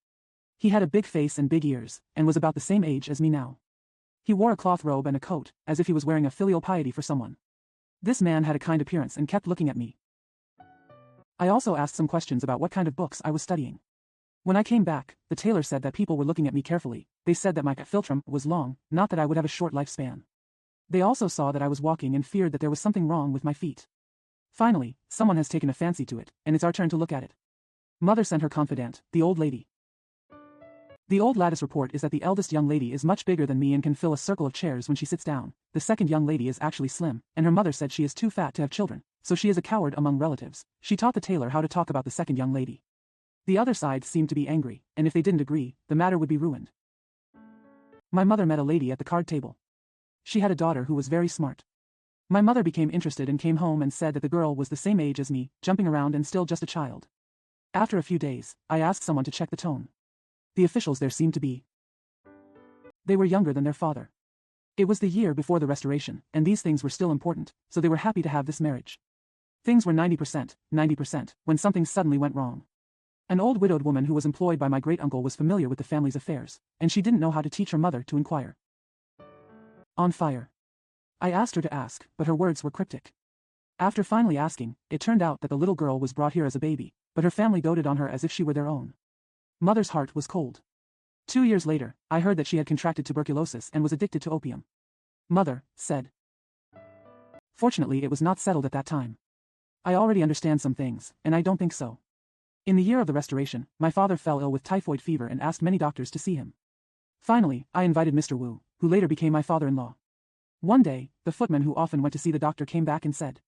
He had a big face and big ears, and was about the same age as me now. He wore a cloth robe and a coat, as if he was wearing a filial piety for someone. This man had a kind appearance and kept looking at me. I also asked some questions about what kind of books I was studying. When I came back, the tailor said that people were looking at me carefully. They said that my philtrum was long, not that I would have a short lifespan. They also saw that I was walking and feared that there was something wrong with my feet. Finally, someone has taken a fancy to it, and it's our turn to look at it. Mother sent her confidante, the old lady. The old lattice report is that the eldest young lady is much bigger than me and can fill a circle of chairs when she sits down. The second young lady is actually slim, and her mother said she is too fat to have children, so she is a coward among relatives. She taught the tailor how to talk about the second young lady. The other side seemed to be angry, and if they didn't agree, the matter would be ruined. My mother met a lady at the card table. She had a daughter who was very smart. My mother became interested and came home and said that the girl was the same age as me, jumping around and still just a child. After a few days, I asked someone to check the tone. The officials there seemed to be. They were younger than their father. It was the year before the Restoration, and these things were still important, so they were happy to have this marriage. Things were 90%, when something suddenly went wrong. An old widowed woman who was employed by my great-uncle was familiar with the family's affairs, and she didn't know how to teach her mother to inquire. On fire. I asked her to ask, but her words were cryptic. After finally asking, it turned out that the little girl was brought here as a baby, but her family doted on her as if she were their own. Mother's heart was cold. 2 years later, I heard that she had contracted tuberculosis and was addicted to opium. Mother said. Fortunately, it was not settled at that time. I already understand some things, and I don't think so. In the year of the Restoration, my father fell ill with typhoid fever and asked many doctors to see him. Finally, I invited Mr. Wu, who later became my father-in-law. One day, the footman who often went to see the doctor came back and said,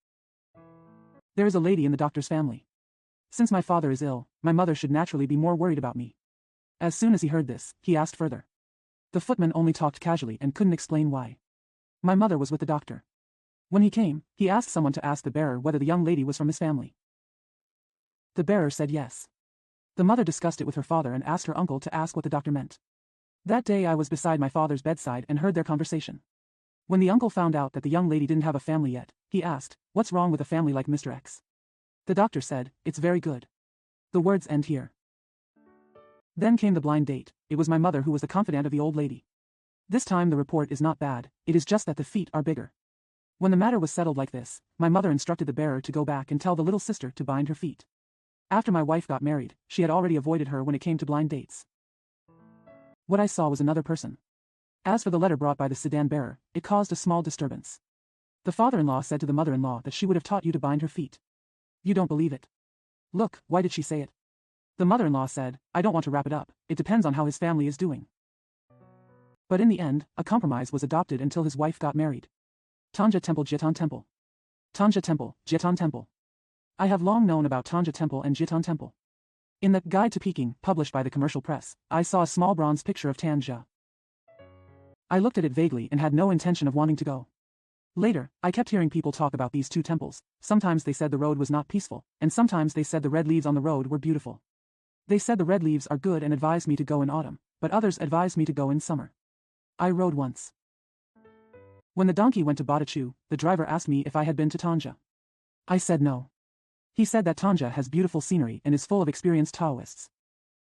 "There is a lady in the doctor's family. Since my father is ill, my mother should naturally be more worried about me." As soon as he heard this, he asked further. The footman only talked casually and couldn't explain why. My mother was with the doctor. When he came, he asked someone to ask the bearer whether the young lady was from his family. The bearer said yes. The mother discussed it with her father and asked her uncle to ask what the doctor meant. That day I was beside my father's bedside and heard their conversation. When the uncle found out that the young lady didn't have a family yet, he asked, "What's wrong with a family like Mr. X?" The doctor said, "It's very good." The words end here. Then came the blind date. It was my mother who was the confidant of the old lady. This time the report is not bad, it is just that the feet are bigger. When the matter was settled like this, my mother instructed the bearer to go back and tell the little sister to bind her feet. After my wife got married, she had already avoided her when it came to blind dates. What I saw was another person. As for the letter brought by the sedan bearer, it caused a small disturbance. The father-in-law said to the mother-in-law that she would have taught you to bind her feet. You don't believe it. Look, why did she say it? The mother-in-law said, "I don't want to wrap it up, it depends on how his family is doing." But in the end, a compromise was adopted until his wife got married. Tanja Temple Jitan Temple. Tanja Temple, Jitan Temple. I have long known about Tanja Temple and Jitan Temple. In the Guide to Peking, published by the Commercial Press, I saw a small bronze picture of Tanja. I looked at it vaguely and had no intention of wanting to go. Later, I kept hearing people talk about these two temples. Sometimes they said the road was not peaceful, and sometimes they said the red leaves on the road were beautiful. They said the red leaves are good and advised me to go in autumn, but others advised me to go in summer. I rode once. When the donkey went to Badachu, the driver asked me if I had been to Tanja. I said no. He said that Tanja has beautiful scenery and is full of experienced Taoists.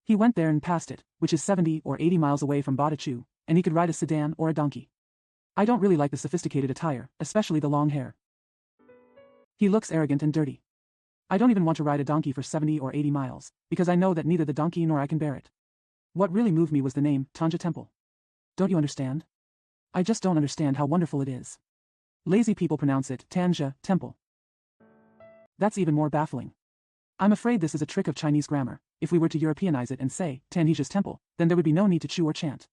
He went there and passed it, which is 70 or 80 miles away from Badachu, and he could ride a sedan or a donkey. I don't really like the sophisticated attire, especially the long hair. He looks arrogant and dirty. I don't even want to ride a donkey for 70 or 80 miles, because I know that neither the donkey nor I can bear it. What really moved me was the name, Tanja Temple. Don't you understand? I just don't understand how wonderful it is. Lazy people pronounce it Tanja Temple. That's even more baffling. I'm afraid this is a trick of Chinese grammar. If we were to Europeanize it and say, Tanheja's Temple, then there would be no need to chew or chant.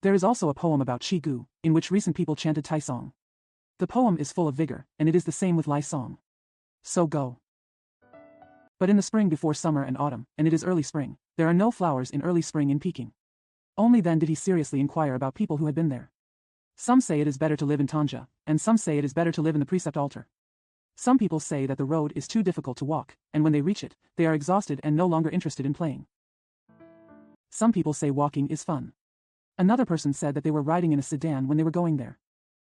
There is also a poem about Qi Gu, in which recent people chanted Tai Song. The poem is full of vigor, and it is the same with Lai Song. So go. But in the spring before summer and autumn, and it is early spring, there are no flowers in early spring in Peking. Only then did he seriously inquire about people who had been there. Some say it is better to live in Tanja, and some say it is better to live in the precept altar. Some people say that the road is too difficult to walk, and when they reach it, they are exhausted and no longer interested in playing. Some people say walking is fun. Another person said that they were riding in a sedan when they were going there.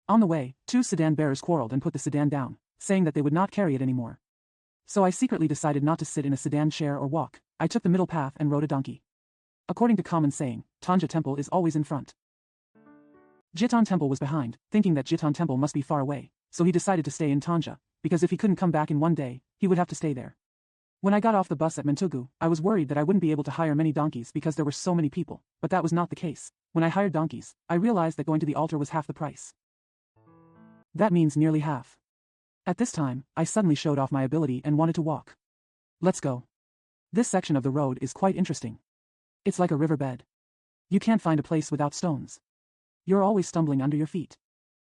On the way, two sedan bearers quarreled and put the sedan down, saying that they would not carry it anymore. So I secretly decided not to sit in a sedan chair or walk. I took the middle path and rode a donkey. According to common saying, Tanja Temple is always in front. Jitan Temple was behind, thinking that Jitan Temple must be far away, so he decided to stay in Tanja, because if he couldn't come back in one day, he would have to stay there. When I got off the bus at Mentugu, I was worried that I wouldn't be able to hire many donkeys because there were so many people, but that was not the case. When I hired donkeys, I realized that going to the altar was half the price. That means nearly half. At this time, I suddenly showed off my ability and wanted to walk. Let's go. This section of the road is quite interesting. It's like a riverbed. You can't find a place without stones. You're always stumbling under your feet.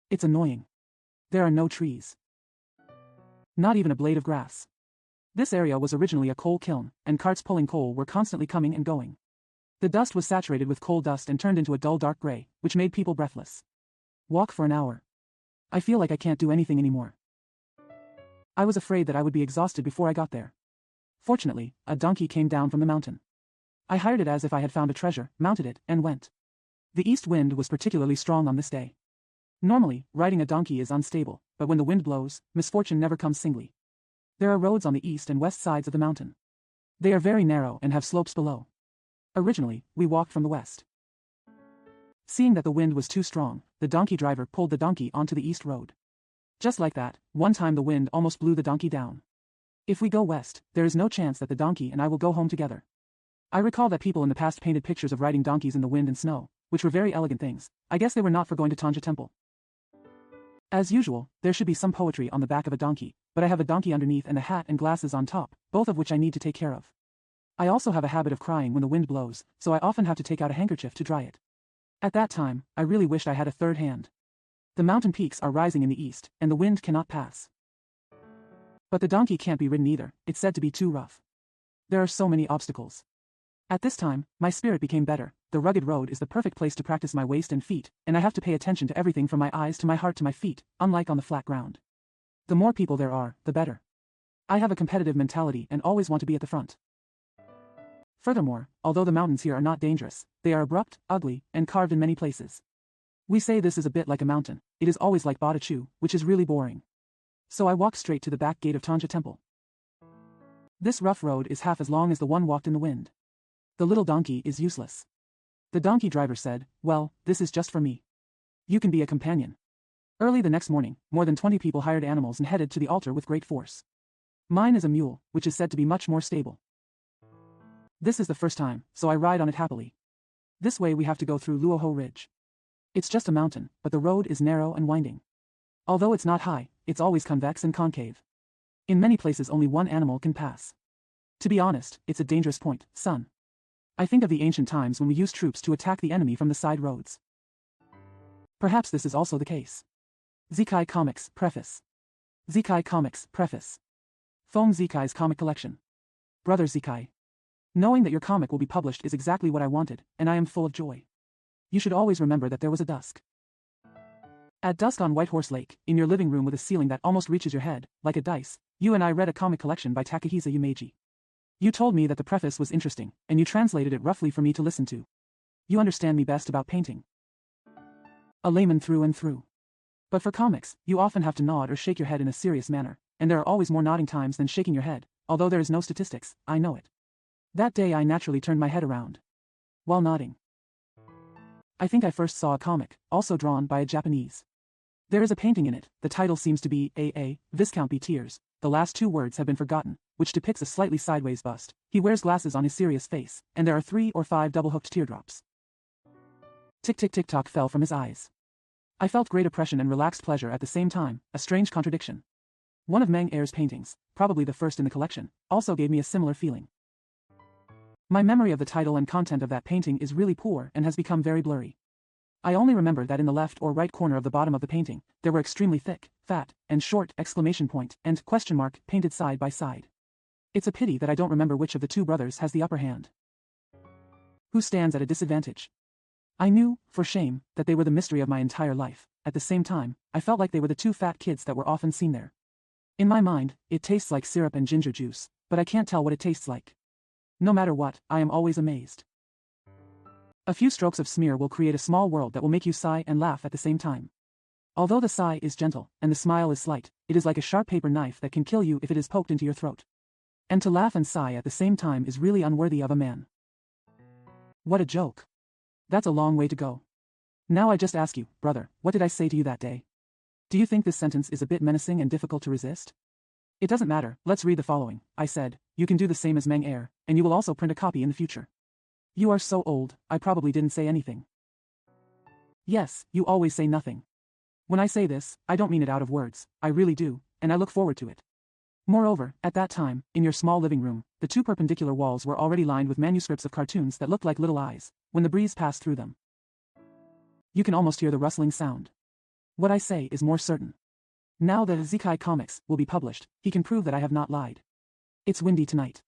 It's annoying. There are no trees. Not even a blade of grass. This area was originally a coal kiln, and carts pulling coal were constantly coming and going. The dust was saturated with coal dust and turned into a dull dark gray, which made people breathless. Walk for an hour. I feel like I can't do anything anymore. I was afraid that I would be exhausted before I got there. Fortunately, a donkey came down from the mountain. I hired it as if I had found a treasure, mounted it, and went. The east wind was particularly strong on this day. Normally, riding a donkey is unstable, but when the wind blows, misfortune never comes singly. There are roads on the east and west sides of the mountain. They are very narrow and have slopes below. Originally, we walked from the west. Seeing that the wind was too strong, the donkey driver pulled the donkey onto the east road. Just like that, one time the wind almost blew the donkey down. If we go west, there is no chance that the donkey and I will go home together. I recall that people in the past painted pictures of riding donkeys in the wind and snow, which were very elegant things. I guess they were not for going to Tanja Temple. As usual, there should be some poetry on the back of a donkey, but I have a donkey underneath and a hat and glasses on top, both of which I need to take care of. I also have a habit of crying when the wind blows, so I often have to take out a handkerchief to dry it. At that time, I really wished I had a third hand. The mountain peaks are rising in the east, and the wind cannot pass. But the donkey can't be ridden either, it's said to be too rough. There are so many obstacles. At this time, my spirit became better. The rugged road is the perfect place to practice my waist and feet, and I have to pay attention to everything from my eyes to my heart to my feet, unlike on the flat ground. The more people there are, the better. I have a competitive mentality and always want to be at the front. Furthermore, although the mountains here are not dangerous, they are abrupt, ugly, and carved in many places. We say this is a bit like a mountain. It is always like Badachu, which is really boring. So I walked straight to the back gate of Tanja Temple. This rough road is half as long as the one walked in the wind. The little donkey is useless. The donkey driver said, "Well, this is just for me. You can be a companion." Early the next morning, more than 20 people hired animals and headed to the altar with great force. Mine is a mule, which is said to be much more stable. This is the first time, so I ride on it happily. This way we have to go through Luoho Ridge. It's just a mountain, but the road is narrow and winding. Although it's not high, it's always convex and concave. In many places only one animal can pass. To be honest, it's a dangerous point, son. I think of the ancient times when we used troops to attack the enemy from the side roads. Perhaps this is also the case. Zikai Comics, Preface. Zikai Comics, Preface. Foam Zikai's comic collection. Brother Zikai. Knowing that your comic will be published is exactly what I wanted, and I am full of joy. You should always remember that there was a dusk. At dusk on White Horse Lake, in your living room with a ceiling that almost reaches your head, like a dice, you and I read a comic collection by Takahisa Yumeji. You told me that the preface was interesting, and you translated it roughly for me to listen to. You understand me best about painting. A layman through and through. But for comics, you often have to nod or shake your head in a serious manner, and there are always more nodding times than shaking your head, although there is no statistics, I know it. That day I naturally turned my head around. While nodding. I think I first saw a comic, also drawn by a Japanese. There is a painting in it, the title seems to be A.A. Viscount B. Tears, the last two words have been forgotten, which depicts a slightly sideways bust. He wears glasses on his serious face, and there are 3 or 5 double-hooked teardrops. Tick-tick-tick-tock fell from his eyes. I felt great oppression and relaxed pleasure at the same time, a strange contradiction. One of Meng Er's paintings, probably the first in the collection, also gave me a similar feeling. My memory of the title and content of that painting is really poor and has become very blurry. I only remember that in the left or right corner of the bottom of the painting, there were extremely thick, fat, and short exclamation point and question mark painted side by side. It's a pity that I don't remember which of the two brothers has the upper hand. Who stands at a disadvantage? I knew, for shame, that they were the mystery of my entire life. At the same time, I felt like they were the 2 fat kids that were often seen there. In my mind, it tastes like syrup and ginger juice, but I can't tell what it tastes like. No matter what, I am always amazed. A few strokes of smear will create a small world that will make you sigh and laugh at the same time. Although the sigh is gentle, and the smile is slight, it is like a sharp paper knife that can kill you if it is poked into your throat. And to laugh and sigh at the same time is really unworthy of a man. What a joke. That's a long way to go. Now I just ask you, brother, what did I say to you that day? Do you think this sentence is a bit menacing and difficult to resist? It doesn't matter, let's read the following. I said, you can do the same as Meng Er, and you will also print a copy in the future. You are so old, I probably didn't say anything. Yes, you always say nothing. When I say this, I don't mean it out of words, I really do, and I look forward to it. Moreover, at that time, in your small living room, the two perpendicular walls were already lined with manuscripts of cartoons that looked like little eyes, when the breeze passed through them. You can almost hear the rustling sound. What I say is more certain. Now that Zikai comics will be published, he can prove that I have not lied. It's windy tonight.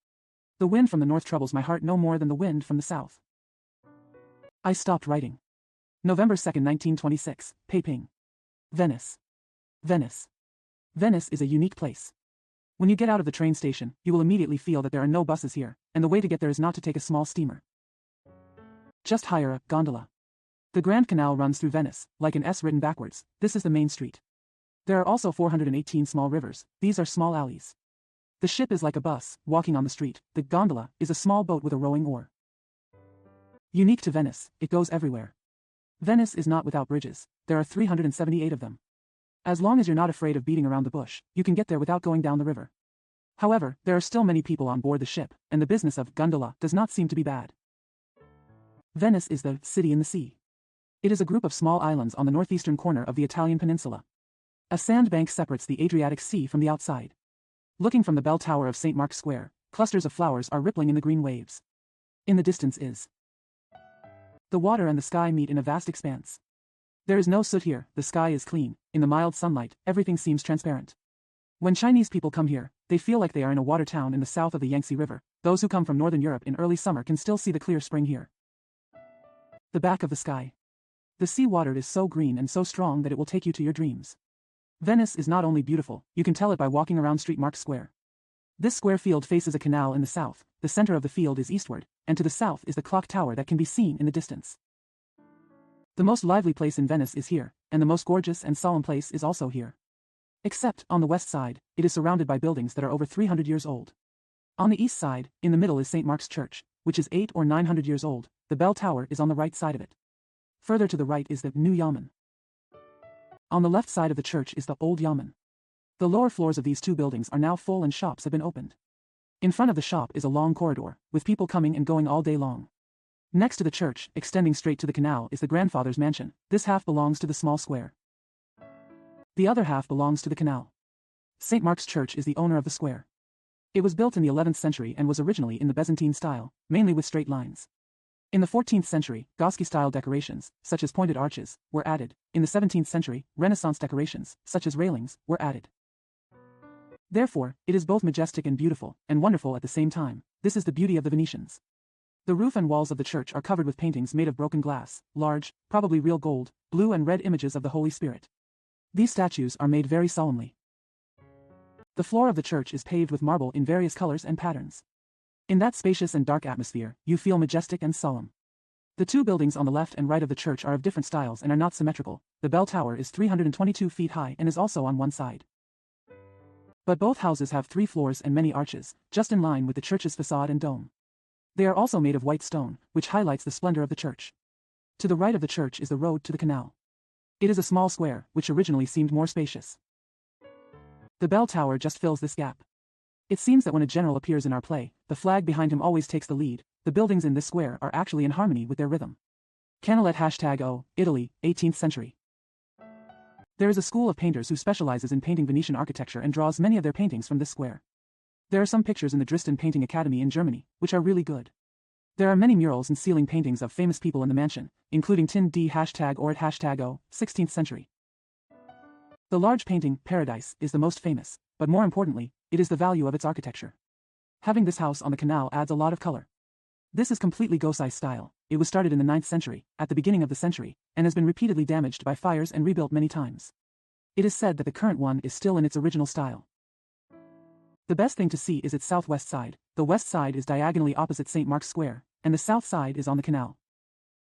The wind from the north troubles my heart no more than the wind from the south. I stopped writing. November 2nd, 1926, Peiping. Venice. Venice. Venice is a unique place. When you get out of the train station, you will immediately feel that there are no buses here, and the way to get there is not to take a small steamer. Just hire a gondola. The Grand Canal runs through Venice, like an S written backwards. This is the main street. There are also 418 small rivers. These are small alleys. The ship is like a bus, walking on the street. The gondola is a small boat with a rowing oar. Unique to Venice, it goes everywhere. Venice is not without bridges. There are 378 of them. As long as you're not afraid of beating around the bush, you can get there without going down the river. However, there are still many people on board the ship, and the business of gondola does not seem to be bad. Venice is the city in the sea. It is a group of small islands on the northeastern corner of the Italian peninsula. A sandbank separates the Adriatic Sea from the outside. Looking from the bell tower of St. Mark's Square, clusters of flowers are rippling in the green waves. In the distance is the water and the sky meet in a vast expanse. There is no soot here, the sky is clean, in the mild sunlight, everything seems transparent. When Chinese people come here, they feel like they are in a water town in the south of the Yangtze River. Those who come from Northern Europe in early summer can still see the clear spring here. The back of the sky. The sea water is so green and so strong that it will take you to your dreams. Venice is not only beautiful, you can tell it by walking around St. Mark's Square. This square field faces a canal in the south, the center of the field is eastward, and to the south is the clock tower that can be seen in the distance. The most lively place in Venice is here, and the most gorgeous and solemn place is also here. Except, on the west side, it is surrounded by buildings that are over 300 years old. On the east side, in the middle is St. Mark's Church, which is 800 or 900 years old. The bell tower is on the right side of it. Further to the right is the new Yamen. On the left side of the church is the old Yamen. The lower floors of these two buildings are now full and shops have been opened. In front of the shop is a long corridor, with people coming and going all day long. Next to the church, extending straight to the canal, is the grandfather's mansion. This half belongs to the small square. The other half belongs to the canal. St. Mark's Church is the owner of the square. It was built in the 11th century and was originally in the Byzantine style, mainly with straight lines. In the 14th century, Gothic-style decorations, such as pointed arches, were added. In the 17th century, Renaissance decorations, such as railings, were added. Therefore, it is both majestic and beautiful, and wonderful at the same time. This is the beauty of the Venetians. The roof and walls of the church are covered with paintings made of broken glass, large, probably real gold, blue and red images of the Holy Spirit. These statues are made very solemnly. The floor of the church is paved with marble in various colors and patterns. In that spacious and dark atmosphere, you feel majestic and solemn. The two buildings on the left and right of the church are of different styles and are not symmetrical. The bell tower is 322 feet high and is also on one side. But both houses have 3 floors and many arches, just in line with the church's facade and dome. They are also made of white stone, which highlights the splendor of the church. To the right of the church is the road to the canal. It is a small square, which originally seemed more spacious. The bell tower just fills this gap. It seems that when a general appears in our play, the flag behind him always takes the lead. The buildings in this square are actually in harmony with their rhythm. Canalet #O, Italy, 18th century. There is a school of painters who specializes in painting Venetian architecture and draws many of their paintings from this square. There are some pictures in the Dresden Painting Academy in Germany, which are really good. There are many murals and ceiling paintings of famous people in the mansion, including Tin D #Orit #O, 16th century. The large painting, Paradise, is the most famous, but more importantly, it is the value of its architecture. Having this house on the canal adds a lot of color. This is completely Gosei style. It was started in the 9th century, at the beginning of the century, and has been repeatedly damaged by fires and rebuilt many times. It is said that the current one is still in its original style. The best thing to see is its southwest side. The west side is diagonally opposite St. Mark's Square, and the south side is on the canal.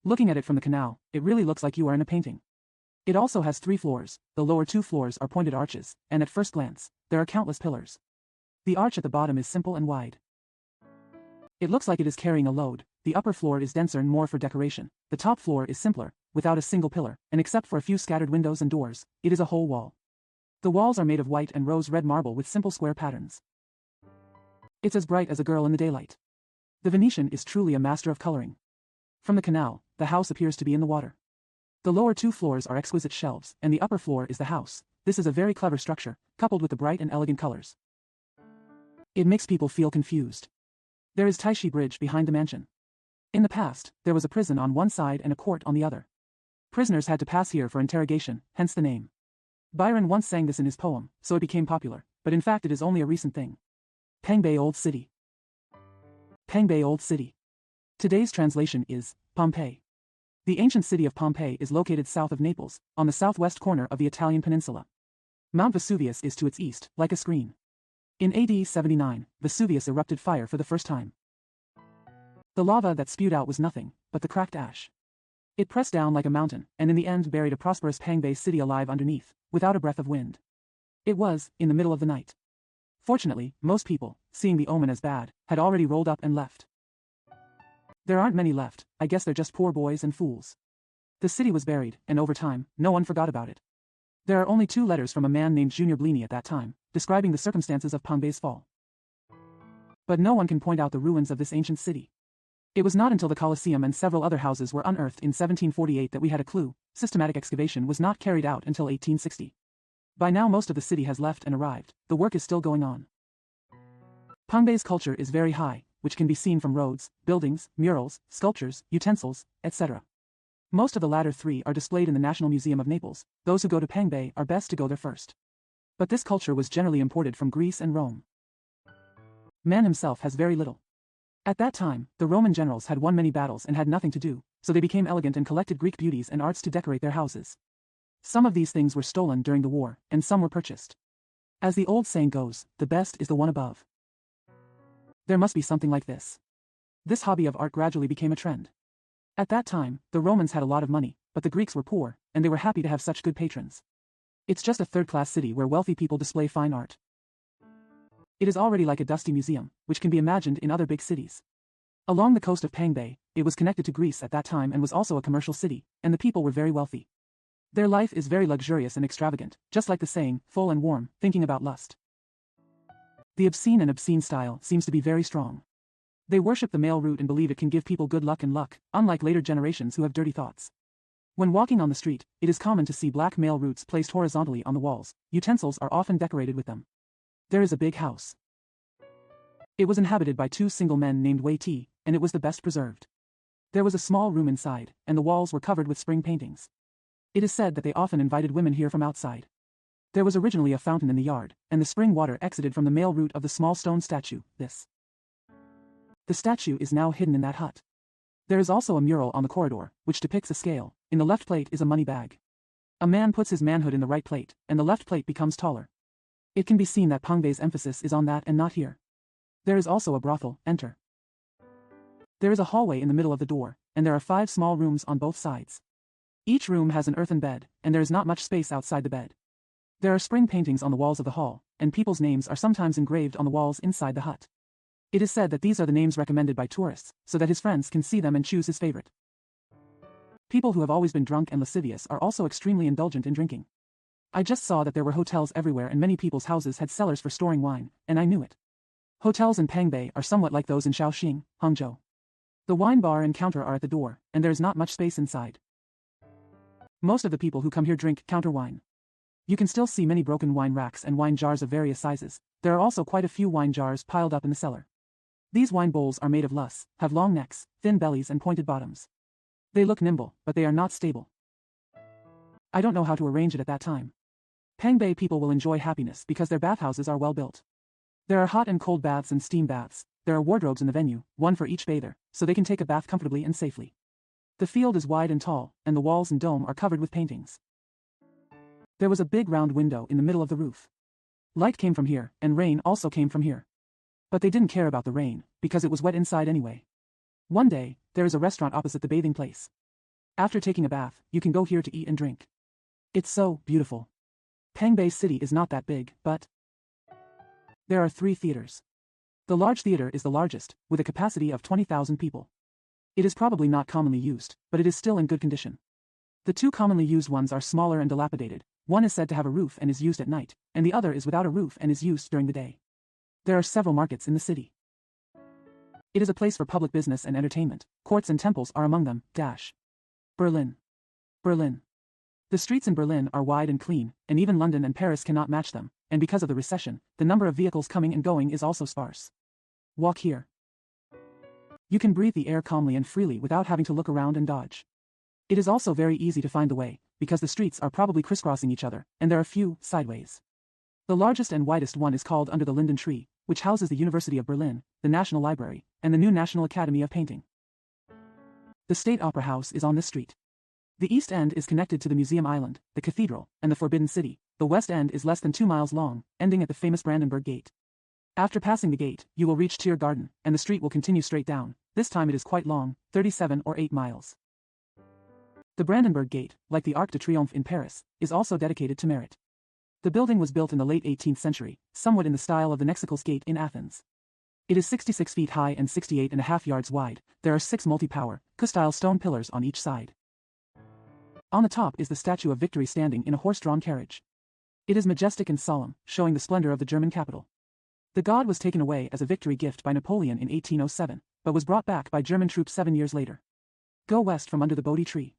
Looking at it from the canal, it really looks like you are in a painting. It also has 3 floors, the lower 2 floors are pointed arches, and at first glance, there are countless pillars. The arch at the bottom is simple and wide. It looks like it is carrying a load. The upper floor is denser and more for decoration. The top floor is simpler, without a single pillar, and except for a few scattered windows and doors, it is a whole wall. The walls are made of white and rose-red marble with simple square patterns. It's as bright as a girl in the daylight. The Venetian is truly a master of coloring. From the canal, the house appears to be in the water. The lower 2 floors are exquisite shelves, and the upper floor is the house. This is a very clever structure, coupled with the bright and elegant colors. It makes people feel confused. There is Taishi Bridge behind the mansion. In the past, there was a prison on one side and a court on the other. Prisoners had to pass here for interrogation, hence the name. Byron once sang this in his poem, so it became popular, but in fact it is only a recent thing. Pangbei Old City. Pangbei Old City. Today's translation is Pompeii. The ancient city of Pompeii is located south of Naples, on the southwest corner of the Italian peninsula. Mount Vesuvius is to its east, like a screen. In AD 79, Vesuvius erupted fire for the first time. The lava that spewed out was nothing but the cracked ash. It pressed down like a mountain, and in the end buried a prosperous Pangbei city alive underneath, without a breath of wind. It was, in the middle of the night. Fortunately, most people, seeing the omen as bad, had already rolled up and left. There aren't many left, I guess they're just poor boys and fools. The city was buried, and over time, no one forgot about it. There are only 2 letters from a man named Junior Blini at that time, describing the circumstances of Pangbei's fall. But no one can point out the ruins of this ancient city. It was not until the Colosseum and several other houses were unearthed in 1748 that we had a clue. Systematic excavation was not carried out until 1860. By now most of the city has left and arrived, the work is still going on. Pangbei's culture is very high, which can be seen from roads, buildings, murals, sculptures, utensils, etc. Most of the latter 3 are displayed in the National Museum of Naples. Those who go to Pangbei are best to go there first. But this culture was generally imported from Greece and Rome. Man himself has very little. At that time, the Roman generals had won many battles and had nothing to do, so they became elegant and collected Greek beauties and arts to decorate their houses. Some of these things were stolen during the war, and some were purchased. As the old saying goes, the best is the one above. There must be something like this. This hobby of art gradually became a trend. At that time, the Romans had a lot of money, but the Greeks were poor, and they were happy to have such good patrons. It's just a third-class city where wealthy people display fine art. It is already like a dusty museum, which can be imagined in other big cities. Along the coast of Pangbei, it was connected to Greece at that time and was also a commercial city, and the people were very wealthy. Their life is very luxurious and extravagant, just like the saying, full and warm, thinking about lust. The obscene style seems to be very strong. They worship the male root and believe it can give people good luck and luck, unlike later generations who have dirty thoughts. When walking on the street, it is common to see black male roots placed horizontally on the walls. Utensils are often decorated with them. There is a big house. It was inhabited by 2 single men named Wei Ti, and it was the best preserved. There was a small room inside, and the walls were covered with spring paintings. It is said that they often invited women here from outside. There was originally a fountain in the yard, and the spring water exited from the male root of the small stone statue. The statue is now hidden in that hut. There is also a mural on the corridor, which depicts a scale. In the left plate is a money bag. A man puts his manhood in the right plate, and the left plate becomes taller. It can be seen that Pangbei's emphasis is on that and not here. There is also a brothel. Enter. There is a hallway in the middle of the door, and there are 5 small rooms on both sides. Each room has an earthen bed, and there is not much space outside the bed. There are spring paintings on the walls of the hall, and people's names are sometimes engraved on the walls inside the hut. It is said that these are the names recommended by tourists, so that his friends can see them and choose his favorite. People who have always been drunk and lascivious are also extremely indulgent in drinking. I just saw that there were hotels everywhere and many people's houses had cellars for storing wine, and I knew it. Hotels in Pangbei are somewhat like those in Shaoxing, Hangzhou. The wine bar and counter are at the door, and there is not much space inside. Most of the people who come here drink counter wine. You can still see many broken wine racks and wine jars of various sizes. There are also quite a few wine jars piled up in the cellar. These wine bowls are made of luss, have long necks, thin bellies and pointed bottoms. They look nimble, but they are not stable. I don't know how to arrange it at that time. Pangbei people will enjoy happiness because their bathhouses are well built. There are hot and cold baths and steam baths. There are wardrobes in the venue, one for each bather, so they can take a bath comfortably and safely. The field is wide and tall, and the walls and dome are covered with paintings. There was a big round window in the middle of the roof. Light came from here, and rain also came from here. But they didn't care about the rain, because it was wet inside anyway. One day, there is a restaurant opposite the bathing place. After taking a bath, you can go here to eat and drink. It's so beautiful. Pengbei City is not that big, but there are 3 theaters. The large theater is the largest, with a capacity of 20,000 people. It is probably not commonly used, but it is still in good condition. The 2 commonly used ones are smaller and dilapidated. One is said to have a roof and is used at night, and the other is without a roof and is used during the day. There are several markets in the city. It is a place for public business and entertainment. Courts and temples are among them. Berlin. Berlin. The streets in Berlin are wide and clean, and even London and Paris cannot match them, and because of the recession, the number of vehicles coming and going is also sparse. Walk here. You can breathe the air calmly and freely without having to look around and dodge. It is also very easy to find the way, because the streets are probably crisscrossing each other, and there are few sideways. The largest and widest one is called Under the Linden Tree, which houses the University of Berlin, the National Library, and the new National Academy of Painting. The State Opera House is on this street. The east end is connected to the Museum Island, the Cathedral, and the Forbidden City. The west end is less than 2 miles long, ending at the famous Brandenburg Gate. After passing the gate, you will reach Tiergarten, and the street will continue straight down. This time it is quite long, 37 or 8 miles. The Brandenburg Gate, like the Arc de Triomphe in Paris, is also dedicated to merit. The building was built in the late 18th century, somewhat in the style of the Nexicals Gate in Athens. It is 66 feet high and 68.5 yards wide. There are 6 multi-power, Q-style stone pillars on each side. On the top is the Statue of Victory standing in a horse-drawn carriage. It is majestic and solemn, showing the splendor of the German capital. The god was taken away as a victory gift by Napoleon in 1807, but was brought back by German troops 7 years later. Go west from under the Bodhi tree.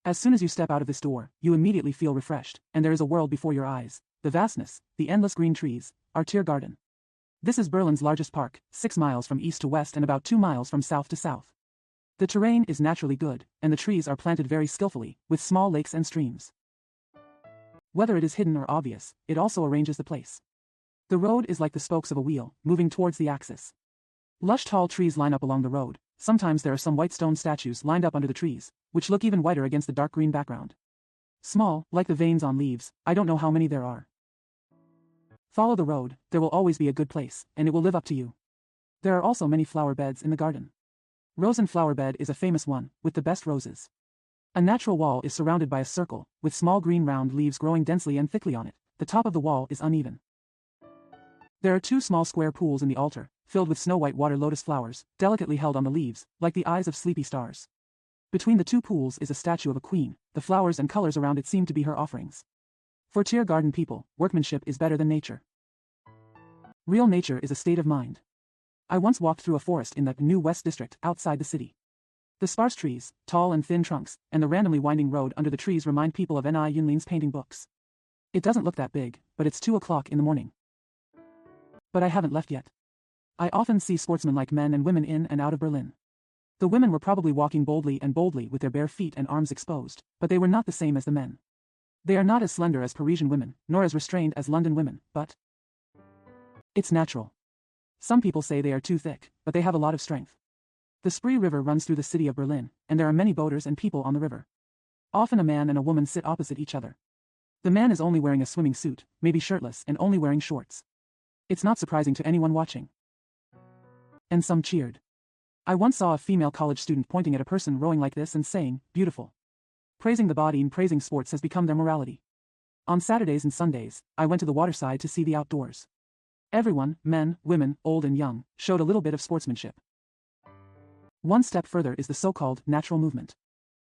As soon as you step out of this door, you immediately feel refreshed, and there is a world before your eyes. The vastness, the endless green trees, our Tiergarten. This is Berlin's largest park, 6 miles from east to west and about 2 miles from south to south. The terrain is naturally good, and the trees are planted very skillfully, with small lakes and streams. Whether it is hidden or obvious, it also arranges the place. The road is like the spokes of a wheel, moving towards the axis. Lush tall trees line up along the road. Sometimes there are some white stone statues lined up under the trees, which look even whiter against the dark green background. Small, like the veins on leaves, I don't know how many there are. Follow the road, there will always be a good place, and it will live up to you. There are also many flower beds in the garden. Rosen flower bed is a famous one, with the best roses. A natural wall is surrounded by a circle, with small green round leaves growing densely and thickly on it. The top of the wall is uneven. There are 2 small square pools in the altar, filled with snow-white water lotus flowers, delicately held on the leaves, like the eyes of sleepy stars. Between the 2 pools is a statue of a queen. The flowers and colors around it seem to be her offerings. For Tiergarten people, workmanship is better than nature. Real nature is a state of mind. I once walked through a forest in the New West District, outside the city. The sparse trees, tall and thin trunks, and the randomly winding road under the trees remind people of N.I. Yunlin's painting books. It doesn't look that big, but it's 2 o'clock in the morning. But I haven't left yet. I often see sportsmen-like men and women in and out of Berlin. The women were probably walking boldly with their bare feet and arms exposed, but they were not the same as the men. They are not as slender as Parisian women, nor as restrained as London women, but it's natural. Some people say they are too thick, but they have a lot of strength. The Spree River runs through the city of Berlin, and there are many boaters and people on the river. Often a man and a woman sit opposite each other. The man is only wearing a swimming suit, maybe shirtless, and only wearing shorts. It's not surprising to anyone watching. And some cheered. I once saw a female college student pointing at a person rowing like this and saying, "Beautiful." Praising the body and praising sports has become their morality. On Saturdays and Sundays, I went to the waterside to see the outdoors. Everyone, men, women, old and young, showed a little bit of sportsmanship. One step further is the so-called natural movement.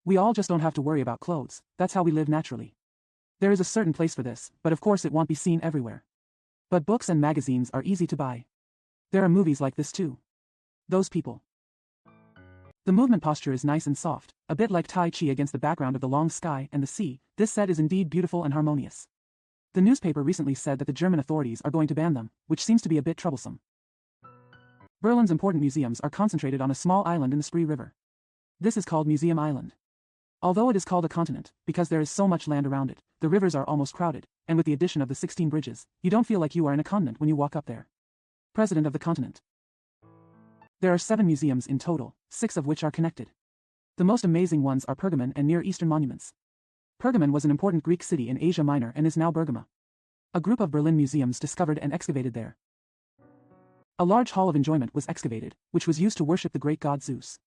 We all just don't have to worry about clothes, that's how we live naturally. There is a certain place for this, but of course it won't be seen everywhere. But books and magazines are easy to buy. There are movies like this too. Those people. The movement posture is nice and soft, a bit like Tai Chi against the background of the long sky and the sea. This set is indeed beautiful and harmonious. The newspaper recently said that the German authorities are going to ban them, which seems to be a bit troublesome. Berlin's important museums are concentrated on a small island in the Spree River. This is called Museum Island. Although it is called a continent, because there is so much land around it, the rivers are almost crowded, and with the addition of the 16 bridges, you don't feel like you are in a continent when you walk up there. President of the continent. There are 7 museums in total, 6 of which are connected. The most amazing ones are Pergamon and Near Eastern monuments. Pergamon was an important Greek city in Asia Minor and is now Bergamo. A group of Berlin museums discovered and excavated there. A large hall of enjoyment was excavated, which was used to worship the great god Zeus.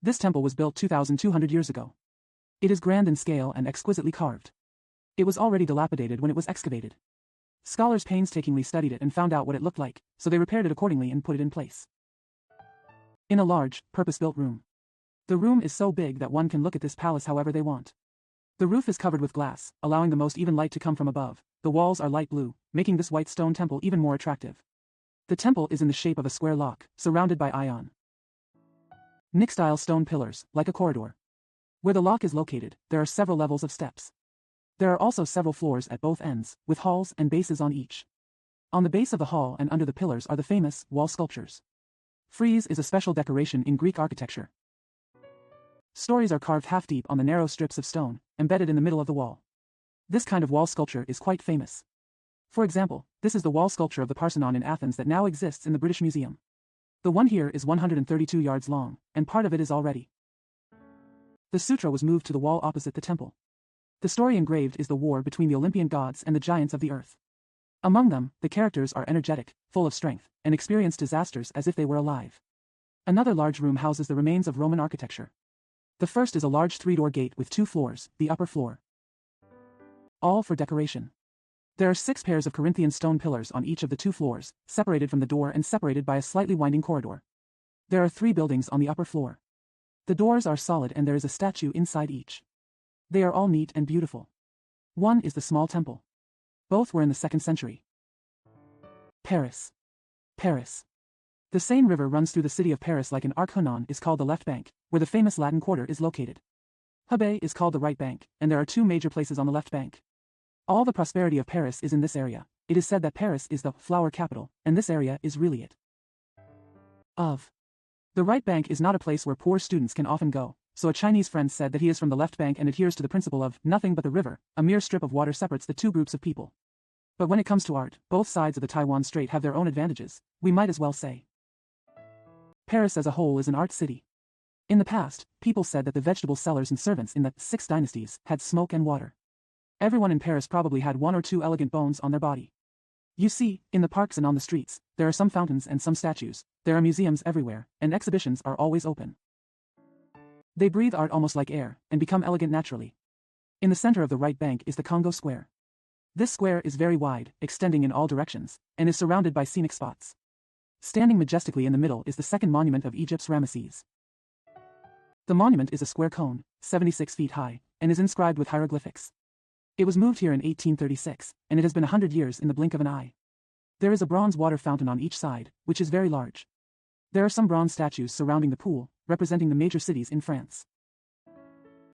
This temple was built 2,200 years ago. It is grand in scale and exquisitely carved. It was already dilapidated when it was excavated. Scholars painstakingly studied it and found out what it looked like, so they repaired it accordingly and put it in place. In a large, purpose-built room. The room is so big that one can look at this palace however they want. The roof is covered with glass, allowing the most even light to come from above. The walls are light blue, making this white stone temple even more attractive. The temple is in the shape of a square lock, surrounded by ion Nick-style stone pillars, like a corridor. Where the lock is located, there are several levels of steps. There are also several floors at both ends, with halls and bases on each. On the base of the hall and under the pillars are the famous wall sculptures. Frieze is a special decoration in Greek architecture. Stories are carved half-deep on the narrow strips of stone, embedded in the middle of the wall. This kind of wall sculpture is quite famous. For example, this is the wall sculpture of the Parthenon in Athens that now exists in the British Museum. The one here is 132 yards long, and part of it is already. The sutra was moved to the wall opposite the temple. The story engraved is the war between the Olympian gods and the giants of the earth. Among them, the characters are energetic, full of strength, and experience disasters as if they were alive. Another large room houses the remains of Roman architecture. The first is a large three-door gate with 2 floors, the upper floor. All for decoration. There are 6 pairs of Corinthian stone pillars on each of the 2 floors, separated from the door and separated by a slightly winding corridor. There are 3 buildings on the upper floor. The doors are solid and there is a statue inside each. They are all neat and beautiful. One is the small temple. Both were in the 2nd century. Paris. Paris. The Seine River runs through the city of Paris like an arc. Hunan is called the left bank, where the famous Latin Quarter is located. Hebei is called the right bank, and there are 2 major places on the left bank. All the prosperity of Paris is in this area. It is said that Paris is the flower capital, and this area is really it. The right bank is not a place where poor students can often go, so a Chinese friend said that he is from the left bank and adheres to the principle of nothing but the river. A mere strip of water separates the 2 groups of people. But when it comes to art, both sides of the Taiwan Strait have their own advantages, we might as well say. Paris as a whole is an art city. In the past, people said that the vegetable sellers and servants in the 6 dynasties had smoke and water. Everyone in Paris probably had 1 or 2 elegant bones on their body. You see, in the parks and on the streets, there are some fountains and some statues, there are museums everywhere, and exhibitions are always open. They breathe art almost like air, and become elegant naturally. In the center of the right bank is the Congo Square. This square is very wide, extending in all directions, and is surrounded by scenic spots. Standing majestically in the middle is the 2nd monument of Egypt's Ramesses. The monument is a square cone, 76 feet high, and is inscribed with hieroglyphics. It was moved here in 1836, and it has been 100 years in the blink of an eye. There is a bronze water fountain on each side, which is very large. There are some bronze statues surrounding the pool, representing the major cities in France.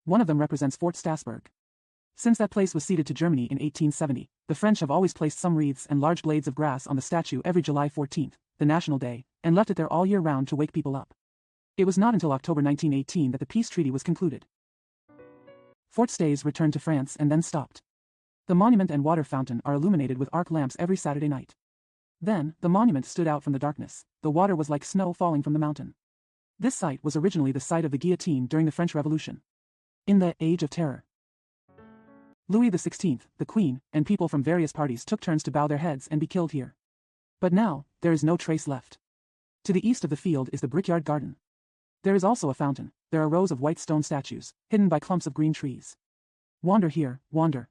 One of them represents Fort Strasbourg. Since that place was ceded to Germany in 1870, the French have always placed some wreaths and large blades of grass on the statue every July 14th, the national day, and left it there all year round to wake people up. It was not until October 1918 that the peace treaty was concluded. Fort Stays returned to France and then stopped. The monument and water fountain are illuminated with arc lamps every Saturday night. Then, the monument stood out from the darkness. The water was like snow falling from the mountain. This site was originally the site of the guillotine during the French Revolution. In the Age of Terror, Louis XVI, the Queen, and people from various parties took turns to bow their heads and be killed here. But now, there is no trace left. To the east of the field is the Brickyard Garden. There is also a fountain. There are rows of white stone statues, hidden by clumps of green trees. Wander here, wander.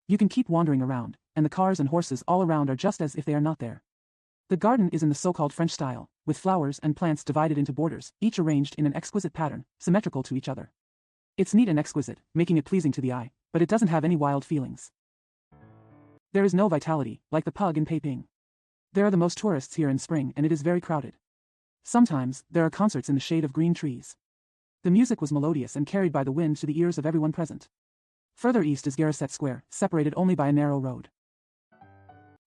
You can keep wandering around, and the cars and horses all around are just as if they are not there. The garden is in the so-called French style, with flowers and plants divided into borders, each arranged in an exquisite pattern, symmetrical to each other. It's neat and exquisite, making it pleasing to the eye, but it doesn't have any wild feelings. There is no vitality, like the Pug in Peiping. There are the most tourists here in spring and it is very crowded. Sometimes, there are concerts in the shade of green trees. The music was melodious and carried by the wind to the ears of everyone present. Further east is Garrosset Square, separated only by a narrow road.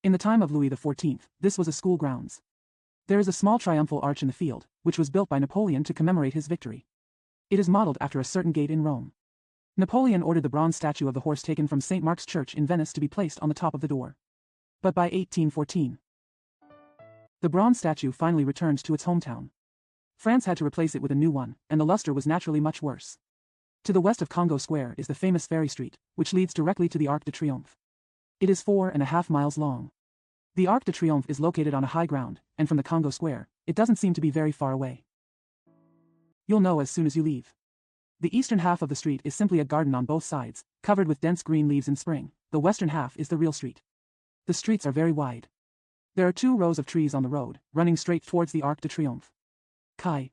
In the time of Louis XIV, this was a school grounds. There is a small triumphal arch in the field, which was built by Napoleon to commemorate his victory. It is modeled after a certain gate in Rome. Napoleon ordered the bronze statue of the horse taken from St. Mark's Church in Venice to be placed on the top of the door. But by 1814, the bronze statue finally returned to its hometown. France had to replace it with a new one, and the luster was naturally much worse. To the west of Congo Square is the famous Ferry Street, which leads directly to the Arc de Triomphe. It is 4.5 miles long. The Arc de Triomphe is located on a high ground, and from the Congo Square, it doesn't seem to be very far away. You'll know as soon as you leave. The eastern half of the street is simply a garden on both sides, covered with dense green leaves in spring. The western half is the real street. The streets are very wide. There are 2 rows of trees on the road, running straight towards the Arc de Triomphe. Kai.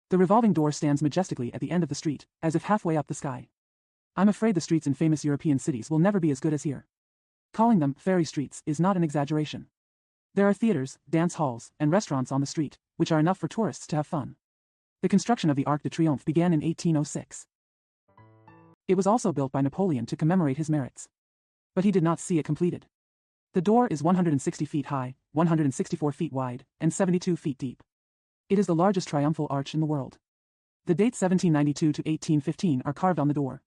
The revolving door stands majestically at the end of the street, as if halfway up the sky. I'm afraid the streets in famous European cities will never be as good as here. Calling them fairy streets is not an exaggeration. There are theaters, dance halls, and restaurants on the street, which are enough for tourists to have fun. The construction of the Arc de Triomphe began in 1806. It was also built by Napoleon to commemorate his merits. But he did not see it completed. The door is 160 feet high, 164 feet wide, and 72 feet deep. It is the largest triumphal arch in the world. The dates 1792 to 1815 are carved on the door.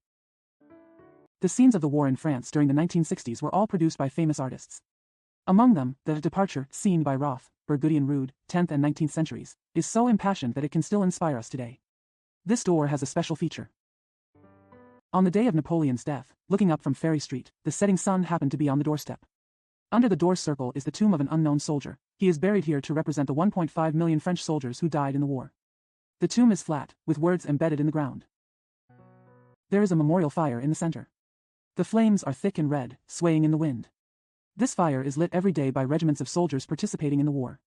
The scenes of the war in France during the 1960s were all produced by famous artists. Among them, the departure scene by Roth, Burgundian Rude, 10th and 19th centuries, is so impassioned that it can still inspire us today. This door has a special feature. On the day of Napoleon's death, looking up from Ferry Street, the setting sun happened to be on the doorstep. Under the door's circle is the tomb of an unknown soldier. He is buried here to represent the 1.5 million French soldiers who died in the war. The tomb is flat, with words embedded in the ground. There is a memorial fire in the center. The flames are thick and red, swaying in the wind. This fire is lit every day by regiments of soldiers participating in the war.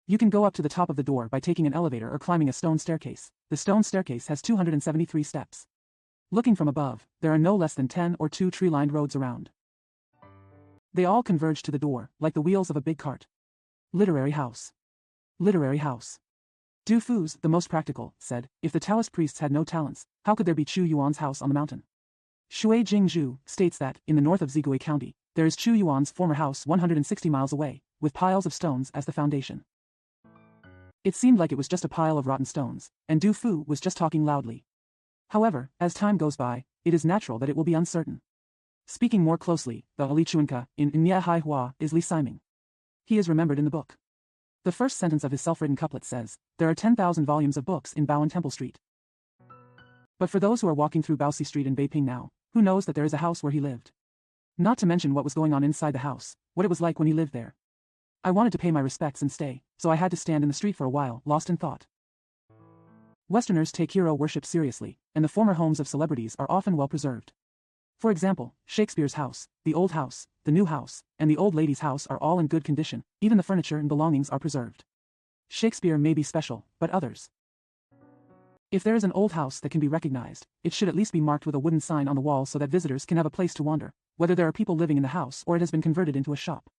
You can go up to the top of the door by taking an elevator or climbing a stone staircase. The stone staircase has 273 steps. Looking from above, there are no less than 10 or 2 tree-lined roads around. They all converge to the door, like the wheels of a big cart. Literary house. Literary house. Du Fu's, the most practical, said, if the Taoist priests had no talents, how could there be Chu Yuan's house on the mountain? Shui Jingzhu states that, in the north of Zigui County, there is Chu Yuan's former house 160 miles away, with piles of stones as the foundation. It seemed like it was just a pile of rotten stones, and Du Fu was just talking loudly. However, as time goes by, it is natural that it will be uncertain. Speaking more closely, the Ali Chuanka in Nya Hai Hua is Li Siming. He is remembered in the book. The first sentence of his self-written couplet says, there are 10,000 volumes of books in Baoan Temple Street. But for those who are walking through Baosi Street in Beiping now, who knows that there is a house where he lived? Not to mention what was going on inside the house, what it was like when he lived there. I wanted to pay my respects and stay, so I had to stand in the street for a while, lost in thought. Westerners take hero worship seriously, and the former homes of celebrities are often well preserved. For example, Shakespeare's house, the old house, the new house, and the old lady's house are all in good condition, even the furniture and belongings are preserved. Shakespeare may be special, but others. If there is an old house that can be recognized, it should at least be marked with a wooden sign on the wall so that visitors can have a place to wander, whether there are people living in the house or it has been converted into a shop.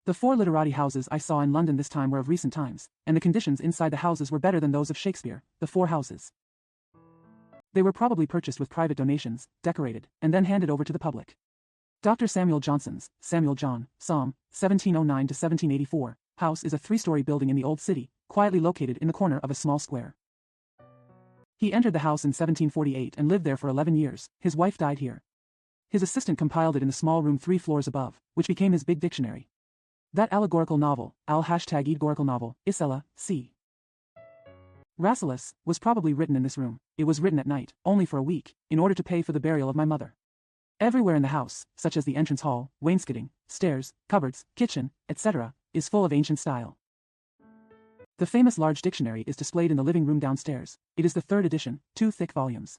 The 4 literati houses I saw in London this time were of recent times, and the conditions inside the houses were better than those of Shakespeare, the 4 houses. They were probably purchased with private donations, decorated, and then handed over to the public. Dr. Samuel Johnson's, Samuel John, Psalm, 1709 to 1784, house is a 3-story building in the Old City, quietly located in the corner of a small square. He entered the house in 1748 and lived there for 11 years, his wife died here. His assistant compiled it in the small room 3 floors above, which became his big dictionary. That allegorical novel, allegorical novel, Isella, c. Rasselas, was probably written in this room. It was written at night, only for a week, in order to pay for the burial of my mother. Everywhere in the house, such as the entrance hall, wainscoting, stairs, cupboards, kitchen, etc., is full of ancient style. The famous large dictionary is displayed in the living room downstairs. It is the 3rd edition, 2 thick volumes.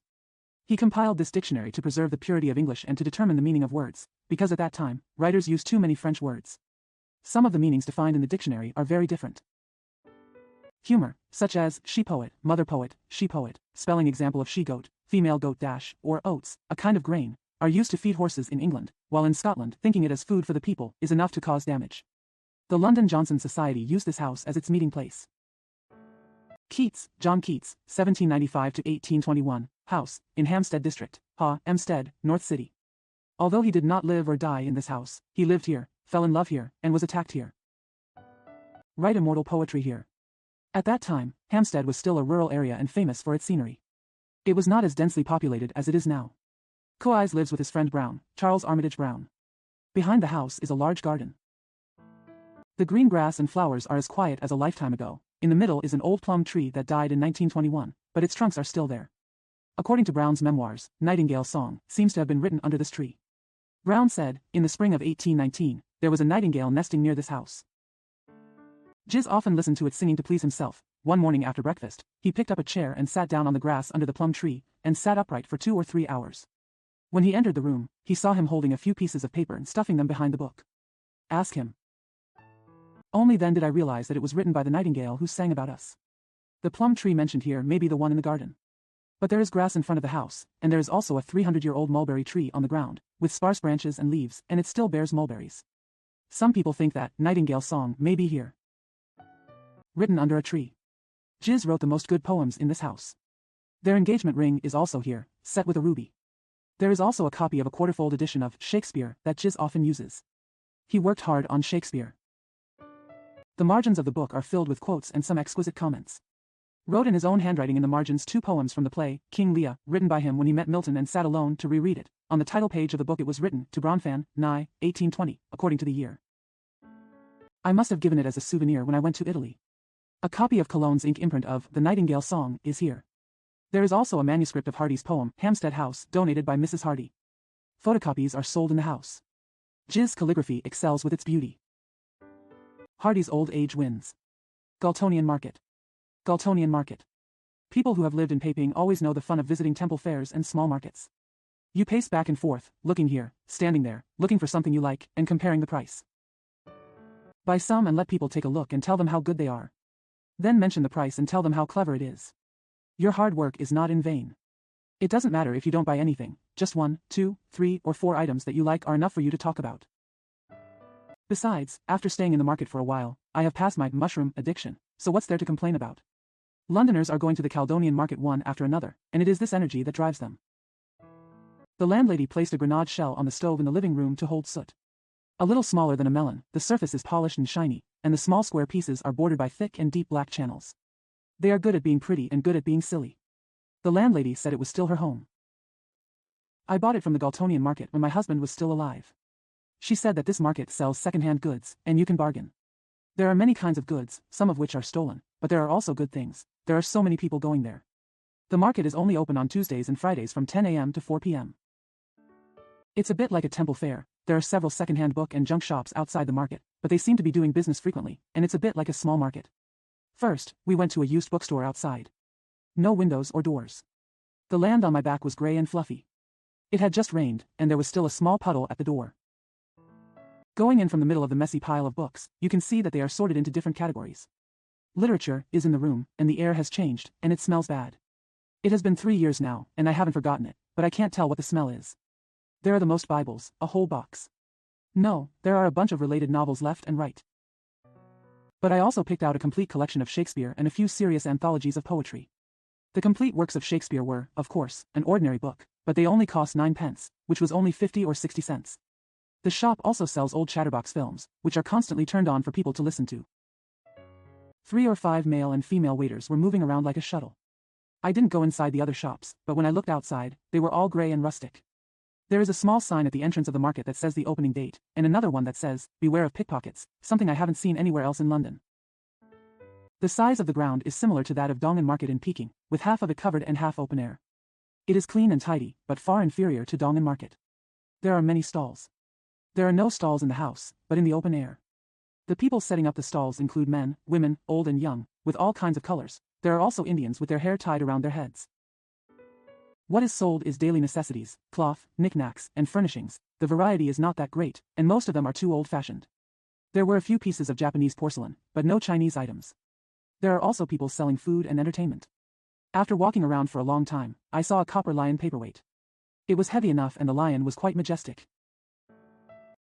He compiled this dictionary to preserve the purity of English and to determine the meaning of words, because at that time, writers used too many French words. Some of the meanings defined in the dictionary are very different. Humor, such as she-poet, mother-poet, she-poet, spelling example of she-goat, female goat dash, or oats, a kind of grain, are used to feed horses in England, while in Scotland thinking it as food for the people is enough to cause damage. The London Johnson Society used this house as its meeting place. Keats, John Keats, 1795 to 1821, house, in Hampstead District, Hampstead, North City. Although he did not live or die in this house, he lived here, fell in love here, and was attacked here. Write immortal poetry here. At that time, Hampstead was still a rural area and famous for its scenery. It was not as densely populated as it is now. Coeyes lives with his friend Brown, Charles Armitage Brown. Behind the house is a large garden. The green grass and flowers are as quiet as a lifetime ago. In the middle is an old plum tree that died in 1921, but its trunks are still there. According to Brown's memoirs, Nightingale's Song seems to have been written under this tree. Brown said, in the spring of 1819, there was a nightingale nesting near this house. Giz often listened to it singing to please himself, one morning after breakfast, he picked up a chair and sat down on the grass under the plum tree, and sat upright for 2 or 3 hours. When he entered the room, he saw him holding a few pieces of paper and stuffing them behind the book. Ask him. Only then did I realize that it was written by the nightingale who sang about us. The plum tree mentioned here may be the one in the garden. But there is grass in front of the house, and there is also a 300-year-old mulberry tree on the ground, with sparse branches and leaves, and it still bears mulberries. Some people think that nightingale's song may be here. Written under a tree. Jiz wrote the most good poems in this house. Their engagement ring is also here, set with a ruby. There is also a copy of a quarterfold edition of Shakespeare that Jiz often uses. He worked hard on Shakespeare. The margins of the book are filled with quotes and some exquisite comments. Wrote in his own handwriting in the margins 2 poems from the play, King Lear, written by him when he met Milton and sat alone to reread it. On the title page of the book it was written, to Bronfan, nigh, 1820, according to the year. I must have given it as a souvenir when I went to Italy. A copy of Cologne's ink imprint of The Nightingale Song is here. There is also a manuscript of Hardy's poem, Hampstead House, donated by Mrs. Hardy. Photocopies are sold in the house. Jiz's calligraphy excels with its beauty. Hardy's old age wins. Galtonian Market. Galtonian Market. People who have lived in Peiping always know the fun of visiting temple fairs and small markets. You pace back and forth, looking here, standing there, looking for something you like, and comparing the price. Buy some and let people take a look and tell them how good they are. Then mention the price and tell them how clever it is. Your hard work is not in vain. It doesn't matter if you don't buy anything, just 1, 2, 3, or 4 items that you like are enough for you to talk about. Besides, after staying in the market for a while, I have passed my mushroom addiction, so what's there to complain about? Londoners are going to the Caledonian Market one after another, and it is this energy that drives them. The landlady placed a grenade shell on the stove in the living room to hold soot. A little smaller than a melon, the surface is polished and shiny, and the small square pieces are bordered by thick and deep black channels. They are good at being pretty and good at being silly. The landlady said it was still her home. I bought it from the Galtonian Market when my husband was still alive. She said that this market sells second-hand goods, and you can bargain. There are many kinds of goods, some of which are stolen, but there are also good things. There are so many people going there. The market is only open on Tuesdays and Fridays from 10 a.m. to 4 p.m. It's a bit like a temple fair. There are several second-hand book and junk shops outside the market, but they seem to be doing business frequently, and it's a bit like a small market. First, we went to a used bookstore outside. No windows or doors. The land on my back was gray and fluffy. It had just rained, and there was still a small puddle at the door. Going in from the middle of the messy pile of books, you can see that they are sorted into different categories. Literature is in the room, and the air has changed, and it smells bad. It has been 3 years now, and I haven't forgotten it, but I can't tell what the smell is. There are the most Bibles, a whole box. No, there are a bunch of related novels left and right. But I also picked out a complete collection of Shakespeare and a few serious anthologies of poetry. The complete works of Shakespeare were, of course, an ordinary book, but they only cost 9 pence, which was only 50 or 60 cents. The shop also sells old chatterbox films, which are constantly turned on for people to listen to. 3 or 5 male and female waiters were moving around like a shuttle. I didn't go inside the other shops, but when I looked outside, they were all gray and rustic. There is a small sign at the entrance of the market that says the opening date, and another one that says, "Beware of pickpockets," something I haven't seen anywhere else in London. The size of the ground is similar to that of Dongan Market in Peking, with half of it covered and half open air. It is clean and tidy, but far inferior to Dongan Market. There are many stalls. There are no stalls in the house, but in the open air. The people setting up the stalls include men, women, old and young, with all kinds of colors. There are also Indians with their hair tied around their heads. What is sold is daily necessities, cloth, knickknacks, and furnishings. The variety is not that great, and most of them are too old-fashioned. There were a few pieces of Japanese porcelain, but no Chinese items. There are also people selling food and entertainment. After walking around for a long time, I saw a copper lion paperweight. It was heavy enough and the lion was quite majestic.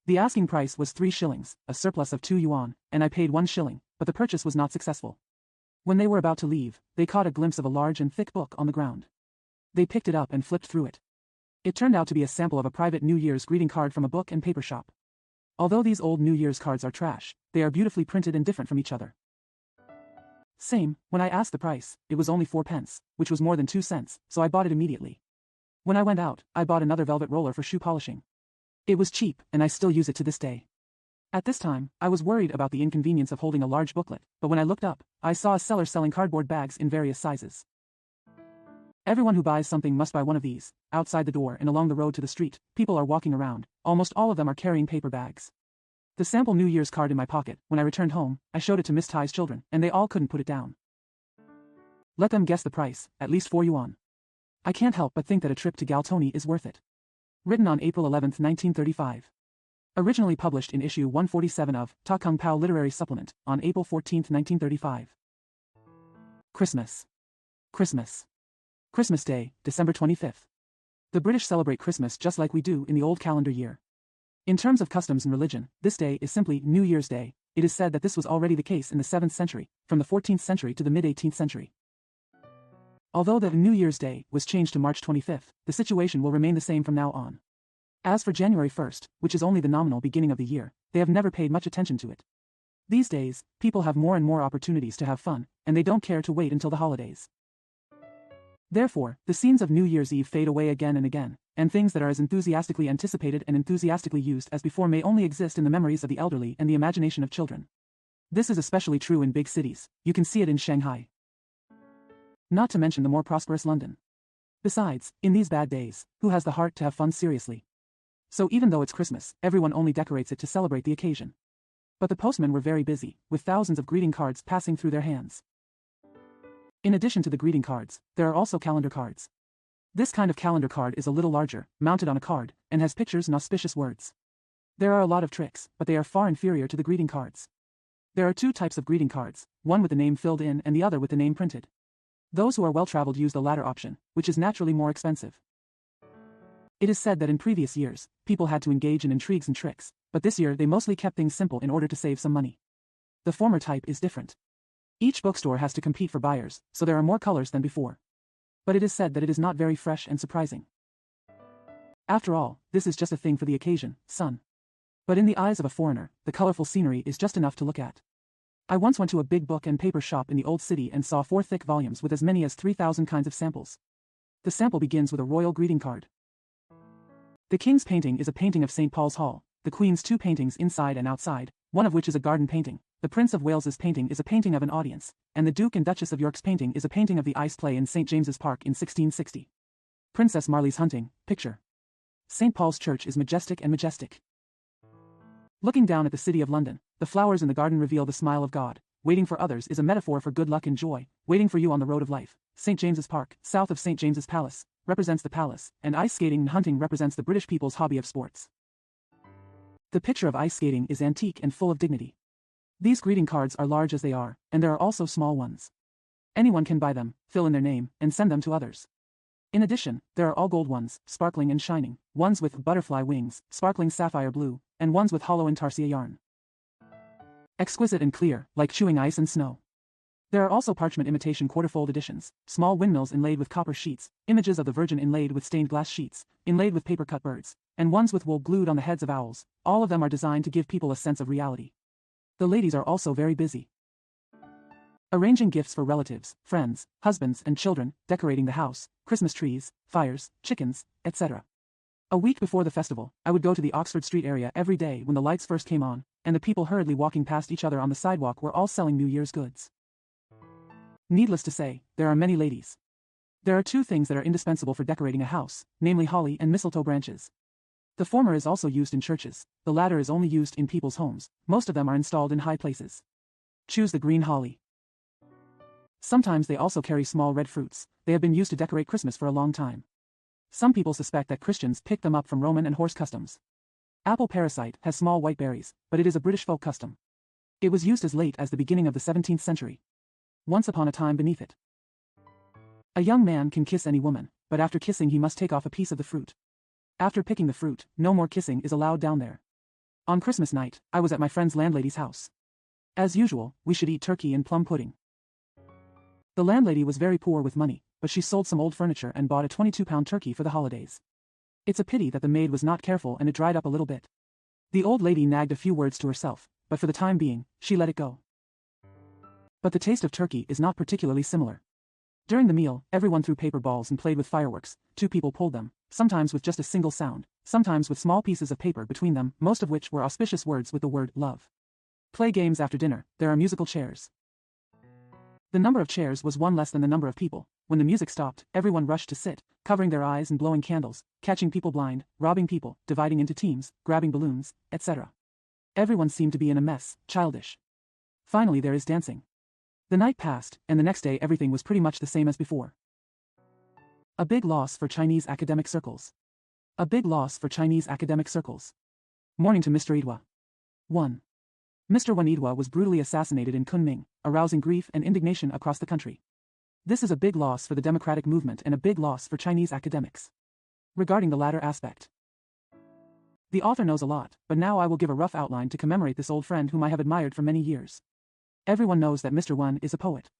The asking price was 3 shillings, a surplus of 2 yuan, and I paid 1 shilling, but the purchase was not successful. When they were about to leave, they caught a glimpse of a large and thick book on the ground. They picked it up and flipped through it. It turned out to be a sample of a private New Year's greeting card from a book and paper shop. Although these old New Year's cards are trash, they are beautifully printed and different from each other. Same, when I asked the price, it was only 4 pence, which was more than 2 cents, so I bought it immediately. When I went out, I bought another velvet roller for shoe polishing. It was cheap, and I still use it to this day. At this time, I was worried about the inconvenience of holding a large booklet, but when I looked up, I saw a seller selling cardboard bags in various sizes. Everyone who buys something must buy one of these. Outside the door and along the road to the street, people are walking around. Almost all of them are carrying paper bags. The sample New Year's card in my pocket, when I returned home, I showed it to Miss Ty's children, and they all couldn't put it down. Let them guess the price, at least 4 yuan. I can't help but think that a trip to Galtoni is worth it. Written on April 11, 1935. Originally published in issue 147 of Ta Kung Pao Literary Supplement, on April 14, 1935. Christmas. Christmas. Christmas Day, December 25th. The British celebrate Christmas just like we do in the old calendar year. In terms of customs and religion, this day is simply New Year's Day. It is said that this was already the case in the 7th century, from the 14th century to the mid-18th century. Although the New Year's Day was changed to March 25th, the situation will remain the same from now on. As for January 1st, which is only the nominal beginning of the year, they have never paid much attention to it. These days, people have more and more opportunities to have fun, and they don't care to wait until the holidays. Therefore, the scenes of New Year's Eve fade away again and again, and things that are as enthusiastically anticipated and enthusiastically used as before may only exist in the memories of the elderly and the imagination of children. This is especially true in big cities. You can see it in Shanghai. Not to mention the more prosperous London. Besides, in these bad days, who has the heart to have fun seriously? So even though it's Christmas, everyone only decorates it to celebrate the occasion. But the postmen were very busy, with thousands of greeting cards passing through their hands. In addition to the greeting cards, there are also calendar cards. This kind of calendar card is a little larger, mounted on a card, and has pictures and auspicious words. There are a lot of tricks, but they are far inferior to the greeting cards. There are 2 types of greeting cards, one with the name filled in and the other with the name printed. Those who are well-traveled use the latter option, which is naturally more expensive. It is said that in previous years, people had to engage in intrigues and tricks, but this year they mostly kept things simple in order to save some money. The former type is different. Each bookstore has to compete for buyers, so there are more colors than before. But it is said that it is not very fresh and surprising. After all, this is just a thing for the occasion, son. But in the eyes of a foreigner, the colorful scenery is just enough to look at. I once went to a big book and paper shop in the old city and saw 4 thick volumes with as many as 3,000 kinds of samples. The sample begins with a royal greeting card. The king's painting is a painting of St. Paul's Hall, the queen's 2 paintings inside and outside, one of which is a garden painting. The Prince of Wales's painting is a painting of an audience, and the Duke and Duchess of York's painting is a painting of the ice play in St. James's Park in 1660. Princess Marley's hunting, picture. St. Paul's Church is majestic and majestic. Looking down at the city of London, the flowers in the garden reveal the smile of God. Waiting for others is a metaphor for good luck and joy, waiting for you on the road of life. St. James's Park, south of St. James's Palace, represents the palace, and ice skating and hunting represents the British people's hobby of sports. The picture of ice skating is antique and full of dignity. These greeting cards are large as they are, and there are also small ones. Anyone can buy them, fill in their name, and send them to others. In addition, there are all gold ones, sparkling and shining, ones with butterfly wings, sparkling sapphire blue, and ones with hollow intarsia yarn. Exquisite and clear, like chewing ice and snow. There are also parchment imitation quarterfold editions, small windmills inlaid with copper sheets, images of the Virgin inlaid with stained glass sheets, inlaid with paper-cut birds, and ones with wool glued on the heads of owls. All of them are designed to give people a sense of reality. The ladies are also very busy. Arranging gifts for relatives, friends, husbands and children, decorating the house, Christmas trees, fires, chickens, etc. A week before the festival, I would go to the Oxford Street area every day when the lights first came on, and the people hurriedly walking past each other on the sidewalk were all selling New Year's goods. Needless to say, there are many ladies. There are 2 things that are indispensable for decorating a house, namely holly and mistletoe branches. The former is also used in churches, the latter is only used in people's homes. Most of them are installed in high places. Choose the green holly. Sometimes they also carry small red fruits. They have been used to decorate Christmas for a long time. Some people suspect that Christians picked them up from Roman and horse customs. Apple parasite has small white berries, but it is a British folk custom. It was used as late as the beginning of the 17th century. Once upon a time beneath it. A young man can kiss any woman, but after kissing he must take off a piece of the fruit. After picking the fruit, no more kissing is allowed down there. On Christmas night, I was at my friend's landlady's house. As usual, we should eat turkey and plum pudding. The landlady was very poor with money, but she sold some old furniture and bought a 22-pound turkey for the holidays. It's a pity that the maid was not careful and it dried up a little bit. The old lady nagged a few words to herself, but for the time being, she let it go. But the taste of turkey is not particularly similar. During the meal, everyone threw paper balls and played with fireworks. 2 people pulled them, sometimes with just a single sound, sometimes with small pieces of paper between them, most of which were auspicious words with the word love. Play games after dinner. There are musical chairs. The number of chairs was 1 less than the number of people. When the music stopped, everyone rushed to sit, covering their eyes and blowing candles, catching people blind, robbing people, dividing into teams, grabbing balloons, etc. Everyone seemed to be in a mess, childish. Finally there is dancing. The night passed, and the next day everything was pretty much the same as before. A big loss for Chinese academic circles. A big loss for Chinese academic circles. Morning to Mr. Idwa. 1. Mr. Wen Idwa was brutally assassinated in Kunming, arousing grief and indignation across the country. This is a big loss for the democratic movement and a big loss for Chinese academics. Regarding the latter aspect, the author knows a lot, but now I will give a rough outline to commemorate this old friend whom I have admired for many years. Everyone knows that Mr. Wen is a poet.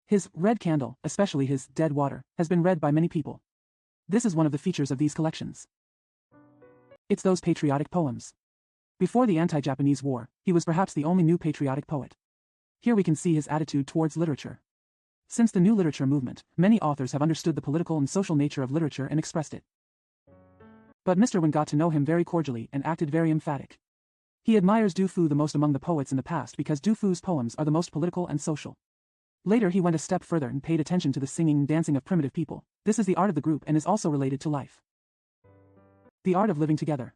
His Red Candle, especially his Dead Water, has been read by many people. This is one of the features of these collections. It's those patriotic poems. Before the anti-Japanese war, he was perhaps the only new patriotic poet. Here we can see his attitude towards literature. Since the new literature movement, many authors have understood the political and social nature of literature and expressed it. But Mr. Wen got to know him very cordially and acted very emphatic. He admires Du Fu the most among the poets in the past because Du Fu's poems are the most political and social. Later he went a step further and paid attention to the singing and dancing of primitive people. This is the art of the group and is also related to life. The art of living together.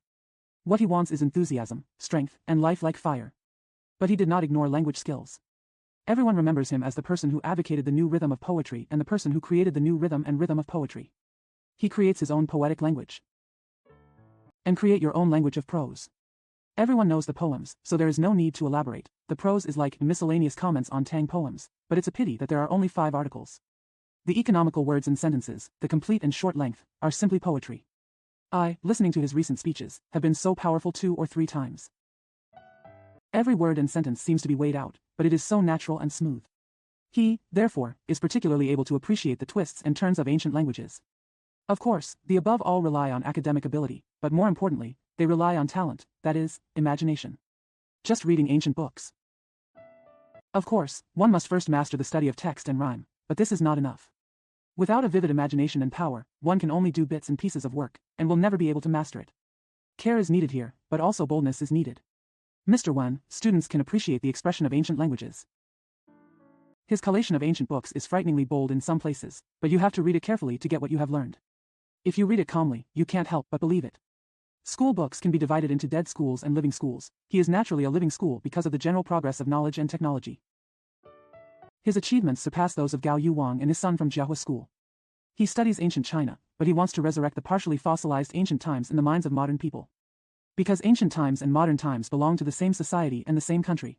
What he wants is enthusiasm, strength, and life like fire. But he did not ignore language skills. Everyone remembers him as the person who advocated the new rhythm of poetry and the person who created the new rhythm and rhythm of poetry. He creates his own poetic language. And create your own language of prose. Everyone knows the poems, so there is no need to elaborate. The prose is like miscellaneous comments on Tang poems, but it's a pity that there are only 5 articles. The economical words and sentences, the complete and short length, are simply poetry. I, listening to his recent speeches, have been so powerful 2 or 3 times. Every word and sentence seems to be weighed out, but it is so natural and smooth. He, therefore, is particularly able to appreciate the twists and turns of ancient languages. Of course, the above all rely on academic ability, but more importantly, they rely on talent, that is, imagination. Just reading ancient books. Of course, one must first master the study of text and rhyme, but this is not enough. Without a vivid imagination and power, one can only do bits and pieces of work, and will never be able to master it. Care is needed here, but also boldness is needed. Mr. Wen, students can appreciate the expression of ancient languages. His collation of ancient books is frighteningly bold in some places, but you have to read it carefully to get what you have learned. If you read it calmly, you can't help but believe it. School books can be divided into dead schools and living schools. He is naturally a living school because of the general progress of knowledge and technology. His achievements surpass those of Gao Yuwang and his son from Jiahua School. He studies ancient China, but he wants to resurrect the partially fossilized ancient times in the minds of modern people. Because ancient times and modern times belong to the same society and the same country.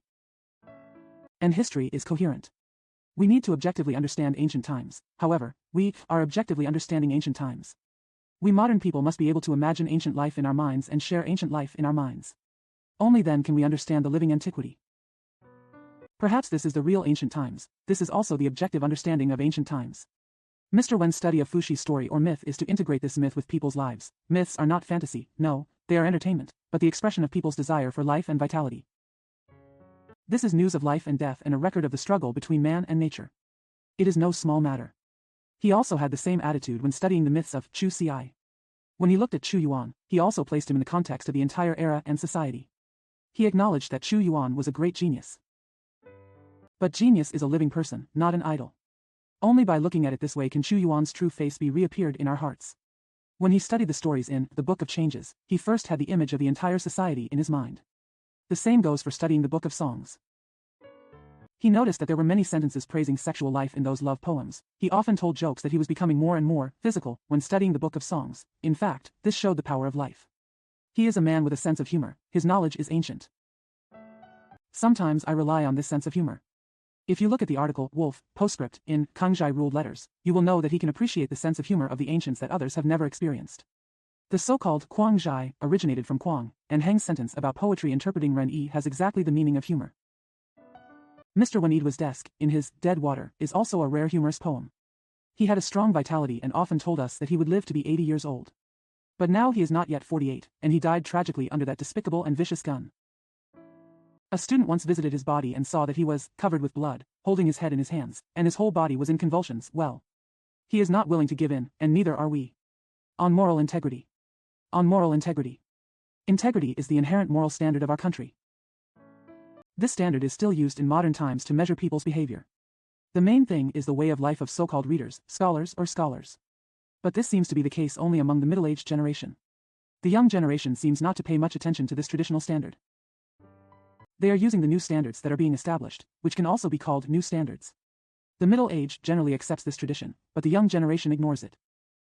And history is coherent. We need to objectively understand ancient times. However, we are objectively understanding ancient times. We modern people must be able to imagine ancient life in our minds and share ancient life in our minds. Only then can we understand the living antiquity. Perhaps this is the real ancient times. This is also the objective understanding of ancient times. Mr. Wen's study of Fushi's story or myth is to integrate this myth with people's lives. Myths are not fantasy, no, they are entertainment, but the expression of people's desire for life and vitality. This is news of life and death and a record of the struggle between man and nature. It is no small matter. He also had the same attitude when studying the myths of Chu Ci. When he looked at Chu Yuan, he also placed him in the context of the entire era and society. He acknowledged that Chu Yuan was a great genius. But genius is a living person, not an idol. Only by looking at it this way can Chu Yuan's true face be reappeared in our hearts. When he studied the stories in The Book of Changes, he first had the image of the entire society in his mind. The same goes for studying the Book of Songs. He noticed that there were many sentences praising sexual life in those love poems. He often told jokes that he was becoming more and more physical when studying the Book of Songs. In fact, this showed the power of life. He is a man with a sense of humor. His knowledge is ancient. Sometimes I rely on this sense of humor. If you look at the article Wolf, Postscript, in Kangjai Ruled Letters, you will know that he can appreciate the sense of humor of the ancients that others have never experienced. The so-called Kuangjai originated from Kuang, and Heng's sentence about poetry interpreting Ren-yi has exactly the meaning of humor. Mr. Wen Idwa's desk, in his Dead Water, is also a rare humorous poem. He had a strong vitality and often told us that he would live to be 80 years old. But now he is not yet 48, and he died tragically under that despicable and vicious gun. A student once visited his body and saw that he was covered with blood, holding his head in his hands, and his whole body was in convulsions. Well, he is not willing to give in, and neither are we. On moral integrity. On moral integrity. Integrity is the inherent moral standard of our country. This standard is still used in modern times to measure people's behavior. The main thing is the way of life of so-called readers, scholars or scholars. But this seems to be the case only among the middle-aged generation. The young generation seems not to pay much attention to this traditional standard. They are using the new standards that are being established, which can also be called new standards. The middle age generally accepts this tradition, but the young generation ignores it.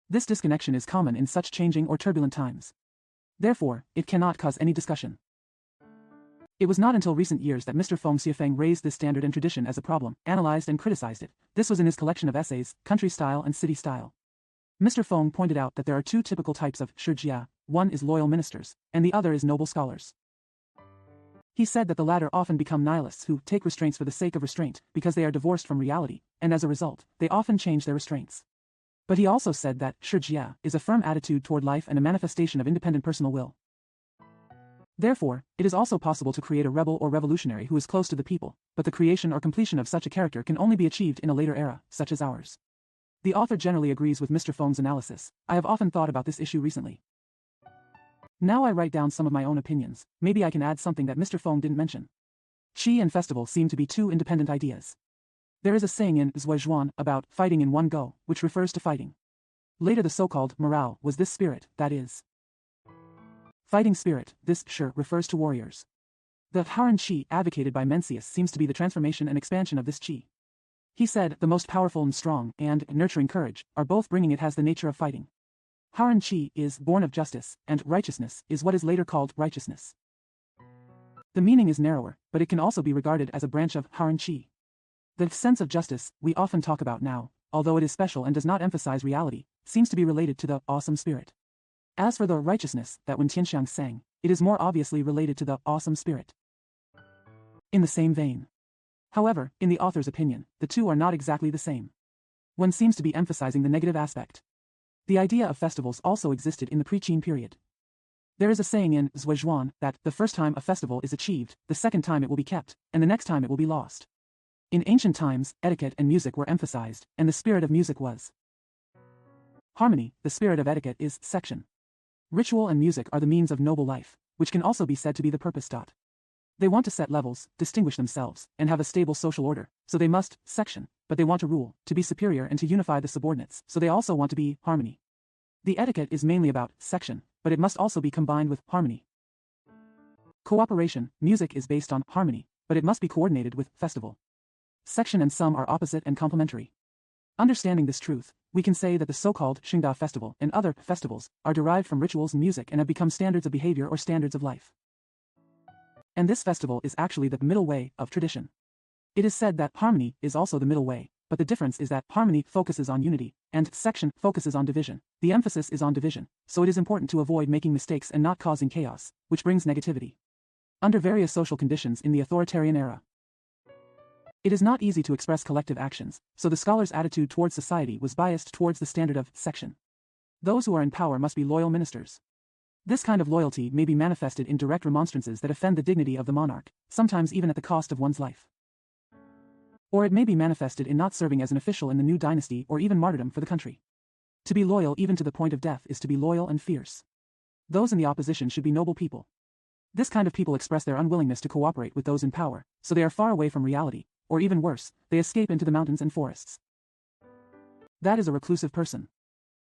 This disconnection is common in such changing or turbulent times. Therefore, it cannot cause any discussion. It was not until recent years that Mr. Feng Xiefeng raised this standard and tradition as a problem, analyzed and criticized it. This was in his collection of essays, Country Style and City Style. Mr. Feng pointed out that there are two typical types of shijia, one is loyal ministers, and the other is noble scholars. He said that the latter often become nihilists who take restraints for the sake of restraint because they are divorced from reality, and as a result, they often change their restraints. But he also said that shijia is a firm attitude toward life and a manifestation of independent personal will. Therefore, it is also possible to create a rebel or revolutionary who is close to the people, but the creation or completion of such a character can only be achieved in a later era, such as ours. The author generally agrees with Mr. Feng's analysis. I have often thought about this issue recently. Now I write down some of my own opinions. Maybe I can add something that Mr. Feng didn't mention. Qi and festival seem to be two independent ideas. There is a saying in Zhuizhuan about fighting in one go, which refers to fighting. Later the so-called morale was this spirit, that is, fighting spirit. This shi refers to warriors. The Haran Qi advocated by Mencius seems to be the transformation and expansion of this Qi. He said the most powerful and strong and nurturing courage are both bringing it has the nature of fighting. Haran Qi is born of justice, and righteousness is what is later called righteousness. The meaning is narrower, but it can also be regarded as a branch of Haran Qi. The sense of justice we often talk about now, although it is special and does not emphasize reality, seems to be related to the awesome spirit. As for the righteousness that Wen Tianxiang sang, it is more obviously related to the awesome spirit. In the same vein. However, in the author's opinion, the two are not exactly the same. One seems to be emphasizing the negative aspect. The idea of festivals also existed in the pre-Qin period. There is a saying in Zhuizhuan that the first time a festival is achieved, the second time it will be kept, and the next time it will be lost. In ancient times, etiquette and music were emphasized, and the spirit of music was harmony. The spirit of etiquette is section. Ritual and music are the means of noble life, which can also be said to be the purpose. They want to set levels, distinguish themselves, and have a stable social order, so they must section, but they want to rule, to be superior and to unify the subordinates, so they also want to be harmony. The etiquette is mainly about section, but it must also be combined with harmony. Cooperation, music is based on harmony, but it must be coordinated with festival. Section and some are opposite and complementary. Understanding this truth, we can say that the so-called Xingda festival and other festivals are derived from rituals and music and have become standards of behavior or standards of life. And this festival is actually the middle way of tradition. It is said that harmony is also the middle way, but the difference is that harmony focuses on unity, and section focuses on division. The emphasis is on division, so it is important to avoid making mistakes and not causing chaos, which brings negativity. Under various social conditions in the authoritarian era, it is not easy to express collective actions, so the scholar's attitude towards society was biased towards the standard of section. Those who are in power must be loyal ministers. This kind of loyalty may be manifested in direct remonstrances that offend the dignity of the monarch, sometimes even at the cost of one's life. Or it may be manifested in not serving as an official in the new dynasty or even martyrdom for the country. To be loyal even to the point of death is to be loyal and fierce. Those in the opposition should be noble people. This kind of people express their unwillingness to cooperate with those in power, so they are far away from reality, or even worse, they escape into the mountains and forests. That is a reclusive person.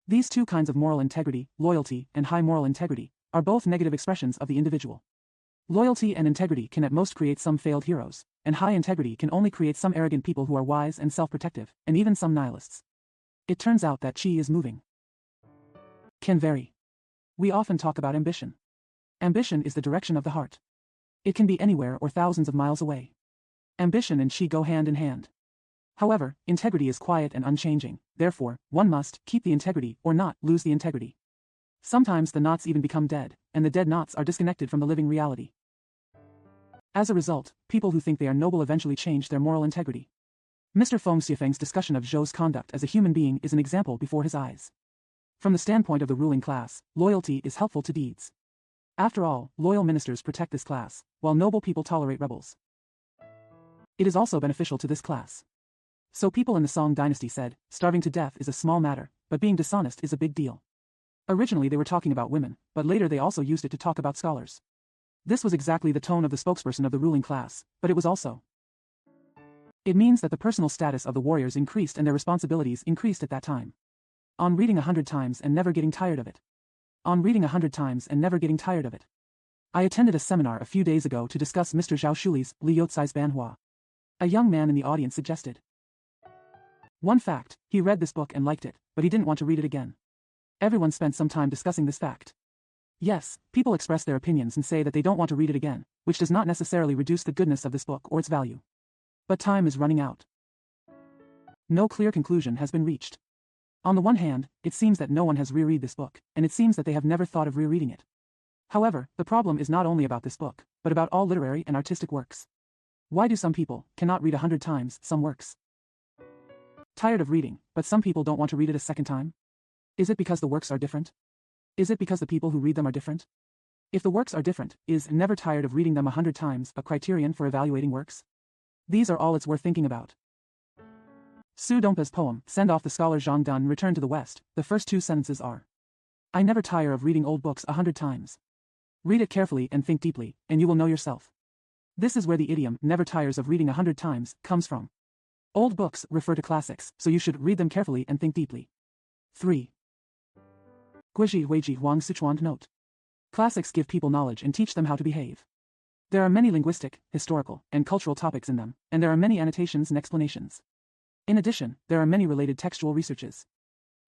These two kinds of moral integrity, loyalty and high moral integrity, are both negative expressions of the individual. Loyalty and integrity can at most create some failed heroes, and high integrity can only create some arrogant people who are wise and self-protective, and even some nihilists. It turns out that Qi is moving. Can vary. We often talk about ambition. Ambition is the direction of the heart. It can be anywhere or thousands of miles away. Ambition and Qi go hand in hand. However, integrity is quiet and unchanging, therefore, one must keep the integrity or not lose the integrity. Sometimes the knots even become dead, and the dead knots are disconnected from the living reality. As a result, people who think they are noble eventually change their moral integrity. Mr. Feng Xiefeng's discussion of Zhou's conduct as a human being is an example before his eyes. From the standpoint of the ruling class, loyalty is helpful to deeds. After all, loyal ministers protect this class, while noble people tolerate rebels. It is also beneficial to this class. So people in the Song dynasty said, starving to death is a small matter, but being dishonest is a big deal. Originally they were talking about women, but later they also used it to talk about scholars. This was exactly the tone of the spokesperson of the ruling class, but it was also. It means that the personal status of the warriors increased and their responsibilities increased at that time. On reading 100 times and never getting tired of it. On reading 100 times and never getting tired of it. I attended a seminar a few days ago to discuss Mr. Zhao Shuli's Li Youcai's Banhua. A young man in the audience suggested. One fact, he read this book and liked it, but he didn't want to read it again. Everyone spent some time discussing this fact. Yes, people express their opinions and say that they don't want to read it again, which does not necessarily reduce the goodness of this book or its value. But time is running out. No clear conclusion has been reached. On the one hand, it seems that no one has reread this book, and it seems that they have never thought of rereading it. However, the problem is not only about this book, but about all literary and artistic works. Why do some people cannot read 100 times some works? Tired of reading, but some people don't want to read it a second time? Is it because the works are different? Is it because the people who read them are different? If the works are different, is never tired of reading them 100 times a criterion for evaluating works? These are all it's worth thinking about. Su Dompa's poem, Send Off the Scholar Zhang Dun Return to the West, the first two sentences are, I never tire of reading old books 100 times. Read it carefully and think deeply, and you will know yourself. This is where the idiom, never tires of reading 100 times, comes from. Old books refer to classics, so you should read them carefully and think deeply. 3. Guizhi Weiji Huang Sichuan Note. Classics give people knowledge and teach them how to behave. There are many linguistic, historical, and cultural topics in them, and there are many annotations and explanations. In addition, there are many related textual researches.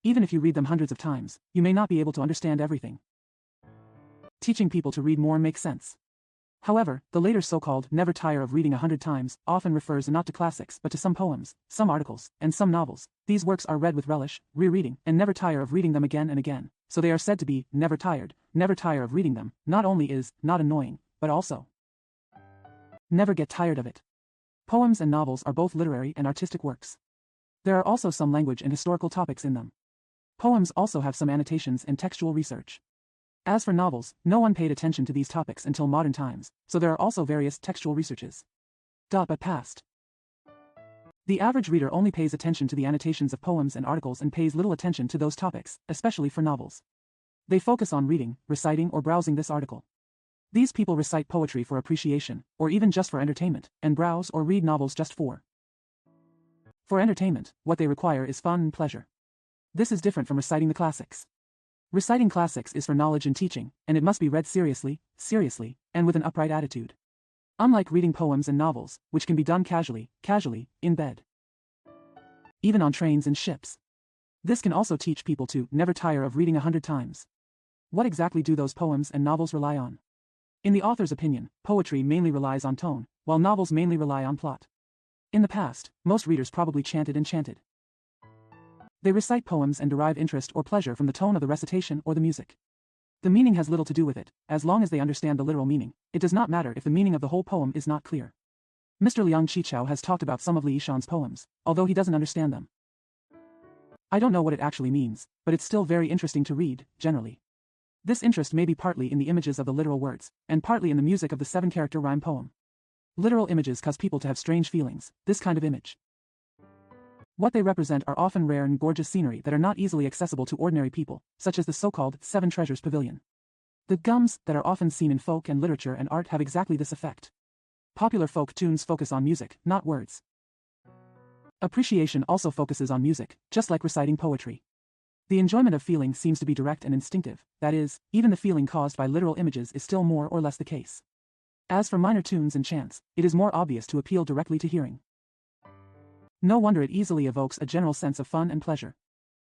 Even if you read them hundreds of times, you may not be able to understand everything. Teaching people to read more makes sense. However, the later so-called never tire of reading 100 times often refers not to classics but to some poems, some articles, and some novels. These works are read with relish, rereading, and never tire of reading them again and again, so they are said to be never tired. Never tire of reading them not only is not annoying, but also never get tired of it. Poems and novels are both literary and artistic works. There are also some language and historical topics in them. Poems also have some annotations and textual research. As for novels, no one paid attention to these topics until modern times, so there are also various textual researches. But past. The average reader only pays attention to the annotations of poems and articles and pays little attention to those topics, especially for novels. They focus on reading, reciting, or browsing this article. These people recite poetry for appreciation, or even just for entertainment, and browse or read novels just for entertainment. What they require is fun and pleasure. This is different from reciting the classics. Reciting classics is for knowledge and teaching, and it must be read seriously, and with an upright attitude. Unlike reading poems and novels, which can be done casually, in bed. Even on trains and ships. This can also teach people to never tire of reading 100 times. What exactly do those poems and novels rely on? In the author's opinion, poetry mainly relies on tone, while novels mainly rely on plot. In the past, most readers probably chanted and chanted. They recite poems and derive interest or pleasure from the tone of the recitation or the music. The meaning has little to do with it, as long as they understand the literal meaning. It does not matter if the meaning of the whole poem is not clear. Mr. Liang Qichao has talked about some of Li Yishan's poems, although he doesn't understand them. I don't know what it actually means, but it's still very interesting to read, generally. This interest may be partly in the images of the literal words, and partly in the music of the 7-character rhyme poem. Literal images cause people to have strange feelings, this kind of image. What they represent are often rare and gorgeous scenery that are not easily accessible to ordinary people, such as the so-called 7 Treasures Pavilion. The gums that are often seen in folk and literature and art have exactly this effect. Popular folk tunes focus on music, not words. Appreciation also focuses on music, just like reciting poetry. The enjoyment of feeling seems to be direct and instinctive, that is, even the feeling caused by literal images is still more or less the case. As for minor tunes and chants, it is more obvious to appeal directly to hearing. No wonder it easily evokes a general sense of fun and pleasure.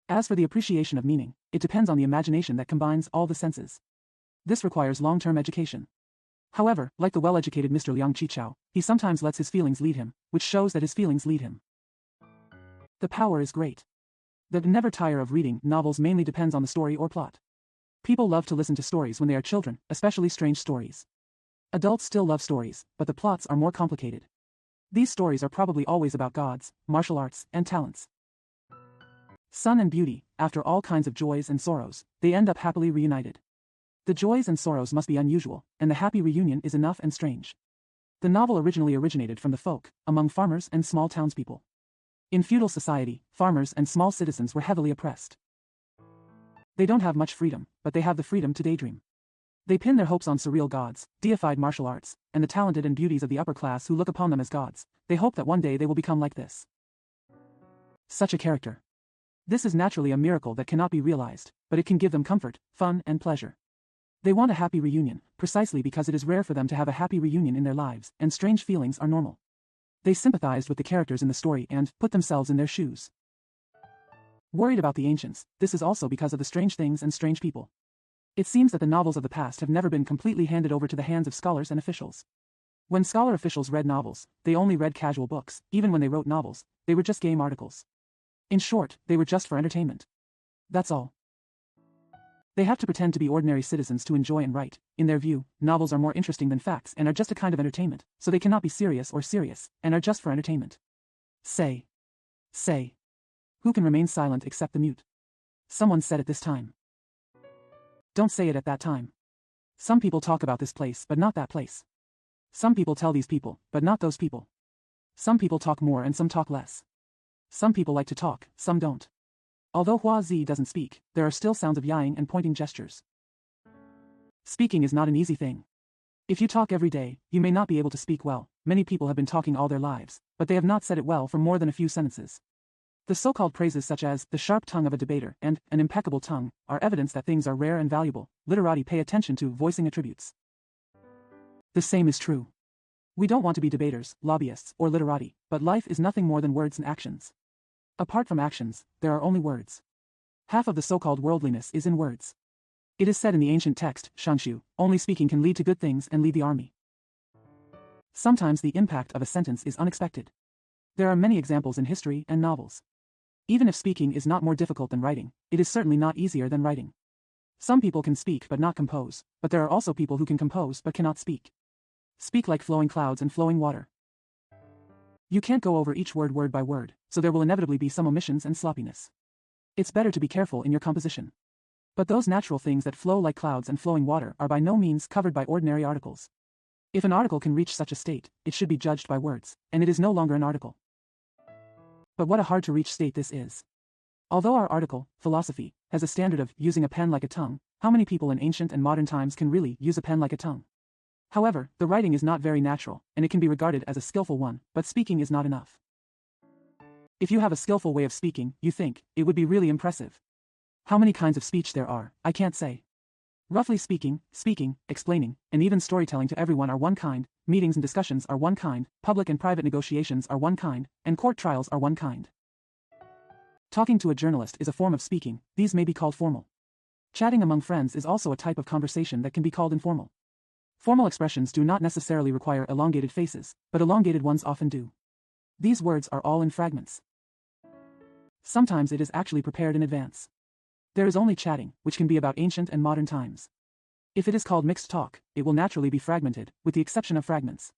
As for the appreciation of meaning, it depends on the imagination that combines all the senses. This requires long-term education. However, like the well-educated Mr. Liang Qichao, he sometimes lets his feelings lead him, which shows that his feelings lead him. The power is great. The never tire of reading novels mainly depends on the story or plot. People love to listen to stories when they are children, especially strange stories. Adults still love stories, but the plots are more complicated. These stories are probably always about gods, martial arts, and talents. Son and beauty, after all kinds of joys and sorrows, they end up happily reunited. The joys and sorrows must be unusual, and the happy reunion is enough and strange. The novel originally originated from the folk, among farmers and small townspeople. In feudal society, farmers and small citizens were heavily oppressed. They don't have much freedom, but they have the freedom to daydream. They pin their hopes on surreal gods, deified martial arts, and the talented and beauties of the upper class who look upon them as gods. They hope that one day they will become like this. Such a character. This is naturally a miracle that cannot be realized, but it can give them comfort, fun, and pleasure. They want a happy reunion, precisely because it is rare for them to have a happy reunion in their lives, and strange feelings are normal. They sympathized with the characters in the story and put themselves in their shoes. Worried about the ancients, this is also because of the strange things and strange people. It seems that the novels of the past have never been completely handed over to the hands of scholars and officials. When scholar officials read novels, they only read casual books. Even when they wrote novels, they were just game articles. In short, they were just for entertainment. That's all. They have to pretend to be ordinary citizens to enjoy and write. In their view, novels are more interesting than facts and are just a kind of entertainment, so they cannot be serious or serious, and are just for entertainment. Say. Who can remain silent except the mute? Someone said at this time. Don't say it at that time. Some people talk about this place but not that place. Some people tell these people, but not those people. Some people talk more and some talk less. Some people like to talk, some don't. Although Hua Zi doesn't speak, there are still sounds of yaying and pointing gestures. Speaking is not an easy thing. If you talk every day, you may not be able to speak well. Many people have been talking all their lives, but they have not said it well for more than a few sentences. The so-called praises such as the sharp tongue of a debater and an impeccable tongue are evidence that things are rare and valuable. Literati pay attention to voicing attributes. The same is true. We don't want to be debaters, lobbyists, or literati, but life is nothing more than words and actions. Apart from actions, there are only words. Half of the so-called worldliness is in words. It is said in the ancient text, Shanshu, only speaking can lead to good things and lead the army. Sometimes the impact of a sentence is unexpected. There are many examples in history and novels. Even if speaking is not more difficult than writing, it is certainly not easier than writing. Some people can speak but not compose, but there are also people who can compose but cannot speak. Speak like flowing clouds and flowing water. You can't go over each word by word, so there will inevitably be some omissions and sloppiness. It's better to be careful in your composition. But those natural things that flow like clouds and flowing water are by no means covered by ordinary articles. If an article can reach such a state, it should be judged by words, and it is no longer an article. But what a hard-to-reach state this is. Although our article, philosophy, has a standard of using a pen like a tongue, how many people in ancient and modern times can really use a pen like a tongue? However, the writing is not very natural, and it can be regarded as a skillful one, but speaking is not enough. If you have a skillful way of speaking, you think, it would be really impressive. How many kinds of speech there are, I can't say. Roughly speaking, explaining, and even storytelling to everyone are one kind, meetings and discussions are one kind, public and private negotiations are one kind, and court trials are one kind. Talking to a journalist is a form of speaking, these may be called formal. Chatting among friends is also a type of conversation that can be called informal. Formal expressions do not necessarily require elongated faces, but elongated ones often do. These words are all in fragments. Sometimes it is actually prepared in advance. There is only chatting, which can be about ancient and modern times. If it is called mixed talk, it will naturally be fragmented, with the exception of fragments.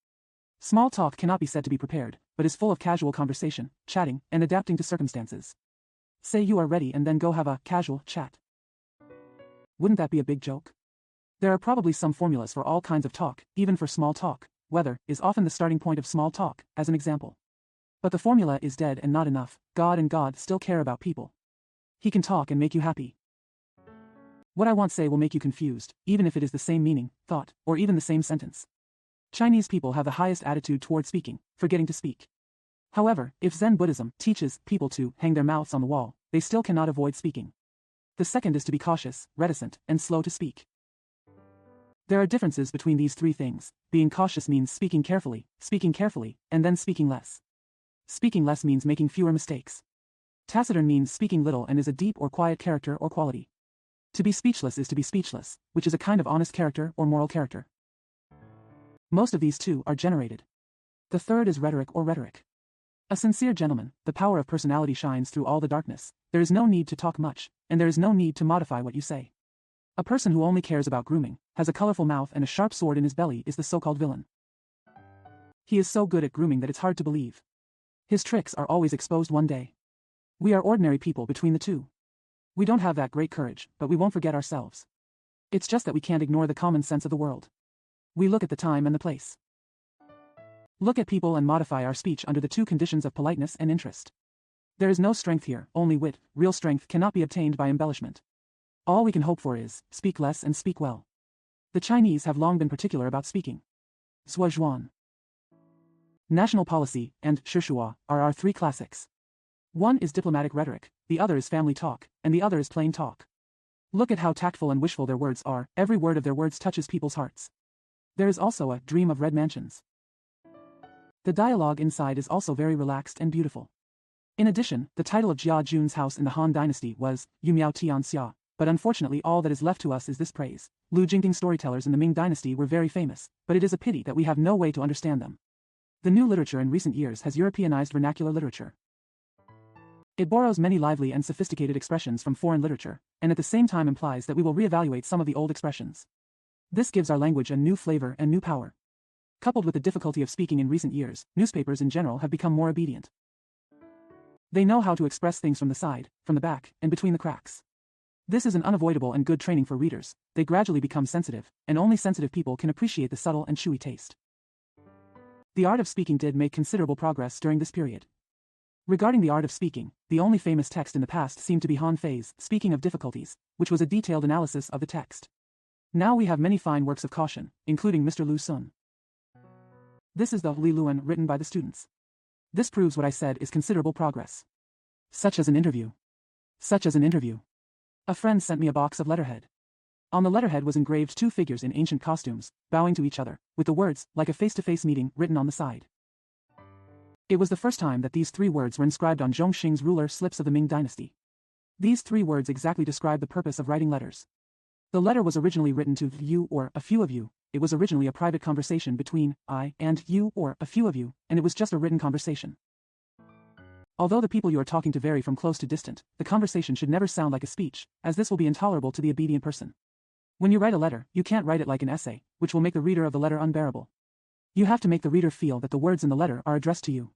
Small talk cannot be said to be prepared, but is full of casual conversation, chatting, and adapting to circumstances. Say you are ready and then go have a casual chat. Wouldn't that be a big joke? There are probably some formulas for all kinds of talk, even for small talk. Weather is often the starting point of small talk, as an example. But the formula is dead and not enough. God and God still care about people. He can talk and make you happy. What I want say will make you confused, even if it is the same meaning, thought, or even the same sentence. Chinese people have the highest attitude toward speaking, forgetting to speak. However, if Zen Buddhism teaches people to hang their mouths on the wall, they still cannot avoid speaking. The second is to be cautious, reticent, and slow to speak. There are differences between these three things. Being cautious means speaking carefully, and then speaking less. Speaking less means making fewer mistakes. Taciturn means speaking little and is a deep or quiet character or quality. To be speechless is to be speechless, which is a kind of honest character or moral character. Most of these two are generated. The third is rhetoric or rhetoric. A sincere gentleman, the power of personality shines through all the darkness. There is no need to talk much, and there is no need to modify what you say. A person who only cares about grooming, has a colorful mouth and a sharp sword in his belly is the so-called villain. He is so good at grooming that it's hard to believe. His tricks are always exposed one day. We are ordinary people between the two. We don't have that great courage, but we won't forget ourselves. It's just that we can't ignore the common sense of the world. We look at the time and the place. Look at people and modify our speech under the two conditions of politeness and interest. There is no strength here, only wit. Real strength cannot be obtained by embellishment. All we can hope for is, speak less and speak well. The Chinese have long been particular about speaking. Zhuozhuan, national policy, and Shishua are our three classics. One is diplomatic rhetoric, the other is family talk, and the other is plain talk. Look at how tactful and wishful their words are. Every word of their words touches people's hearts. There is also a dream of red mansions. The dialogue inside is also very relaxed and beautiful. In addition, the title of Jia Jun's house in the Han Dynasty was Yu Miao Tian Xia, but unfortunately all that is left to us is this praise. Lu Jingting storytellers in the Ming Dynasty were very famous, but it is a pity that we have no way to understand them. The new literature in recent years has Europeanized vernacular literature. It borrows many lively and sophisticated expressions from foreign literature, and at the same time implies that we will reevaluate some of the old expressions. This gives our language a new flavor and new power. Coupled with the difficulty of speaking in recent years, newspapers in general have become more obedient. They know how to express things from the side, from the back, and between the cracks. This is an unavoidable and good training for readers. They gradually become sensitive, and only sensitive people can appreciate the subtle and chewy taste. The art of speaking did make considerable progress during this period. Regarding the art of speaking, the only famous text in the past seemed to be Han Fei's Speaking of Difficulties, which was a detailed analysis of the text. Now we have many fine works of caution, including Mr. Lu Sun. This is the Li Luan written by the students. This proves what I said is considerable progress. Such as an interview. Such as an interview. A friend sent me a box of letterhead. On the letterhead was engraved two figures in ancient costumes, bowing to each other, with the words, like a face-to-face meeting, written on the side. It was the first time that these three words were inscribed on Zhongxing's ruler slips of the Ming Dynasty. These three words exactly describe the purpose of writing letters. The letter was originally written to you or a few of you. It was originally a private conversation between I and you or a few of you, and it was just a written conversation. Although the people you are talking to vary from close to distant, the conversation should never sound like a speech, as this will be intolerable to the obedient person. When you write a letter, you can't write it like an essay, which will make the reader of the letter unbearable. You have to make the reader feel that the words in the letter are addressed to you.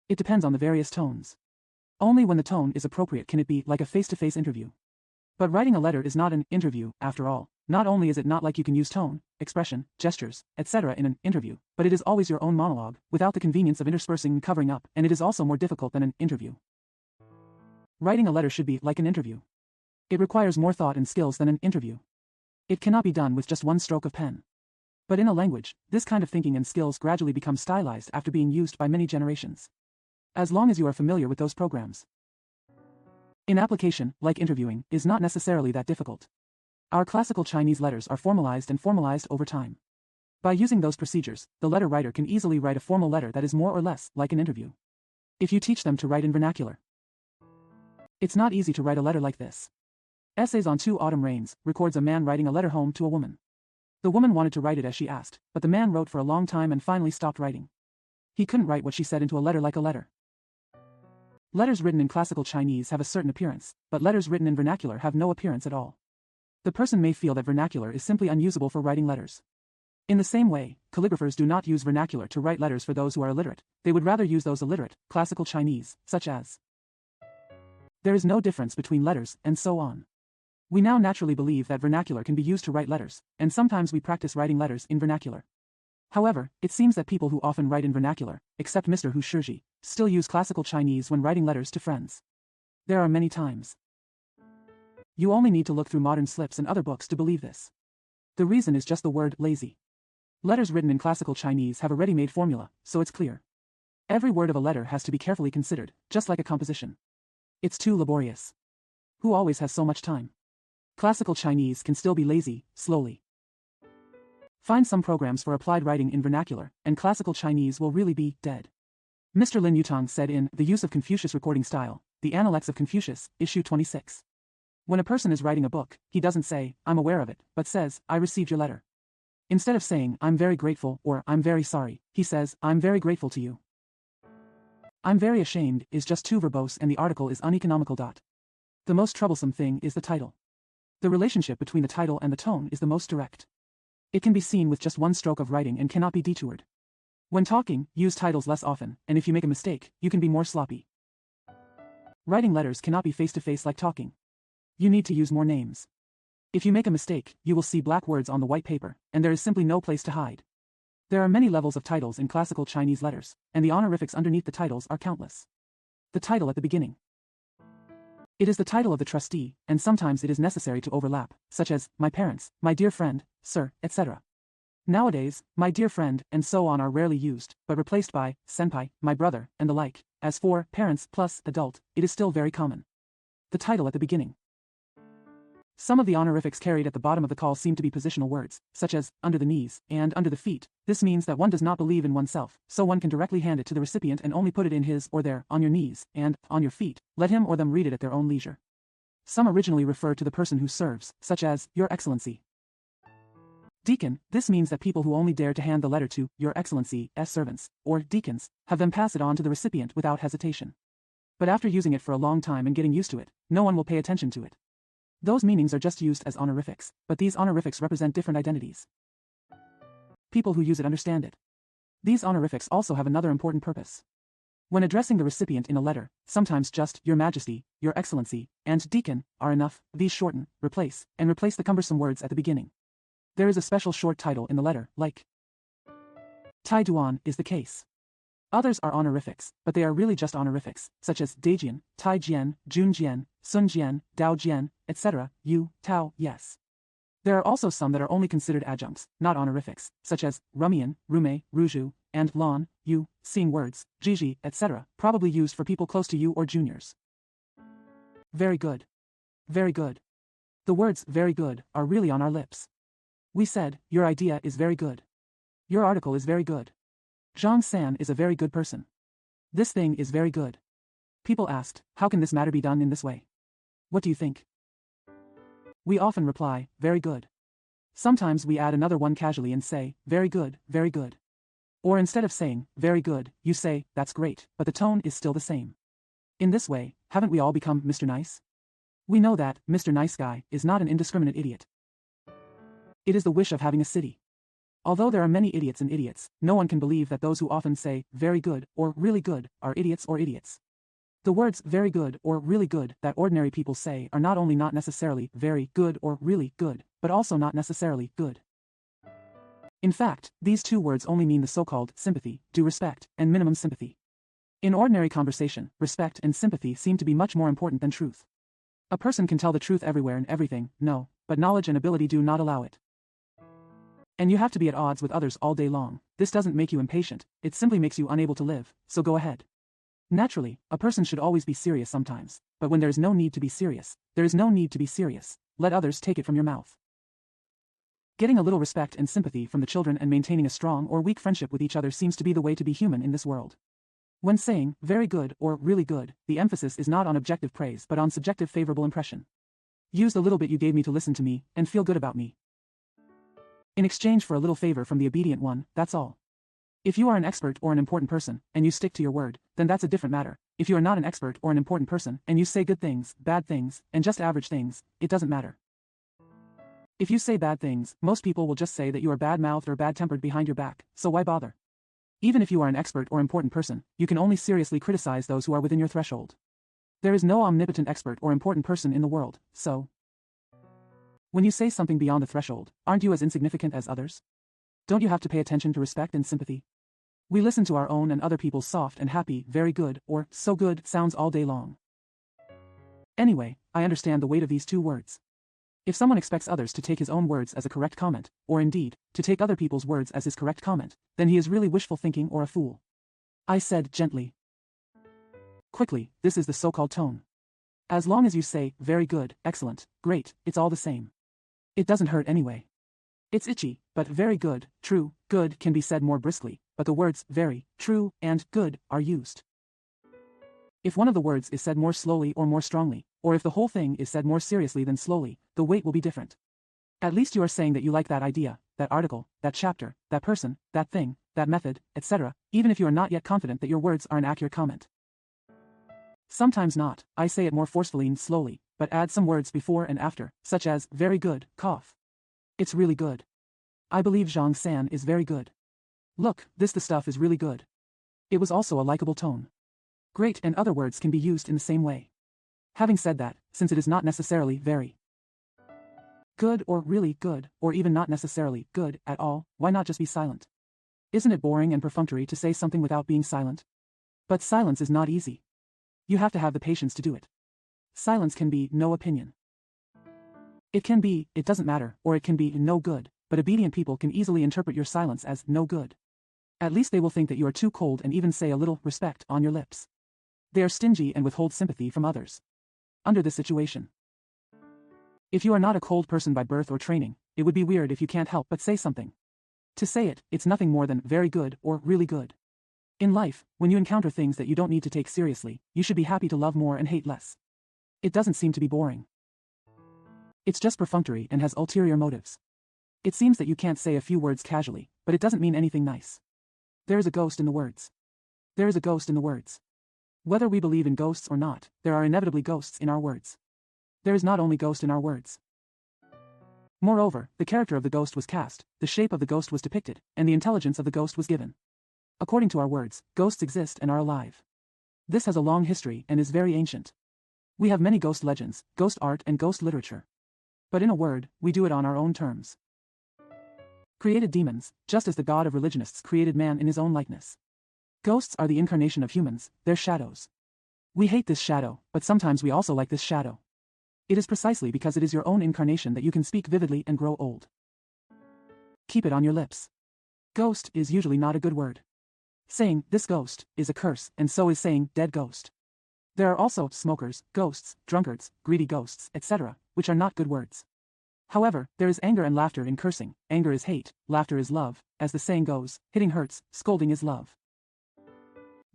It depends on the various tones. Only when the tone is appropriate can it be like a face-to-face interview. But writing a letter is not an interview, after all. Not only is it not like you can use tone, expression, gestures, etc. in an interview, but it is always your own monologue, without the convenience of interspersing and covering up, and it is also more difficult than an interview. Writing a letter should be like an interview. It requires more thought and skills than an interview. It cannot be done with just one stroke of pen. But in a language, this kind of thinking and skills gradually become stylized after being used by many generations. As long as you are familiar with those programs. In application, like interviewing, is not necessarily that difficult. Our classical Chinese letters are formalized and formalized over time. By using those procedures, the letter writer can easily write a formal letter that is more or less like an interview. If you teach them to write in vernacular. It's not easy to write a letter like this. Essays on 2 Autumn Rains records a man writing a letter home to a woman. The woman wanted to write it as she asked, but the man wrote for a long time and finally stopped writing. He couldn't write what she said into a letter like a letter. Letters written in classical Chinese have a certain appearance, but letters written in vernacular have no appearance at all. The person may feel that vernacular is simply unusable for writing letters. In the same way, calligraphers do not use vernacular to write letters for those who are illiterate. They would rather use those illiterate, classical Chinese, such as. There is no difference between letters, and so on. We now naturally believe that vernacular can be used to write letters, and sometimes we practice writing letters in vernacular. However, it seems that people who often write in vernacular, except Mr. Hu Shiji, still use classical Chinese when writing letters to friends. There are many times. You only need to look through modern slips and other books to believe this. The reason is just the word lazy. Letters written in classical Chinese have a ready-made formula, so it's clear. Every word of a letter has to be carefully considered, just like a composition. It's too laborious. Who always has so much time? Classical Chinese can still be lazy, slowly. Find some programs for applied writing in vernacular, and classical Chinese will really be dead. Mr. Lin Yutang said in The Use of Confucius Recording Style, The Analects of Confucius, Issue 26. When a person is writing a book, he doesn't say, I'm aware of it, but says, I received your letter. Instead of saying, I'm very grateful, or I'm very sorry, he says, I'm very grateful to you. I'm very ashamed is just too verbose and the article is uneconomical. The most troublesome thing is the title. The relationship between the title and the tone is the most direct. It can be seen with just one stroke of writing and cannot be detoured. When talking, use titles less often, and if you make a mistake, you can be more sloppy. Writing letters cannot be face-to-face like talking. You need to use more names. If you make a mistake, you will see black words on the white paper, and there is simply no place to hide. There are many levels of titles in classical Chinese letters, and the honorifics underneath the titles are countless. The title at the beginning. It is the title of the trustee, and sometimes it is necessary to overlap, such as, my parents, my dear friend, sir, etc. Nowadays, my dear friend, and so on are rarely used, but replaced by, senpai, my brother, and the like. As for, parents plus, adult, it is still very common. The title at the beginning. Some of the honorifics carried at the bottom of the call seem to be positional words, such as under the knees and under the feet. This means that one does not believe in oneself, so one can directly hand it to the recipient and only put it in his or their, on your knees, and on your feet. Let him or them read it at their own leisure. Some originally refer to the person who serves, such as, Your Excellency. Deacon, this means that people who only dare to hand the letter to Your Excellency's servants, or deacons, have them pass it on to the recipient without hesitation. But after using it for a long time and getting used to it, no one will pay attention to it. Those meanings are just used as honorifics, but these honorifics represent different identities. People who use it understand it. These honorifics also have another important purpose. When addressing the recipient in a letter, sometimes just Your Majesty, Your Excellency, and Deacon are enough. These shorten, replace the cumbersome words at the beginning. There is a special short title in the letter, like Tai Duan is the case. Others are honorifics, but they are really just honorifics, such as Daijian, Tai Jian, Jun Jian, Sun Jian, Dao Jian, etc., Yu, Tao, yes. There are also some that are only considered adjuncts, not honorifics, such as Rumian, Rume, Ruju, and Lan, Yu, seeing words, Jiji, etc., probably used for people close to you or juniors. Very good. Very good. The words very good are really on our lips. We said, your idea is very good. Your article is very good. Zhang San is a very good person. This thing is very good. People asked, how can this matter be done in this way? What do you think? We often reply, very good. Sometimes we add another one casually and say, very good, very good. Or instead of saying, very good, you say, that's great, but the tone is still the same. In this way, haven't we all become Mr. Nice? We know that Mr. Nice Guy is not an indiscriminate idiot. It is the wish of having a city. Although there are many idiots and idiots, no one can believe that those who often say, very good, or really good, are idiots or idiots. The words very good or really good that ordinary people say are not only not necessarily very good or really good, but also not necessarily good. In fact, these two words only mean the so-called sympathy, due respect, and minimum sympathy. In ordinary conversation, respect and sympathy seem to be much more important than truth. A person can tell the truth everywhere and everything, no, but knowledge and ability do not allow it. And you have to be at odds with others all day long. This doesn't make you impatient, it simply makes you unable to live, so go ahead. Naturally, a person should always be serious sometimes, but when there is no need to be serious, there is no need to be serious. Let others take it from your mouth. Getting a little respect and sympathy from the children and maintaining a strong or weak friendship with each other seems to be the way to be human in this world. When saying, very good or really good, the emphasis is not on objective praise but on subjective favorable impression. Use the little bit you gave me to listen to me, and feel good about me. In exchange for a little favor from the obedient one, that's all. If you are an expert or an important person, and you stick to your word, then that's a different matter. If you are not an expert or an important person, and you say good things, bad things, and just average things, it doesn't matter. If you say bad things, most people will just say that you are bad-mouthed or bad-tempered behind your back, so why bother? Even if you are an expert or important person, you can only seriously criticize those who are within your threshold. There is no omnipotent expert or important person in the world, so when you say something beyond the threshold, aren't you as insignificant as others? Don't you have to pay attention to respect and sympathy? We listen to our own and other people's soft and happy, very good, or so good sounds all day long. Anyway, I understand the weight of these two words. If someone expects others to take his own words as a correct comment, or indeed, to take other people's words as his correct comment, then he is really wishful thinking or a fool. I said gently. Quickly, this is the so-called tone. As long as you say, very good, excellent, great, it's all the same. It doesn't hurt anyway. It's itchy, but very good, true, good can be said more briskly, but the words very, true, and good are used. If one of the words is said more slowly or more strongly, or if the whole thing is said more seriously than slowly, the weight will be different. At least you are saying that you like that idea, that article, that chapter, that person, that thing, that method, etc., even if you are not yet confident that your words are an accurate comment. Sometimes not, I say it more forcefully and slowly, but add some words before and after, such as, very good, cough. It's really good. I believe Zhang San is very good. Look, the stuff is really good. It was also a likable tone. Great and other words can be used in the same way. Having said that, since it is not necessarily very good or really good, or even not necessarily good at all, why not just be silent? Isn't it boring and perfunctory to say something without being silent? But silence is not easy. You have to have the patience to do it. Silence can be no opinion. It can be, it doesn't matter, or it can be no good, but obedient people can easily interpret your silence as no good. At least they will think that you are too cold and even say a little respect on your lips. They are stingy and withhold sympathy from others. Under this situation, If you are not a cold person by birth or training, it would be weird if you can't help but say something. To say it, it's nothing more than very good or really good. In life, when you encounter things that you don't need to take seriously, you should be happy to love more and hate less. It doesn't seem to be boring. It's just perfunctory and has ulterior motives. It seems that you can't say a few words casually, but it doesn't mean anything nice. There is a ghost in the words. There is a ghost in the words. Whether we believe in ghosts or not, there are inevitably ghosts in our words. There is not only ghost in our words. Moreover, the character of the ghost was cast, the shape of the ghost was depicted, and the intelligence of the ghost was given. According to our words, ghosts exist and are alive. This has a long history and is very ancient. We have many ghost legends, ghost art and ghost literature. But in a word, we do it on our own terms. Created demons, just as the god of religionists created man in his own likeness. Ghosts are the incarnation of humans, their shadows. We hate this shadow, but sometimes we also like this shadow. It is precisely because it is your own incarnation that you can speak vividly and grow old. Keep it on your lips. Ghost is usually not a good word. Saying, this ghost, is a curse, and so is saying, dead ghost. There are also smokers, ghosts, drunkards, greedy ghosts, etc., which are not good words. However, there is anger and laughter in cursing. Anger is hate, laughter is love, as the saying goes, hitting hurts, scolding is love.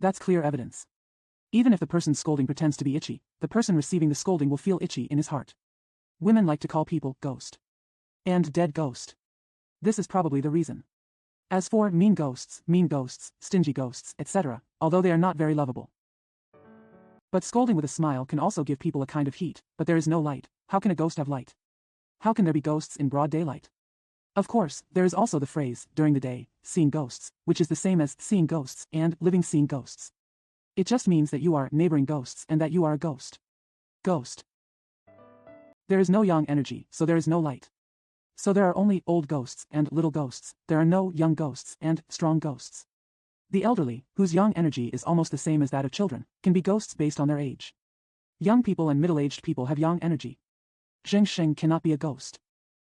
That's clear evidence. Even if the person scolding pretends to be itchy, the person receiving the scolding will feel itchy in his heart. Women like to call people ghost and dead ghost. This is probably the reason. As for mean ghosts, stingy ghosts, etc., although they are not very lovable. But scolding with a smile can also give people a kind of heat, but there is no light. How can a ghost have light? How can there be ghosts in broad daylight? Of course, there is also the phrase, during the day, seeing ghosts, which is the same as seeing ghosts and living seeing ghosts. It just means that you are neighboring ghosts and that you are a ghost. Ghost. There is no yang energy, so there is no light. So there are only old ghosts and little ghosts. There are no young ghosts and strong ghosts. The elderly, whose yang energy is almost the same as that of children, can be ghosts based on their age. Young people and middle-aged people have yang energy. Zheng Sheng cannot be a ghost.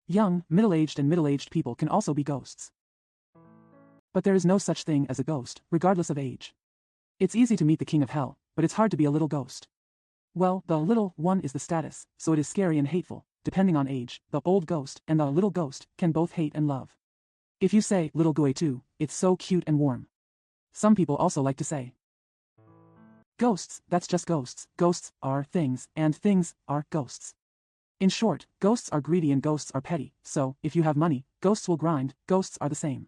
Young, middle-aged and middle-aged people can also be ghosts. But there is no such thing as a ghost, regardless of age. It's easy to meet the king of hell, but it's hard to be a little ghost. Well, the little one is the status, so it is scary and hateful. Depending on age, the old ghost and the little ghost can both hate and love. If you say little Gui too, it's so cute and warm. Some people also like to say ghosts, that's just ghosts. Ghosts are things, and things are ghosts. In short, ghosts are greedy and ghosts are petty, so, if you have money, ghosts will grind, ghosts are the same.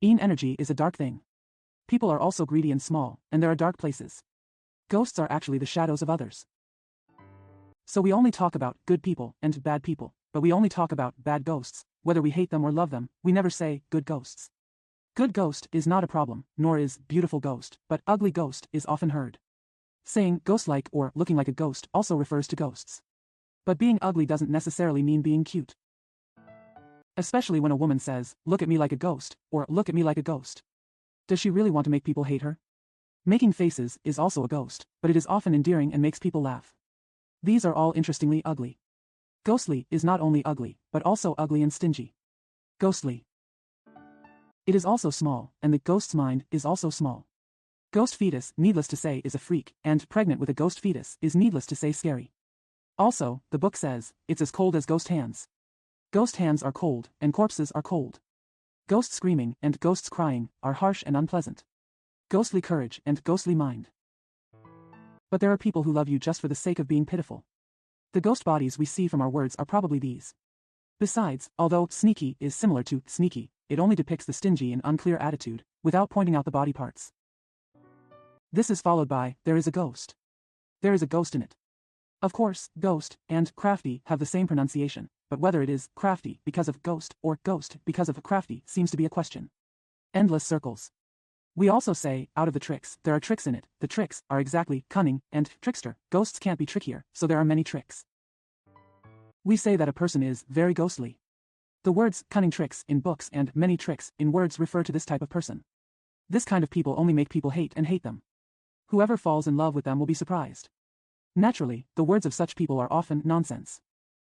Yin energy is a dark thing. People are also greedy and small, and there are dark places. Ghosts are actually the shadows of others. So we only talk about good people and bad people, but we only talk about bad ghosts. Whether we hate them or love them, we never say good ghosts. Good ghost is not a problem, nor is beautiful ghost, but ugly ghost is often heard. Saying ghost-like or looking like a ghost also refers to ghosts. But being ugly doesn't necessarily mean being cute. Especially when a woman says, look at me like a ghost, or look at me like a ghost. Does she really want to make people hate her? Making faces is also a ghost, but it is often endearing and makes people laugh. These are all interestingly ugly. Ghostly is not only ugly, but also ugly and stingy. Ghostly. It is also small, and the ghost's mind is also small. Ghost fetus, needless to say, is a freak, and pregnant with a ghost fetus is needless to say scary. Also, the book says, it's as cold as ghost hands. Ghost hands are cold, and corpses are cold. Ghost screaming and ghosts crying are harsh and unpleasant. Ghostly courage and ghostly mind. But there are people who love you just for the sake of being pitiful. The ghost bodies we see from our words are probably these. Besides, although sneaky is similar to sneaky, it only depicts the stingy and unclear attitude, without pointing out the body parts. This is followed by, there is a ghost. There is a ghost in it. Of course, ghost and crafty have the same pronunciation, but whether it is crafty because of ghost or ghost because of crafty seems to be a question. Endless circles. We also say, out of the tricks, there are tricks in it. The tricks are exactly cunning and trickster. Ghosts can't be trickier, so there are many tricks. We say that a person is very ghostly. The words cunning tricks in books and many tricks in words refer to this type of person. This kind of people only make people hate and hate them. Whoever falls in love with them will be surprised. Naturally, the words of such people are often nonsense.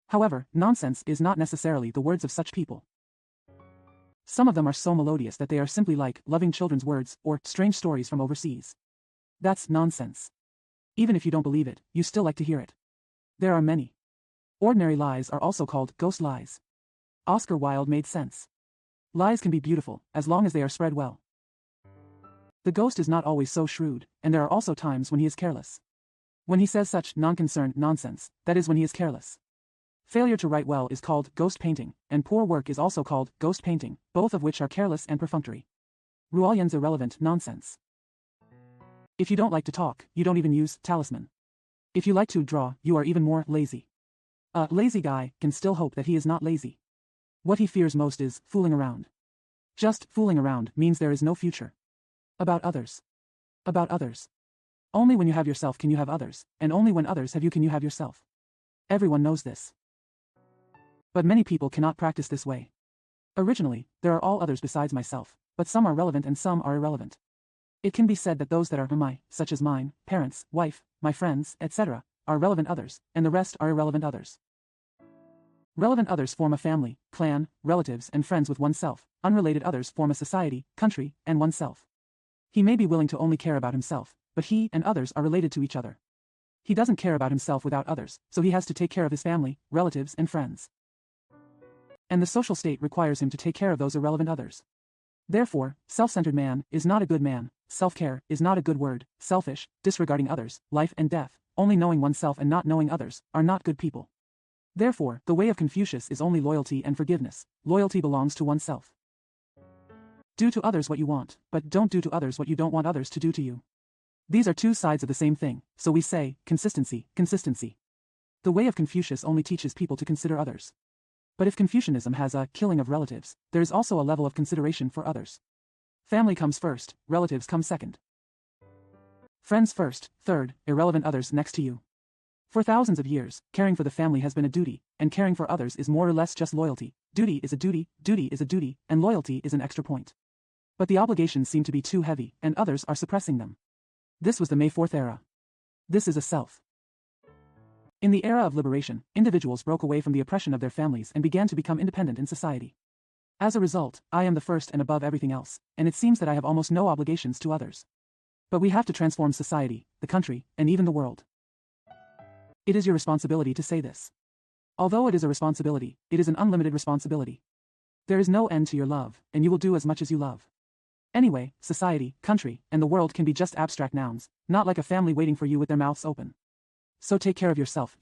However, nonsense is not necessarily the words of such people. Some of them are so melodious that they are simply like loving children's words or strange stories from overseas. That's nonsense. Even if you don't believe it, you still like to hear it. There are many. Ordinary lies are also called ghost lies. Oscar Wilde made sense. Lies can be beautiful, as long as they are spread well. The ghost is not always so shrewd, and there are also times when he is careless. When he says such non-concerned nonsense, that is when he is careless. Failure to write well is called ghost painting, and poor work is also called ghost painting, both of which are careless and perfunctory. Ruoyan's irrelevant nonsense. If you don't like to talk, you don't even use talisman. If you like to draw, you are even more lazy. A lazy guy can still hope that he is not lazy. What he fears most is fooling around. Just fooling around means there is no future. About others. About others. Only when you have yourself can you have others, and only when others have you can you have yourself. Everyone knows this. But many people cannot practice this way. Originally, there are all others besides myself, but some are relevant and some are irrelevant. It can be said that those that are my, such as mine, parents, wife, my friends, etc., are relevant others, and the rest are irrelevant others. Relevant others form a family, clan, relatives and friends with oneself. Unrelated others form a society, country, and oneself. He may be willing to only care about himself, but he and others are related to each other. He doesn't care about himself without others, so he has to take care of his family, relatives and friends. And the social state requires him to take care of those irrelevant others. Therefore, self-centered man is not a good man, self-care is not a good word, selfish, disregarding others, life and death, only knowing oneself and not knowing others, are not good people. Therefore, the way of Confucius is only loyalty and forgiveness. Loyalty belongs to oneself. Do to others what you want, but don't do to others what you don't want others to do to you. These are two sides of the same thing, so we say, consistency, consistency. The way of Confucius only teaches people to consider others. But if Confucianism has a killing of relatives, there is also a level of consideration for others. Family comes first, relatives come second. Friends first, third, irrelevant others next to you. For thousands of years, caring for the family has been a duty, and caring for others is more or less just loyalty. Duty is a duty, and loyalty is an extra point. But the obligations seem to be too heavy, and others are suppressing them. This was the May 4th era. This is a self. In the era of liberation, individuals broke away from the oppression of their families and began to become independent in society. As a result, I am the first and above everything else, and it seems that I have almost no obligations to others. But we have to transform society, the country, and even the world. It is your responsibility to say this. Although it is a responsibility, it is an unlimited responsibility. There is no end to your love, and you will do as much as you love. Anyway, society, country, and the world can be just abstract nouns, not like a family waiting for you with their mouths open. So take care of yourself.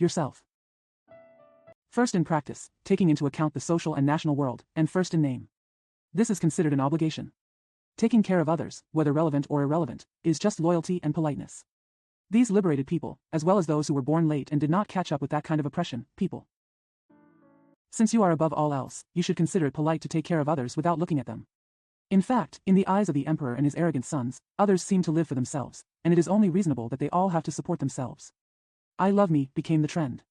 First in practice, taking into account the social and national world, and first in name. This is considered an obligation. Taking care of others, whether relevant or irrelevant, is just loyalty and politeness. These liberated people, as well as those who were born late and did not catch up with that kind of oppression, people. Since you are above all else, you should consider it polite to take care of others without looking at them. In fact, in the eyes of the emperor and his arrogant sons, others seem to live for themselves, and it is only reasonable that they all have to support themselves. I love me became the trend.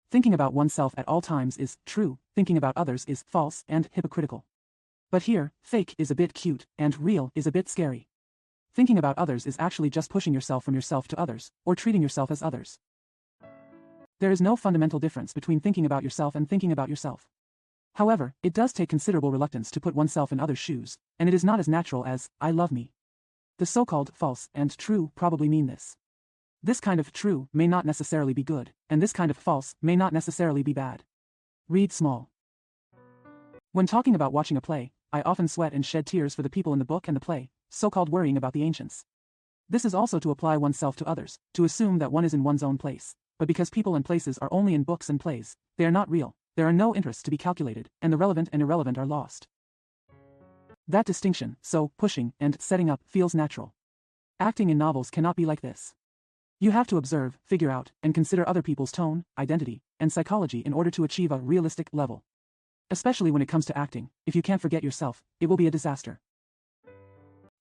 Thinking about oneself at all times is true, thinking about others is false and hypocritical. But here, fake is a bit cute, and real is a bit scary. Thinking about others is actually just pushing yourself from yourself to others, or treating yourself as others. There is no fundamental difference between thinking about yourself and thinking about yourself. However, it does take considerable reluctance to put oneself in others' shoes, and it is not as natural as, I love me. The so-called false and true probably mean this. This kind of true may not necessarily be good, and this kind of false may not necessarily be bad. Read small. When talking about watching a play, I often sweat and shed tears for the people in the book and the play, so-called worrying about the ancients. This is also to apply oneself to others, to assume that one is in one's own place, but because people and places are only in books and plays, they are not real. There are no interests to be calculated, and the relevant and irrelevant are lost. That distinction, so, pushing, and setting up, feels natural. Acting in novels cannot be like this. You have to observe, figure out, and consider other people's tone, identity, and psychology in order to achieve a realistic level. Especially when it comes to acting, if you can't forget yourself, it will be a disaster.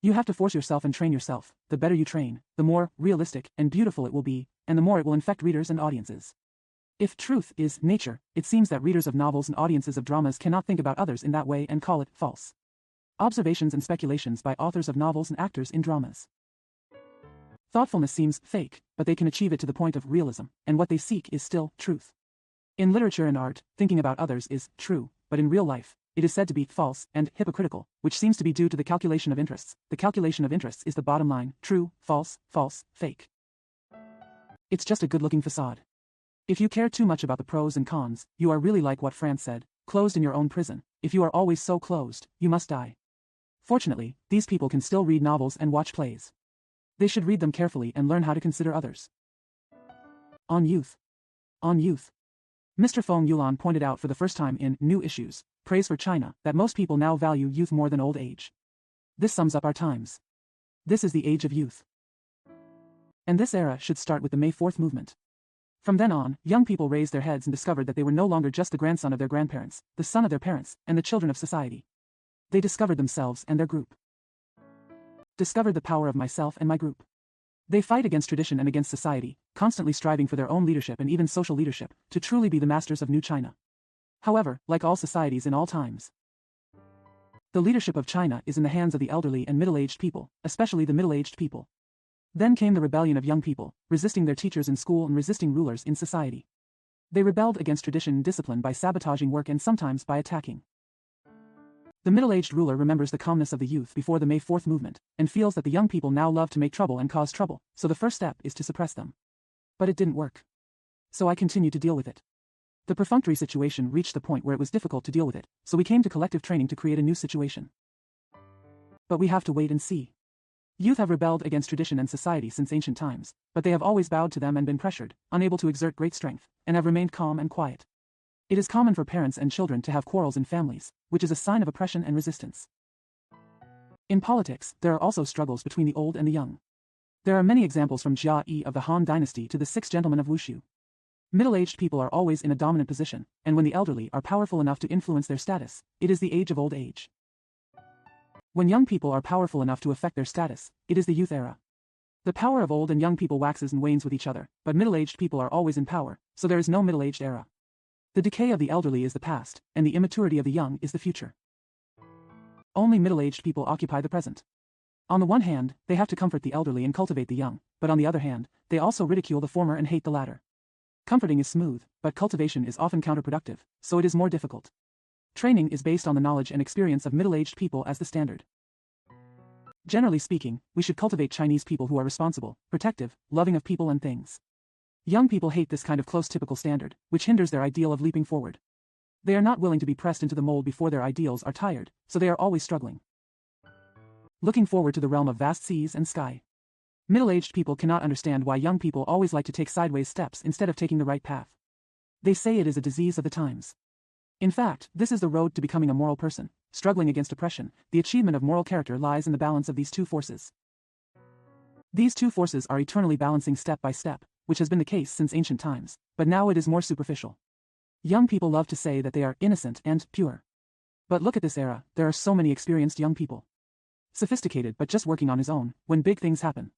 You have to force yourself and train yourself. The better you train, the more realistic and beautiful it will be, and the more it will infect readers and audiences. If truth is nature, it seems that readers of novels and audiences of dramas cannot think about others in that way and call it false. Observations and speculations by authors of novels and actors in dramas. Thoughtfulness seems fake, but they can achieve it to the point of realism, and what they seek is still truth. In literature and art, thinking about others is true, but in real life, it is said to be false and hypocritical, which seems to be due to the calculation of interests. The calculation of interests is the bottom line: true, false, fake. It's just a good-looking facade. If you care too much about the pros and cons, you are really like what France said, closed in your own prison. If you are always so closed, you must die. Fortunately, these people can still read novels and watch plays. They should read them carefully and learn how to consider others. On youth. On youth. Mr. Feng Yulan pointed out for the first time in New Issues, Praise for China, that most people now value youth more than old age. This sums up our times. This is the age of youth. And this era should start with the May 4th movement. From then on, young people raised their heads and discovered that they were no longer just the grandson of their grandparents, the son of their parents, and the children of society. They discovered themselves and their group. Discovered the power of myself and my group. They fight against tradition and against society, constantly striving for their own leadership and even social leadership, to truly be the masters of new China. However, like all societies in all times, the leadership of China is in the hands of the elderly and middle-aged people, especially the middle-aged people. Then came the rebellion of young people, resisting their teachers in school and resisting rulers in society. They rebelled against tradition and discipline by sabotaging work and sometimes by attacking. The middle-aged ruler remembers the calmness of the youth before the May 4th movement, and feels that the young people now love to make trouble and cause trouble, so the first step is to suppress them. But it didn't work. So I continued to deal with it. The perfunctory situation reached the point where it was difficult to deal with it, so we came to collective training to create a new situation. But we have to wait and see. Youth have rebelled against tradition and society since ancient times, but they have always bowed to them and been pressured, unable to exert great strength, and have remained calm and quiet. It is common for parents and children to have quarrels in families, which is a sign of oppression and resistance. In politics, there are also struggles between the old and the young. There are many examples from Jia Yi of the Han Dynasty to the Six Gentlemen of Wushu. Middle-aged people are always in a dominant position, and when the elderly are powerful enough to influence their status, it is the age of old age. When young people are powerful enough to affect their status, it is the youth era. The power of old and young people waxes and wanes with each other, but middle-aged people are always in power, so there is no middle-aged era. The decay of the elderly is the past, and the immaturity of the young is the future. Only middle-aged people occupy the present. On the one hand, they have to comfort the elderly and cultivate the young, but on the other hand, they also ridicule the former and hate the latter. Comforting is smooth, but cultivation is often counterproductive, so it is more difficult. Training is based on the knowledge and experience of middle-aged people as the standard. Generally speaking, we should cultivate Chinese people who are responsible, protective, loving of people and things. Young people hate this kind of close typical standard, which hinders their ideal of leaping forward. They are not willing to be pressed into the mold before their ideals are tired, so they are always struggling. Looking forward to the realm of vast seas and sky. Middle-aged people cannot understand why young people always like to take sideways steps instead of taking the right path. They say it is a disease of the times. In fact, this is the road to becoming a moral person, struggling against oppression. The achievement of moral character lies in the balance of these two forces. These two forces are eternally balancing step by step, which has been the case since ancient times, but now it is more superficial. Young people love to say that they are innocent and pure. But look at this era, there are so many experienced young people. Sophisticated but just working on his own, when big things happen.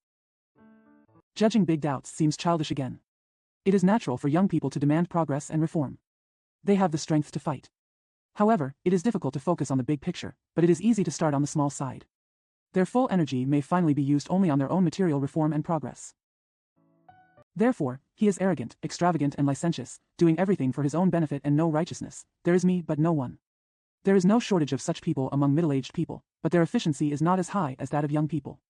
Judging big doubts seems childish again. It is natural for young people to demand progress and reform. They have the strength to fight. However, it is difficult to focus on the big picture, but it is easy to start on the small side. Their full energy may finally be used only on their own material reform and progress. Therefore, he is arrogant, extravagant and licentious, doing everything for his own benefit and no righteousness. There is me but no one. There is no shortage of such people among middle-aged people, but their efficiency is not as high as that of young people.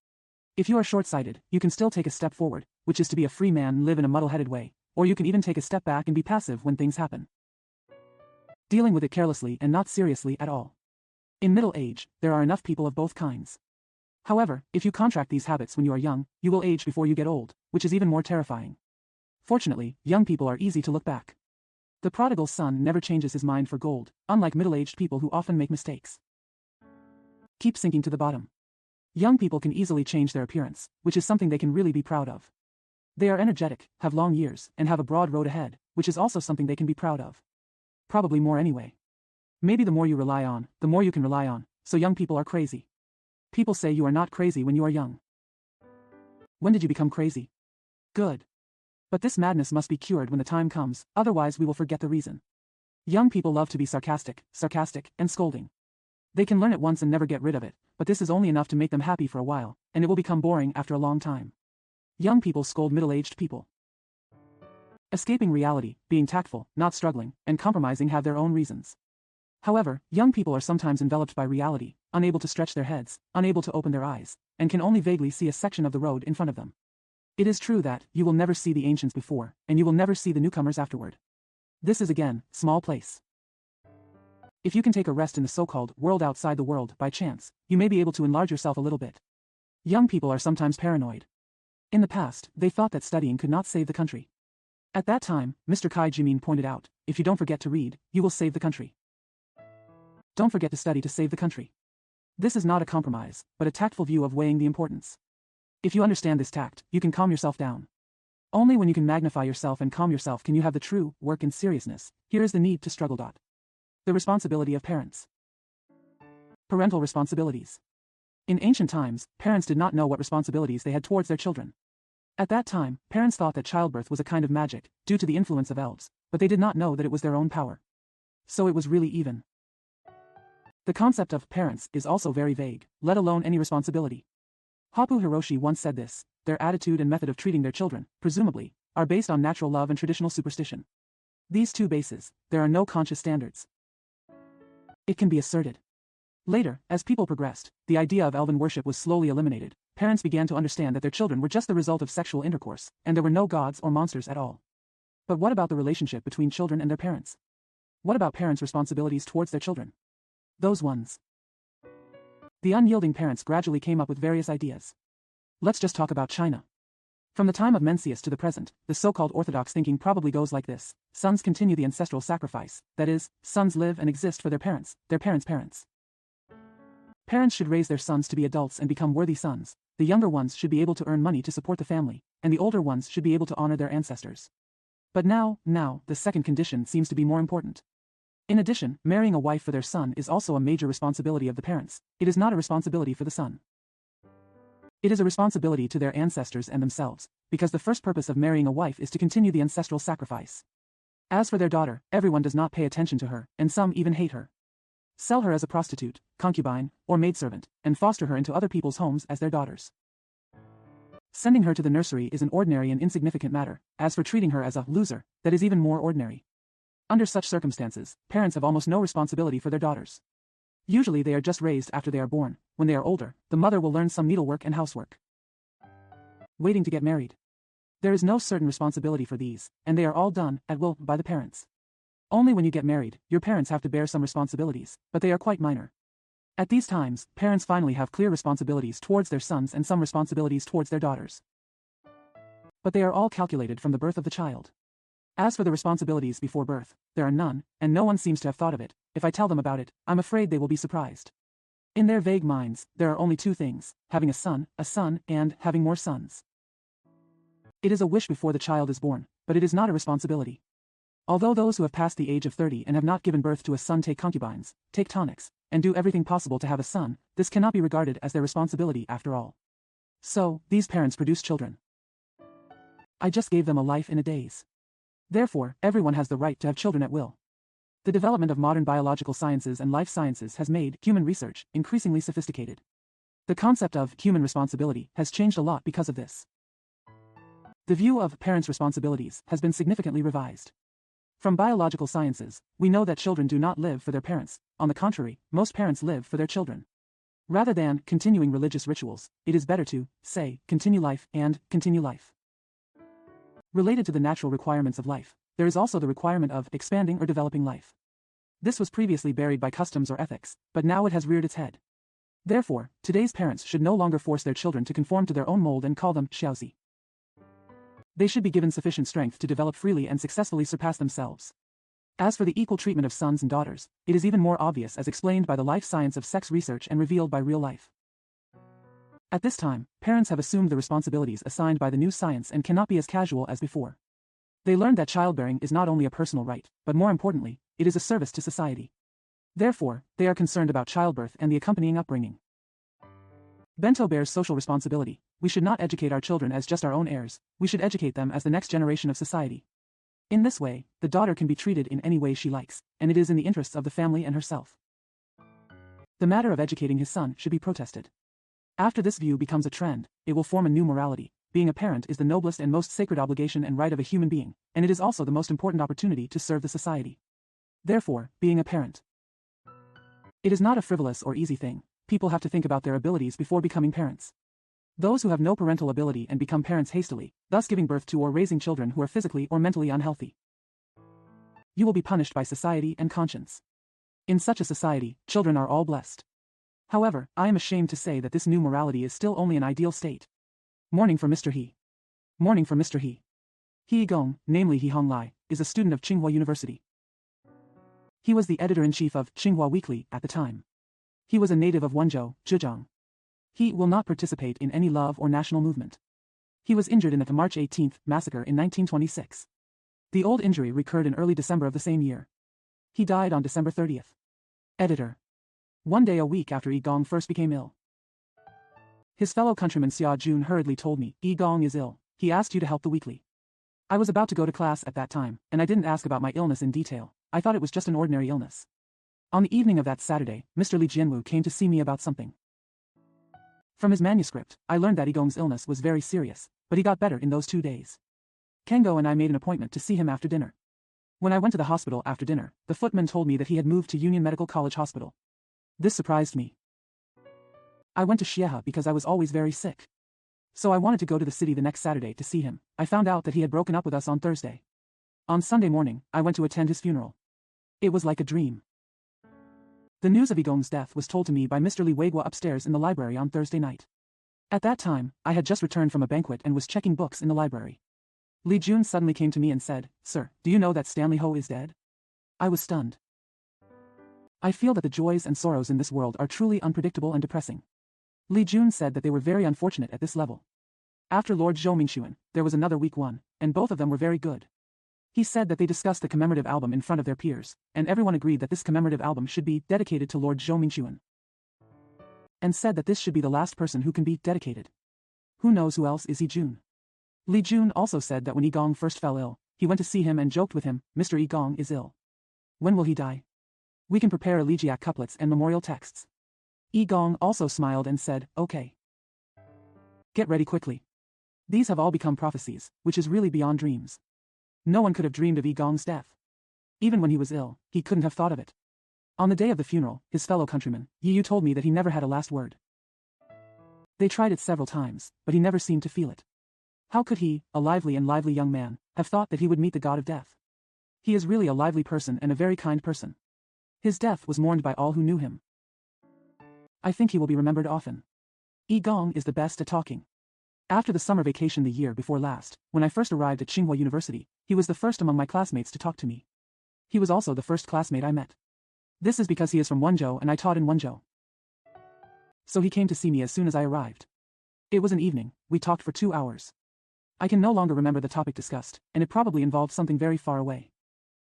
If you are short-sighted, you can still take a step forward, which is to be a free man and live in a muddle-headed way, or you can even take a step back and be passive when things happen. Dealing with it carelessly and not seriously at all. In middle age, there are enough people of both kinds. However, if you contract these habits when you are young, you will age before you get old, which is even more terrifying. Fortunately, young people are easy to look back. The prodigal son never changes his mind for gold, unlike middle-aged people who often make mistakes. Keep sinking to the bottom. Young people can easily change their appearance, which is something they can really be proud of. They are energetic, have long years, and have a broad road ahead, which is also something they can be proud of. Probably more anyway. Maybe the more you rely on, the more you can rely on, so young people are crazy. People say you are not crazy when you are young. When did you become crazy? Good. But this madness must be cured when the time comes, otherwise we will forget the reason. Young people love to be sarcastic, and scolding. They can learn it once and never get rid of it, but this is only enough to make them happy for a while, and it will become boring after a long time. Young people scold middle-aged people. Escaping reality, being tactful, not struggling, and compromising have their own reasons. However, young people are sometimes enveloped by reality, unable to stretch their heads, unable to open their eyes, and can only vaguely see a section of the road in front of them. It is true that you will never see the ancients before, and you will never see the newcomers afterward. This is again, small place. If you can take a rest in the so-called world outside the world by chance, you may be able to enlarge yourself a little bit. Young people are sometimes paranoid. In the past, they thought that studying could not save the country. At that time, Mr. Kai Jimin pointed out, if you don't forget to read, you will save the country. Don't forget to study to save the country. This is not a compromise, but a tactful view of weighing the importance. If you understand this tact, you can calm yourself down. Only when you can magnify yourself and calm yourself can you have the true work in seriousness. Here is the need to struggle. The responsibility of parents. Parental responsibilities. In ancient times, parents did not know what responsibilities they had towards their children. At that time, parents thought that childbirth was a kind of magic, due to the influence of elves, but they did not know that it was their own power. So it was really even. The concept of parents is also very vague, let alone any responsibility. Hapu Hiroshi once said this, their attitude and method of treating their children, presumably, are based on natural love and traditional superstition. These two bases, there are no conscious standards. It can be asserted. Later, as people progressed, the idea of elven worship was slowly eliminated. Parents began to understand that their children were just the result of sexual intercourse, and there were no gods or monsters at all. But what about the relationship between children and their parents? What about parents' responsibilities towards their children? Those ones. The unyielding parents gradually came up with various ideas. Let's just talk about China. From the time of Mencius to the present, the so-called orthodox thinking probably goes like this. Sons continue the ancestral sacrifice, that is, sons live and exist for their parents' parents. Parents should raise their sons to be adults and become worthy sons. The younger ones should be able to earn money to support the family, and the older ones should be able to honor their ancestors. But now, the second condition seems to be more important. In addition, marrying a wife for their son is also a major responsibility of the parents. It is not a responsibility for the son. It is a responsibility to their ancestors and themselves, because the first purpose of marrying a wife is to continue the ancestral sacrifice. As for their daughter, everyone does not pay attention to her, and some even hate her. Sell her as a prostitute, concubine, or maidservant, and foster her into other people's homes as their daughters. Sending her to the nursery is an ordinary and insignificant matter. As for treating her as a loser, that is even more ordinary. Under such circumstances, parents have almost no responsibility for their daughters. Usually they are just raised after they are born. When they are older, the mother will learn some needlework and housework. Waiting to get married. There is no certain responsibility for these, and they are all done, at will, by the parents. Only when you get married, your parents have to bear some responsibilities, but they are quite minor. At these times, parents finally have clear responsibilities towards their sons and some responsibilities towards their daughters. But they are all calculated from the birth of the child. As for the responsibilities before birth, there are none, and no one seems to have thought of it. If I tell them about it, I'm afraid they will be surprised. In their vague minds, there are only two things, having a son, and having more sons. It is a wish before the child is born, but it is not a responsibility. Although those who have passed the age of 30 and have not given birth to a son take concubines, take tonics, and do everything possible to have a son, this cannot be regarded as their responsibility after all. So, these parents produce children. I just gave them a life in a daze. Therefore, everyone has the right to have children at will. The development of modern biological sciences and life sciences has made human research increasingly sophisticated. The concept of human responsibility has changed a lot because of this. The view of parents' responsibilities has been significantly revised. From biological sciences, we know that children do not live for their parents. On the contrary, most parents live for their children. Rather than continuing religious rituals, it is better to say, continue life and continue life. Related to the natural requirements of life, there is also the requirement of expanding or developing life. This was previously buried by customs or ethics, but now it has reared its head. Therefore, today's parents should no longer force their children to conform to their own mold and call them xiaozi. They should be given sufficient strength to develop freely and successfully surpass themselves. As for the equal treatment of sons and daughters, it is even more obvious as explained by the life science of sex research and revealed by real life. At this time, parents have assumed the responsibilities assigned by the new science and cannot be as casual as before. They learned that childbearing is not only a personal right, but more importantly, it is a service to society. Therefore, they are concerned about childbirth and the accompanying upbringing. Bento bears social responsibility. We should not educate our children as just our own heirs, we should educate them as the next generation of society. In this way, the daughter can be treated in any way she likes, and it is in the interests of the family and herself. The matter of educating his son should be protested. After this view becomes a trend, it will form a new morality. Being a parent is the noblest and most sacred obligation and right of a human being, and it is also the most important opportunity to serve the society. Therefore, being a parent. It is not a frivolous or easy thing. People have to think about their abilities before becoming parents. Those who have no parental ability and become parents hastily, thus giving birth to or raising children who are physically or mentally unhealthy. You will be punished by society and conscience. In such a society, children are all blessed. However, I am ashamed to say that this new morality is still only an ideal state. Mourning for Mr. He. Mourning for Mr. He. He Gong, namely He Honglai, is a student of Tsinghua University. He was the editor-in-chief of Tsinghua Weekly at the time. He was a native of Wenzhou, Zhejiang. He will not participate in any love or national movement. He was injured in the March 18th massacre in 1926. The old injury recurred in early December of the same year. He died on December 30th. Editor. One day a week after Yi Gong first became ill. His fellow countryman Xia Jun hurriedly told me, Yi Gong is ill. He asked you to help the weekly. I was about to go to class at that time, and I didn't ask about my illness in detail. I thought it was just an ordinary illness. On the evening of that Saturday, Mr. Li Jianwu came to see me about something. From his manuscript, I learned that Yi Gong's illness was very serious, but he got better in those 2 days. Kengo and I made an appointment to see him after dinner. When I went to the hospital after dinner, the footman told me that he had moved to Union Medical College Hospital. This surprised me. I went to Xiehe because I was always very sick. So I wanted to go to the city the next Saturday to see him. I found out that he had broken up with us on Thursday. On Sunday morning, I went to attend his funeral. It was like a dream. The news of Yi Gong's death was told to me by Mr. Li Weigua upstairs in the library on Thursday night. At that time, I had just returned from a banquet and was checking books in the library. Li Jun suddenly came to me and said, Sir, do you know that Stanley Ho is dead? I was stunned. I feel that the joys and sorrows in this world are truly unpredictable and depressing. Li Jun said that they were very unfortunate at this level. After Lord Zhou Mingxuan, there was another weak one, and both of them were very good. He said that they discussed the commemorative album in front of their peers, and everyone agreed that this commemorative album should be dedicated to Lord Zhou Mingxuan. And said that this should be the last person who can be dedicated. Who knows who else is Yi Jun? Li Jun also said that when Yi Gong first fell ill, he went to see him and joked with him, Mr. Yi Gong is ill. When will he die? We can prepare elegiac couplets and memorial texts. Yi Gong also smiled and said, okay. Get ready quickly. These have all become prophecies, which is really beyond dreams. No one could have dreamed of Yi Gong's death. Even when he was ill, he couldn't have thought of it. On the day of the funeral, his fellow countryman, Yi Yu, told me that he never had a last word. They tried it several times, but he never seemed to feel it. How could he, a lively young man, have thought that he would meet the god of death? He is really a lively person and a very kind person. His death was mourned by all who knew him. I think he will be remembered often. Yi Gong is the best at talking. After the summer vacation the year before last, when I first arrived at Tsinghua University, he was the first among my classmates to talk to me. He was also the first classmate I met. This is because he is from Wenzhou and I taught in Wenzhou. So he came to see me as soon as I arrived. It was an evening, we talked for 2 hours. I can no longer remember the topic discussed, and it probably involved something very far away.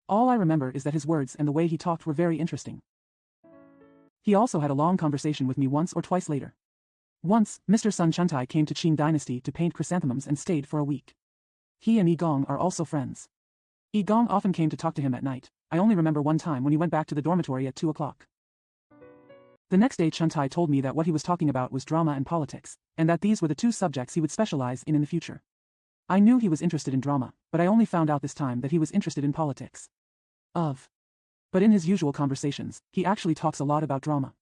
All I remember is that his words and the way he talked were very interesting. He also had a long conversation with me once or twice later. Once, Mr. Sun Chuntai came to Qing Dynasty to paint chrysanthemums and stayed for a week. He and Yi Gong are also friends. Yi Gong often came to talk to him at night. I only remember one time when he went back to the dormitory at 2 o'clock. The next day Chuntai told me that what he was talking about was drama and politics, and that these were the 2 subjects he would specialize in the future. I knew he was interested in drama, but I only found out this time that he was interested in politics. But in his usual conversations, he actually talks a lot about drama.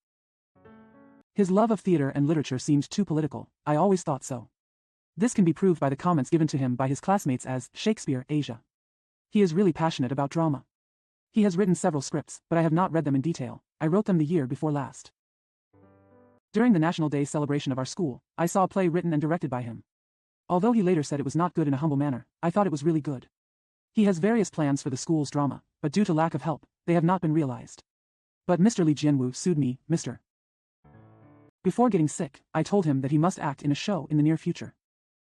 His love of theater and literature seemed too political. I always thought so. This can be proved by the comments given to him by his classmates as Shakespeare, Asia. He is really passionate about drama. He has written several scripts, but I have not read them in detail. I wrote them the year before last. During the National Day celebration of our school, I saw a play written and directed by him. Although he later said it was not good in a humble manner, I thought it was really good. He has various plans for the school's drama, but due to lack of help, they have not been realized. But Mr. Li Jianwu sued me, Mr. Before getting sick, I told him that he must act in a show in the near future.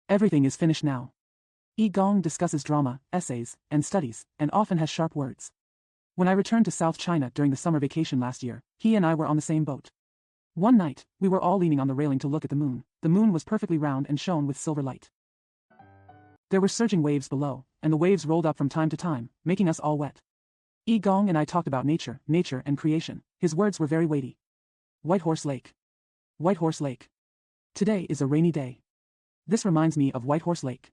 Everything is finished now. Yi Gong discusses drama, essays, and studies, and often has sharp words. When I returned to South China during the summer vacation last year, he and I were on the same boat. One night, we were all leaning on the railing to look at the moon. The moon was perfectly round and shone with silver light. There were surging waves below, and the waves rolled up from time to time, making us all wet. Yi Gong and I talked about nature and creation. His words were very weighty. White Horse Lake. White Horse Lake. Today is a rainy day. This reminds me of White Horse Lake.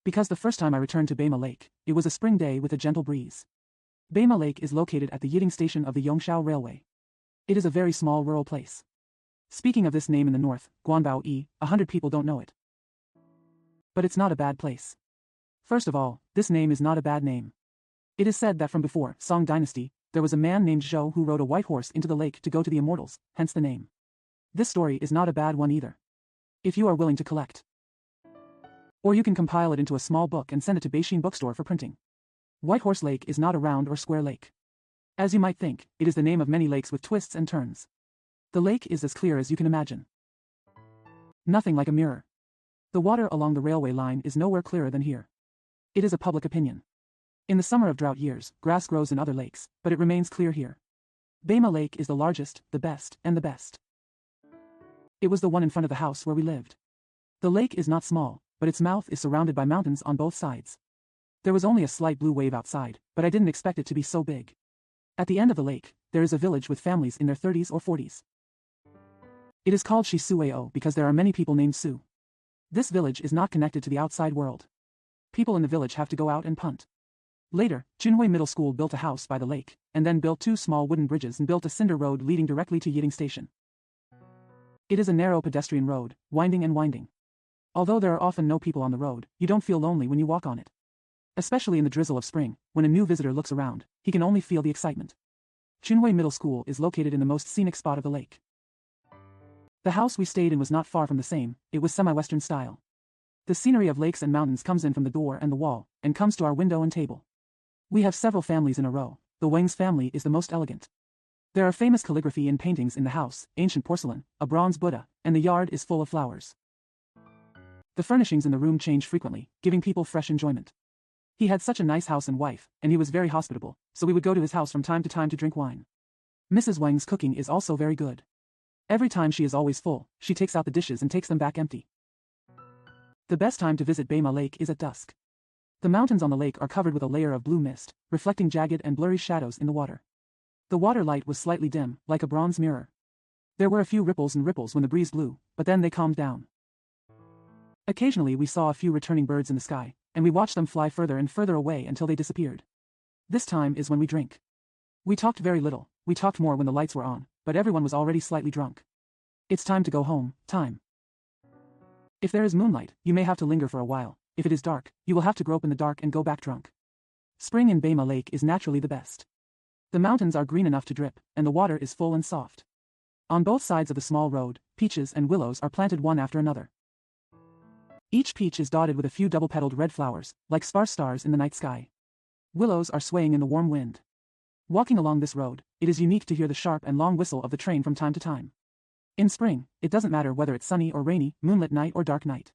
Because the first time I returned to Beima Lake, it was a spring day with a gentle breeze. Beima Lake is located at the Yiding station of the Yongshao Railway. It is a very small rural place. Speaking of this name in the north, Guanbao 100 people don't know it. But it's not a bad place. First of all, this name is not a bad name. It is said that from before Song Dynasty, there was a man named Zhou who rode a white horse into the lake to go to the immortals, hence the name. This story is not a bad one either. If you are willing to collect. Or you can compile it into a small book and send it to Beijing bookstore for printing. White Horse Lake is not a round or square lake. As you might think, it is the name of many lakes with twists and turns. The lake is as clear as you can imagine. Nothing like a mirror. The water along the railway line is nowhere clearer than here. It is a public opinion. In the summer of drought years, grass grows in other lakes, but it remains clear here. Beima Lake is the largest, the best, and the best. It was the one in front of the house where we lived. The lake is not small, but its mouth is surrounded by mountains on both sides. There was only a slight blue wave outside, but I didn't expect it to be so big. At the end of the lake, there is a village with families in their 30s or 40s. It is called Shisueo because there are many people named Su. This village is not connected to the outside world. People in the village have to go out and punt. Later, Junhui Middle School built a house by the lake, and then built 2 small wooden bridges and built a cinder road leading directly to Yiding Station. It is a narrow pedestrian road, winding and winding. Although there are often no people on the road, you don't feel lonely when you walk on it. Especially in the drizzle of spring, when a new visitor looks around, he can only feel the excitement. Junhui Middle School is located in the most scenic spot of the lake. The house we stayed in was not far from the same, it was semi-western style. The scenery of lakes and mountains comes in from the door and the wall, and comes to our window and table. We have several families in a row. The Wang's family is the most elegant. There are famous calligraphy and paintings in the house, ancient porcelain, a bronze Buddha, and the yard is full of flowers. The furnishings in the room change frequently, giving people fresh enjoyment. He had such a nice house and wife, and he was very hospitable, so we would go to his house from time to time to drink wine. Mrs. Wang's cooking is also very good. Every time she is always full, she takes out the dishes and takes them back empty. The best time to visit Beima Lake is at dusk. The mountains on the lake are covered with a layer of blue mist, reflecting jagged and blurry shadows in the water. The water light was slightly dim, like a bronze mirror. There were a few ripples and ripples when the breeze blew, but then they calmed down. Occasionally we saw a few returning birds in the sky, and we watched them fly further and further away until they disappeared. This time is when we drink. We talked very little, we talked more when the lights were on, but everyone was already slightly drunk. It's time to go home, time. If there is moonlight, you may have to linger for a while. If it is dark, you will have to grope in the dark and go back drunk. Spring in Beima Lake is naturally the best. The mountains are green enough to drip, and the water is full and soft. On both sides of the small road, peaches and willows are planted one after another. Each peach is dotted with a few double-petaled red flowers, like sparse stars in the night sky. Willows are swaying in the warm wind. Walking along this road, it is unique to hear the sharp and long whistle of the train from time to time. In spring, it doesn't matter whether it's sunny or rainy, moonlit night or dark night.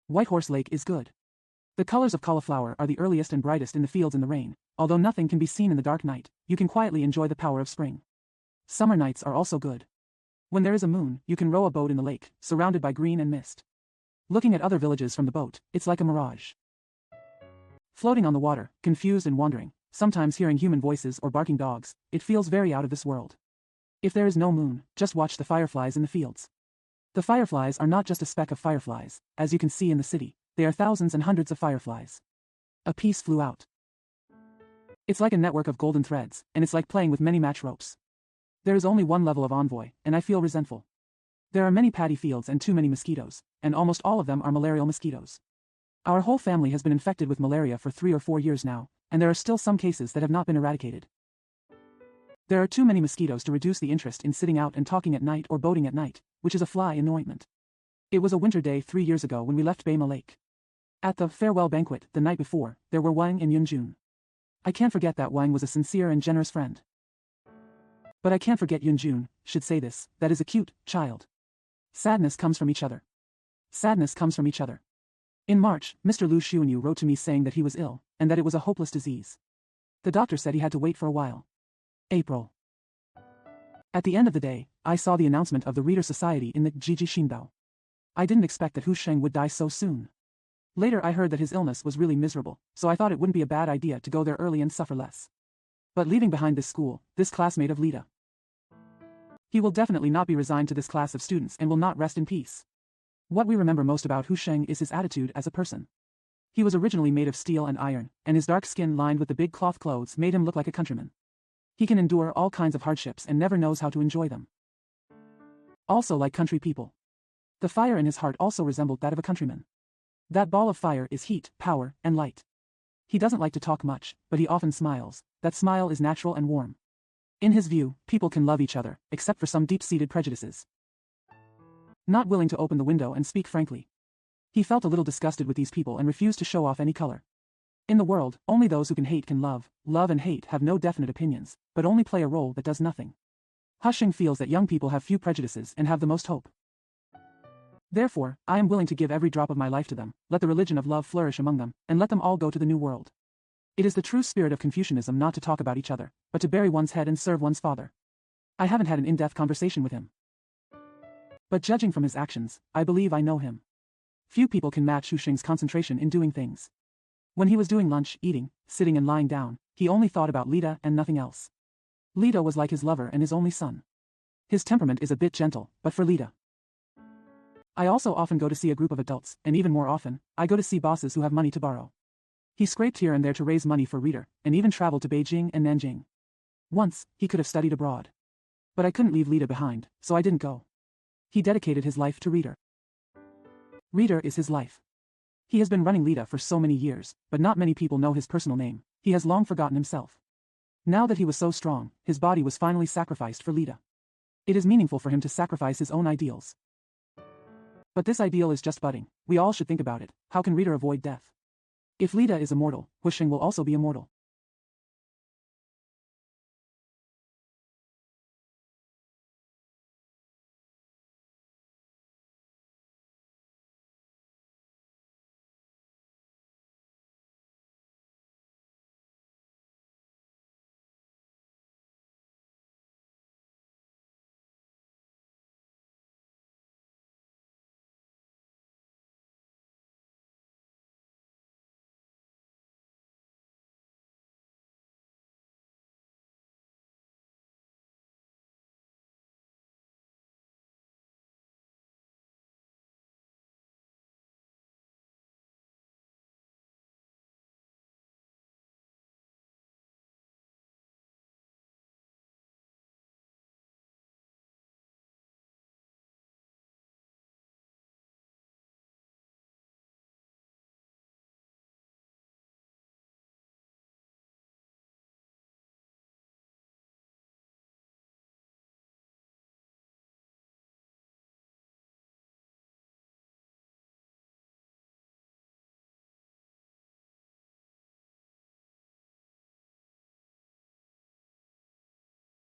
White Horse Lake is good. The colors of cauliflower are the earliest and brightest in the fields in the rain. Although nothing can be seen in the dark night, you can quietly enjoy the power of spring. Summer nights are also good. When there is a moon, you can row a boat in the lake, surrounded by green and mist. Looking at other villages from the boat, it's like a mirage. Floating on the water, confused and wandering, sometimes hearing human voices or barking dogs, it feels very out of this world. If there is no moon, just watch the fireflies in the fields. The fireflies are not just a speck of fireflies, as you can see in the city, they are thousands and hundreds of fireflies. A piece flew out. It's like a network of golden threads, and it's like playing with many match ropes. There is only one level of envoy, and I feel resentful. There are many paddy fields and too many mosquitoes, and almost all of them are malarial mosquitoes. Our whole family has been infected with malaria for 3 or 4 years now, and there are still some cases that have not been eradicated. There are too many mosquitoes to reduce the interest in sitting out and talking at night or boating at night, which is a fly in ointment. It was a winter day 3 years ago when we left Beima Lake. At the farewell banquet the night before, there were Wang and Yunjun. I can't forget that Wang was a sincere and generous friend. But I can't forget Yunjun, should say this, that is a cute child. Sadness comes from each other. Sadness comes from each other. In March, Mr. Lu Xiunyu wrote to me saying that he was ill, and that it was a hopeless disease. The doctor said he had to wait for a while. April. At the end of the day, I saw the announcement of the Reader Society in the Jiji Xindao. I didn't expect that Hu Sheng would die so soon. Later I heard that his illness was really miserable, so I thought it wouldn't be a bad idea to go there early and suffer less. But leaving behind this school, this classmate of Lita. He will definitely not be resigned to this class of students and will not rest in peace. What we remember most about Hu Sheng is his attitude as a person. He was originally made of steel and iron, and his dark skin lined with the big cloth clothes made him look like a countryman. He can endure all kinds of hardships and never knows how to enjoy them. Also like country people. The fire in his heart also resembled that of a countryman. That ball of fire is heat, power, and light. He doesn't like to talk much, but he often smiles. That smile is natural and warm. In his view, people can love each other, except for some deep-seated prejudices. Not willing to open the window and speak frankly. He felt a little disgusted with these people and refused to show off any color. In the world, only those who can hate can love. Love and hate have no definite opinions, but only play a role that does nothing. Hushing feels that young people have few prejudices and have the most hope. Therefore, I am willing to give every drop of my life to them, let the religion of love flourish among them, and let them all go to the new world. It is the true spirit of Confucianism not to talk about each other, but to bury one's head and serve one's father. I haven't had an in-depth conversation with him. But judging from his actions, I believe I know him. Few people can match Hu Xing's concentration in doing things. When he was doing lunch, eating, sitting and lying down, he only thought about Lida and nothing else. Lida was like his lover and his only son. His temperament is a bit gentle, but for Lida. I also often go to see a group of adults, and even more often, I go to see bosses who have money to borrow. He scraped here and there to raise money for Reader, and even traveled to Beijing and Nanjing. Once, he could have studied abroad. But I couldn't leave Lida behind, so I didn't go. He dedicated his life to Reader. Reader is his life. He has been running Lida for so many years, but not many people know his personal name. He has long forgotten himself. Now that he was so strong, his body was finally sacrificed for Lida. It is meaningful for him to sacrifice his own ideals. But this ideal is just budding. We all should think about it. How can Reader avoid death? If Lida is immortal, Hu Xing will also be immortal.